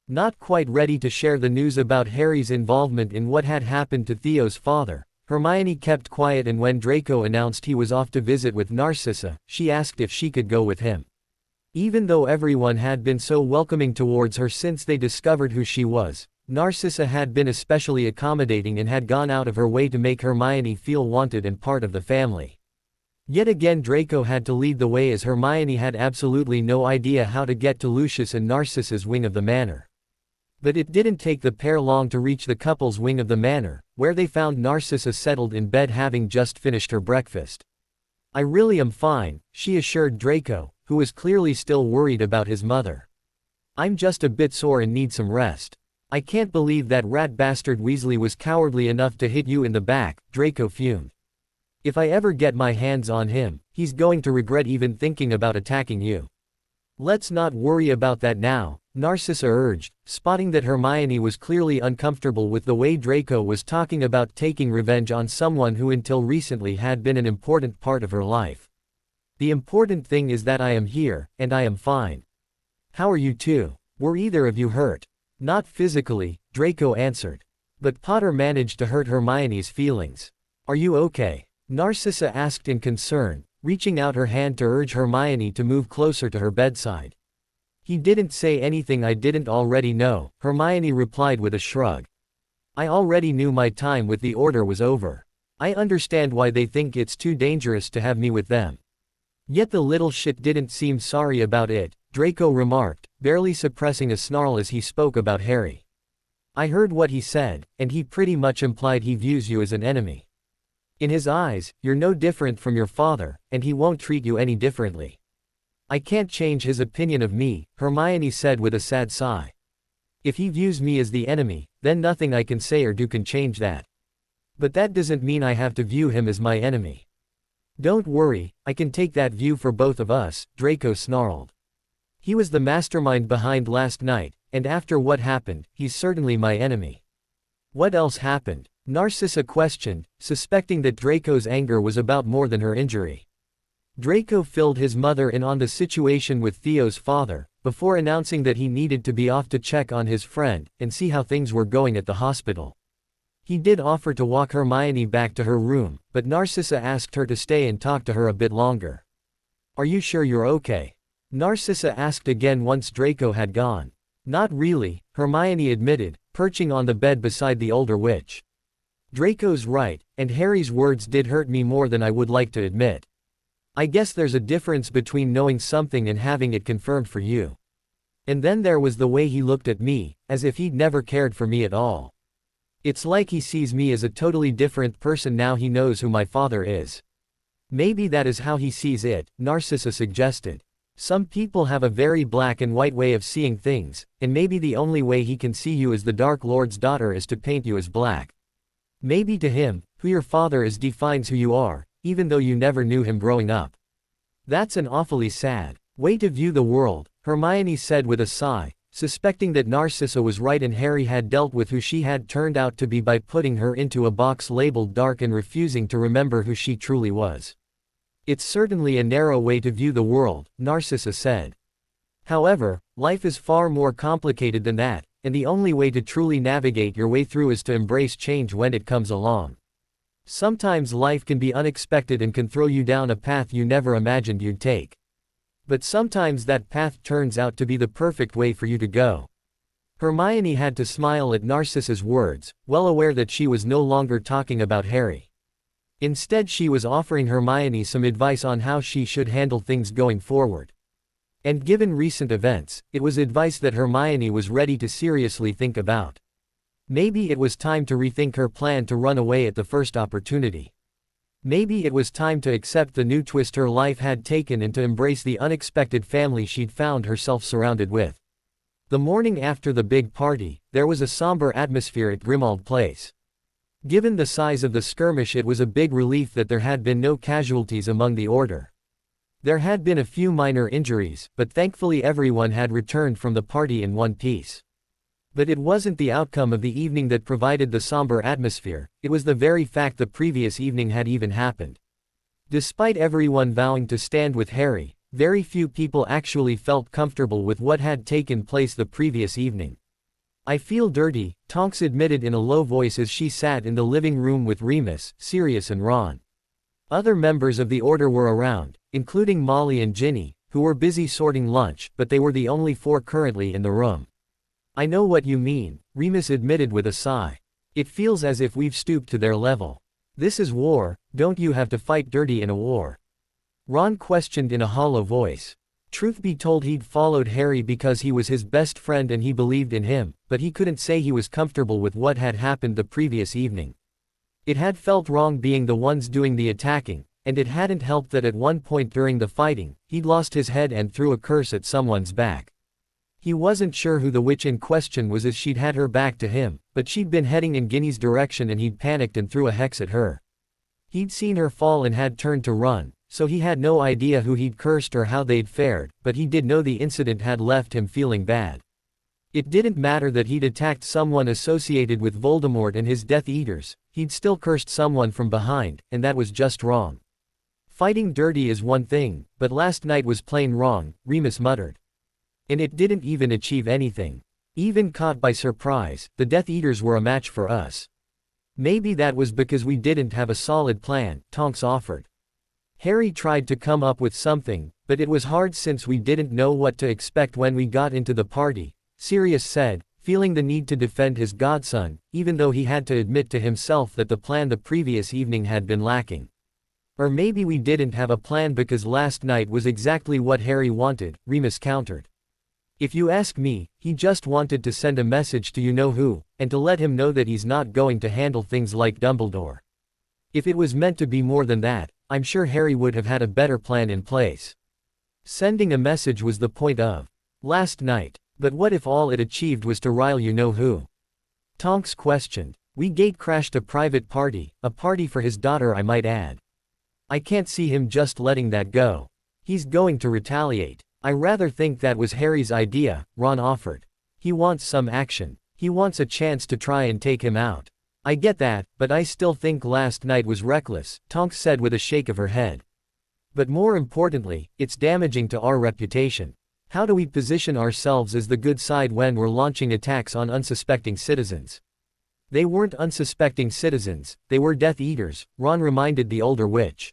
Not quite ready to share the news about Harry's involvement in what had happened to Theo's father, Hermione kept quiet, and when Draco announced he was off to visit with Narcissa, she asked if she could go with him. Even though everyone had been so welcoming towards her since they discovered who she was, Narcissa had been especially accommodating and had gone out of her way to make Hermione feel wanted and part of the family. Yet again Draco had to lead the way, as Hermione had absolutely no idea how to get to Lucius and Narcissa's wing of the manor. But it didn't take the pair long to reach the couple's wing of the manor, where they found Narcissa settled in bed having just finished her breakfast. "I really am fine," she assured Draco, who was clearly still worried about his mother. "I'm just a bit sore and need some rest." "I can't believe that rat bastard Weasley was cowardly enough to hit you in the back," Draco fumed. "If I ever get my hands on him, he's going to regret even thinking about attacking you." "Let's not worry about that now," Narcissa urged, spotting that Hermione was clearly uncomfortable with the way Draco was talking about taking revenge on someone who until recently had been an important part of her life. "The important thing is that I am here, and I am fine. How are you two? Were either of you hurt?" "Not physically," Draco answered. But Potter managed to hurt Hermione's feelings. "Are you okay?" Narcissa asked in concern, reaching out her hand to urge Hermione to move closer to her bedside. "He didn't say anything I didn't already know," Hermione replied with a shrug. "I already knew my time with the Order was over. I understand why they think it's too dangerous to have me with them." "Yet the little shit didn't seem sorry about it," Draco remarked, barely suppressing a snarl as he spoke about Harry. "I heard what he said, and he pretty much implied he views you as an enemy. In his eyes, you're no different from your father, and he won't treat you any differently." "I can't change his opinion of me," Hermione said with a sad sigh. "If he views me as the enemy, then nothing I can say or do can change that. But that doesn't mean I have to view him as my enemy." "Don't worry, I can take that view for both of us," Draco snarled. "He was the mastermind behind last night, and after what happened, he's certainly my enemy." "What else happened?" Narcissa questioned, suspecting that Draco's anger was about more than her injury. Draco filled his mother in on the situation with Theo's father, before announcing that he needed to be off to check on his friend, and see how things were going at the hospital. He did offer to walk Hermione back to her room, but Narcissa asked her to stay and talk to her a bit longer. "Are you sure you're okay?" Narcissa asked again once Draco had gone. "Not really," Hermione admitted, perching on the bed beside the older witch. "Draco's right, and Harry's words did hurt me more than I would like to admit. I guess there's a difference between knowing something and having it confirmed for you. And then there was the way he looked at me, as if he'd never cared for me at all. It's like he sees me as a totally different person now he knows who my father is." "Maybe that is how he sees it," Narcissa suggested. "Some people have a very black and white way of seeing things, and maybe the only way he can see you as the Dark Lord's daughter is to paint you as black. Maybe to him, who your father is defines who you are, even though you never knew him growing up." "That's an awfully sad way to view the world," Hermione said with a sigh, suspecting that Narcissa was right and Harry had dealt with who she had turned out to be by putting her into a box labeled dark and refusing to remember who she truly was. "It's certainly a narrow way to view the world," Narcissa said. "However, life is far more complicated than that, and the only way to truly navigate your way through is to embrace change when it comes along. Sometimes life can be unexpected and can throw you down a path you never imagined you'd take. But sometimes that path turns out to be the perfect way for you to go." Hermione had to smile at Narcissa's words, well aware that she was no longer talking about Harry. Instead she was offering Hermione some advice on how she should handle things going forward. And given recent events, it was advice that Hermione was ready to seriously think about. Maybe it was time to rethink her plan to run away at the first opportunity. Maybe it was time to accept the new twist her life had taken and to embrace the unexpected family she'd found herself surrounded with. The morning after the big party, there was a somber atmosphere at Grimmauld Place. Given the size of the skirmish, it was a big relief that there had been no casualties among the Order. There had been a few minor injuries, but thankfully everyone had returned from the party in one piece. But it wasn't the outcome of the evening that provided the somber atmosphere, it was the very fact the previous evening had even happened. Despite everyone vowing to stand with Harry, very few people actually felt comfortable with what had taken place the previous evening. "I feel dirty," Tonks admitted in a low voice as she sat in the living room with Remus, Sirius and Ron. Other members of the Order were around, including Molly and Ginny, who were busy sorting lunch, but they were the only four currently in the room. "I know what you mean," Remus admitted with a sigh. "It feels as if we've stooped to their level. This is war, don't you have to fight dirty in a war?" Ron questioned in a hollow voice. Truth be told, he'd followed Harry because he was his best friend and he believed in him, but he couldn't say he was comfortable with what had happened the previous evening. It had felt wrong being the ones doing the attacking, and it hadn't helped that at one point during the fighting, he'd lost his head and threw a curse at someone's back. He wasn't sure who the witch in question was as she'd had her back to him, but she'd been heading in Ginny's direction and he'd panicked and threw a hex at her. He'd seen her fall and had turned to run, so he had no idea who he'd cursed or how they'd fared, but he did know the incident had left him feeling bad. It didn't matter that he'd attacked someone associated with Voldemort and his Death Eaters, he'd still cursed someone from behind, and that was just wrong. "Fighting dirty is one thing, but last night was plain wrong," Remus muttered. "And it didn't even achieve anything. Even caught by surprise, the Death Eaters were a match for us." "Maybe that was because we didn't have a solid plan," Tonks offered. Harry tried to come up with something, but it was hard since we didn't know what to expect when we got into the party, Sirius said, feeling the need to defend his godson, even though he had to admit to himself that the plan the previous evening had been lacking. "Or maybe we didn't have a plan because last night was exactly what Harry wanted," Remus countered. "If you ask me, he just wanted to send a message to you-know-who, and to let him know that he's not going to handle things like Dumbledore. If it was meant to be more than that, I'm sure Harry would have had a better plan in place. Sending a message was the point of last night. But what if all it achieved was to rile you-know-who?" Tonks questioned. "We gate-crashed a private party, a party for his daughter I might add. I can't see him just letting that go. He's going to retaliate." "I rather think that was Harry's idea," Ron offered. "He wants some action. He wants a chance to try and take him out." "I get that, but I still think last night was reckless," Tonks said with a shake of her head. "But more importantly, it's damaging to our reputation. How do we position ourselves as the good side when we're launching attacks on unsuspecting citizens?" "They weren't unsuspecting citizens, they were Death Eaters," Ron reminded the older witch.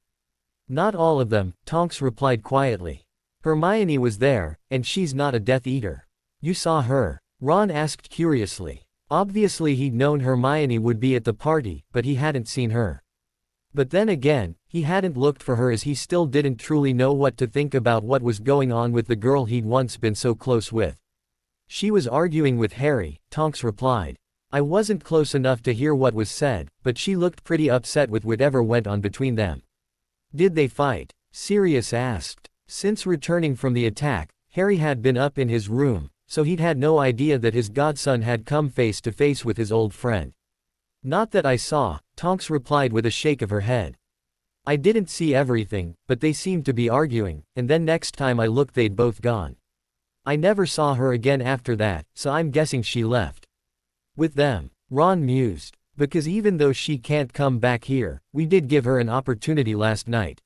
"Not all of them," Tonks replied quietly. "Hermione was there, and she's not a Death Eater." "You saw her?" Ron asked curiously. Obviously he'd known Hermione would be at the party, but he hadn't seen her. But then again, he hadn't looked for her as he still didn't truly know what to think about what was going on with the girl he'd once been so close with. "She was arguing with Harry," Tonks replied. "I wasn't close enough to hear what was said, but she looked pretty upset with whatever went on between them." "Did they fight?" Sirius asked. Since returning from the attack, Harry had been up in his room, so he'd had no idea that his godson had come face to face with his old friend. "Not that I saw," Tonks replied with a shake of her head. "I didn't see everything, but they seemed to be arguing, and then next time I looked they'd both gone. I never saw her again after that, so I'm guessing she left with them." Ron mused. "Because even though she can't come back here, we did give her an opportunity last night.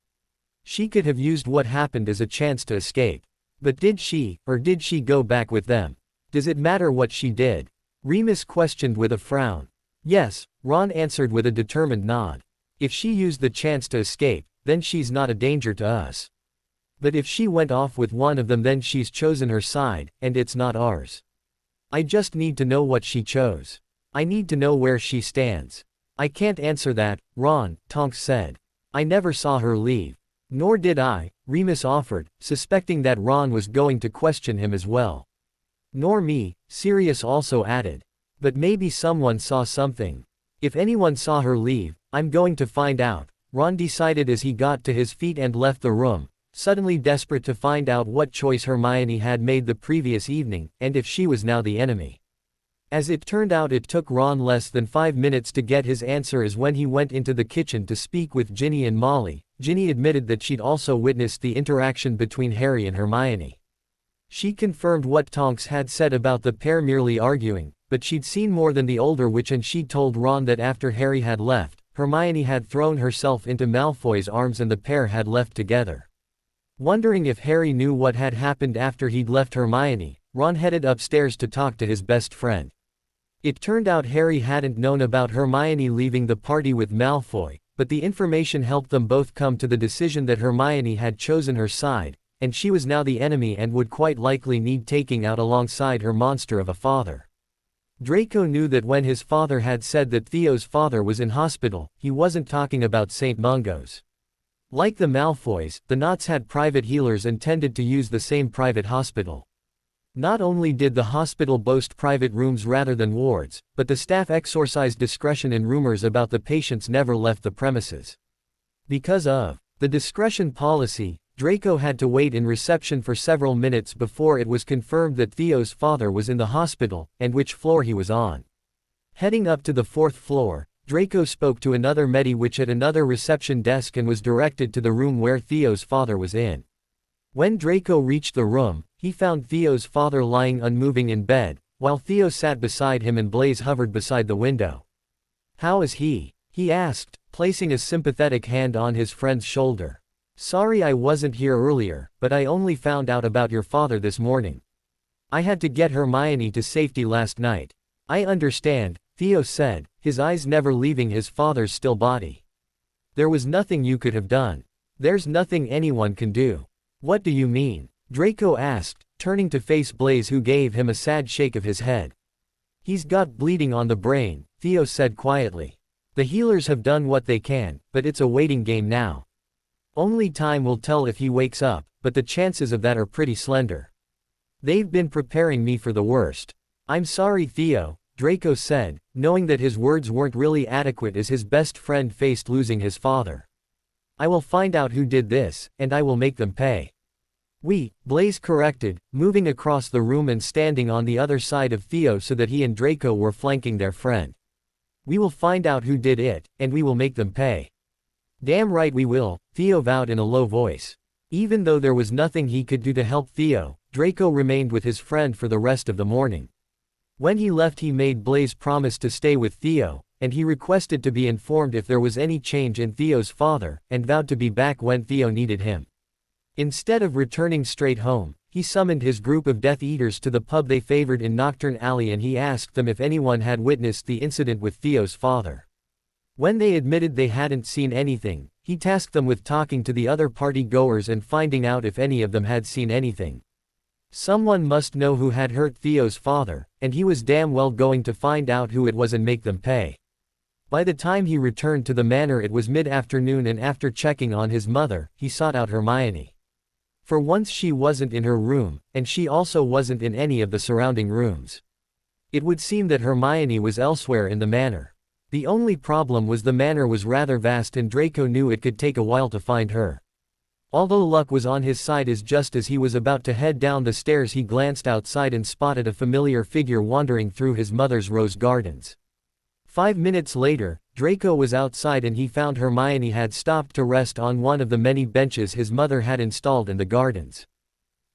She could have used what happened as a chance to escape. But did she, or did she go back with them? Does it matter what she did?" Remus questioned with a frown. "Yes," Ron answered with a determined nod. "If she used the chance to escape, then she's not a danger to us. But if she went off with one of them then she's chosen her side, and it's not ours. I just need to know what she chose. I need to know where she stands." "I can't answer that, Ron," Tonks said. "I never saw her leave." "Nor did I," Remus offered, suspecting that Ron was going to question him as well. "Nor me," Sirius also added. "But maybe someone saw something. If anyone saw her leave, I'm going to find out," Ron decided as he got to his feet and left the room, suddenly desperate to find out what choice Hermione had made the previous evening, and if she was now the enemy. As it turned out, it took Ron less than 5 minutes to get his answer as when he went into the kitchen to speak with Ginny and Molly, Ginny admitted that she'd also witnessed the interaction between Harry and Hermione. She confirmed what Tonks had said about the pair merely arguing, but she'd seen more than the older witch, and she'd told Ron that after Harry had left, Hermione had thrown herself into Malfoy's arms and the pair had left together. Wondering if Harry knew what had happened after he'd left Hermione, Ron headed upstairs to talk to his best friend. It turned out Harry hadn't known about Hermione leaving the party with Malfoy, but the information helped them both come to the decision that Hermione had chosen her side, and she was now the enemy and would quite likely need taking out alongside her monster of a father. Draco knew that when his father had said that Theo's father was in hospital, he wasn't talking about St. Mungo's. Like the Malfoys, the Knots had private healers and tended to use the same private hospital. Not only did the hospital boast private rooms rather than wards, but the staff exercised discretion and rumors about the patients never left the premises. Because of the discretion policy, Draco had to wait in reception for several minutes before it was confirmed that Theo's father was in the hospital, and which floor he was on. Heading up to the 4th floor, Draco spoke to another Medi-Witch at another reception desk and was directed to the room where Theo's father was in. When Draco reached the room, he found Theo's father lying unmoving in bed, while Theo sat beside him and Blaise hovered beside the window. "How is he?" he asked, placing a sympathetic hand on his friend's shoulder. "Sorry I wasn't here earlier, but I only found out about your father this morning. I had to get Hermione to safety last night." "I understand," Theo said, his eyes never leaving his father's still body. "There was nothing you could have done. There's nothing anyone can do." "What do you mean?" Draco asked, turning to face Blaise, who gave him a sad shake of his head. "He's got bleeding on the brain," Theo said quietly. "The healers have done what they can, but it's a waiting game now. Only time will tell if he wakes up, but the chances of that are pretty slender. They've been preparing me for the worst." "I'm sorry, Theo," Draco said, knowing that his words weren't really adequate as his best friend faced losing his father. "I will find out who did this, and I will make them pay." Blaise corrected, moving across the room and standing on the other side of Theo so that he and Draco were flanking their friend. "We will find out who did it, and we will make them pay." "Damn right we will," Theo vowed in a low voice. Even though there was nothing he could do to help Theo, Draco remained with his friend for the rest of the morning. When he left, he made Blaise promise to stay with Theo, and he requested to be informed if there was any change in Theo's father, and vowed to be back when Theo needed him. Instead of returning straight home, he summoned his group of Death Eaters to the pub they favored in Nocturne Alley, and he asked them if anyone had witnessed the incident with Theo's father. When they admitted they hadn't seen anything, he tasked them with talking to the other party-goers and finding out if any of them had seen anything. Someone must know who had hurt Theo's father, and he was damn well going to find out who it was and make them pay. By the time he returned to the manor, it was mid-afternoon, and after checking on his mother, he sought out Hermione. For once she wasn't in her room, and she also wasn't in any of the surrounding rooms. It would seem that Hermione was elsewhere in the manor. The only problem was the manor was rather vast, and Draco knew it could take a while to find her. Although luck was on his side, as just as he was about to head down the stairs, he glanced outside and spotted a familiar figure wandering through his mother's rose gardens. 5 minutes later, Draco was outside and he found Hermione had stopped to rest on one of the many benches his mother had installed in the gardens.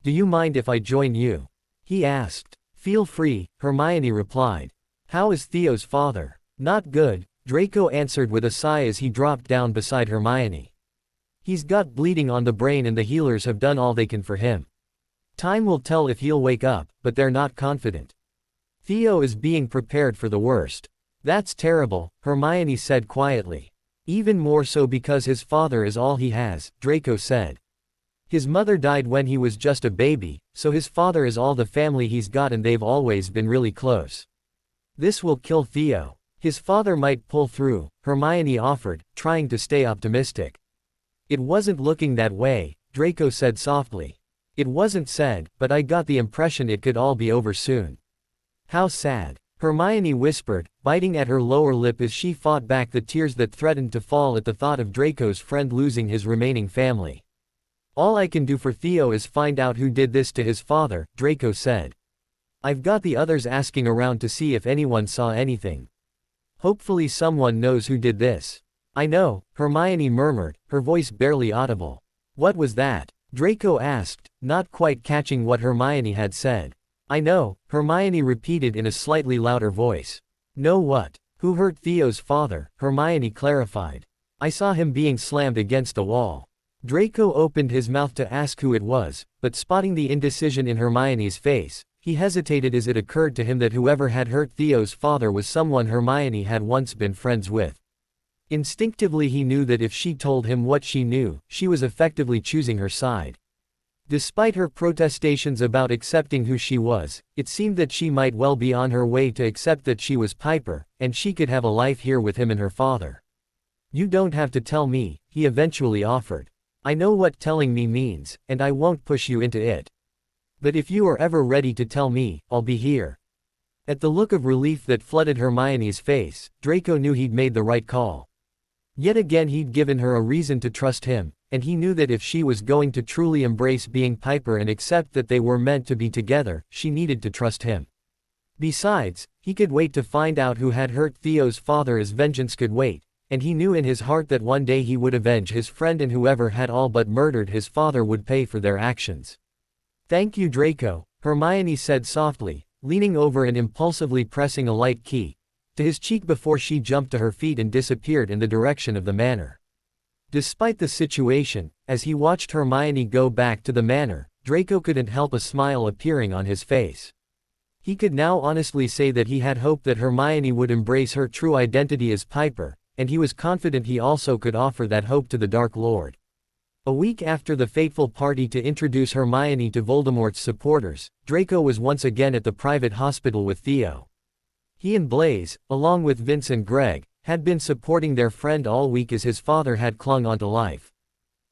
"Do you mind if I join you?" he asked. "Feel free," Hermione replied. "How is Theo's father?" "Not good," Draco answered with a sigh as he dropped down beside Hermione. "He's got bleeding on the brain and the healers have done all they can for him. Time will tell if he'll wake up, but they're not confident. Theo is being prepared for the worst." "That's terrible," Hermione said quietly. "Even more so because his father is all he has," Draco said. "His mother died when he was just a baby, so his father is all the family he's got, and they've always been really close. This will kill Theo. His father might pull through," Hermione offered, trying to stay optimistic. "It wasn't looking that way," Draco said softly. "It wasn't said, but I got the impression it could all be over soon." "How sad," Hermione whispered, biting at her lower lip as she fought back the tears that threatened to fall at the thought of Draco's friend losing his remaining family. "All I can do for Theo is find out who did this to his father," Draco said. "I've got the others asking around to see if anyone saw anything. Hopefully someone knows who did this." I know, Hermione murmured, her voice barely audible. What was that? Draco asked, not quite catching what Hermione had said. I know, Hermione repeated in a slightly louder voice. Know what? Who hurt Theo's father? Hermione clarified. I saw him being slammed against a wall. Draco opened his mouth to ask who it was, but spotting the indecision in Hermione's face, he hesitated as it occurred to him that whoever had hurt Theo's father was someone Hermione had once been friends with. Instinctively he knew that if she told him what she knew, she was effectively choosing her side. Despite her protestations about accepting who she was, it seemed that she might well be on her way to accept that she was Piper, and she could have a life here with him and her father. You don't have to tell me, he eventually offered. I know what telling me means, and I won't push you into it. But if you are ever ready to tell me, I'll be here. At the look of relief that flooded Hermione's face, Draco knew he'd made the right call. Yet again he'd given her a reason to trust him, and he knew that if she was going to truly embrace being Piper and accept that they were meant to be together, she needed to trust him. Besides, he could wait to find out who had hurt Theo's father as vengeance could wait, and he knew in his heart that one day he would avenge his friend, and whoever had all but murdered his father would pay for their actions. Thank you, Draco, Hermione said softly, leaning over and impulsively pressing a light key to his cheek before she jumped to her feet and disappeared in the direction of the manor. Despite the situation, as he watched Hermione go back to the manor, Draco couldn't help a smile appearing on his face. He could now honestly say that he had hoped that Hermione would embrace her true identity as Piper, and he was confident he also could offer that hope to the Dark Lord. A week after the fateful party to introduce Hermione to Voldemort's supporters, Draco was once again at the private hospital with Theo. He and Blaise, along with Vince and Greg, had been supporting their friend all week as his father had clung onto life.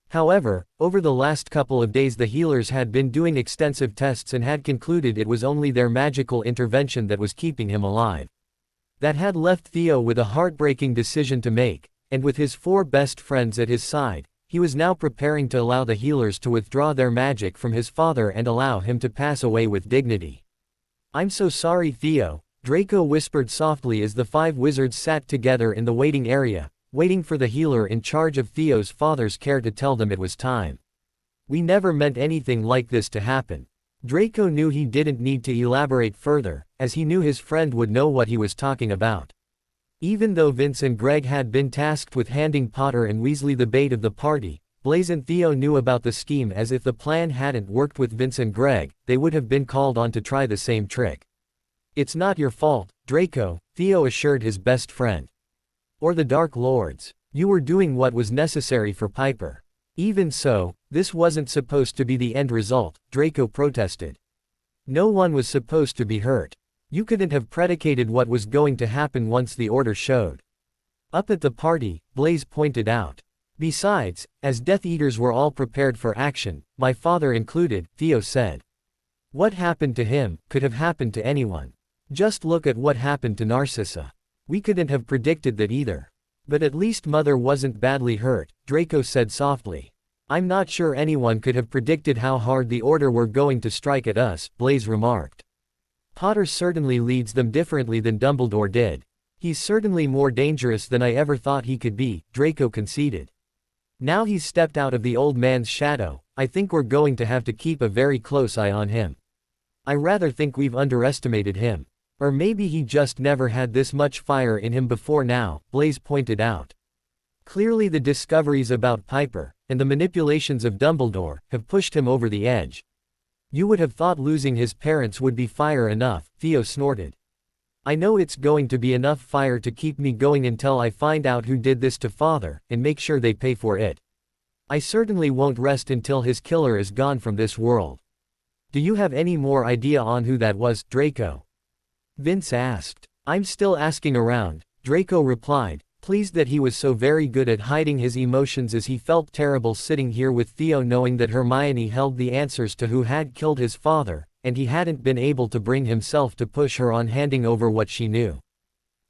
However, over the last couple of days the healers had been doing extensive tests and had concluded it was only their magical intervention that was keeping him alive. That had left Theo with a heartbreaking decision to make, and with his 4 best friends at his side, he was now preparing to allow the healers to withdraw their magic from his father and allow him to pass away with dignity. I'm so sorry, Theo, Draco whispered softly as the 5 wizards sat together in the waiting area, waiting for the healer in charge of Theo's father's care to tell them it was time. We never meant anything like this to happen. Draco knew he didn't need to elaborate further, as he knew his friend would know what he was talking about. Even though Vince and Greg had been tasked with handing Potter and Weasley the bait of the party, Blaise and Theo knew about the scheme, as if the plan hadn't worked with Vince and Greg, they would have been called on to try the same trick. It's not your fault, Draco, Theo assured his best friend. Or the Dark Lord's. You were doing what was necessary for Piper. Even so, this wasn't supposed to be the end result, Draco protested. No one was supposed to be hurt. You couldn't have predicated what was going to happen once the order showed up at the party, Blaise pointed out. Besides, as Death Eaters were all prepared for action, my father included, Theo said. What happened to him could have happened to anyone. Just look at what happened to Narcissa. We couldn't have predicted that either. But at least Mother wasn't badly hurt, Draco said softly. I'm not sure anyone could have predicted how hard the Order were going to strike at us, Blaise remarked. Potter certainly leads them differently than Dumbledore did. He's certainly more dangerous than I ever thought he could be, Draco conceded. Now he's stepped out of the old man's shadow, I think we're going to have to keep a very close eye on him. I rather think we've underestimated him. Or maybe he just never had this much fire in him before now, Blaise pointed out. Clearly the discoveries about Piper, and the manipulations of Dumbledore, have pushed him over the edge. You would have thought losing his parents would be fire enough, Theo snorted. I know it's going to be enough fire to keep me going until I find out who did this to Father, and make sure they pay for it. I certainly won't rest until his killer is gone from this world. Do you have any more idea on who that was, Draco? Vince asked. I'm still asking around, Draco replied, pleased that he was so very good at hiding his emotions, as he felt terrible sitting here with Theo knowing that Hermione held the answers to who had killed his father, and he hadn't been able to bring himself to push her on handing over what she knew.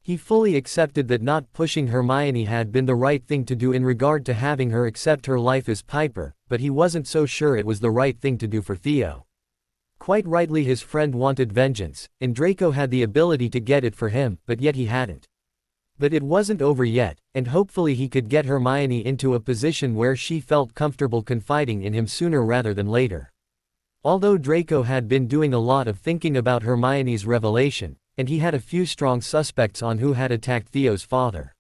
He fully accepted that not pushing Hermione had been the right thing to do in regard to having her accept her life as Piper, but he wasn't so sure it was the right thing to do for Theo. Quite rightly his friend wanted vengeance, and Draco had the ability to get it for him, but yet he hadn't. But it wasn't over yet, and hopefully he could get Hermione into a position where she felt comfortable confiding in him sooner rather than later. Although Draco had been doing a lot of thinking about Hermione's revelation, and he had a few strong suspects on who had attacked Theo's father.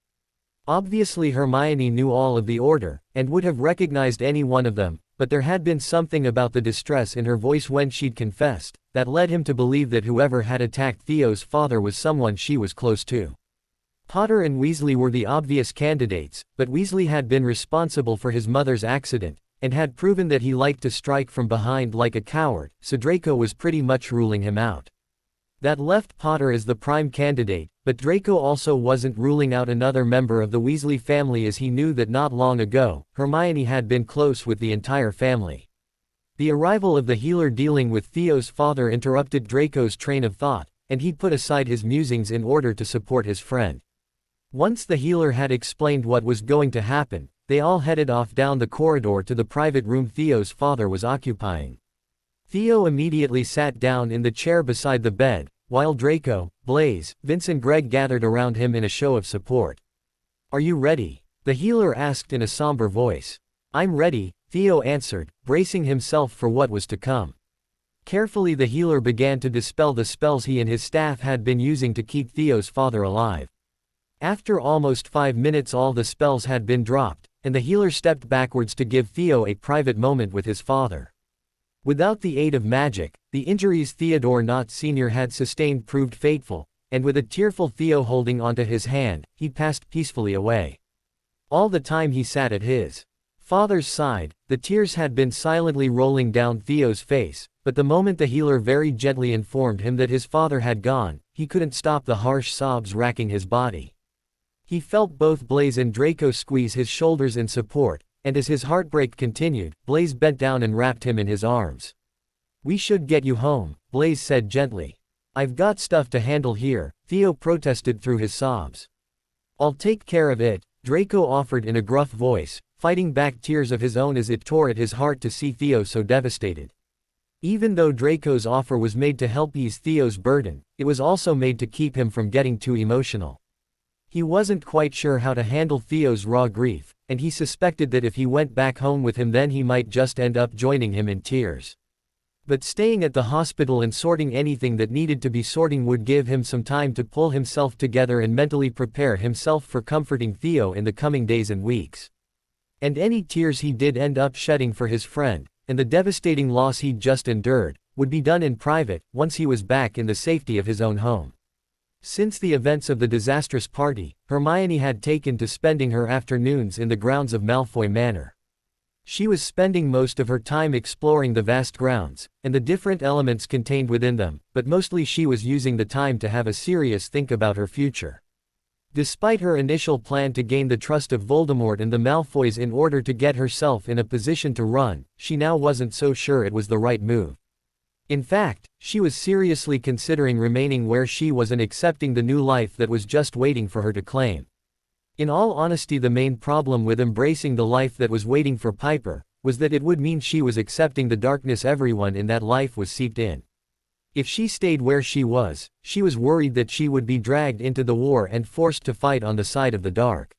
Obviously Hermione knew all of the Order, and would have recognized any one of them, but there had been something about the distress in her voice when she'd confessed, that led him to believe that whoever had attacked Theo's father was someone she was close to. Potter and Weasley were the obvious candidates, but Weasley had been responsible for his mother's accident, and had proven that he liked to strike from behind like a coward, so Draco was pretty much ruling him out. That left Potter as the prime candidate, but Draco also wasn't ruling out another member of the Weasley family as he knew that not long ago, Hermione had been close with the entire family. The arrival of the healer dealing with Theo's father interrupted Draco's train of thought, and he put aside his musings in order to support his friend. Once the healer had explained what was going to happen, they all headed off down the corridor to the private room Theo's father was occupying. Theo immediately sat down in the chair beside the bed, while Draco, Blaise, Vince and Greg gathered around him in a show of support. "Are you ready?" the healer asked in a somber voice. "I'm ready," Theo answered, bracing himself for what was to come. Carefully the healer began to dispel the spells he and his staff had been using to keep Theo's father alive. After almost 5 minutes all the spells had been dropped, and the healer stepped backwards to give Theo a private moment with his father. Without the aid of magic, the injuries Theodore Knott Sr. had sustained proved fateful, and with a tearful Theo holding onto his hand, he passed peacefully away. All the time he sat at his father's side, the tears had been silently rolling down Theo's face, but the moment the healer very gently informed him that his father had gone, he couldn't stop the harsh sobs racking his body. He felt both Blaise and Draco squeeze his shoulders in support, and as his heartbreak continued, Blaise bent down and wrapped him in his arms. "We should get you home," Blaise said gently. "I've got stuff to handle here," Theo protested through his sobs. "I'll take care of it," Draco offered in a gruff voice, fighting back tears of his own as it tore at his heart to see Theo so devastated. Even though Draco's offer was made to help ease Theo's burden, it was also made to keep him from getting too emotional. He wasn't quite sure how to handle Theo's raw grief, and he suspected that if he went back home with him then he might just end up joining him in tears. But staying at the hospital and sorting anything that needed to be sorting would give him some time to pull himself together and mentally prepare himself for comforting Theo in the coming days and weeks. And any tears he did end up shedding for his friend, and the devastating loss he'd just endured, would be done in private, once he was back in the safety of his own home. Since the events of the disastrous party, Hermione had taken to spending her afternoons in the grounds of Malfoy Manor. She was spending most of her time exploring the vast grounds, and the different elements contained within them, but mostly she was using the time to have a serious think about her future. Despite her initial plan to gain the trust of Voldemort and the Malfoys in order to get herself in a position to run, she now wasn't so sure it was the right move. In fact, she was seriously considering remaining where she was and accepting the new life that was just waiting for her to claim. In all honesty, the main problem with embracing the life that was waiting for Piper was that it would mean she was accepting the darkness everyone in that life was seeped in. If she stayed where she was worried that she would be dragged into the war and forced to fight on the side of the dark.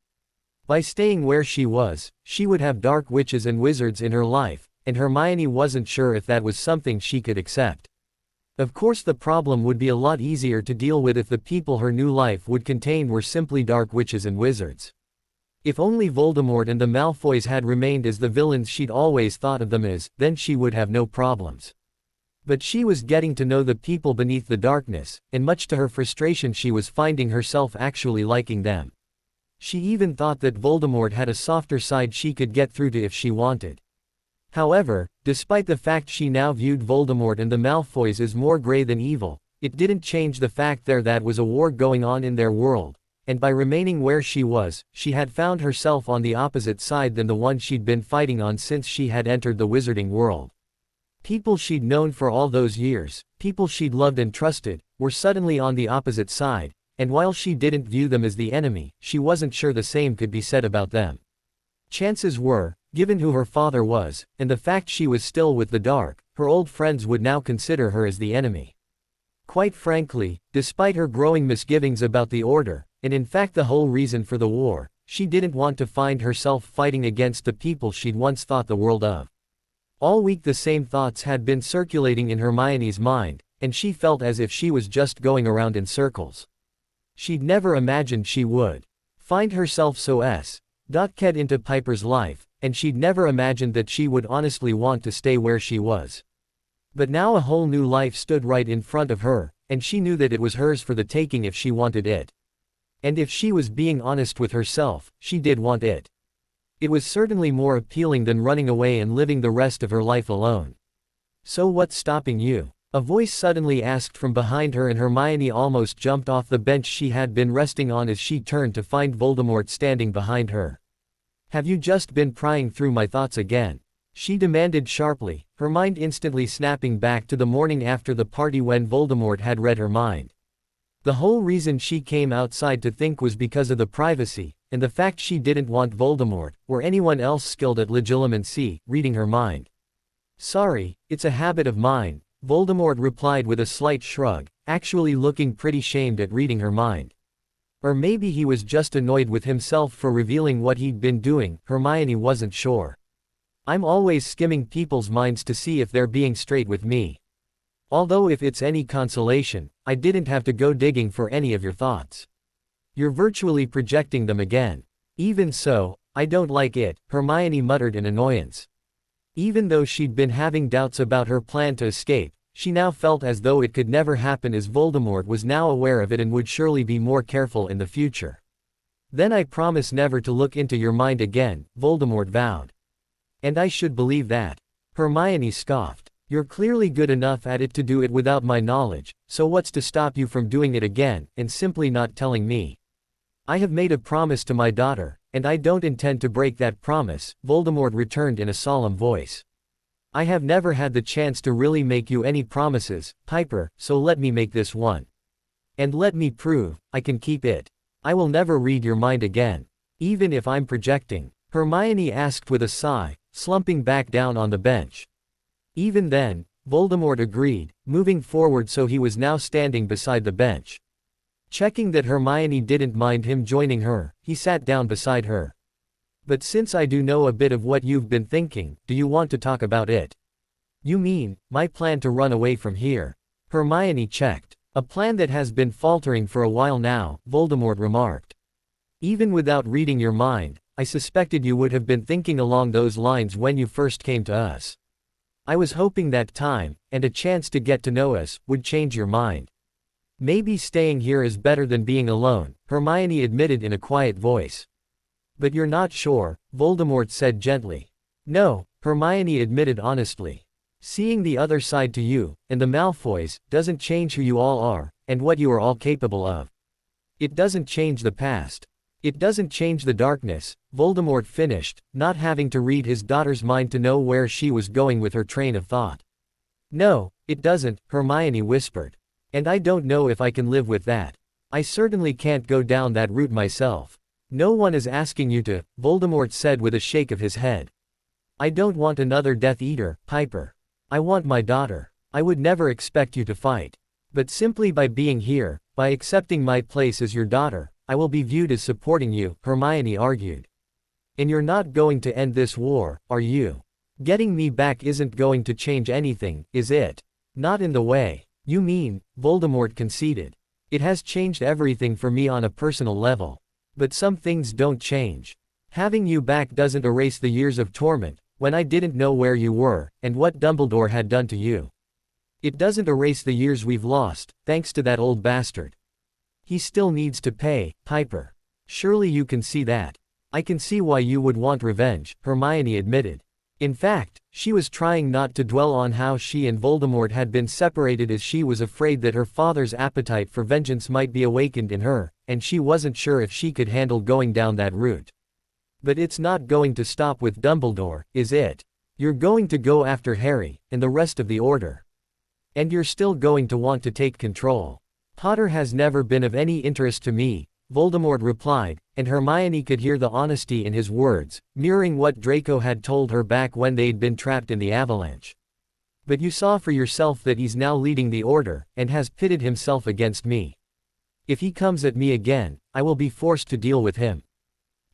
By staying where she was, she would have dark witches and wizards in her life, and Hermione wasn't sure if that was something she could accept. Of course, the problem would be a lot easier to deal with if the people her new life would contain were simply dark witches and wizards. If only Voldemort and the Malfoys had remained as the villains she'd always thought of them as, then she would have no problems. But she was getting to know the people beneath the darkness, and much to her frustration she was finding herself actually liking them. She even thought that Voldemort had a softer side she could get through to if she wanted. However, despite the fact she now viewed Voldemort and the Malfoys as more gray than evil, it didn't change the fact that was a war going on in their world, and by remaining where she was, she had found herself on the opposite side than the one she'd been fighting on since she had entered the wizarding world. People she'd known for all those years, people she'd loved and trusted, were suddenly on the opposite side, and while she didn't view them as the enemy, she wasn't sure the same could be said about them. Chances were, given who her father was, and the fact she was still with the dark, her old friends would now consider her as the enemy. Quite frankly, despite her growing misgivings about the Order, and in fact the whole reason for the war. She didn't want to find herself fighting against the people she'd once thought the world of. All week the same thoughts had been circulating in Hermione's mind, and she felt as if she was just going around in circles. She'd never imagined she would find herself so get into Piper's life, and she'd never imagined that she would honestly want to stay where she was. But now a whole new life stood right in front of her, and she knew that it was hers for the taking if she wanted it. And if she was being honest with herself, she did want it. It was certainly more appealing than running away and living the rest of her life alone. So what's stopping you? A voice suddenly asked from behind her, and Hermione almost jumped off the bench she had been resting on as she turned to find Voldemort standing behind her. Have you just been prying through my thoughts again? She demanded sharply, her mind instantly snapping back to the morning after the party when Voldemort had read her mind. The whole reason she came outside to think was because of the privacy, and the fact she didn't want Voldemort, or anyone else skilled at legilimency, reading her mind. Sorry, it's a habit of mine, Voldemort replied with a slight shrug, actually looking pretty shamed at reading her mind. Or maybe he was just annoyed with himself for revealing what he'd been doing, Hermione wasn't sure. I'm always skimming people's minds to see if they're being straight with me. Although if it's any consolation, I didn't have to go digging for any of your thoughts. You're virtually projecting them again. Even so, I don't like it, Hermione muttered in annoyance. Even though she'd been having doubts about her plan to escape, she now felt as though it could never happen, as Voldemort was now aware of it and would surely be more careful in the future. Then I promise never to look into your mind again, Voldemort vowed. And I should believe that. Hermione scoffed. You're clearly good enough at it to do it without my knowledge, so what's to stop you from doing it again, and simply not telling me? I have made a promise to my daughter, and I don't intend to break that promise, Voldemort returned in a solemn voice. I have never had the chance to really make you any promises, Piper, so let me make this one. And let me prove I can keep it. I will never read your mind again. Even if I'm projecting, Hermione asked with a sigh, slumping back down on the bench. Even then, Voldemort agreed, moving forward so he was now standing beside the bench. Checking that Hermione didn't mind him joining her, he sat down beside her. But since I do know a bit of what you've been thinking, do you want to talk about it? You mean, my plan to run away from here? Hermione checked. A plan that has been faltering for a while now, Voldemort remarked. Even without reading your mind, I suspected you would have been thinking along those lines when you first came to us. I was hoping that time, and a chance to get to know us, would change your mind. Maybe staying here is better than being alone, Hermione admitted in a quiet voice. But you're not sure, Voldemort said gently. No, Hermione admitted honestly. Seeing the other side to you, and the Malfoys, doesn't change who you all are, and what you are all capable of. It doesn't change the past. It doesn't change the darkness, Voldemort finished, not having to read his daughter's mind to know where she was going with her train of thought. No, it doesn't, Hermione whispered. And I don't know if I can live with that. I certainly can't go down that route myself. No one is asking you to, Voldemort said with a shake of his head. I don't want another Death Eater, Piper. I want my daughter. I would never expect you to fight. But simply by being here, by accepting my place as your daughter, I will be viewed as supporting you, Hermione argued. And you're not going to end this war, are you? Getting me back isn't going to change anything, is it? Not in the way you mean, Voldemort conceded. It has changed everything for me on a personal level. But some things don't change. Having you back doesn't erase the years of torment, when I didn't know where you were, and what Dumbledore had done to you. It doesn't erase the years we've lost, thanks to that old bastard. He still needs to pay, Piper. Surely you can see that. I can see why you would want revenge, Hermione admitted. In fact, she was trying not to dwell on how she and Voldemort had been separated, as she was afraid that her father's appetite for vengeance might be awakened in her, and she wasn't sure if she could handle going down that route. But it's not going to stop with Dumbledore, is it? You're going to go after Harry, and the rest of the Order. And you're still going to want to take control. Potter has never been of any interest to me, Voldemort replied, and Hermione could hear the honesty in his words, mirroring what Draco had told her back when they'd been trapped in the avalanche. But you saw for yourself that he's now leading the Order, and has pitted himself against me. If he comes at me again, I will be forced to deal with him.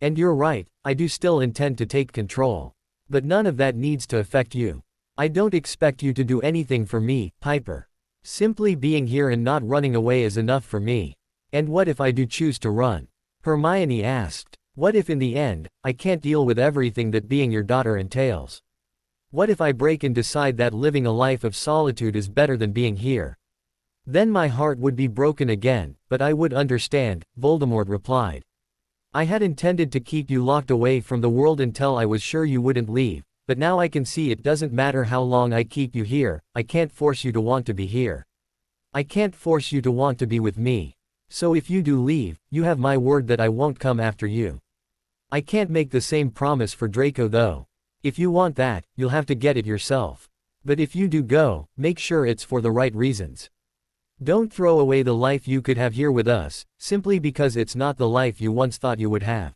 And you're right, I do still intend to take control. But none of that needs to affect you. I don't expect you to do anything for me, Piper. Simply being here and not running away is enough for me. And what if I do choose to run? Hermione asked. What if in the end, I can't deal with everything that being your daughter entails? What if I break and decide that living a life of solitude is better than being here? Then my heart would be broken again, but I would understand, Voldemort replied. I had intended to keep you locked away from the world until I was sure you wouldn't leave, but now I can see it doesn't matter how long I keep you here, I can't force you to want to be here. I can't force you to want to be with me. So if you do leave, you have my word that I won't come after you. I can't make the same promise for Draco though. If you want that, you'll have to get it yourself. But if you do go, make sure it's for the right reasons. Don't throw away the life you could have here with us, simply because it's not the life you once thought you would have.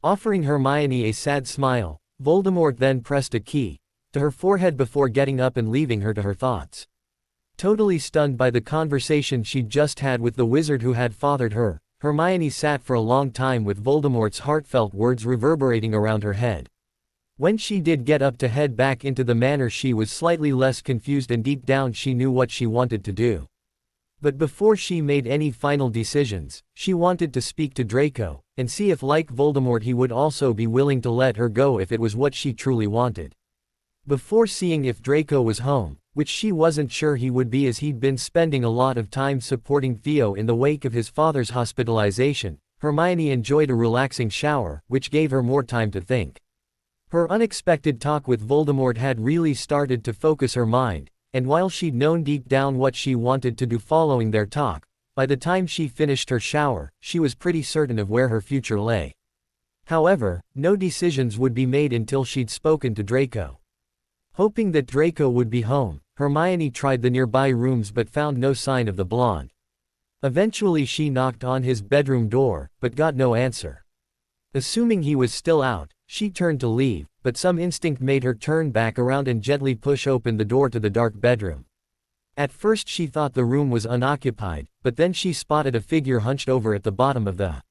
Offering Hermione a sad smile, Voldemort then pressed a key to her forehead before getting up and leaving her to her thoughts. Totally stunned by the conversation she'd just had with the wizard who had fathered her, Hermione sat for a long time with Voldemort's heartfelt words reverberating around her head. When she did get up to head back into the manor, she was slightly less confused and deep down she knew what she wanted to do. But before she made any final decisions, she wanted to speak to Draco, and see if like Voldemort he would also be willing to let her go if it was what she truly wanted. Before seeing if Draco was home, which she wasn't sure he would be as he'd been spending a lot of time supporting Theo in the wake of his father's hospitalization, Hermione enjoyed a relaxing shower, which gave her more time to think. Her unexpected talk with Voldemort had really started to focus her mind, and while she'd known deep down what she wanted to do following their talk, by the time she finished her shower, she was pretty certain of where her future lay. However, no decisions would be made until she'd spoken to Draco. Hoping that Draco would be home, Hermione tried the nearby rooms but found no sign of the blonde. Eventually she knocked on his bedroom door, but got no answer. Assuming he was still out, she turned to leave, but some instinct made her turn back around and gently push open the door to the dark bedroom. At first she thought the room was unoccupied, but then she spotted a figure hunched over at the bottom of the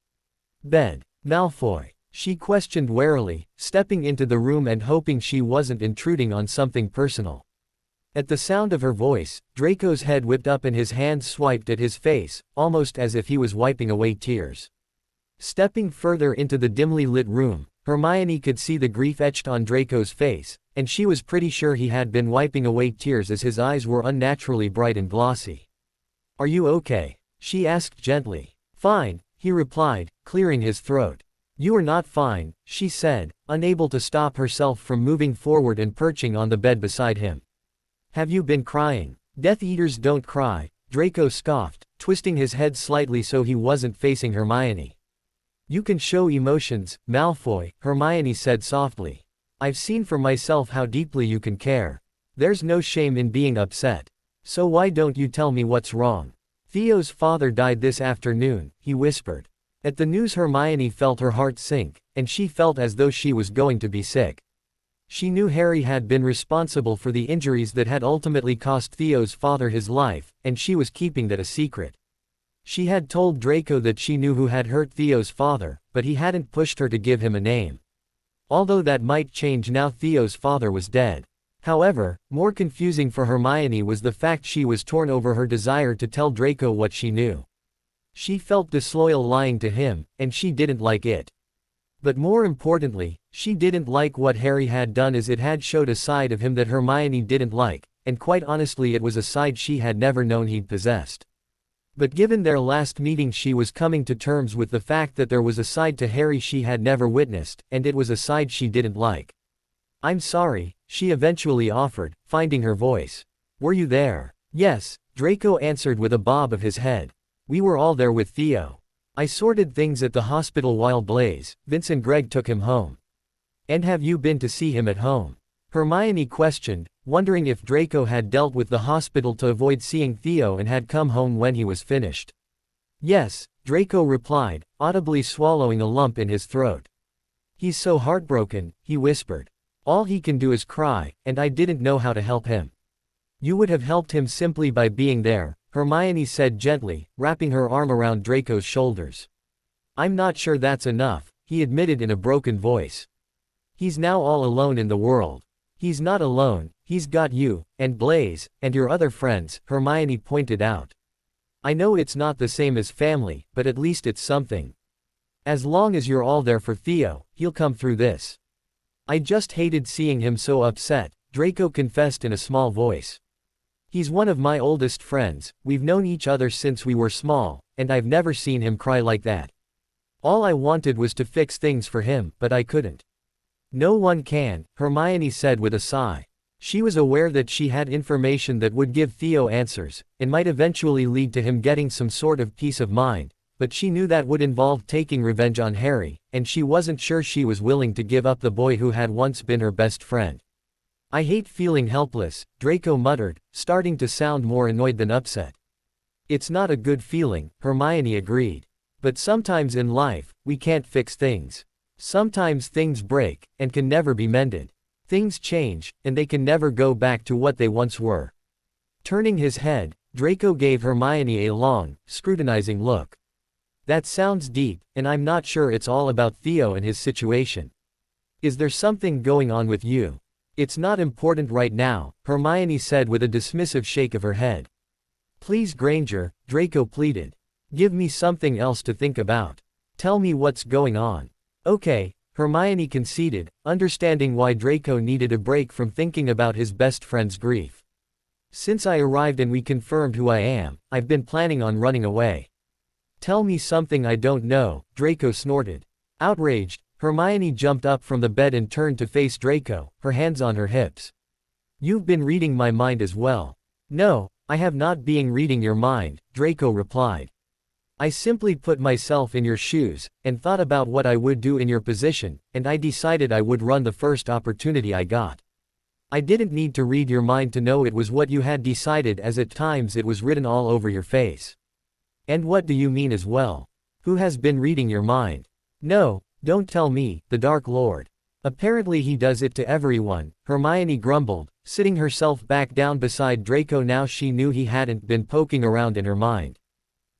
bed. Malfoy, she questioned warily, stepping into the room and hoping she wasn't intruding on something personal. At the sound of her voice, Draco's head whipped up and his hands swiped at his face, almost as if he was wiping away tears. Stepping further into the dimly lit room, Hermione could see the grief etched on Draco's face, and she was pretty sure he had been wiping away tears as his eyes were unnaturally bright and glossy. "Are you okay?" she asked gently. "Fine," he replied, clearing his throat. "You are not fine," she said, unable to stop herself from moving forward and perching on the bed beside him. "Have you been crying?" "Death Eaters don't cry," Draco scoffed, twisting his head slightly so he wasn't facing Hermione. "You can show emotions, Malfoy," Hermione said softly. "I've seen for myself how deeply you can care. There's no shame in being upset. So why don't you tell me what's wrong?" "Theo's father died this afternoon," he whispered. At the news Hermione felt her heart sink, and she felt as though she was going to be sick. She knew Harry had been responsible for the injuries that had ultimately cost Theo's father his life, and she was keeping that a secret. She had told Draco that she knew who had hurt Theo's father, but he hadn't pushed her to give him a name. Although that might change now Theo's father was dead. However, more confusing for Hermione was the fact she was torn over her desire to tell Draco what she knew. She felt disloyal lying to him, and she didn't like it. But more importantly, she didn't like what Harry had done as it had showed a side of him that Hermione didn't like, and quite honestly it was a side she had never known he'd possessed. But given their last meeting she was coming to terms with the fact that there was a side to Harry she had never witnessed, and it was a side she didn't like. "I'm sorry," she eventually offered, finding her voice. "Were you there?" "Yes," Draco answered with a bob of his head. "We were all there with Theo. I sorted things at the hospital while Vince and Greg took him home." "And have you been to see him at home?" Hermione questioned, wondering if Draco had dealt with the hospital to avoid seeing Theo and had come home when he was finished. "Yes," Draco replied, audibly swallowing a lump in his throat. "He's so heartbroken," he whispered. "All he can do is cry, and I didn't know how to help him." "You would have helped him simply by being there," Hermione said gently, wrapping her arm around Draco's shoulders. I'm not sure that's enough, he admitted in a broken voice. He's now all alone in the world. He's not alone, he's got you, and Blaise, and your other friends, Hermione pointed out. I know it's not the same as family, but at least it's something. As long as you're all there for Theo, he'll come through this. I just hated seeing him so upset, Draco confessed in a small voice. He's one of my oldest friends, we've known each other since we were small, and I've never seen him cry like that. All I wanted was to fix things for him, but I couldn't. No one can, Hermione said with a sigh. She was aware that she had information that would give Theo answers, and might eventually lead to him getting some sort of peace of mind, but she knew that would involve taking revenge on Harry, and she wasn't sure she was willing to give up the boy who had once been her best friend. I hate feeling helpless, Draco muttered, starting to sound more annoyed than upset. It's not a good feeling, Hermione agreed. But sometimes in life, we can't fix things. Sometimes things break, and can never be mended. Things change, and they can never go back to what they once were. Turning his head, Draco gave Hermione a long, scrutinizing look. That sounds deep, and I'm not sure it's all about Theo and his situation. Is there something going on with you? It's not important right now, Hermione said with a dismissive shake of her head. Please Granger, Draco pleaded. Give me something else to think about. Tell me what's going on. Okay, Hermione conceded, understanding why Draco needed a break from thinking about his best friend's grief. Since I arrived and we confirmed who I am, I've been planning on running away. Tell me something I don't know, Draco snorted. Outraged, Hermione jumped up from the bed and turned to face Draco, her hands on her hips. You've been reading my mind as well. No, I have not been reading your mind, Draco replied. I simply put myself in your shoes, and thought about what I would do in your position, and I decided I would run the first opportunity I got. I didn't need to read your mind to know it was what you had decided, as at times it was written all over your face. And what do you mean as well? Who has been reading your mind? No, don't tell me, the Dark Lord. Apparently he does it to everyone, Hermione grumbled, sitting herself back down beside Draco now she knew he hadn't been poking around in her mind.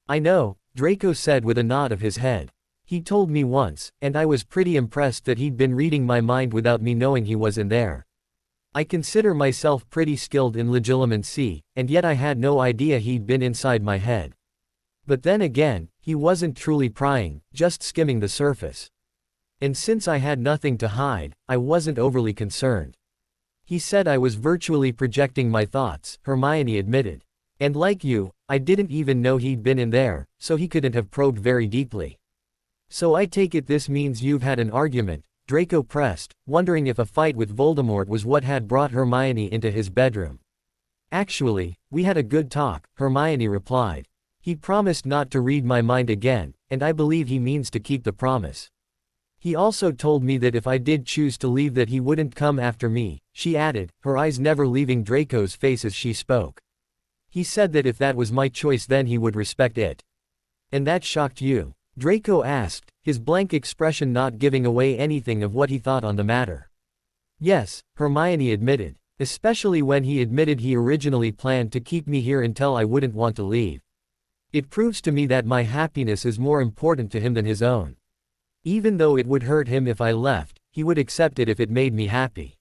I know, Draco said with a nod of his head. He told me once, and I was pretty impressed that he'd been reading my mind without me knowing he was in there. I consider myself pretty skilled in legilimency, and yet I had no idea he'd been inside my head. But then again, he wasn't truly prying, just skimming the surface. And since I had nothing to hide, I wasn't overly concerned. He said I was virtually projecting my thoughts, Hermione admitted. And like you, I didn't even know he'd been in there, so he couldn't have probed very deeply. So I take it this means you've had an argument, Draco pressed, wondering if a fight with Voldemort was what had brought Hermione into his bedroom. Actually, we had a good talk, Hermione replied. He promised not to read my mind again, and I believe he means to keep the promise. He also told me that if I did choose to leave that he wouldn't come after me, she added, her eyes never leaving Draco's face as she spoke. He said that if that was my choice then he would respect it. And that shocked you? Draco asked, his blank expression not giving away anything of what he thought on the matter. Yes, Hermione admitted, especially when he admitted he originally planned to keep me here until I wouldn't want to leave. It proves to me that my happiness is more important to him than his own. Even though it would hurt him if I left, he would accept it if it made me happy.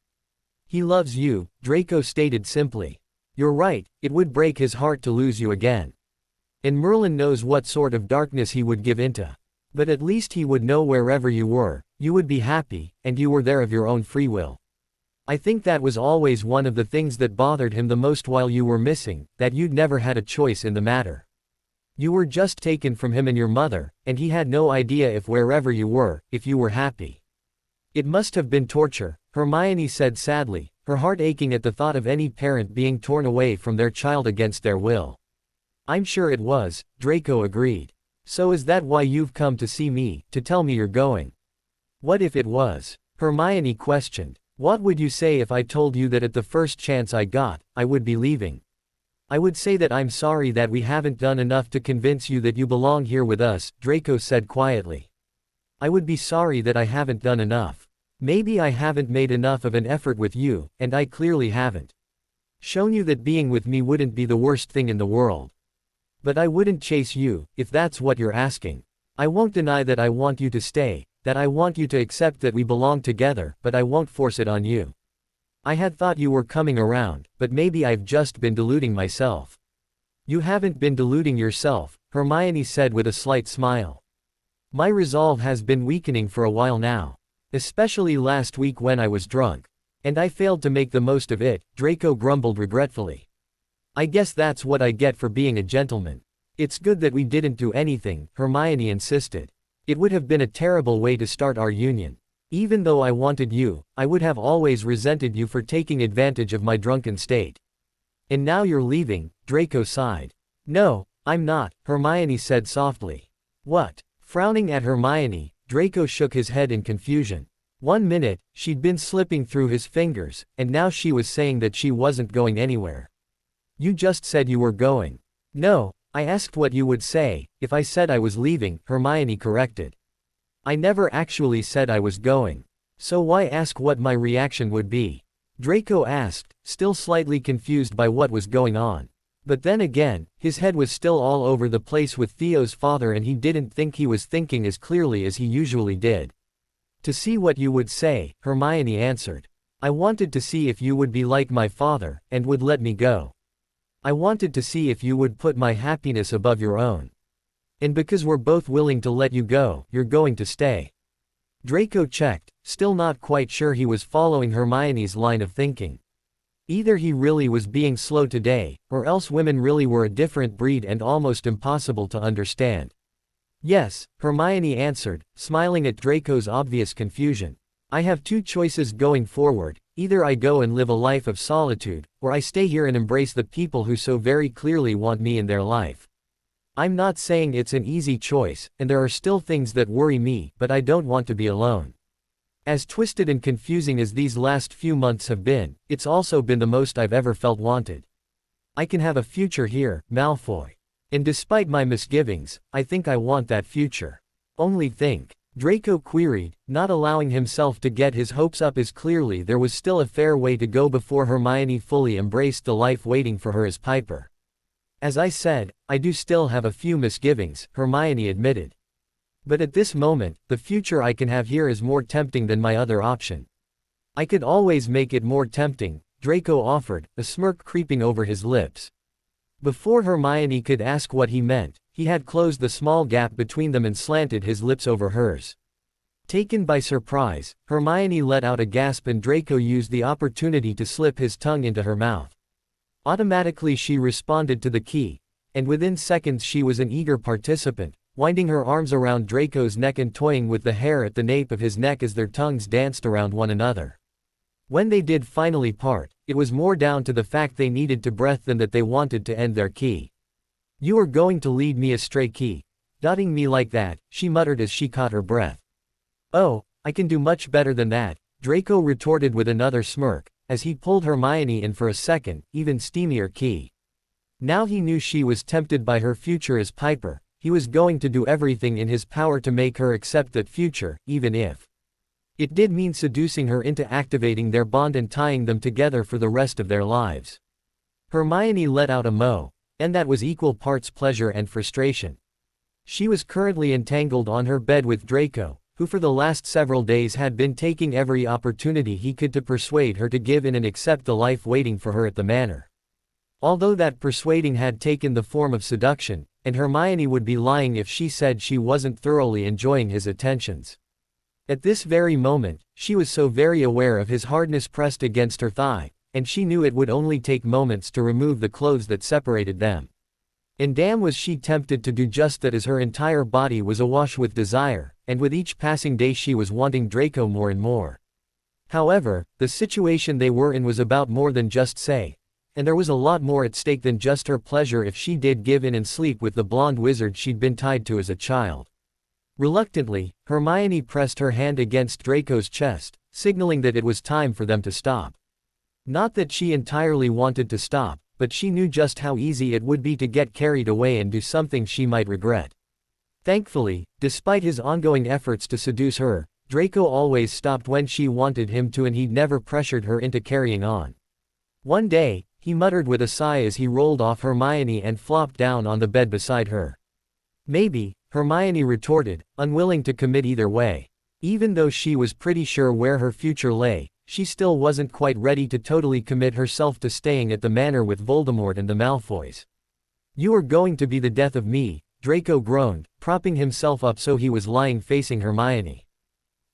He loves you, Draco stated simply. You're right, it would break his heart to lose you again. And Merlin knows what sort of darkness he would give into. But at least he would know wherever you were, you would be happy, and you were there of your own free will. I think that was always one of the things that bothered him the most while you were missing, that you'd never had a choice in the matter. You were just taken from him and your mother, and he had no idea if wherever you were, if you were happy. It must have been torture, Hermione said sadly, her heart aching at the thought of any parent being torn away from their child against their will. I'm sure it was, Draco agreed. So is that why you've come to see me, to tell me you're going? What if it was? Hermione questioned. What would you say if I told you that at the first chance I got, I would be leaving? I would say that I'm sorry that we haven't done enough to convince you that you belong here with us, Draco said quietly. I would be sorry that I haven't done enough. Maybe I haven't made enough of an effort with you, and I clearly haven't shown you that being with me wouldn't be the worst thing in the world. But I wouldn't chase you, if that's what you're asking. I won't deny that I want you to stay, that I want you to accept that we belong together, but I won't force it on you. I had thought you were coming around, but maybe I've just been deluding myself. You haven't been deluding yourself, Hermione said with a slight smile. My resolve has been weakening for a while now. Especially last week when I was drunk. And I failed to make the most of it, Draco grumbled regretfully. I guess that's what I get for being a gentleman. It's good that we didn't do anything, Hermione insisted. It would have been a terrible way to start our union. Even though I wanted you, I would have always resented you for taking advantage of my drunken state. And now you're leaving, Draco sighed. No, I'm not, Hermione said softly. What? Frowning at Hermione, Draco shook his head in confusion. 1 minute, she'd been slipping through his fingers, and now she was saying that she wasn't going anywhere. You just said you were going. No, I asked what you would say, if I said I was leaving, Hermione corrected. I never actually said I was going. So why ask what my reaction would be? Draco asked, still slightly confused by what was going on. But then again, his head was still all over the place with Theo's father and he didn't think he was thinking as clearly as he usually did. To see what you would say, Hermione answered. I wanted to see if you would be like my father, and would let me go. I wanted to see if you would put my happiness above your own. And because we're both willing to let you go, you're going to stay. Draco checked, still not quite sure he was following Hermione's line of thinking. Either he really was being slow today, or else women really were a different breed and almost impossible to understand. Yes, Hermione answered, smiling at Draco's obvious confusion. I have two choices going forward, either I go and live a life of solitude, or I stay here and embrace the people who so very clearly want me in their life. I'm not saying it's an easy choice, and there are still things that worry me, but I don't want to be alone. As twisted and confusing as these last few months have been, it's also been the most I've ever felt wanted. I can have a future here, Malfoy. And despite my misgivings, I think I want that future. Only think. Draco queried, not allowing himself to get his hopes up as clearly there was still a fair way to go before Hermione fully embraced the life waiting for her as Piper. As I said, I do still have a few misgivings, Hermione admitted. But at this moment, the future I can have here is more tempting than my other option. I could always make it more tempting, Draco offered, a smirk creeping over his lips. Before Hermione could ask what he meant, he had closed the small gap between them and slanted his lips over hers. Taken by surprise, Hermione let out a gasp and Draco used the opportunity to slip his tongue into her mouth. Automatically she responded to the key, and within seconds she was an eager participant, winding her arms around Draco's neck and toying with the hair at the nape of his neck as their tongues danced around one another. When they did finally part, it was more down to the fact they needed to breath than that they wanted to end their key. You are going to lead me astray, key. Dotting me like that, she muttered as she caught her breath. Oh, I can do much better than that, Draco retorted with another smirk, as he pulled Hermione in for a second, even steamier key. Now he knew she was tempted by her future as Piper, he was going to do everything in his power to make her accept that future, even if it did mean seducing her into activating their bond and tying them together for the rest of their lives. Hermione let out a moan, and that was equal parts pleasure and frustration. She was currently entangled on her bed with Draco, who for the last several days had been taking every opportunity he could to persuade her to give in and accept the life waiting for her at the manor. Although that persuading had taken the form of seduction, and Hermione would be lying if she said she wasn't thoroughly enjoying his attentions. At this very moment, she was so very aware of his hardness pressed against her thigh, and she knew it would only take moments to remove the clothes that separated them. And damn was she tempted to do just that as her entire body was awash with desire, and with each passing day she was wanting Draco more and more. However, the situation they were in was about more than just say, and there was a lot more at stake than just her pleasure if she did give in and sleep with the blonde wizard she'd been tied to as a child. Reluctantly, Hermione pressed her hand against Draco's chest, signaling that it was time for them to stop. Not that she entirely wanted to stop, but she knew just how easy it would be to get carried away and do something she might regret. Thankfully, despite his ongoing efforts to seduce her, Draco always stopped when she wanted him to and he'd never pressured her into carrying on. One day, he muttered with a sigh as he rolled off Hermione and flopped down on the bed beside her. Maybe, Hermione retorted, unwilling to commit either way. Even though she was pretty sure where her future lay, she still wasn't quite ready to totally commit herself to staying at the manor with Voldemort and the Malfoys. "You are going to be the death of me," Draco groaned, propping himself up so he was lying facing Hermione.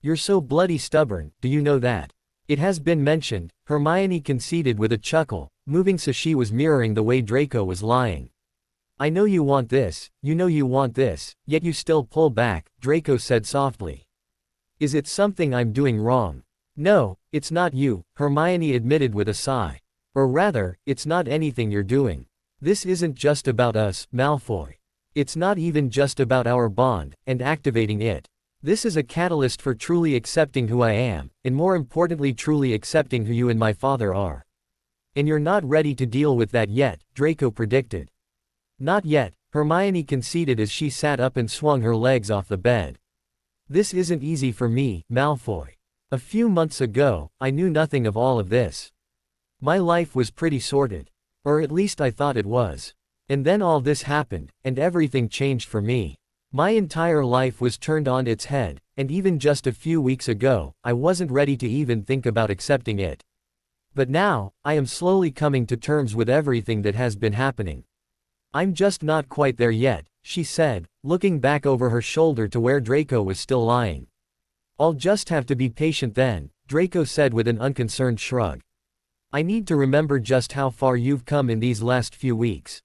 "You're so bloody stubborn, do you know that?" "It has been mentioned," Hermione conceded with a chuckle, moving so she was mirroring the way Draco was lying. "I know you want this, you know you want this, yet you still pull back," Draco said softly. "Is it something I'm doing wrong?" "No, it's not you," Hermione admitted with a sigh. "Or rather, it's not anything you're doing. This isn't just about us, Malfoy. It's not even just about our bond, and activating it. This is a catalyst for truly accepting who I am, and more importantly truly accepting who you and my father are. And you're not ready to deal with that yet," Draco predicted. "Not yet," Hermione conceded as she sat up and swung her legs off the bed. "This isn't easy for me, Malfoy. A few months ago, I knew nothing of all of this. My life was pretty sorted. Or at least I thought it was. And then all this happened, and everything changed for me. My entire life was turned on its head, and even just a few weeks ago, I wasn't ready to even think about accepting it. But now, I am slowly coming to terms with everything that has been happening. I'm just not quite there yet," she said, looking back over her shoulder to where Draco was still lying. "I'll just have to be patient then," Draco said with an unconcerned shrug. "I need to remember just how far you've come in these last few weeks.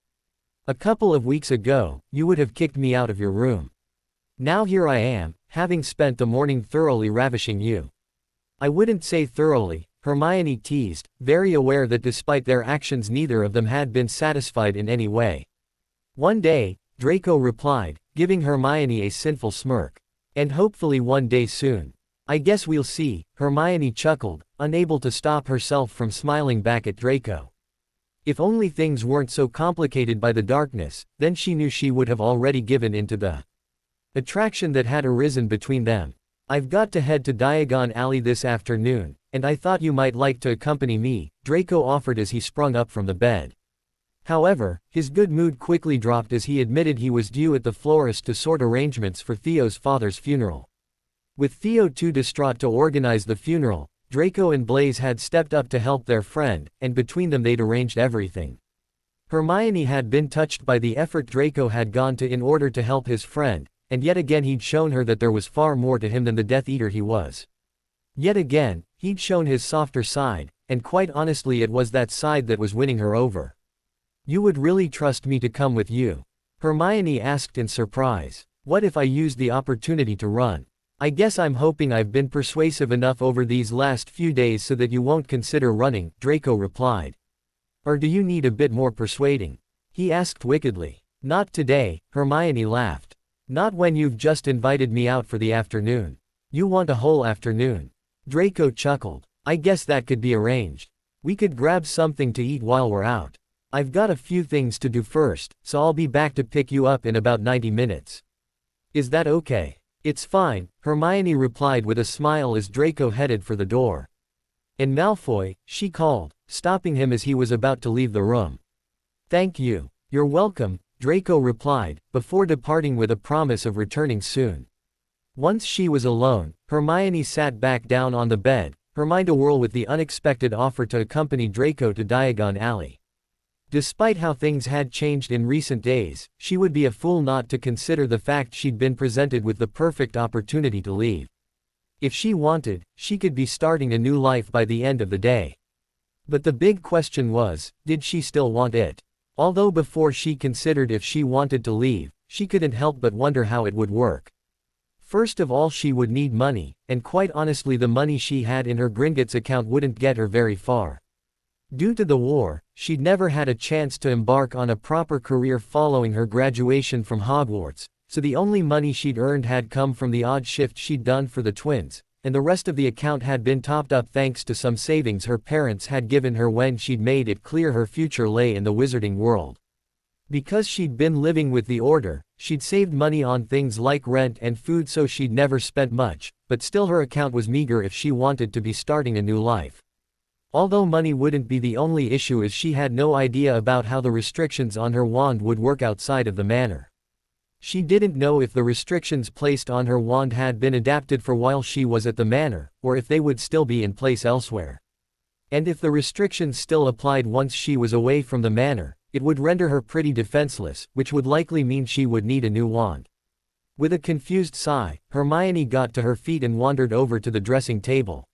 A couple of weeks ago, you would have kicked me out of your room. Now here I am, having spent the morning thoroughly ravishing you." "I wouldn't say thoroughly," Hermione teased, very aware that despite their actions neither of them had been satisfied in any way. "One day," Draco replied, giving Hermione a sinful smirk. "And hopefully one day soon. I guess we'll see," Hermione chuckled, unable to stop herself from smiling back at Draco. If only things weren't so complicated by the darkness, then she knew she would have already given into the attraction that had arisen between them. "I've got to head to Diagon Alley this afternoon, and I thought you might like to accompany me," Draco offered as he sprung up from the bed. However, his good mood quickly dropped as he admitted he was due at the florist to sort arrangements for Theo's father's funeral. With Theo too distraught to organize the funeral, Draco and Blaise had stepped up to help their friend, and between them they'd arranged everything. Hermione had been touched by the effort Draco had gone to in order to help his friend, and yet again he'd shown her that there was far more to him than the Death Eater he was. Yet again, he'd shown his softer side, and quite honestly it was that side that was winning her over. "You would really trust me to come with you?" Hermione asked in surprise. "What if I used the opportunity to run? I guess I'm hoping I've been persuasive enough over these last few days so that you won't consider running," Draco replied. "Or do you need a bit more persuading?" he asked wickedly. "Not today," Hermione laughed. "Not when you've just invited me out for the afternoon. You want a whole afternoon." Draco chuckled. "I guess that could be arranged. We could grab something to eat while we're out. I've got a few things to do first, so I'll be back to pick you up in about 90 minutes. Is that okay?" "It's fine," Hermione replied with a smile as Draco headed for the door. "And Malfoy," she called, stopping him as he was about to leave the room. "Thank you. You're welcome," Draco replied, before departing with a promise of returning soon. Once she was alone, Hermione sat back down on the bed, her mind awhirl with the unexpected offer to accompany Draco to Diagon Alley. Despite how things had changed in recent days, she would be a fool not to consider the fact she'd been presented with the perfect opportunity to leave. If she wanted, she could be starting a new life by the end of the day. But the big question was, did she still want it? Although before she considered if she wanted to leave, she couldn't help but wonder how it would work. First of all, she would need money, and quite honestly the money she had in her Gringotts account wouldn't get her very far. Due to the war, she'd never had a chance to embark on a proper career following her graduation from Hogwarts, so the only money she'd earned had come from the odd shift she'd done for the twins, and the rest of the account had been topped up thanks to some savings her parents had given her when she'd made it clear her future lay in the wizarding world. Because she'd been living with the Order, she'd saved money on things like rent and food, so she'd never spent much, but still her account was meager if she wanted to be starting a new life. Although money wouldn't be the only issue, as she had no idea about how the restrictions on her wand would work outside of the manor. She didn't know if the restrictions placed on her wand had been adapted for while she was at the manor, or if they would still be in place elsewhere. And if the restrictions still applied once she was away from the manor, it would render her pretty defenseless, which would likely mean she would need a new wand. With a confused sigh, Hermione got to her feet and wandered over to the dressing table.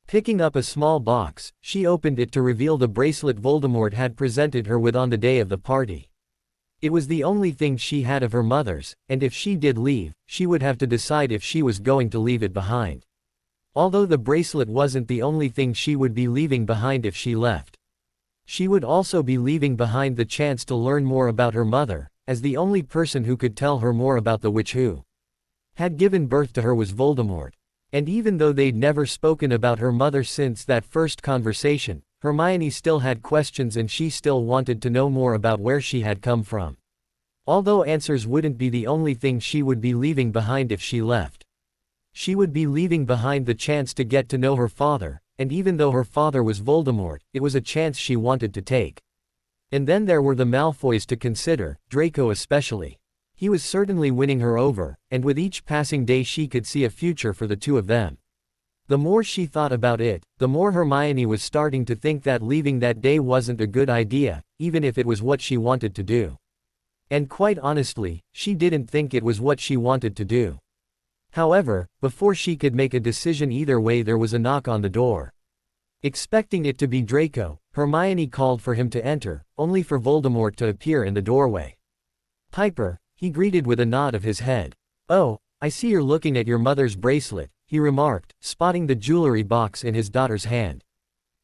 Picking up a small box, she opened it to reveal the bracelet Voldemort had presented her with on the day of the party. It was the only thing she had of her mother's, and if she did leave, she would have to decide if she was going to leave it behind. Although the bracelet wasn't the only thing she would be leaving behind if she left. She would also be leaving behind the chance to learn more about her mother, as the only person who could tell her more about the witch who had given birth to her was Voldemort. And even though they'd never spoken about her mother since that first conversation, Hermione still had questions and she still wanted to know more about where she had come from. Although answers wouldn't be the only thing she would be leaving behind if she left. She would be leaving behind the chance to get to know her father, and even though her father was Voldemort, it was a chance she wanted to take. And then there were the Malfoys to consider, Draco especially. He was certainly winning her over, and with each passing day she could see a future for the two of them. The more she thought about it, the more Hermione was starting to think that leaving that day wasn't a good idea, even if it was what she wanted to do. And quite honestly, she didn't think it was what she wanted to do. However, before she could make a decision either way, there was a knock on the door. Expecting it to be Draco, Hermione called for him to enter, only for Voldemort to appear in the doorway. "Piper," he greeted with a nod of his head. "Oh, I see you're looking at your mother's bracelet," he remarked, spotting the jewelry box in his daughter's hand.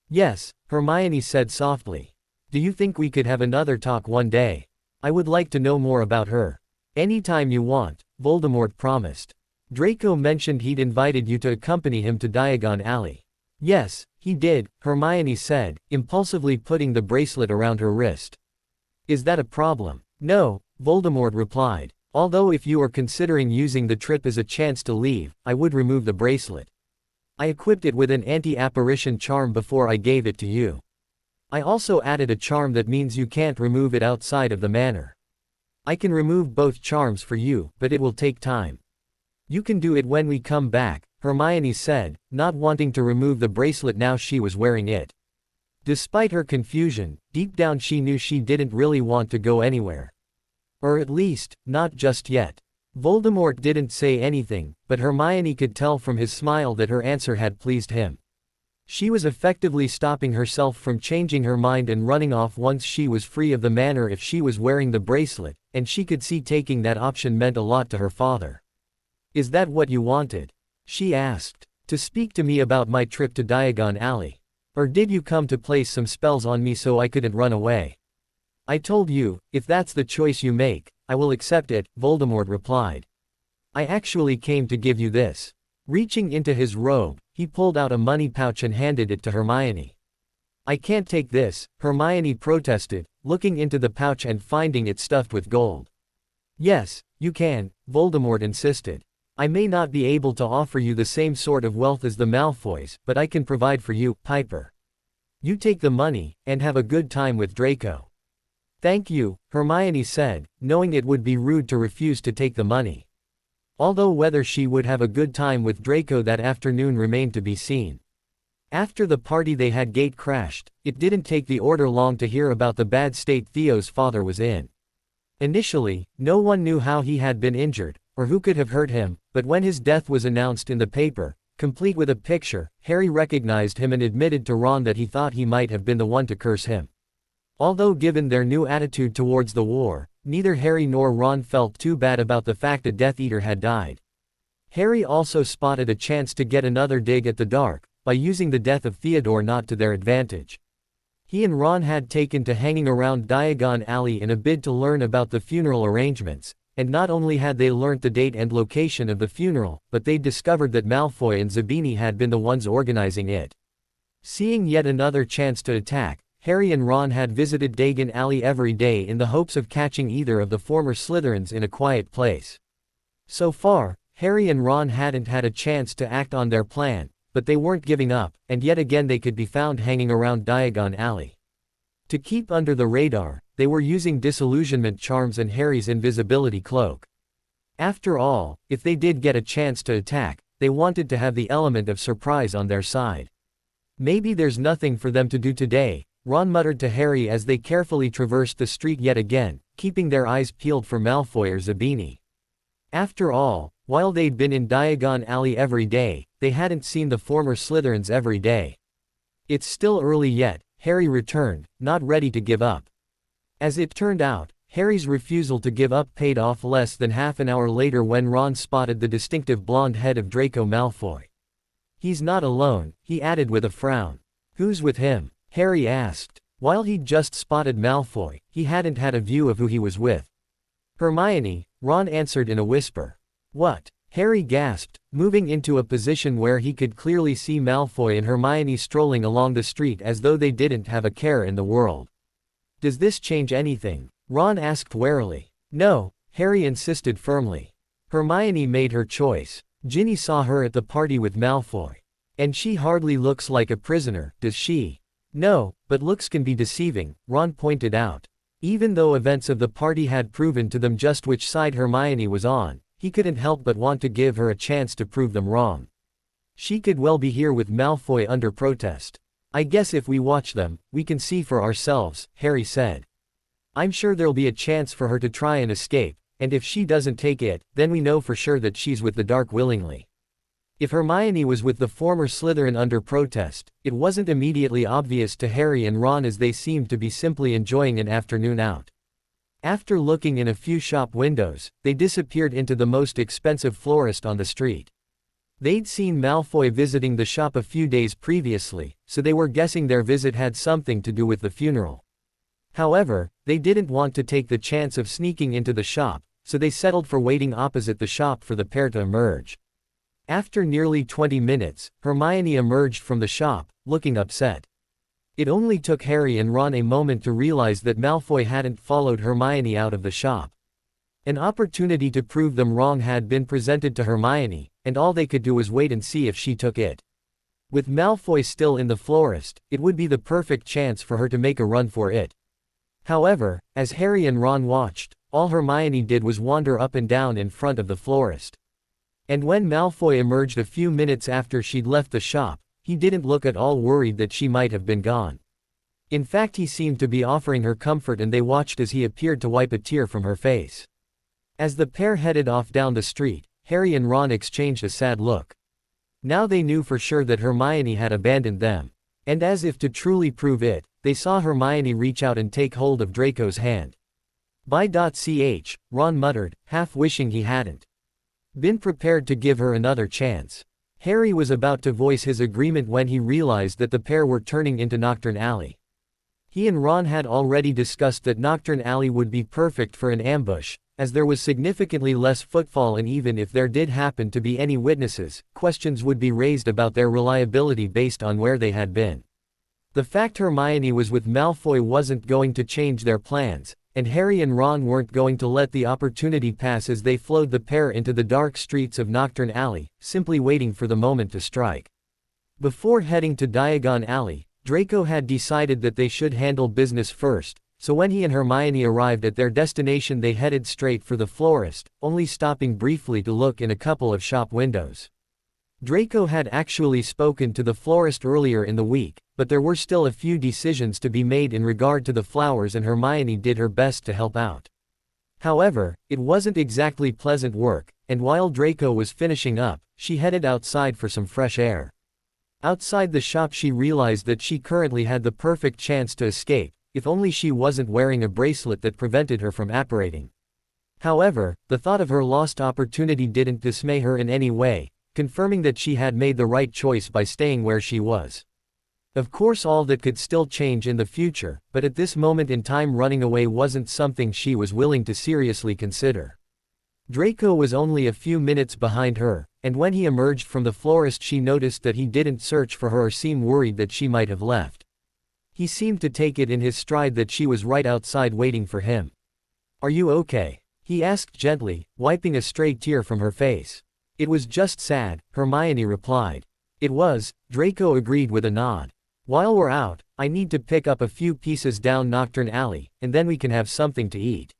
"Yes," Hermione said softly. "Do you think we could have another talk one day? I would like to know more about her." "Anytime you want," Voldemort promised. "Draco mentioned he'd invited you to accompany him to Diagon Alley." "Yes, he did," Hermione said, impulsively putting the bracelet around her wrist. "Is that a problem?" "No," Voldemort replied. "Although if you are considering using the trip as a chance to leave, I would remove the bracelet. I equipped it with an anti-apparition charm before I gave it to you. I also added a charm that means you can't remove it outside of the manor. I can remove both charms for you, but it will take time. You can do it when we come back," Hermione said, not wanting to remove the bracelet now she was wearing it. Despite her confusion, deep down she knew she didn't really want to go anywhere. Or at least, not just yet. Voldemort didn't say anything, but Hermione could tell from his smile that her answer had pleased him. She was effectively stopping herself from changing her mind and running off once she was free of the manor if she was wearing the bracelet, and she could see taking that option meant a lot to her father. "Is that what you wanted?" she asked. "To speak to me about my trip to Diagon Alley? Or did you come to place some spells on me so I couldn't run away?" "I told you, if that's the choice you make, I will accept it," Voldemort replied. "I actually came to give you this." Reaching into his robe, he pulled out a money pouch and handed it to Hermione. "I can't take this," Hermione protested, looking into the pouch and finding it stuffed with gold. "Yes, you can," Voldemort insisted. "I may not be able to offer you the same sort of wealth as the Malfoys, but I can provide for you, Piper. You take the money, and have a good time with Draco." "Thank you," Hermione said, knowing it would be rude to refuse to take the money. Although whether she would have a good time with Draco that afternoon remained to be seen. After the party they had gate crashed, it didn't take the Order long to hear about the bad state Theo's father was in. Initially, no one knew how he had been injured, or who could have hurt him, but when his death was announced in the paper, complete with a picture, Harry recognized him and admitted to Ron that he thought he might have been the one to curse him. Although given their new attitude towards the war, neither Harry nor Ron felt too bad about the fact a Death Eater had died. Harry also spotted a chance to get another dig at the dark, by using the death of Theodore not to their advantage. He and Ron had taken to hanging around Diagon Alley in a bid to learn about the funeral arrangements, and not only had they learnt the date and location of the funeral, but they'd discovered that Malfoy and Zabini had been the ones organizing it. Seeing yet another chance to attack, Harry and Ron had visited Diagon Alley every day in the hopes of catching either of the former Slytherins in a quiet place. So far, Harry and Ron hadn't had a chance to act on their plan, but they weren't giving up, and yet again they could be found hanging around Diagon Alley. To keep under the radar, they were using disillusionment charms and Harry's invisibility cloak. After all, if they did get a chance to attack, they wanted to have the element of surprise on their side. Maybe there's nothing for them to do today, Ron muttered to Harry as they carefully traversed the street yet again, keeping their eyes peeled for Malfoy or Zabini. After all, while they'd been in Diagon Alley every day, they hadn't seen the former Slytherins every day. It's still early yet, Harry returned, not ready to give up. As it turned out, Harry's refusal to give up paid off less than half an hour later when Ron spotted the distinctive blonde head of Draco Malfoy. He's not alone, he added with a frown. Who's with him? Harry asked. While he'd just spotted Malfoy, he hadn't had a view of who he was with. Hermione, Ron answered in a whisper. What? Harry gasped, moving into a position where he could clearly see Malfoy and Hermione strolling along the street as though they didn't have a care in the world. Does this change anything? Ron asked warily. No, Harry insisted firmly. Hermione made her choice. Ginny saw her at the party with Malfoy. And she hardly looks like a prisoner, does she? No, but looks can be deceiving, Ron pointed out. Even though events of the party had proven to them just which side Hermione was on, he couldn't help but want to give her a chance to prove them wrong. She could well be here with Malfoy under protest. I guess if we watch them, we can see for ourselves, Harry said. I'm sure there'll be a chance for her to try and escape, and if she doesn't take it, then we know for sure that she's with the dark willingly. If Hermione was with the former Slytherin under protest, it wasn't immediately obvious to Harry and Ron as they seemed to be simply enjoying an afternoon out. After looking in a few shop windows, they disappeared into the most expensive florist on the street. They'd seen Malfoy visiting the shop a few days previously, so they were guessing their visit had something to do with the funeral. However, they didn't want to take the chance of sneaking into the shop, so they settled for waiting opposite the shop for the pair to emerge. After nearly 20 minutes, Hermione emerged from the shop, looking upset. It only took Harry and Ron a moment to realize that Malfoy hadn't followed Hermione out of the shop. An opportunity to prove them wrong had been presented to Hermione, and all they could do was wait and see if she took it. With Malfoy still in the florist, it would be the perfect chance for her to make a run for it. However, as Harry and Ron watched, all Hermione did was wander up and down in front of the florist. And when Malfoy emerged a few minutes after she'd left the shop, he didn't look at all worried that she might have been gone. In fact, he seemed to be offering her comfort, and they watched as he appeared to wipe a tear from her face. As the pair headed off down the street, Harry and Ron exchanged a sad look. Now they knew for sure that Hermione had abandoned them. And as if to truly prove it, they saw Hermione reach out and take hold of Draco's hand. Ch, Ron muttered, half wishing he hadn't been prepared to give her another chance. Harry was about to voice his agreement when he realized that the pair were turning into Nocturne Alley. He and Ron had already discussed that Nocturne Alley would be perfect for an ambush, as there was significantly less footfall, and even if there did happen to be any witnesses, questions would be raised about their reliability based on where they had been. The fact Hermione was with Malfoy wasn't going to change their plans, and Harry and Ron weren't going to let the opportunity pass as they flowed the pair into the dark streets of Nocturne Alley, simply waiting for the moment to strike. Before heading to Diagon Alley, Draco had decided that they should handle business first, so when he and Hermione arrived at their destination they headed straight for the florist, only stopping briefly to look in a couple of shop windows. Draco had actually spoken to the florist earlier in the week, but there were still a few decisions to be made in regard to the flowers, and Hermione did her best to help out. However, it wasn't exactly pleasant work, and while Draco was finishing up, she headed outside for some fresh air. Outside the shop she realized that she currently had the perfect chance to escape, if only she wasn't wearing a bracelet that prevented her from apparating. However, the thought of her lost opportunity didn't dismay her in any way, confirming that she had made the right choice by staying where she was. Of course, all that could still change in the future, but at this moment in time running away wasn't something she was willing to seriously consider. Draco was only a few minutes behind her, and when he emerged from the florist she noticed that he didn't search for her or seem worried that she might have left. He seemed to take it in his stride that she was right outside waiting for him. "Are you okay?" he asked gently, wiping a stray tear from her face. "It was just sad," Hermione replied. It was, Draco agreed with a nod. While we're out, I need to pick up a few pieces down Nocturne Alley, and then we can have something to eat.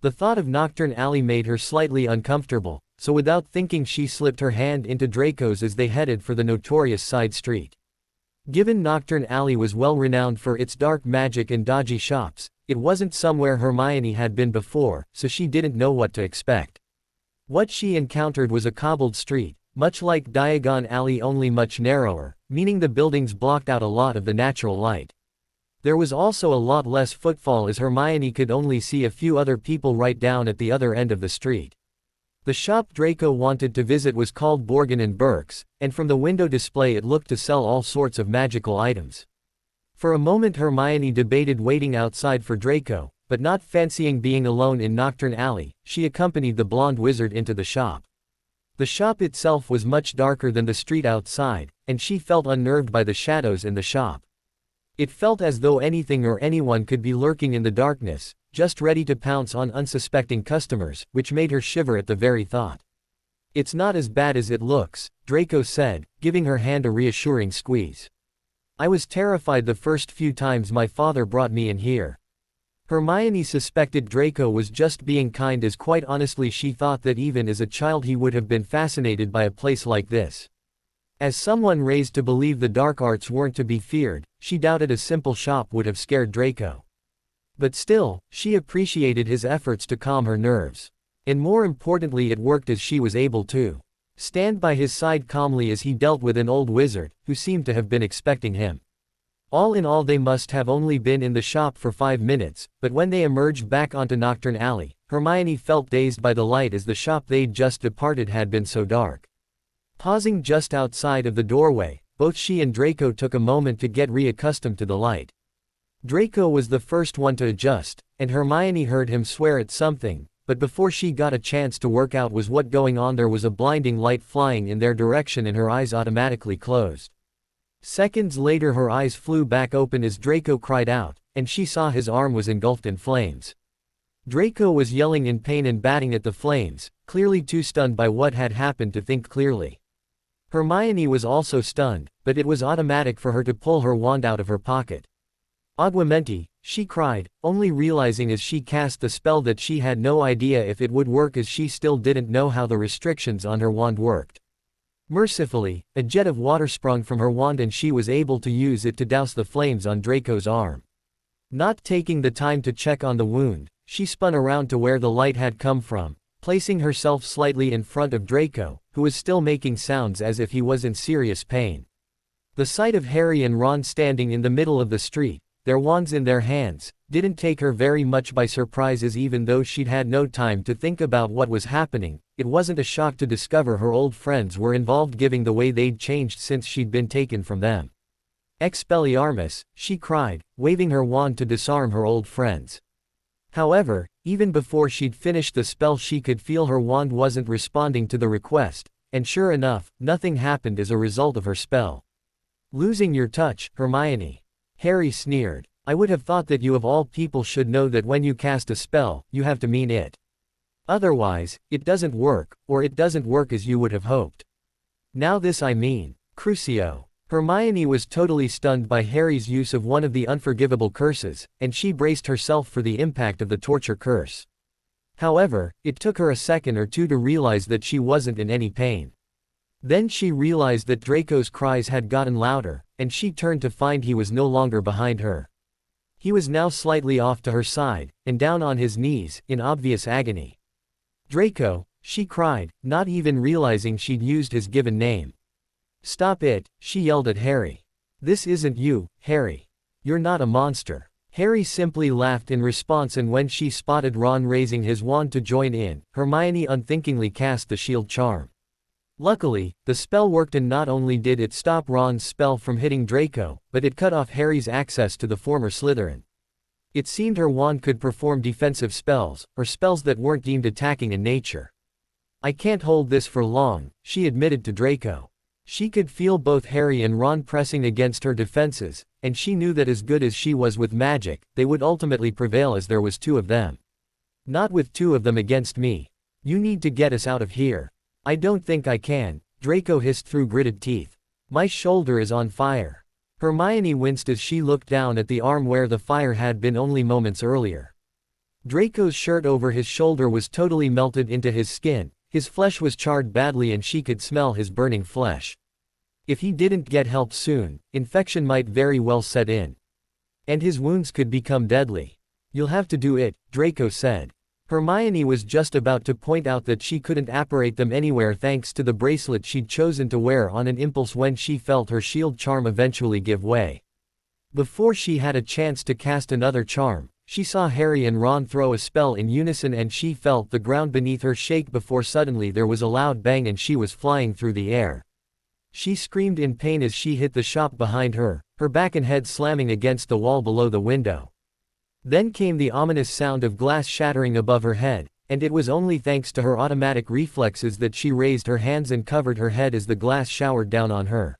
The thought of Nocturne Alley made her slightly uncomfortable, so without thinking she slipped her hand into Draco's as they headed for the notorious side street. Given Nocturne Alley was well renowned for its dark magic and dodgy shops, it wasn't somewhere Hermione had been before, so she didn't know what to expect. What she encountered was a cobbled street, much like Diagon Alley only much narrower, meaning the buildings blocked out a lot of the natural light. There was also a lot less footfall as Hermione could only see a few other people right down at the other end of the street. The shop Draco wanted to visit was called Borgin and Burke's, and from the window display it looked to sell all sorts of magical items. For a moment Hermione debated waiting outside for Draco, but not fancying being alone in Nocturne Alley, she accompanied the blonde wizard into the shop. The shop itself was much darker than the street outside, and she felt unnerved by the shadows in the shop. It felt as though anything or anyone could be lurking in the darkness, just ready to pounce on unsuspecting customers, which made her shiver at the very thought. "It's not as bad as it looks," Draco said, giving her hand a reassuring squeeze. "I was terrified the first few times my father brought me in here." Hermione suspected Draco was just being kind as quite honestly she thought that even as a child he would have been fascinated by a place like this. As someone raised to believe the dark arts weren't to be feared, she doubted a simple shop would have scared Draco. But still, she appreciated his efforts to calm her nerves. And more importantly it worked as she was able to stand by his side calmly as he dealt with an old wizard, who seemed to have been expecting him. All in all they must have only been in the shop for 5 minutes, but when they emerged back onto Nocturne Alley, Hermione felt dazed by the light as the shop they'd just departed had been so dark. Pausing just outside of the doorway, both she and Draco took a moment to get reaccustomed to the light. Draco was the first one to adjust, and Hermione heard him swear at something, but before she got a chance to work out was what going on there was a blinding light flying in their direction and her eyes automatically closed. Seconds later her eyes flew back open as Draco cried out, and she saw his arm was engulfed in flames. Draco was yelling in pain and batting at the flames, clearly too stunned by what had happened to think clearly. Hermione was also stunned, but it was automatic for her to pull her wand out of her pocket. "Aguamenti," she cried, only realizing as she cast the spell that she had no idea if it would work as she still didn't know how the restrictions on her wand worked. Mercifully, a jet of water sprung from her wand and she was able to use it to douse the flames on Draco's arm. Not taking the time to check on the wound, she spun around to where the light had come from, placing herself slightly in front of Draco, who was still making sounds as if he was in serious pain. The sight of Harry and Ron standing in the middle of the street, their wands in their hands, didn't take her very much by surprise as even though she'd had no time to think about what was happening, it wasn't a shock to discover her old friends were involved given the way they'd changed since she'd been taken from them. "Expelliarmus," she cried, waving her wand to disarm her old friends. However, even before she'd finished the spell she could feel her wand wasn't responding to the request, and sure enough, nothing happened as a result of her spell. "Losing your touch, Hermione," Harry sneered. "I would have thought that you of all people should know that when you cast a spell, you have to mean it. Otherwise, it doesn't work, or it doesn't work as you would have hoped. Now this I mean, Crucio." Hermione was totally stunned by Harry's use of one of the unforgivable curses, and she braced herself for the impact of the torture curse. However, it took her a second or two to realize that she wasn't in any pain. Then she realized that Draco's cries had gotten louder, and she turned to find he was no longer behind her. He was now slightly off to her side, and down on his knees, in obvious agony. "Draco," she cried, not even realizing she'd used his given name. "Stop it," she yelled at Harry. "This isn't you, Harry. You're not a monster." Harry simply laughed in response, and when she spotted Ron raising his wand to join in, Hermione unthinkingly cast the shield charm. Luckily, the spell worked, and not only did it stop Ron's spell from hitting Draco, but it cut off Harry's access to the former Slytherin. It seemed her wand could perform defensive spells, or spells that weren't deemed attacking in nature. "I can't hold this for long," she admitted to Draco. She could feel both Harry and Ron pressing against her defenses, and she knew that as good as she was with magic, they would ultimately prevail as there was 2 of them. "Not with 2 of them against me. You need to get us out of here." "I don't think I can," Draco hissed through gritted teeth. My shoulder is on fire. Hermione winced as she looked down at the arm where the fire had been only moments earlier. Draco's shirt over his shoulder was totally melted into his skin, his flesh was charred badly and she could smell his burning flesh. If he didn't get help soon, infection might very well set in. And his wounds could become deadly. You'll have to do it, Draco said. Hermione was just about to point out that she couldn't apparate them anywhere thanks to the bracelet she'd chosen to wear on an impulse when she felt her shield charm eventually give way. Before she had a chance to cast another charm, she saw Harry and Ron throw a spell in unison and she felt the ground beneath her shake before suddenly there was a loud bang and she was flying through the air. She screamed in pain as she hit the shop behind her, her back and head slamming against the wall below the window. Then came the ominous sound of glass shattering above her head, and it was only thanks to her automatic reflexes that she raised her hands and covered her head as the glass showered down on her.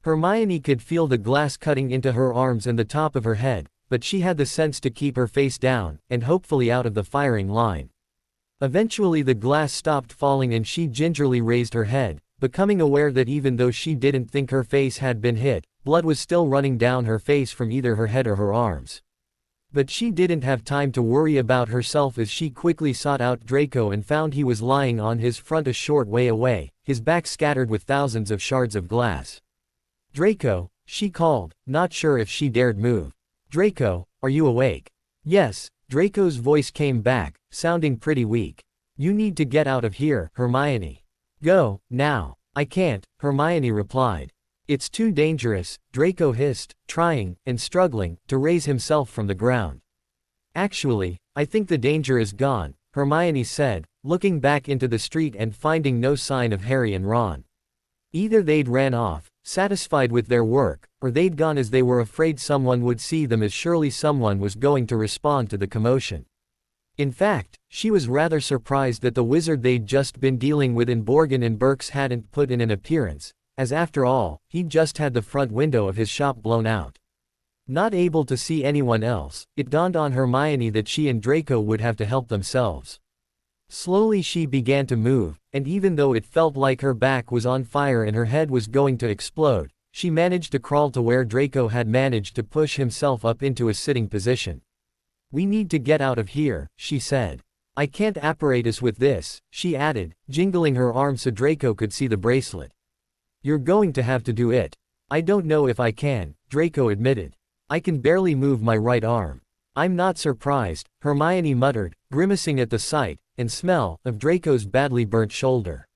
Hermione could feel the glass cutting into her arms and the top of her head, but she had the sense to keep her face down, and hopefully out of the firing line. Eventually the glass stopped falling and she gingerly raised her head, becoming aware that even though she didn't think her face had been hit, blood was still running down her face from either her head or her arms. But she didn't have time to worry about herself as she quickly sought out Draco and found he was lying on his front a short way away, his back scattered with thousands of shards of glass. Draco, she called, not sure if she dared move. Draco, are you awake? Yes, Draco's voice came back, sounding pretty weak. You need to get out of here, Hermione. Go, now. I can't, Hermione replied. It's too dangerous, Draco hissed, trying, and struggling, to raise himself from the ground. Actually, I think the danger is gone, Hermione said, looking back into the street and finding no sign of Harry and Ron. Either they'd ran off, satisfied with their work, or they'd gone as they were afraid someone would see them as surely someone was going to respond to the commotion. In fact, she was rather surprised that the wizard they'd just been dealing with in Borgin and Burke's hadn't put in an appearance, as after all, he'd just had the front window of his shop blown out. Not able to see anyone else, it dawned on Hermione that she and Draco would have to help themselves. Slowly she began to move, and even though it felt like her back was on fire and her head was going to explode, she managed to crawl to where Draco had managed to push himself up into a sitting position. We need to get out of here, she said. I can't apparate us with this, she added, jingling her arm so Draco could see the bracelet. You're going to have to do it. I don't know if I can, Draco admitted. I can barely move my right arm. I'm not surprised, Hermione muttered, grimacing at the sight and smell of Draco's badly burnt shoulder.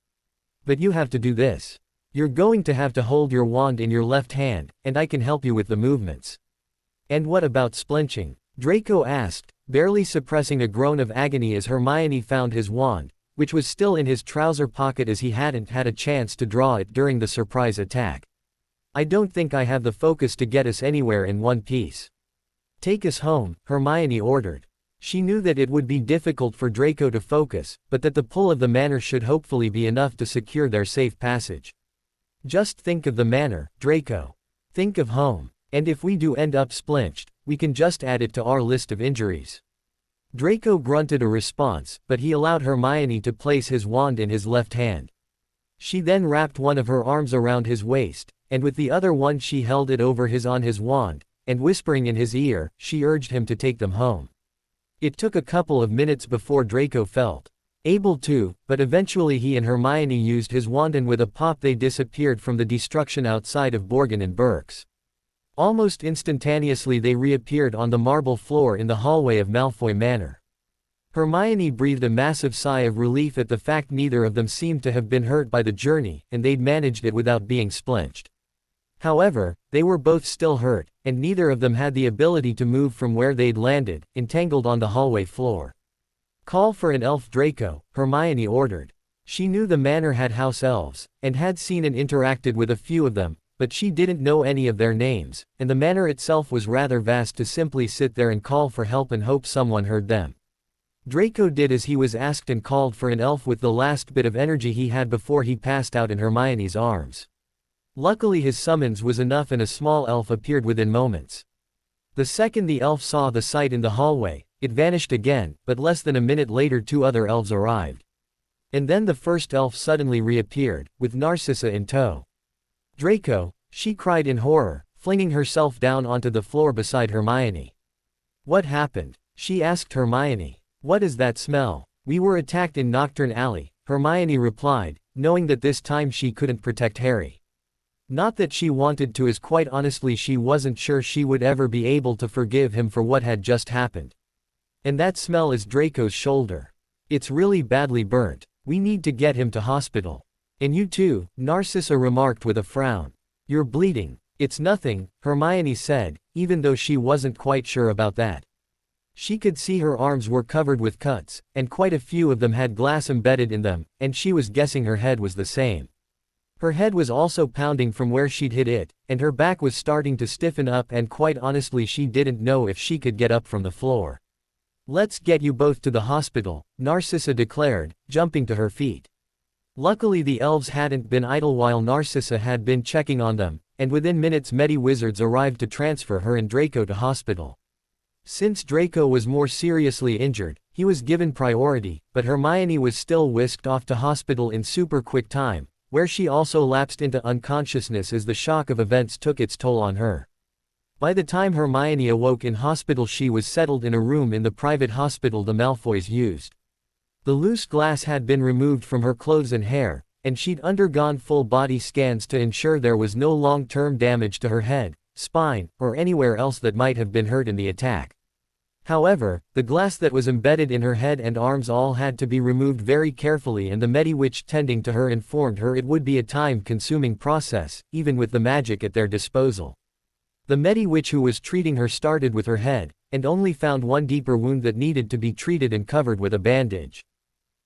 But you have to do this. You're going to have to hold your wand in your left hand, and I can help you with the movements. And what about splinching? Draco asked, barely suppressing a groan of agony as Hermione found his wand, which was still in his trouser pocket as he hadn't had a chance to draw it during the surprise attack. I don't think I have the focus to get us anywhere in one piece. Take us home, Hermione ordered. She knew that it would be difficult for Draco to focus, but that the pull of the manor should hopefully be enough to secure their safe passage. Just think of the manor, Draco. Think of home. And if we do end up splinched, we can just add it to our list of injuries. Draco grunted a response, but he allowed Hermione to place his wand in his left hand. She then wrapped one of her arms around his waist, and with the other one she held it over his wand, and whispering in his ear, she urged him to take them home. It took a couple of minutes before Draco felt able to, but eventually he and Hermione used his wand and with a pop they disappeared from the destruction outside of Borgin and Burke's. Almost instantaneously they reappeared on the marble floor in the hallway of Malfoy Manor. Hermione breathed a massive sigh of relief at the fact neither of them seemed to have been hurt by the journey, and they'd managed it without being splinched. However, they were both still hurt, and neither of them had the ability to move from where they'd landed, entangled on the hallway floor. Call for an elf, Draco, Hermione ordered. She knew the manor had house elves, and had seen and interacted with a few of them, but she didn't know any of their names, and the manor itself was rather vast to simply sit there and call for help and hope someone heard them. Draco did as he was asked and called for an elf with the last bit of energy he had before he passed out in Hermione's arms. Luckily his summons was enough and a small elf appeared within moments. The second the elf saw the sight in the hallway, it vanished again, but less than a minute later two other elves arrived. And then the first elf suddenly reappeared, with Narcissa in tow. Draco, she cried in horror, flinging herself down onto the floor beside Hermione. What happened? She asked Hermione. What is that smell? We were attacked in Nocturne Alley, Hermione replied, knowing that this time she couldn't protect Harry. Not that she wanted to, as quite honestly she wasn't sure she would ever be able to forgive him for what had just happened. And that smell is Draco's shoulder. It's really badly burnt. We need to get him to hospital. And you too, Narcissa remarked with a frown. You're bleeding. It's nothing, Hermione said, even though she wasn't quite sure about that. She could see her arms were covered with cuts, and quite a few of them had glass embedded in them, and she was guessing her head was the same. Her head was also pounding from where she'd hit it, and her back was starting to stiffen up, and quite honestly she didn't know if she could get up from the floor. Let's get you both to the hospital, Narcissa declared, jumping to her feet. Luckily the elves hadn't been idle while Narcissa had been checking on them, and within minutes Medi-Wizards arrived to transfer her and Draco to hospital. Since Draco was more seriously injured, he was given priority, but Hermione was still whisked off to hospital in super quick time, where she also lapsed into unconsciousness as the shock of events took its toll on her. By the time Hermione awoke in hospital she was settled in a room in the private hospital the Malfoys used. The loose glass had been removed from her clothes and hair, and she'd undergone full body scans to ensure there was no long-term damage to her head, spine, or anywhere else that might have been hurt in the attack. However, the glass that was embedded in her head and arms all had to be removed very carefully, and the Medi-Witch tending to her informed her it would be a time-consuming process, even with the magic at their disposal. The Medi-Witch who was treating her started with her head, and only found one deeper wound that needed to be treated and covered with a bandage.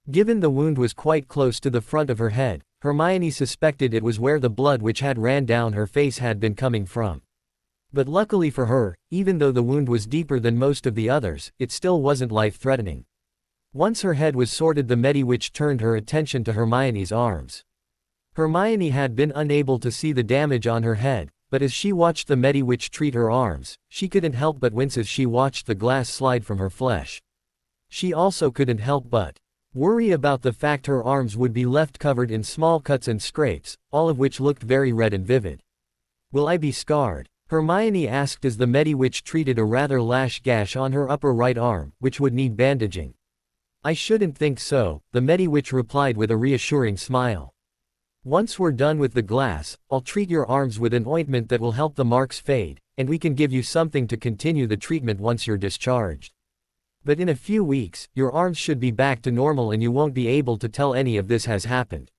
Given the wound was quite close to the front of her head, Hermione suspected it was where the blood which had ran down her face had been coming from. But luckily for her, even though the wound was deeper than most of the others, it still wasn't life-threatening. Once her head was sorted the Medi-Witch turned her attention to Hermione's arms. Hermione had been unable to see the damage on her head, but as she watched the Medi-Witch treat her arms, she couldn't help but wince as she watched the glass slide from her flesh. She also couldn't help but worry about the fact her arms would be left covered in small cuts and scrapes, all of which looked very red and vivid. Will I be scarred? Hermione asked as the Medi-Witch treated a rather lash gash on her upper right arm, which would need bandaging. I shouldn't think so, the Medi-Witch replied with a reassuring smile. Once we're done with the glass, I'll treat your arms with an ointment that will help the marks fade, and we can give you something to continue the treatment once you're discharged. But in a few weeks, your arms should be back to normal and you won't be able to tell any of this has happened.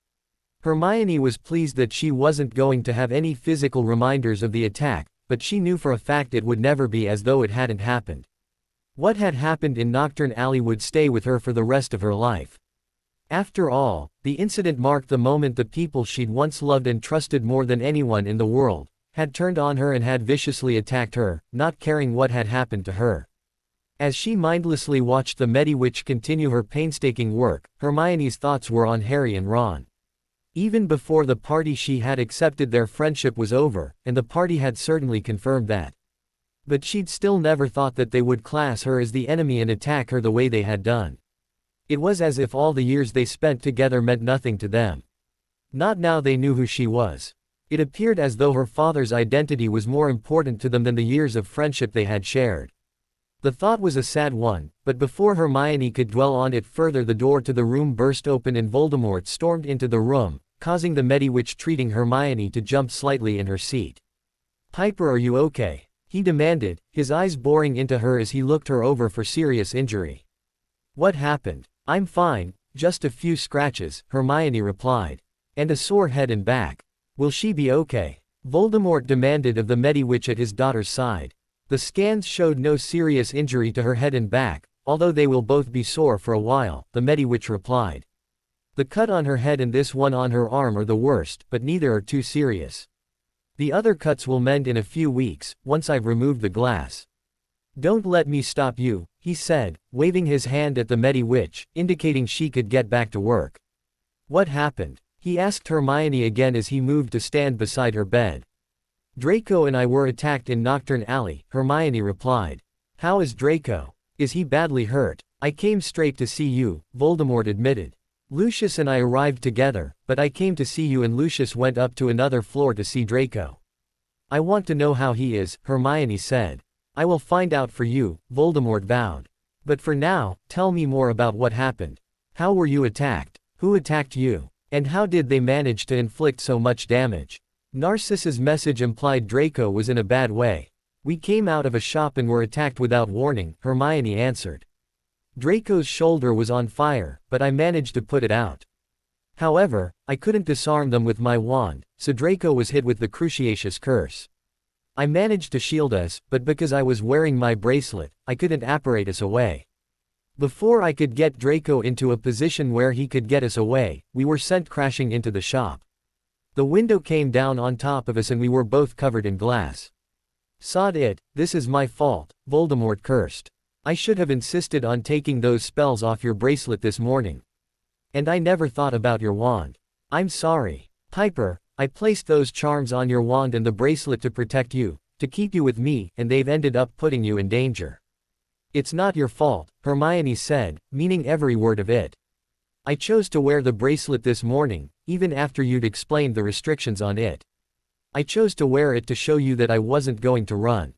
Hermione was pleased that she wasn't going to have any physical reminders of the attack, but she knew for a fact it would never be as though it hadn't happened. What had happened in Nocturne Alley would stay with her for the rest of her life. After all, the incident marked the moment the people she'd once loved and trusted more than anyone in the world had turned on her and had viciously attacked her, not caring what had happened to her. As she mindlessly watched the Medi-Witch continue her painstaking work, Hermione's thoughts were on Harry and Ron. Even before the party she had accepted their friendship was over, and the party had certainly confirmed that. But she'd still never thought that they would class her as the enemy and attack her the way they had done. It was as if all the years they spent together meant nothing to them. Not now they knew who she was. It appeared as though her father's identity was more important to them than the years of friendship they had shared. The thought was a sad one, but before Hermione could dwell on it further the door to the room burst open and Voldemort stormed into the room, causing the Medi-Witch treating Hermione to jump slightly in her seat. Piper, are you okay? He demanded, his eyes boring into her as he looked her over for serious injury. What happened? I'm fine, just a few scratches, Hermione replied. And a sore head and back. Will she be okay? Voldemort demanded of the Medi-Witch at his daughter's side. The scans showed no serious injury to her head and back, although they will both be sore for a while, the Medi-Witch replied. The cut on her head and this one on her arm are the worst, but neither are too serious. The other cuts will mend in a few weeks, once I've removed the glass. Don't let me stop you, he said, waving his hand at the Medi-Witch, indicating she could get back to work. What happened? He asked Hermione again as he moved to stand beside her bed. Draco and I were attacked in Nocturne Alley, Hermione replied. How is Draco? Is he badly hurt? I came straight to see you, Voldemort admitted. Lucius and I arrived together, but I came to see you and Lucius went up to another floor to see Draco. I want to know how he is, Hermione said. I will find out for you, Voldemort vowed. But for now, tell me more about what happened. How were you attacked? Who attacked you? And how did they manage to inflict so much damage? Narcissa's message implied Draco was in a bad way. We came out of a shop and were attacked without warning, Hermione answered. Draco's shoulder was on fire, but I managed to put it out. However, I couldn't disarm them with my wand, so Draco was hit with the Cruciatus curse. I managed to shield us, but because I was wearing my bracelet, I couldn't apparate us away. Before I could get Draco into a position where he could get us away, we were sent crashing into the shop. The window came down on top of us and we were both covered in glass. Sod it, this is my fault, Voldemort cursed. I should have insisted on taking those spells off your bracelet this morning. And I never thought about your wand. I'm sorry. Piper, I placed those charms on your wand and the bracelet to protect you, to keep you with me, and they've ended up putting you in danger. It's not your fault, Hermione said, meaning every word of it. I chose to wear the bracelet this morning, even after you'd explained the restrictions on it. I chose to wear it to show you that I wasn't going to run.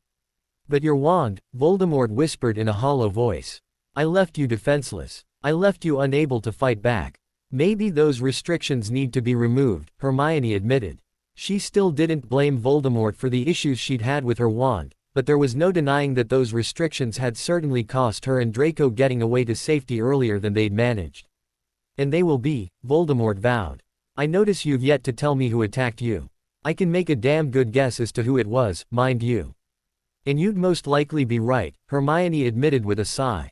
But your wand, Voldemort whispered in a hollow voice. I left you defenseless. I left you unable to fight back. Maybe those restrictions need to be removed, Hermione admitted. She still didn't blame Voldemort for the issues she'd had with her wand, but there was no denying that those restrictions had certainly cost her and Draco getting away to safety earlier than they'd managed. And they will be, Voldemort vowed. I notice you've yet to tell me who attacked you. I can make a damn good guess as to who it was, mind you. And you'd most likely be right, Hermione admitted with a sigh.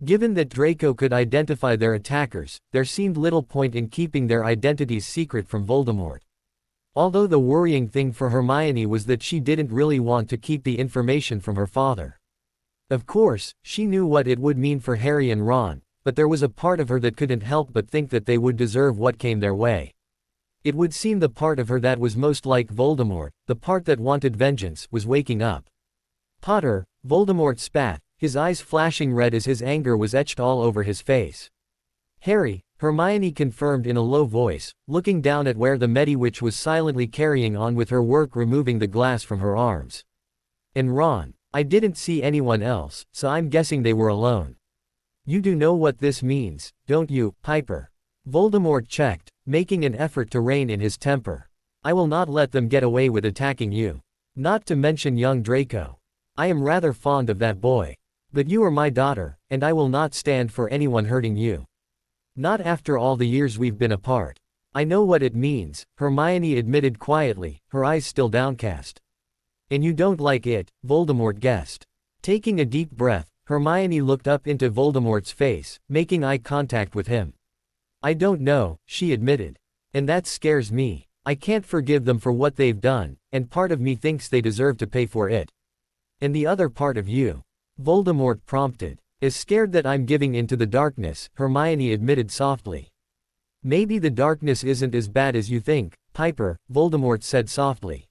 Given that Draco could identify their attackers, there seemed little point in keeping their identities secret from Voldemort. Although the worrying thing for Hermione was that she didn't really want to keep the information from her father. Of course, she knew what it would mean for Harry and Ron, but there was a part of her that couldn't help but think that they would deserve what came their way. It would seem the part of her that was most like Voldemort, the part that wanted vengeance, was waking up. Potter, Voldemort spat, his eyes flashing red as his anger was etched all over his face. Harry, Hermione confirmed in a low voice, looking down at where the Mediwitch was silently carrying on with her work removing the glass from her arms. And Ron, I didn't see anyone else, so I'm guessing they were alone. You do know what this means, don't you, Piper? Voldemort checked, making an effort to rein in his temper. I will not let them get away with attacking you. Not to mention young Draco. I am rather fond of that boy. But you are my daughter, and I will not stand for anyone hurting you. Not after all the years we've been apart. I know what it means, Hermione admitted quietly, her eyes still downcast. And you don't like it, Voldemort guessed. Taking a deep breath, Hermione looked up into Voldemort's face, making eye contact with him. I don't know, she admitted. And that scares me. I can't forgive them for what they've done, and part of me thinks they deserve to pay for it. And the other part of you? Voldemort prompted. Is scared that I'm giving in to the darkness, Hermione admitted softly. Maybe the darkness isn't as bad as you think, Piper, Voldemort said softly.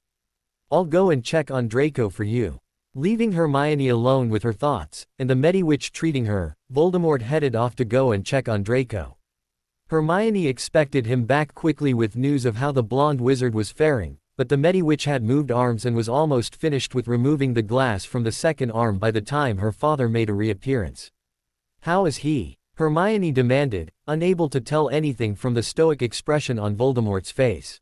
I'll go and check on Draco for you. Leaving Hermione alone with her thoughts, and the Mediwitch treating her, Voldemort headed off to go and check on Draco. Hermione expected him back quickly with news of how the blonde wizard was faring, but the Mediwitch had moved arms and was almost finished with removing the glass from the second arm by the time her father made a reappearance. How is he? Hermione demanded, unable to tell anything from the stoic expression on Voldemort's face.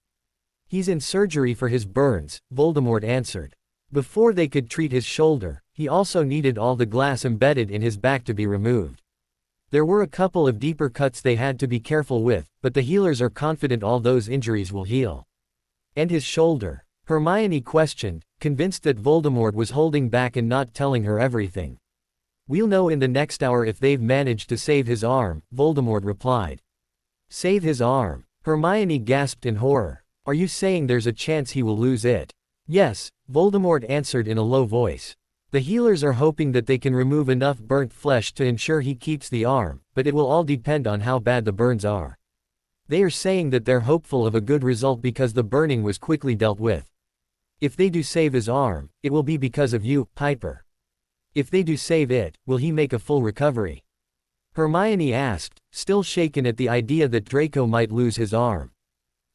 He's in surgery for his burns, Voldemort answered. Before they could treat his shoulder, he also needed all the glass embedded in his back to be removed. There were a couple of deeper cuts they had to be careful with, but the healers are confident all those injuries will heal. And his shoulder? Hermione questioned, convinced that Voldemort was holding back and not telling her everything. We'll know in the next hour if they've managed to save his arm, Voldemort replied. Save his arm? Hermione gasped in horror. Are you saying there's a chance he will lose it? Yes, Voldemort answered in a low voice. The healers are hoping that they can remove enough burnt flesh to ensure he keeps the arm, but it will all depend on how bad the burns are. They are saying that they're hopeful of a good result because the burning was quickly dealt with. If they do save his arm, it will be because of you, Piper. If they do save it, will he make a full recovery? Hermione asked, still shaken at the idea that Draco might lose his arm.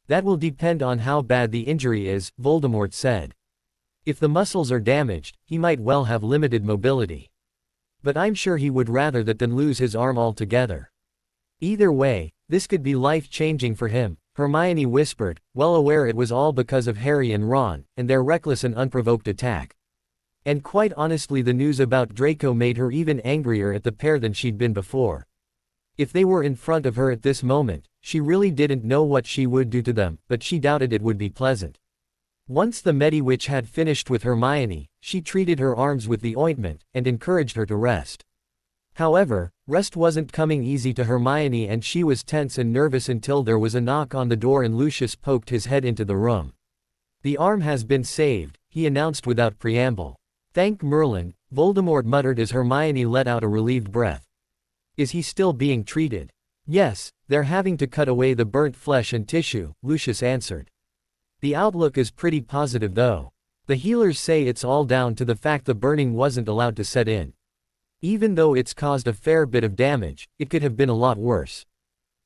That will depend on how bad the injury is, Voldemort said. If the muscles are damaged, he might well have limited mobility. But I'm sure he would rather that than lose his arm altogether. Either way, this could be life-changing for him, Hermione whispered, well aware it was all because of Harry and Ron, and their reckless and unprovoked attack. And quite honestly, the news about Draco made her even angrier at the pair than she'd been before. If they were in front of her at this moment, she really didn't know what she would do to them, but she doubted it would be pleasant. Once the Mediwitch had finished with Hermione, she treated her arms with the ointment, and encouraged her to rest. However, rest wasn't coming easy to Hermione, and she was tense and nervous until there was a knock on the door and Lucius poked his head into the room. The arm has been saved, he announced without preamble. Thank Merlin, Voldemort muttered as Hermione let out a relieved breath. Is he still being treated? Yes, they're having to cut away the burnt flesh and tissue, Lucius answered. The outlook is pretty positive though. The healers say it's all down to the fact the burning wasn't allowed to set in. Even though it's caused a fair bit of damage, it could have been a lot worse.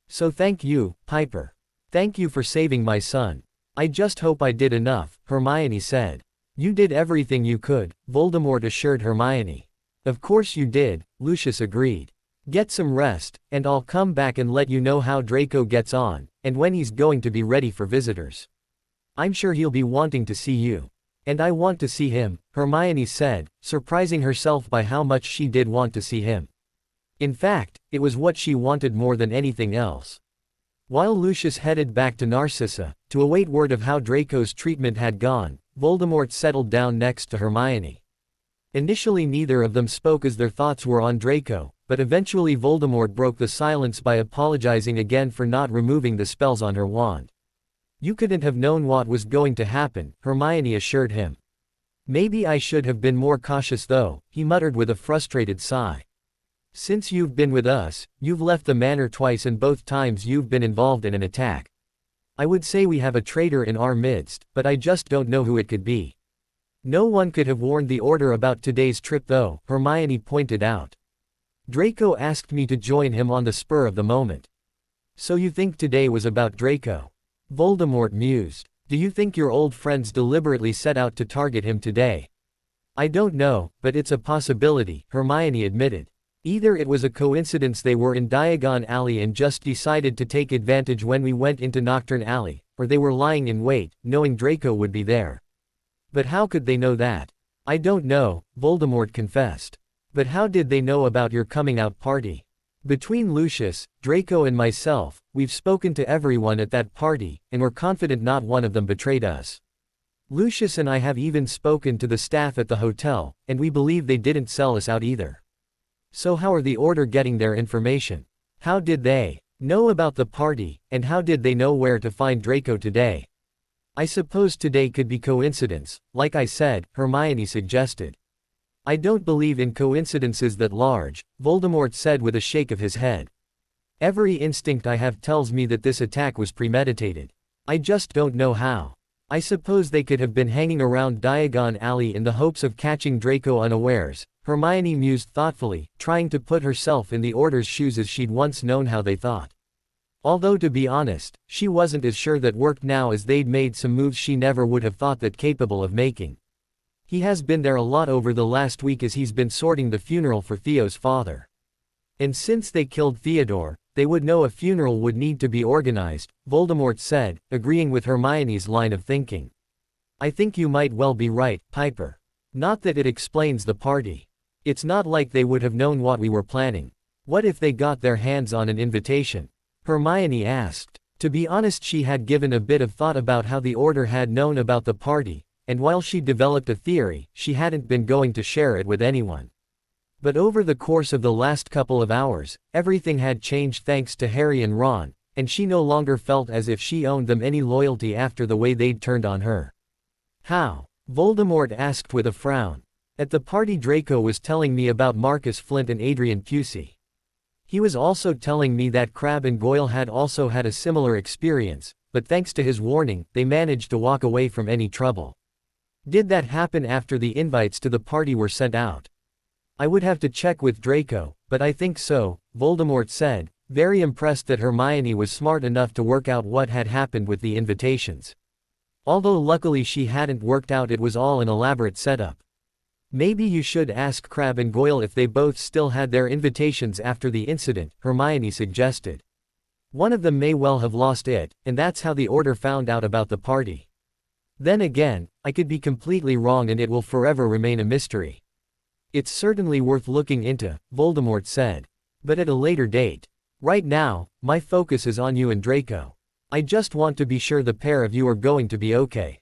So thank you, Piper. Thank you for saving my son. I just hope I did enough, Hermione said. You did everything you could, Voldemort assured Hermione. Of course you did, Lucius agreed. Get some rest, and I'll come back and let you know how Draco gets on, and when he's going to be ready for visitors. I'm sure he'll be wanting to see you. And I want to see him, Hermione said, surprising herself by how much she did want to see him. In fact, it was what she wanted more than anything else. While Lucius headed back to Narcissa, to await word of how Draco's treatment had gone, Voldemort settled down next to Hermione. Initially neither of them spoke as their thoughts were on Draco, but eventually Voldemort broke the silence by apologizing again for not removing the spells on her wand. You couldn't have known what was going to happen, Hermione assured him. Maybe I should have been more cautious though, he muttered with a frustrated sigh. Since you've been with us, you've left the manor twice and both times you've been involved in an attack. I would say we have a traitor in our midst, but I just don't know who it could be. No one could have warned the Order about today's trip though, Hermione pointed out. Draco asked me to join him on the spur of the moment. So you think today was about Draco? Voldemort mused. Do you think your old friends deliberately set out to target him today? I don't know, but it's a possibility, Hermione admitted. Either it was a coincidence they were in Diagon Alley and just decided to take advantage when we went into Nocturne Alley, or they were lying in wait, knowing Draco would be there. But how could they know that? I don't know, Voldemort confessed. But how did they know about your coming out party? Between Lucius, Draco and myself, we've spoken to everyone at that party, and we're confident not one of them betrayed us. Lucius and I have even spoken to the staff at the hotel, and we believe they didn't sell us out either. So how are the Order getting their information? How did they know about the party, and how did they know where to find Draco today? I suppose today could be coincidence, like I said, Hermione suggested. I don't believe in coincidences that large, Voldemort said with a shake of his head. Every instinct I have tells me that this attack was premeditated. I just don't know how. I suppose they could have been hanging around Diagon Alley in the hopes of catching Draco unawares, Hermione mused thoughtfully, trying to put herself in the Order's shoes as she'd once known how they thought. Although to be honest, she wasn't as sure that worked now as they'd made some moves she never would have thought that capable of making. He has been there a lot over the last week as he's been sorting the funeral for Theo's father. And since they killed Theodore, they would know a funeral would need to be organized, Voldemort said, agreeing with Hermione's line of thinking. I think you might well be right, Piper. Not that it explains the party. It's not like they would have known what we were planning. What if they got their hands on an invitation? Hermione asked. To be honest, she had given a bit of thought about how the Order had known about the party, and while she developed a theory, she hadn't been going to share it with anyone. But over the course of the last couple of hours, everything had changed thanks to Harry and Ron, and she no longer felt as if she owed them any loyalty after the way they'd turned on her. How? Voldemort asked with a frown. At the party Draco was telling me about Marcus Flint and Adrian Pusey. He was also telling me that Crabbe and Goyle had also had a similar experience, but thanks to his warning, they managed to walk away from any trouble. Did that happen after the invites to the party were sent out? I would have to check with Draco, but I think so, Voldemort said, very impressed that Hermione was smart enough to work out what had happened with the invitations. Although luckily she hadn't worked out it was all an elaborate setup. Maybe you should ask Crabbe and Goyle if they both still had their invitations after the incident, Hermione suggested. One of them may well have lost it, and that's how the Order found out about the party. Then again, I could be completely wrong and it will forever remain a mystery. It's certainly worth looking into, Voldemort said. But at a later date. Right now, my focus is on you and Draco. I just want to be sure the pair of you are going to be okay.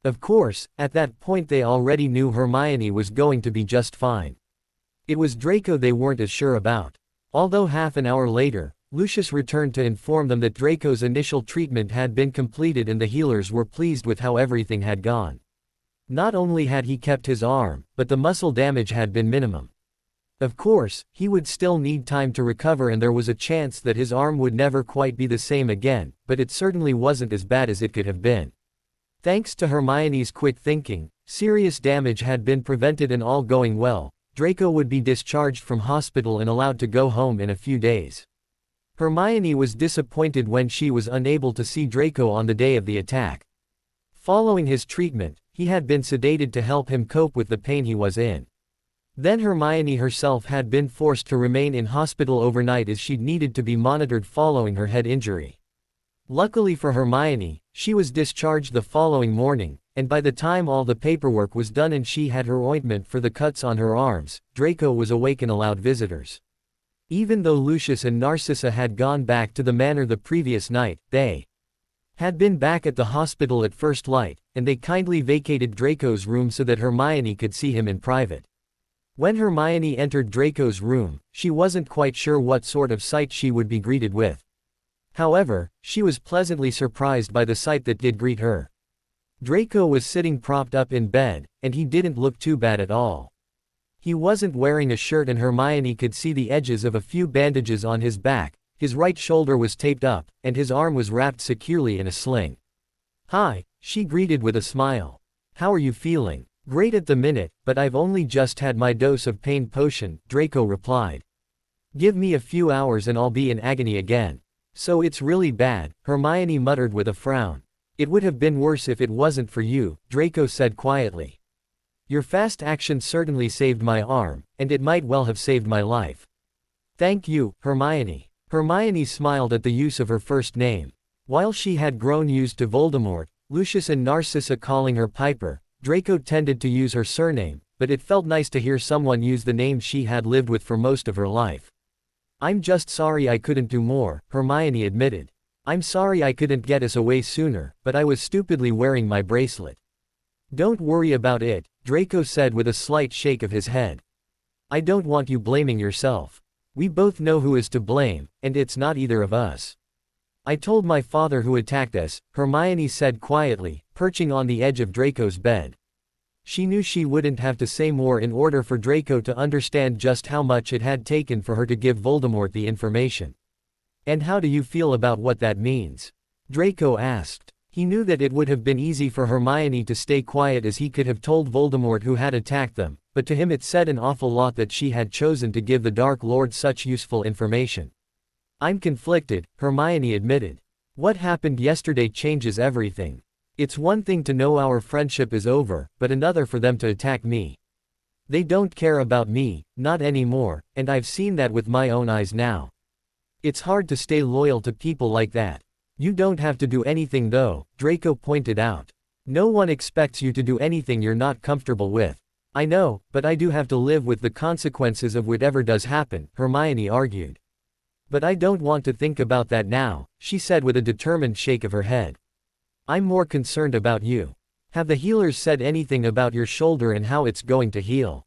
Of course, at that point they already knew Hermione was going to be just fine. It was Draco they weren't as sure about. Although half an hour later, Lucius returned to inform them that Draco's initial treatment had been completed and the healers were pleased with how everything had gone. Not only had he kept his arm, but the muscle damage had been minimum. Of course, he would still need time to recover and there was a chance that his arm would never quite be the same again, but it certainly wasn't as bad as it could have been. Thanks to Hermione's quick thinking, serious damage had been prevented and all going well, Draco would be discharged from hospital and allowed to go home in a few days. Hermione was disappointed when she was unable to see Draco on the day of the attack. Following his treatment, he had been sedated to help him cope with the pain he was in. Then Hermione herself had been forced to remain in hospital overnight as she needed to be monitored following her head injury. Luckily for Hermione, she was discharged the following morning, and by the time all the paperwork was done and she had her ointment for the cuts on her arms, Draco was awake and allowed visitors. Even though Lucius and Narcissa had gone back to the manor the previous night, they had been back at the hospital at first light, and they kindly vacated Draco's room so that Hermione could see him in private. When Hermione entered Draco's room, she wasn't quite sure what sort of sight she would be greeted with. However, she was pleasantly surprised by the sight that did greet her. Draco was sitting propped up in bed, and he didn't look too bad at all. He wasn't wearing a shirt and Hermione could see the edges of a few bandages on his back, his right shoulder was taped up, and his arm was wrapped securely in a sling. "Hi," she greeted with a smile. "How are you feeling?" "Great at the minute, but I've only just had my dose of pain potion," Draco replied. "Give me a few hours and I'll be in agony again." "So it's really bad," Hermione muttered with a frown. "It would have been worse if it wasn't for you," Draco said quietly. "Your fast action certainly saved my arm, and it might well have saved my life." "Thank you, Hermione." Hermione smiled at the use of her first name. While she had grown used to Voldemort, Lucius and Narcissa calling her Piper, Draco tended to use her surname, but it felt nice to hear someone use the name she had lived with for most of her life. "I'm just sorry I couldn't do more," Hermione admitted. "I'm sorry I couldn't get us away sooner, but I was stupidly wearing my bracelet." "Don't worry about it," Draco said with a slight shake of his head. "I don't want you blaming yourself. We both know who is to blame, and it's not either of us." "I told my father who attacked us," Hermione said quietly, perching on the edge of Draco's bed. She knew she wouldn't have to say more in order for Draco to understand just how much it had taken for her to give Voldemort the information. "And how do you feel about what that means?" Draco asked. He knew that it would have been easy for Hermione to stay quiet as he could have told Voldemort who had attacked them, but to him it said an awful lot that she had chosen to give the Dark Lord such useful information. "I'm conflicted," Hermione admitted. "What happened yesterday changes everything. It's one thing to know our friendship is over, but another for them to attack me. They don't care about me, not anymore, and I've seen that with my own eyes now. It's hard to stay loyal to people like that." "You don't have to do anything though," Draco pointed out. "No one expects you to do anything you're not comfortable with." "I know, but I do have to live with the consequences of whatever does happen," Hermione argued. "But I don't want to think about that now," she said with a determined shake of her head. "I'm more concerned about you. Have the healers said anything about your shoulder and how it's going to heal?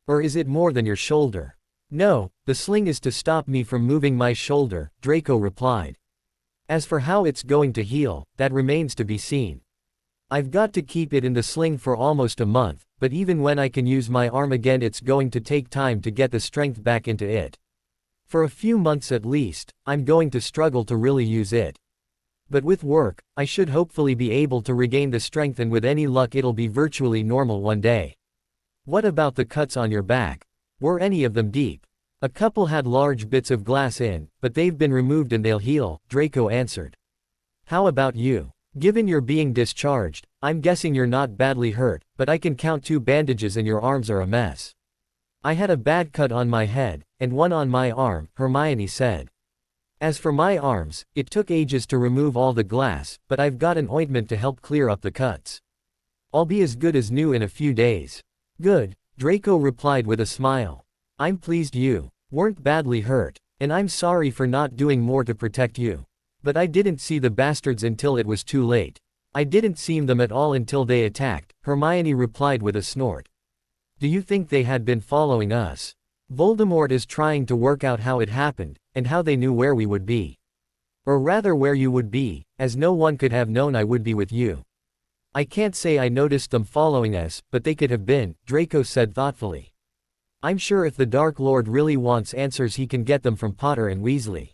Or is it more than your shoulder?" "No, the sling is to stop me from moving my shoulder," Draco replied. "As for how it's going to heal, that remains to be seen. I've got to keep it in the sling for almost a month, but even when I can use my arm again it's going to take time to get the strength back into it. For a few months at least, I'm going to struggle to really use it. But with work, I should hopefully be able to regain the strength and with any luck it'll be virtually normal one day." "What about the cuts on your back?" Were any of them deep? A couple had large bits of glass in, but they've been removed and they'll heal, Draco answered. How about you? Given you're being discharged, I'm guessing you're not badly hurt, but I can count 2 bandages and your arms are a mess. I had a bad cut on my head, and one on my arm, Hermione said. As for my arms, it took ages to remove all the glass, but I've got an ointment to help clear up the cuts. I'll be as good as new in a few days. Good, Draco replied with a smile. I'm pleased you weren't badly hurt, and I'm sorry for not doing more to protect you. But I didn't see the bastards until it was too late. I didn't see them at all until they attacked, Hermione replied with a snort. Do you think they had been following us? Voldemort is trying to work out how it happened, and how they knew where we would be. Or rather where you would be, as no one could have known I would be with you. I can't say I noticed them following us, but they could have been, Draco said thoughtfully. I'm sure if the Dark Lord really wants answers he can get them from Potter and Weasley.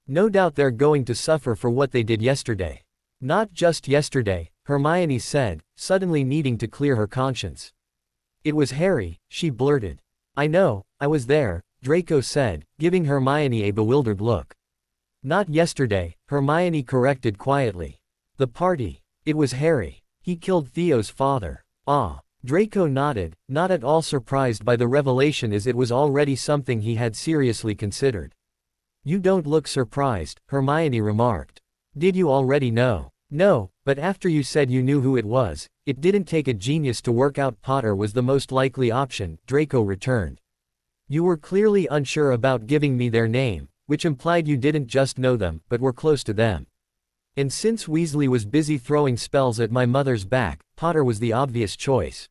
No doubt they're going to suffer for what they did yesterday. Not just yesterday, Hermione said, suddenly needing to clear her conscience. It was Harry, she blurted. I know, I was there, Draco said, giving Hermione a bewildered look. Not yesterday, Hermione corrected quietly. The party. It was Harry. He killed Theo's father. Ah. Draco nodded, not at all surprised by the revelation as it was already something he had seriously considered. You don't look surprised, Hermione remarked. Did you already know? No, but after you said you knew who it was, it didn't take a genius to work out Potter was the most likely option, Draco returned. You were clearly unsure about giving me their name, which implied you didn't just know them, but were close to them. And since Weasley was busy throwing spells at my mother's back, Potter was the obvious choice.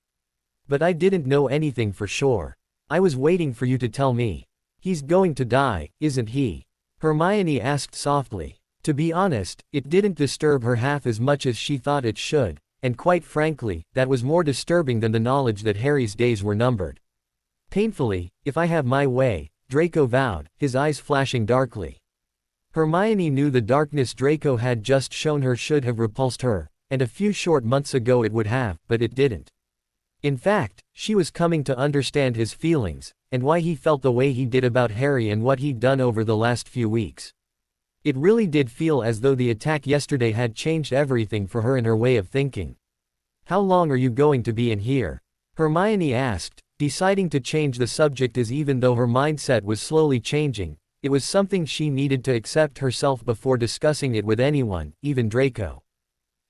But I didn't know anything for sure. I was waiting for you to tell me. He's going to die, isn't he? Hermione asked softly. To be honest, it didn't disturb her half as much as she thought it should, and quite frankly, that was more disturbing than the knowledge that Harry's days were numbered. Painfully, if I have my way, Draco vowed, his eyes flashing darkly. Hermione knew the darkness Draco had just shown her should have repulsed her, and a few short months ago it would have, but it didn't. In fact, she was coming to understand his feelings, and why he felt the way he did about Harry and what he'd done over the last few weeks. It really did feel as though the attack yesterday had changed everything for her and her way of thinking. How long are you going to be in here? Hermione asked, deciding to change the subject as even though her mindset was slowly changing, it was something she needed to accept herself before discussing it with anyone, even Draco.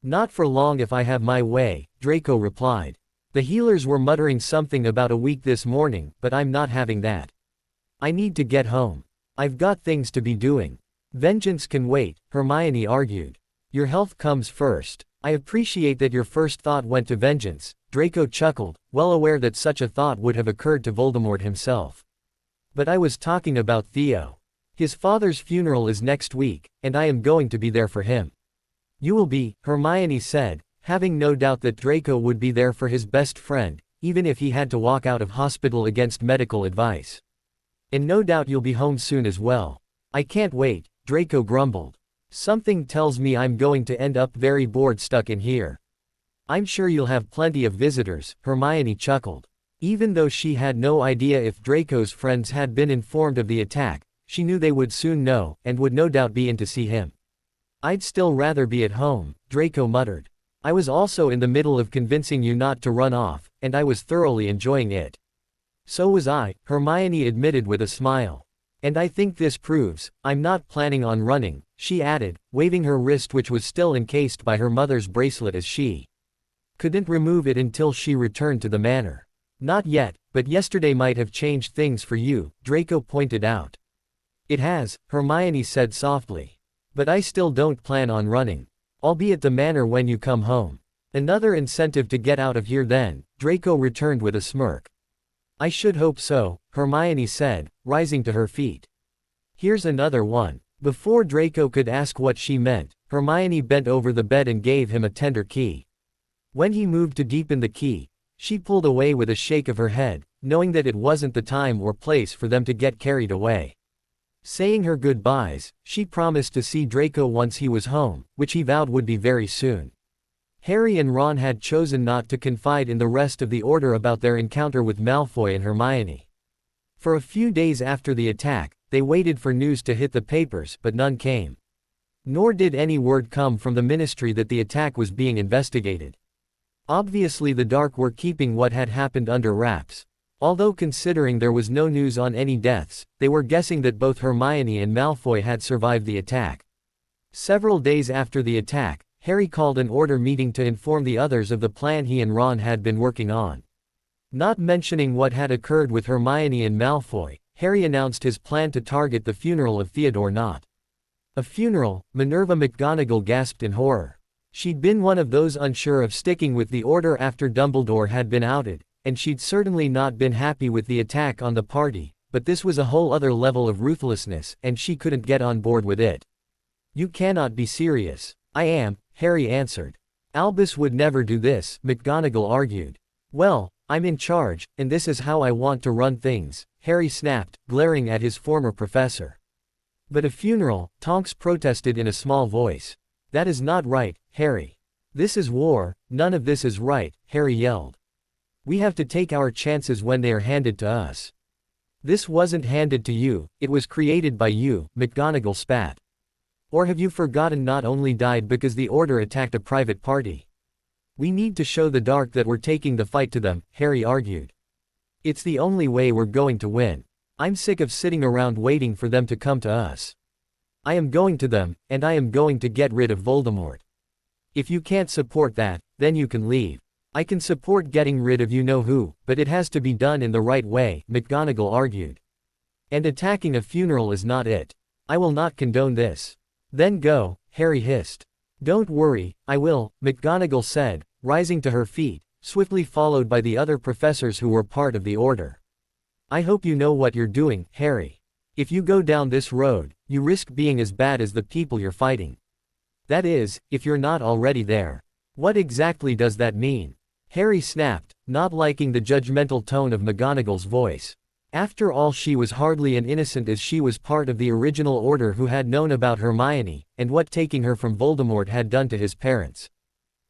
Not for long if I have my way, Draco replied. The healers were muttering something about a week this morning, but I'm not having that. I need to get home. I've got things to be doing. Vengeance can wait, Hermione argued. Your health comes first. I appreciate that your first thought went to vengeance, Draco chuckled, well aware that such a thought would have occurred to Voldemort himself. But I was talking about Theo. His father's funeral is next week, and I am going to be there for him. You will be, Hermione said, having no doubt that Draco would be there for his best friend, even if he had to walk out of hospital against medical advice. And no doubt you'll be home soon as well. I can't wait, Draco grumbled. Something tells me I'm going to end up very bored stuck in here. I'm sure you'll have plenty of visitors, Hermione chuckled. Even though she had no idea if Draco's friends had been informed of the attack, she knew they would soon know, and would no doubt be in to see him. I'd still rather be at home, Draco muttered. I was also in the middle of convincing you not to run off, and I was thoroughly enjoying it. So was I, Hermione admitted with a smile. And I think this proves, I'm not planning on running, she added, waving her wrist which was still encased by her mother's bracelet as she couldn't remove it until she returned to the manor. Not yet, but yesterday might have changed things for you, Draco pointed out. It has, Hermione said softly. But I still don't plan on running. I'll be at the manor when you come home. Another incentive to get out of here then, Draco returned with a smirk. I should hope so, Hermione said, rising to her feet. Here's another one. Before Draco could ask what she meant, Hermione bent over the bed and gave him a tender key. When he moved to deepen the key, she pulled away with a shake of her head, knowing that it wasn't the time or place for them to get carried away. Saying her goodbyes, she promised to see Draco once he was home, which he vowed would be very soon. Harry and Ron had chosen not to confide in the rest of the Order about their encounter with Malfoy and Hermione. For a few days after the attack, they waited for news to hit the papers, but none came. Nor did any word come from the ministry that the attack was being investigated. Obviously the Dark were keeping what had happened under wraps. Although considering there was no news on any deaths, they were guessing that both Hermione and Malfoy had survived the attack. Several days after the attack, Harry called an order meeting to inform the others of the plan he and Ron had been working on. Not mentioning what had occurred with Hermione and Malfoy, Harry announced his plan to target the funeral of Theodore Nott. A funeral? Minerva McGonagall gasped in horror. She'd been one of those unsure of sticking with the order after Dumbledore had been outed, and she'd certainly not been happy with the attack on the party, but this was a whole other level of ruthlessness, and she couldn't get on board with it. You cannot be serious. I am, Harry answered. Albus would never do this, McGonagall argued. Well, I'm in charge, and this is how I want to run things, Harry snapped, glaring at his former professor. But a funeral, Tonks protested in a small voice. That is not right, Harry. This is war, none of this is right, Harry yelled. We have to take our chances when they are handed to us. This wasn't handed to you, it was created by you, McGonagall spat. Or have you forgotten Nott only died because the Order attacked a private party? We need to show the Dark that we're taking the fight to them, Harry argued. It's the only way we're going to win. I'm sick of sitting around waiting for them to come to us. I am going to them, and I am going to get rid of Voldemort. If you can't support that, then you can leave. I can support getting rid of you-know-who, but it has to be done in the right way, McGonagall argued. And attacking a funeral is not it. I will not condone this. Then go, Harry hissed. Don't worry, I will, McGonagall said, rising to her feet, swiftly followed by the other professors who were part of the Order. I hope you know what you're doing, Harry. If you go down this road, you risk being as bad as the people you're fighting. That is, if you're not already there. What exactly does that mean? Harry snapped, not liking the judgmental tone of McGonagall's voice. After all, she was hardly an innocent, as she was part of the original Order who had known about Hermione, and what taking her from Voldemort had done to his parents.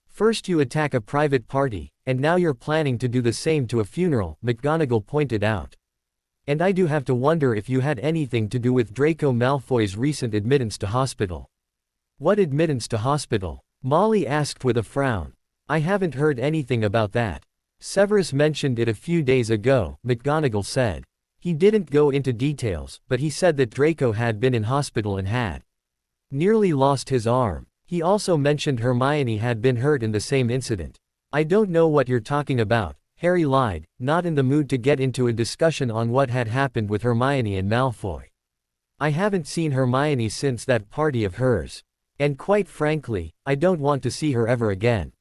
First you attack a private party, and now you're planning to do the same to a funeral, McGonagall pointed out. And I do have to wonder if you had anything to do with Draco Malfoy's recent admittance to hospital. What admittance to hospital? Molly asked with a frown. I haven't heard anything about that. Severus mentioned it a few days ago, McGonagall said. He didn't go into details, but he said that Draco had been in hospital and had nearly lost his arm. He also mentioned Hermione had been hurt in the same incident. I don't know what you're talking about, Harry lied, not in the mood to get into a discussion on what had happened with Hermione and Malfoy. I haven't seen Hermione since that party of hers. And quite frankly, I don't want to see her ever again.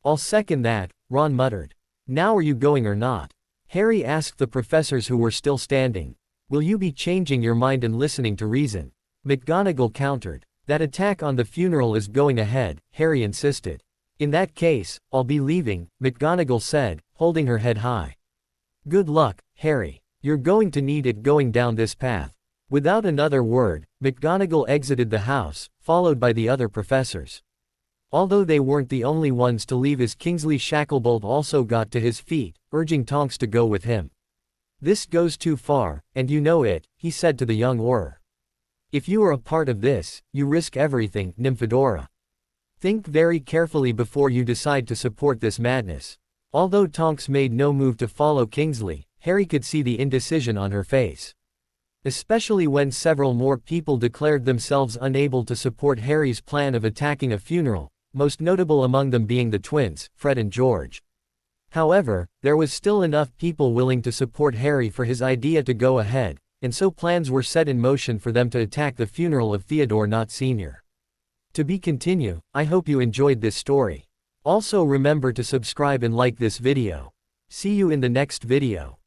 I'll second that, Ron muttered. Now are you going or not? Harry asked the professors who were still standing. Will you be changing your mind and listening to reason? McGonagall countered. That attack on the funeral is going ahead, Harry insisted. In that case, I'll be leaving, McGonagall said, holding her head high. Good luck, Harry. You're going to need it going down this path. Without another word, McGonagall exited the house, followed by the other professors. Although they weren't the only ones to leave, as Kingsley Shacklebolt also got to his feet, urging Tonks to go with him. This goes too far, and you know it, he said to the young Auror. If you are a part of this, you risk everything, Nymphadora. Think very carefully before you decide to support this madness. Although Tonks made no move to follow Kingsley, Harry could see the indecision on her face. Especially when several more people declared themselves unable to support Harry's plan of attacking a funeral, most notable among them being the twins, Fred and George. However, there was still enough people willing to support Harry for his idea to go ahead, and so plans were set in motion for them to attack the funeral of Theodore Nott Sr. To be continued. I hope you enjoyed this story. Also remember to subscribe and like this video. See you in the next video.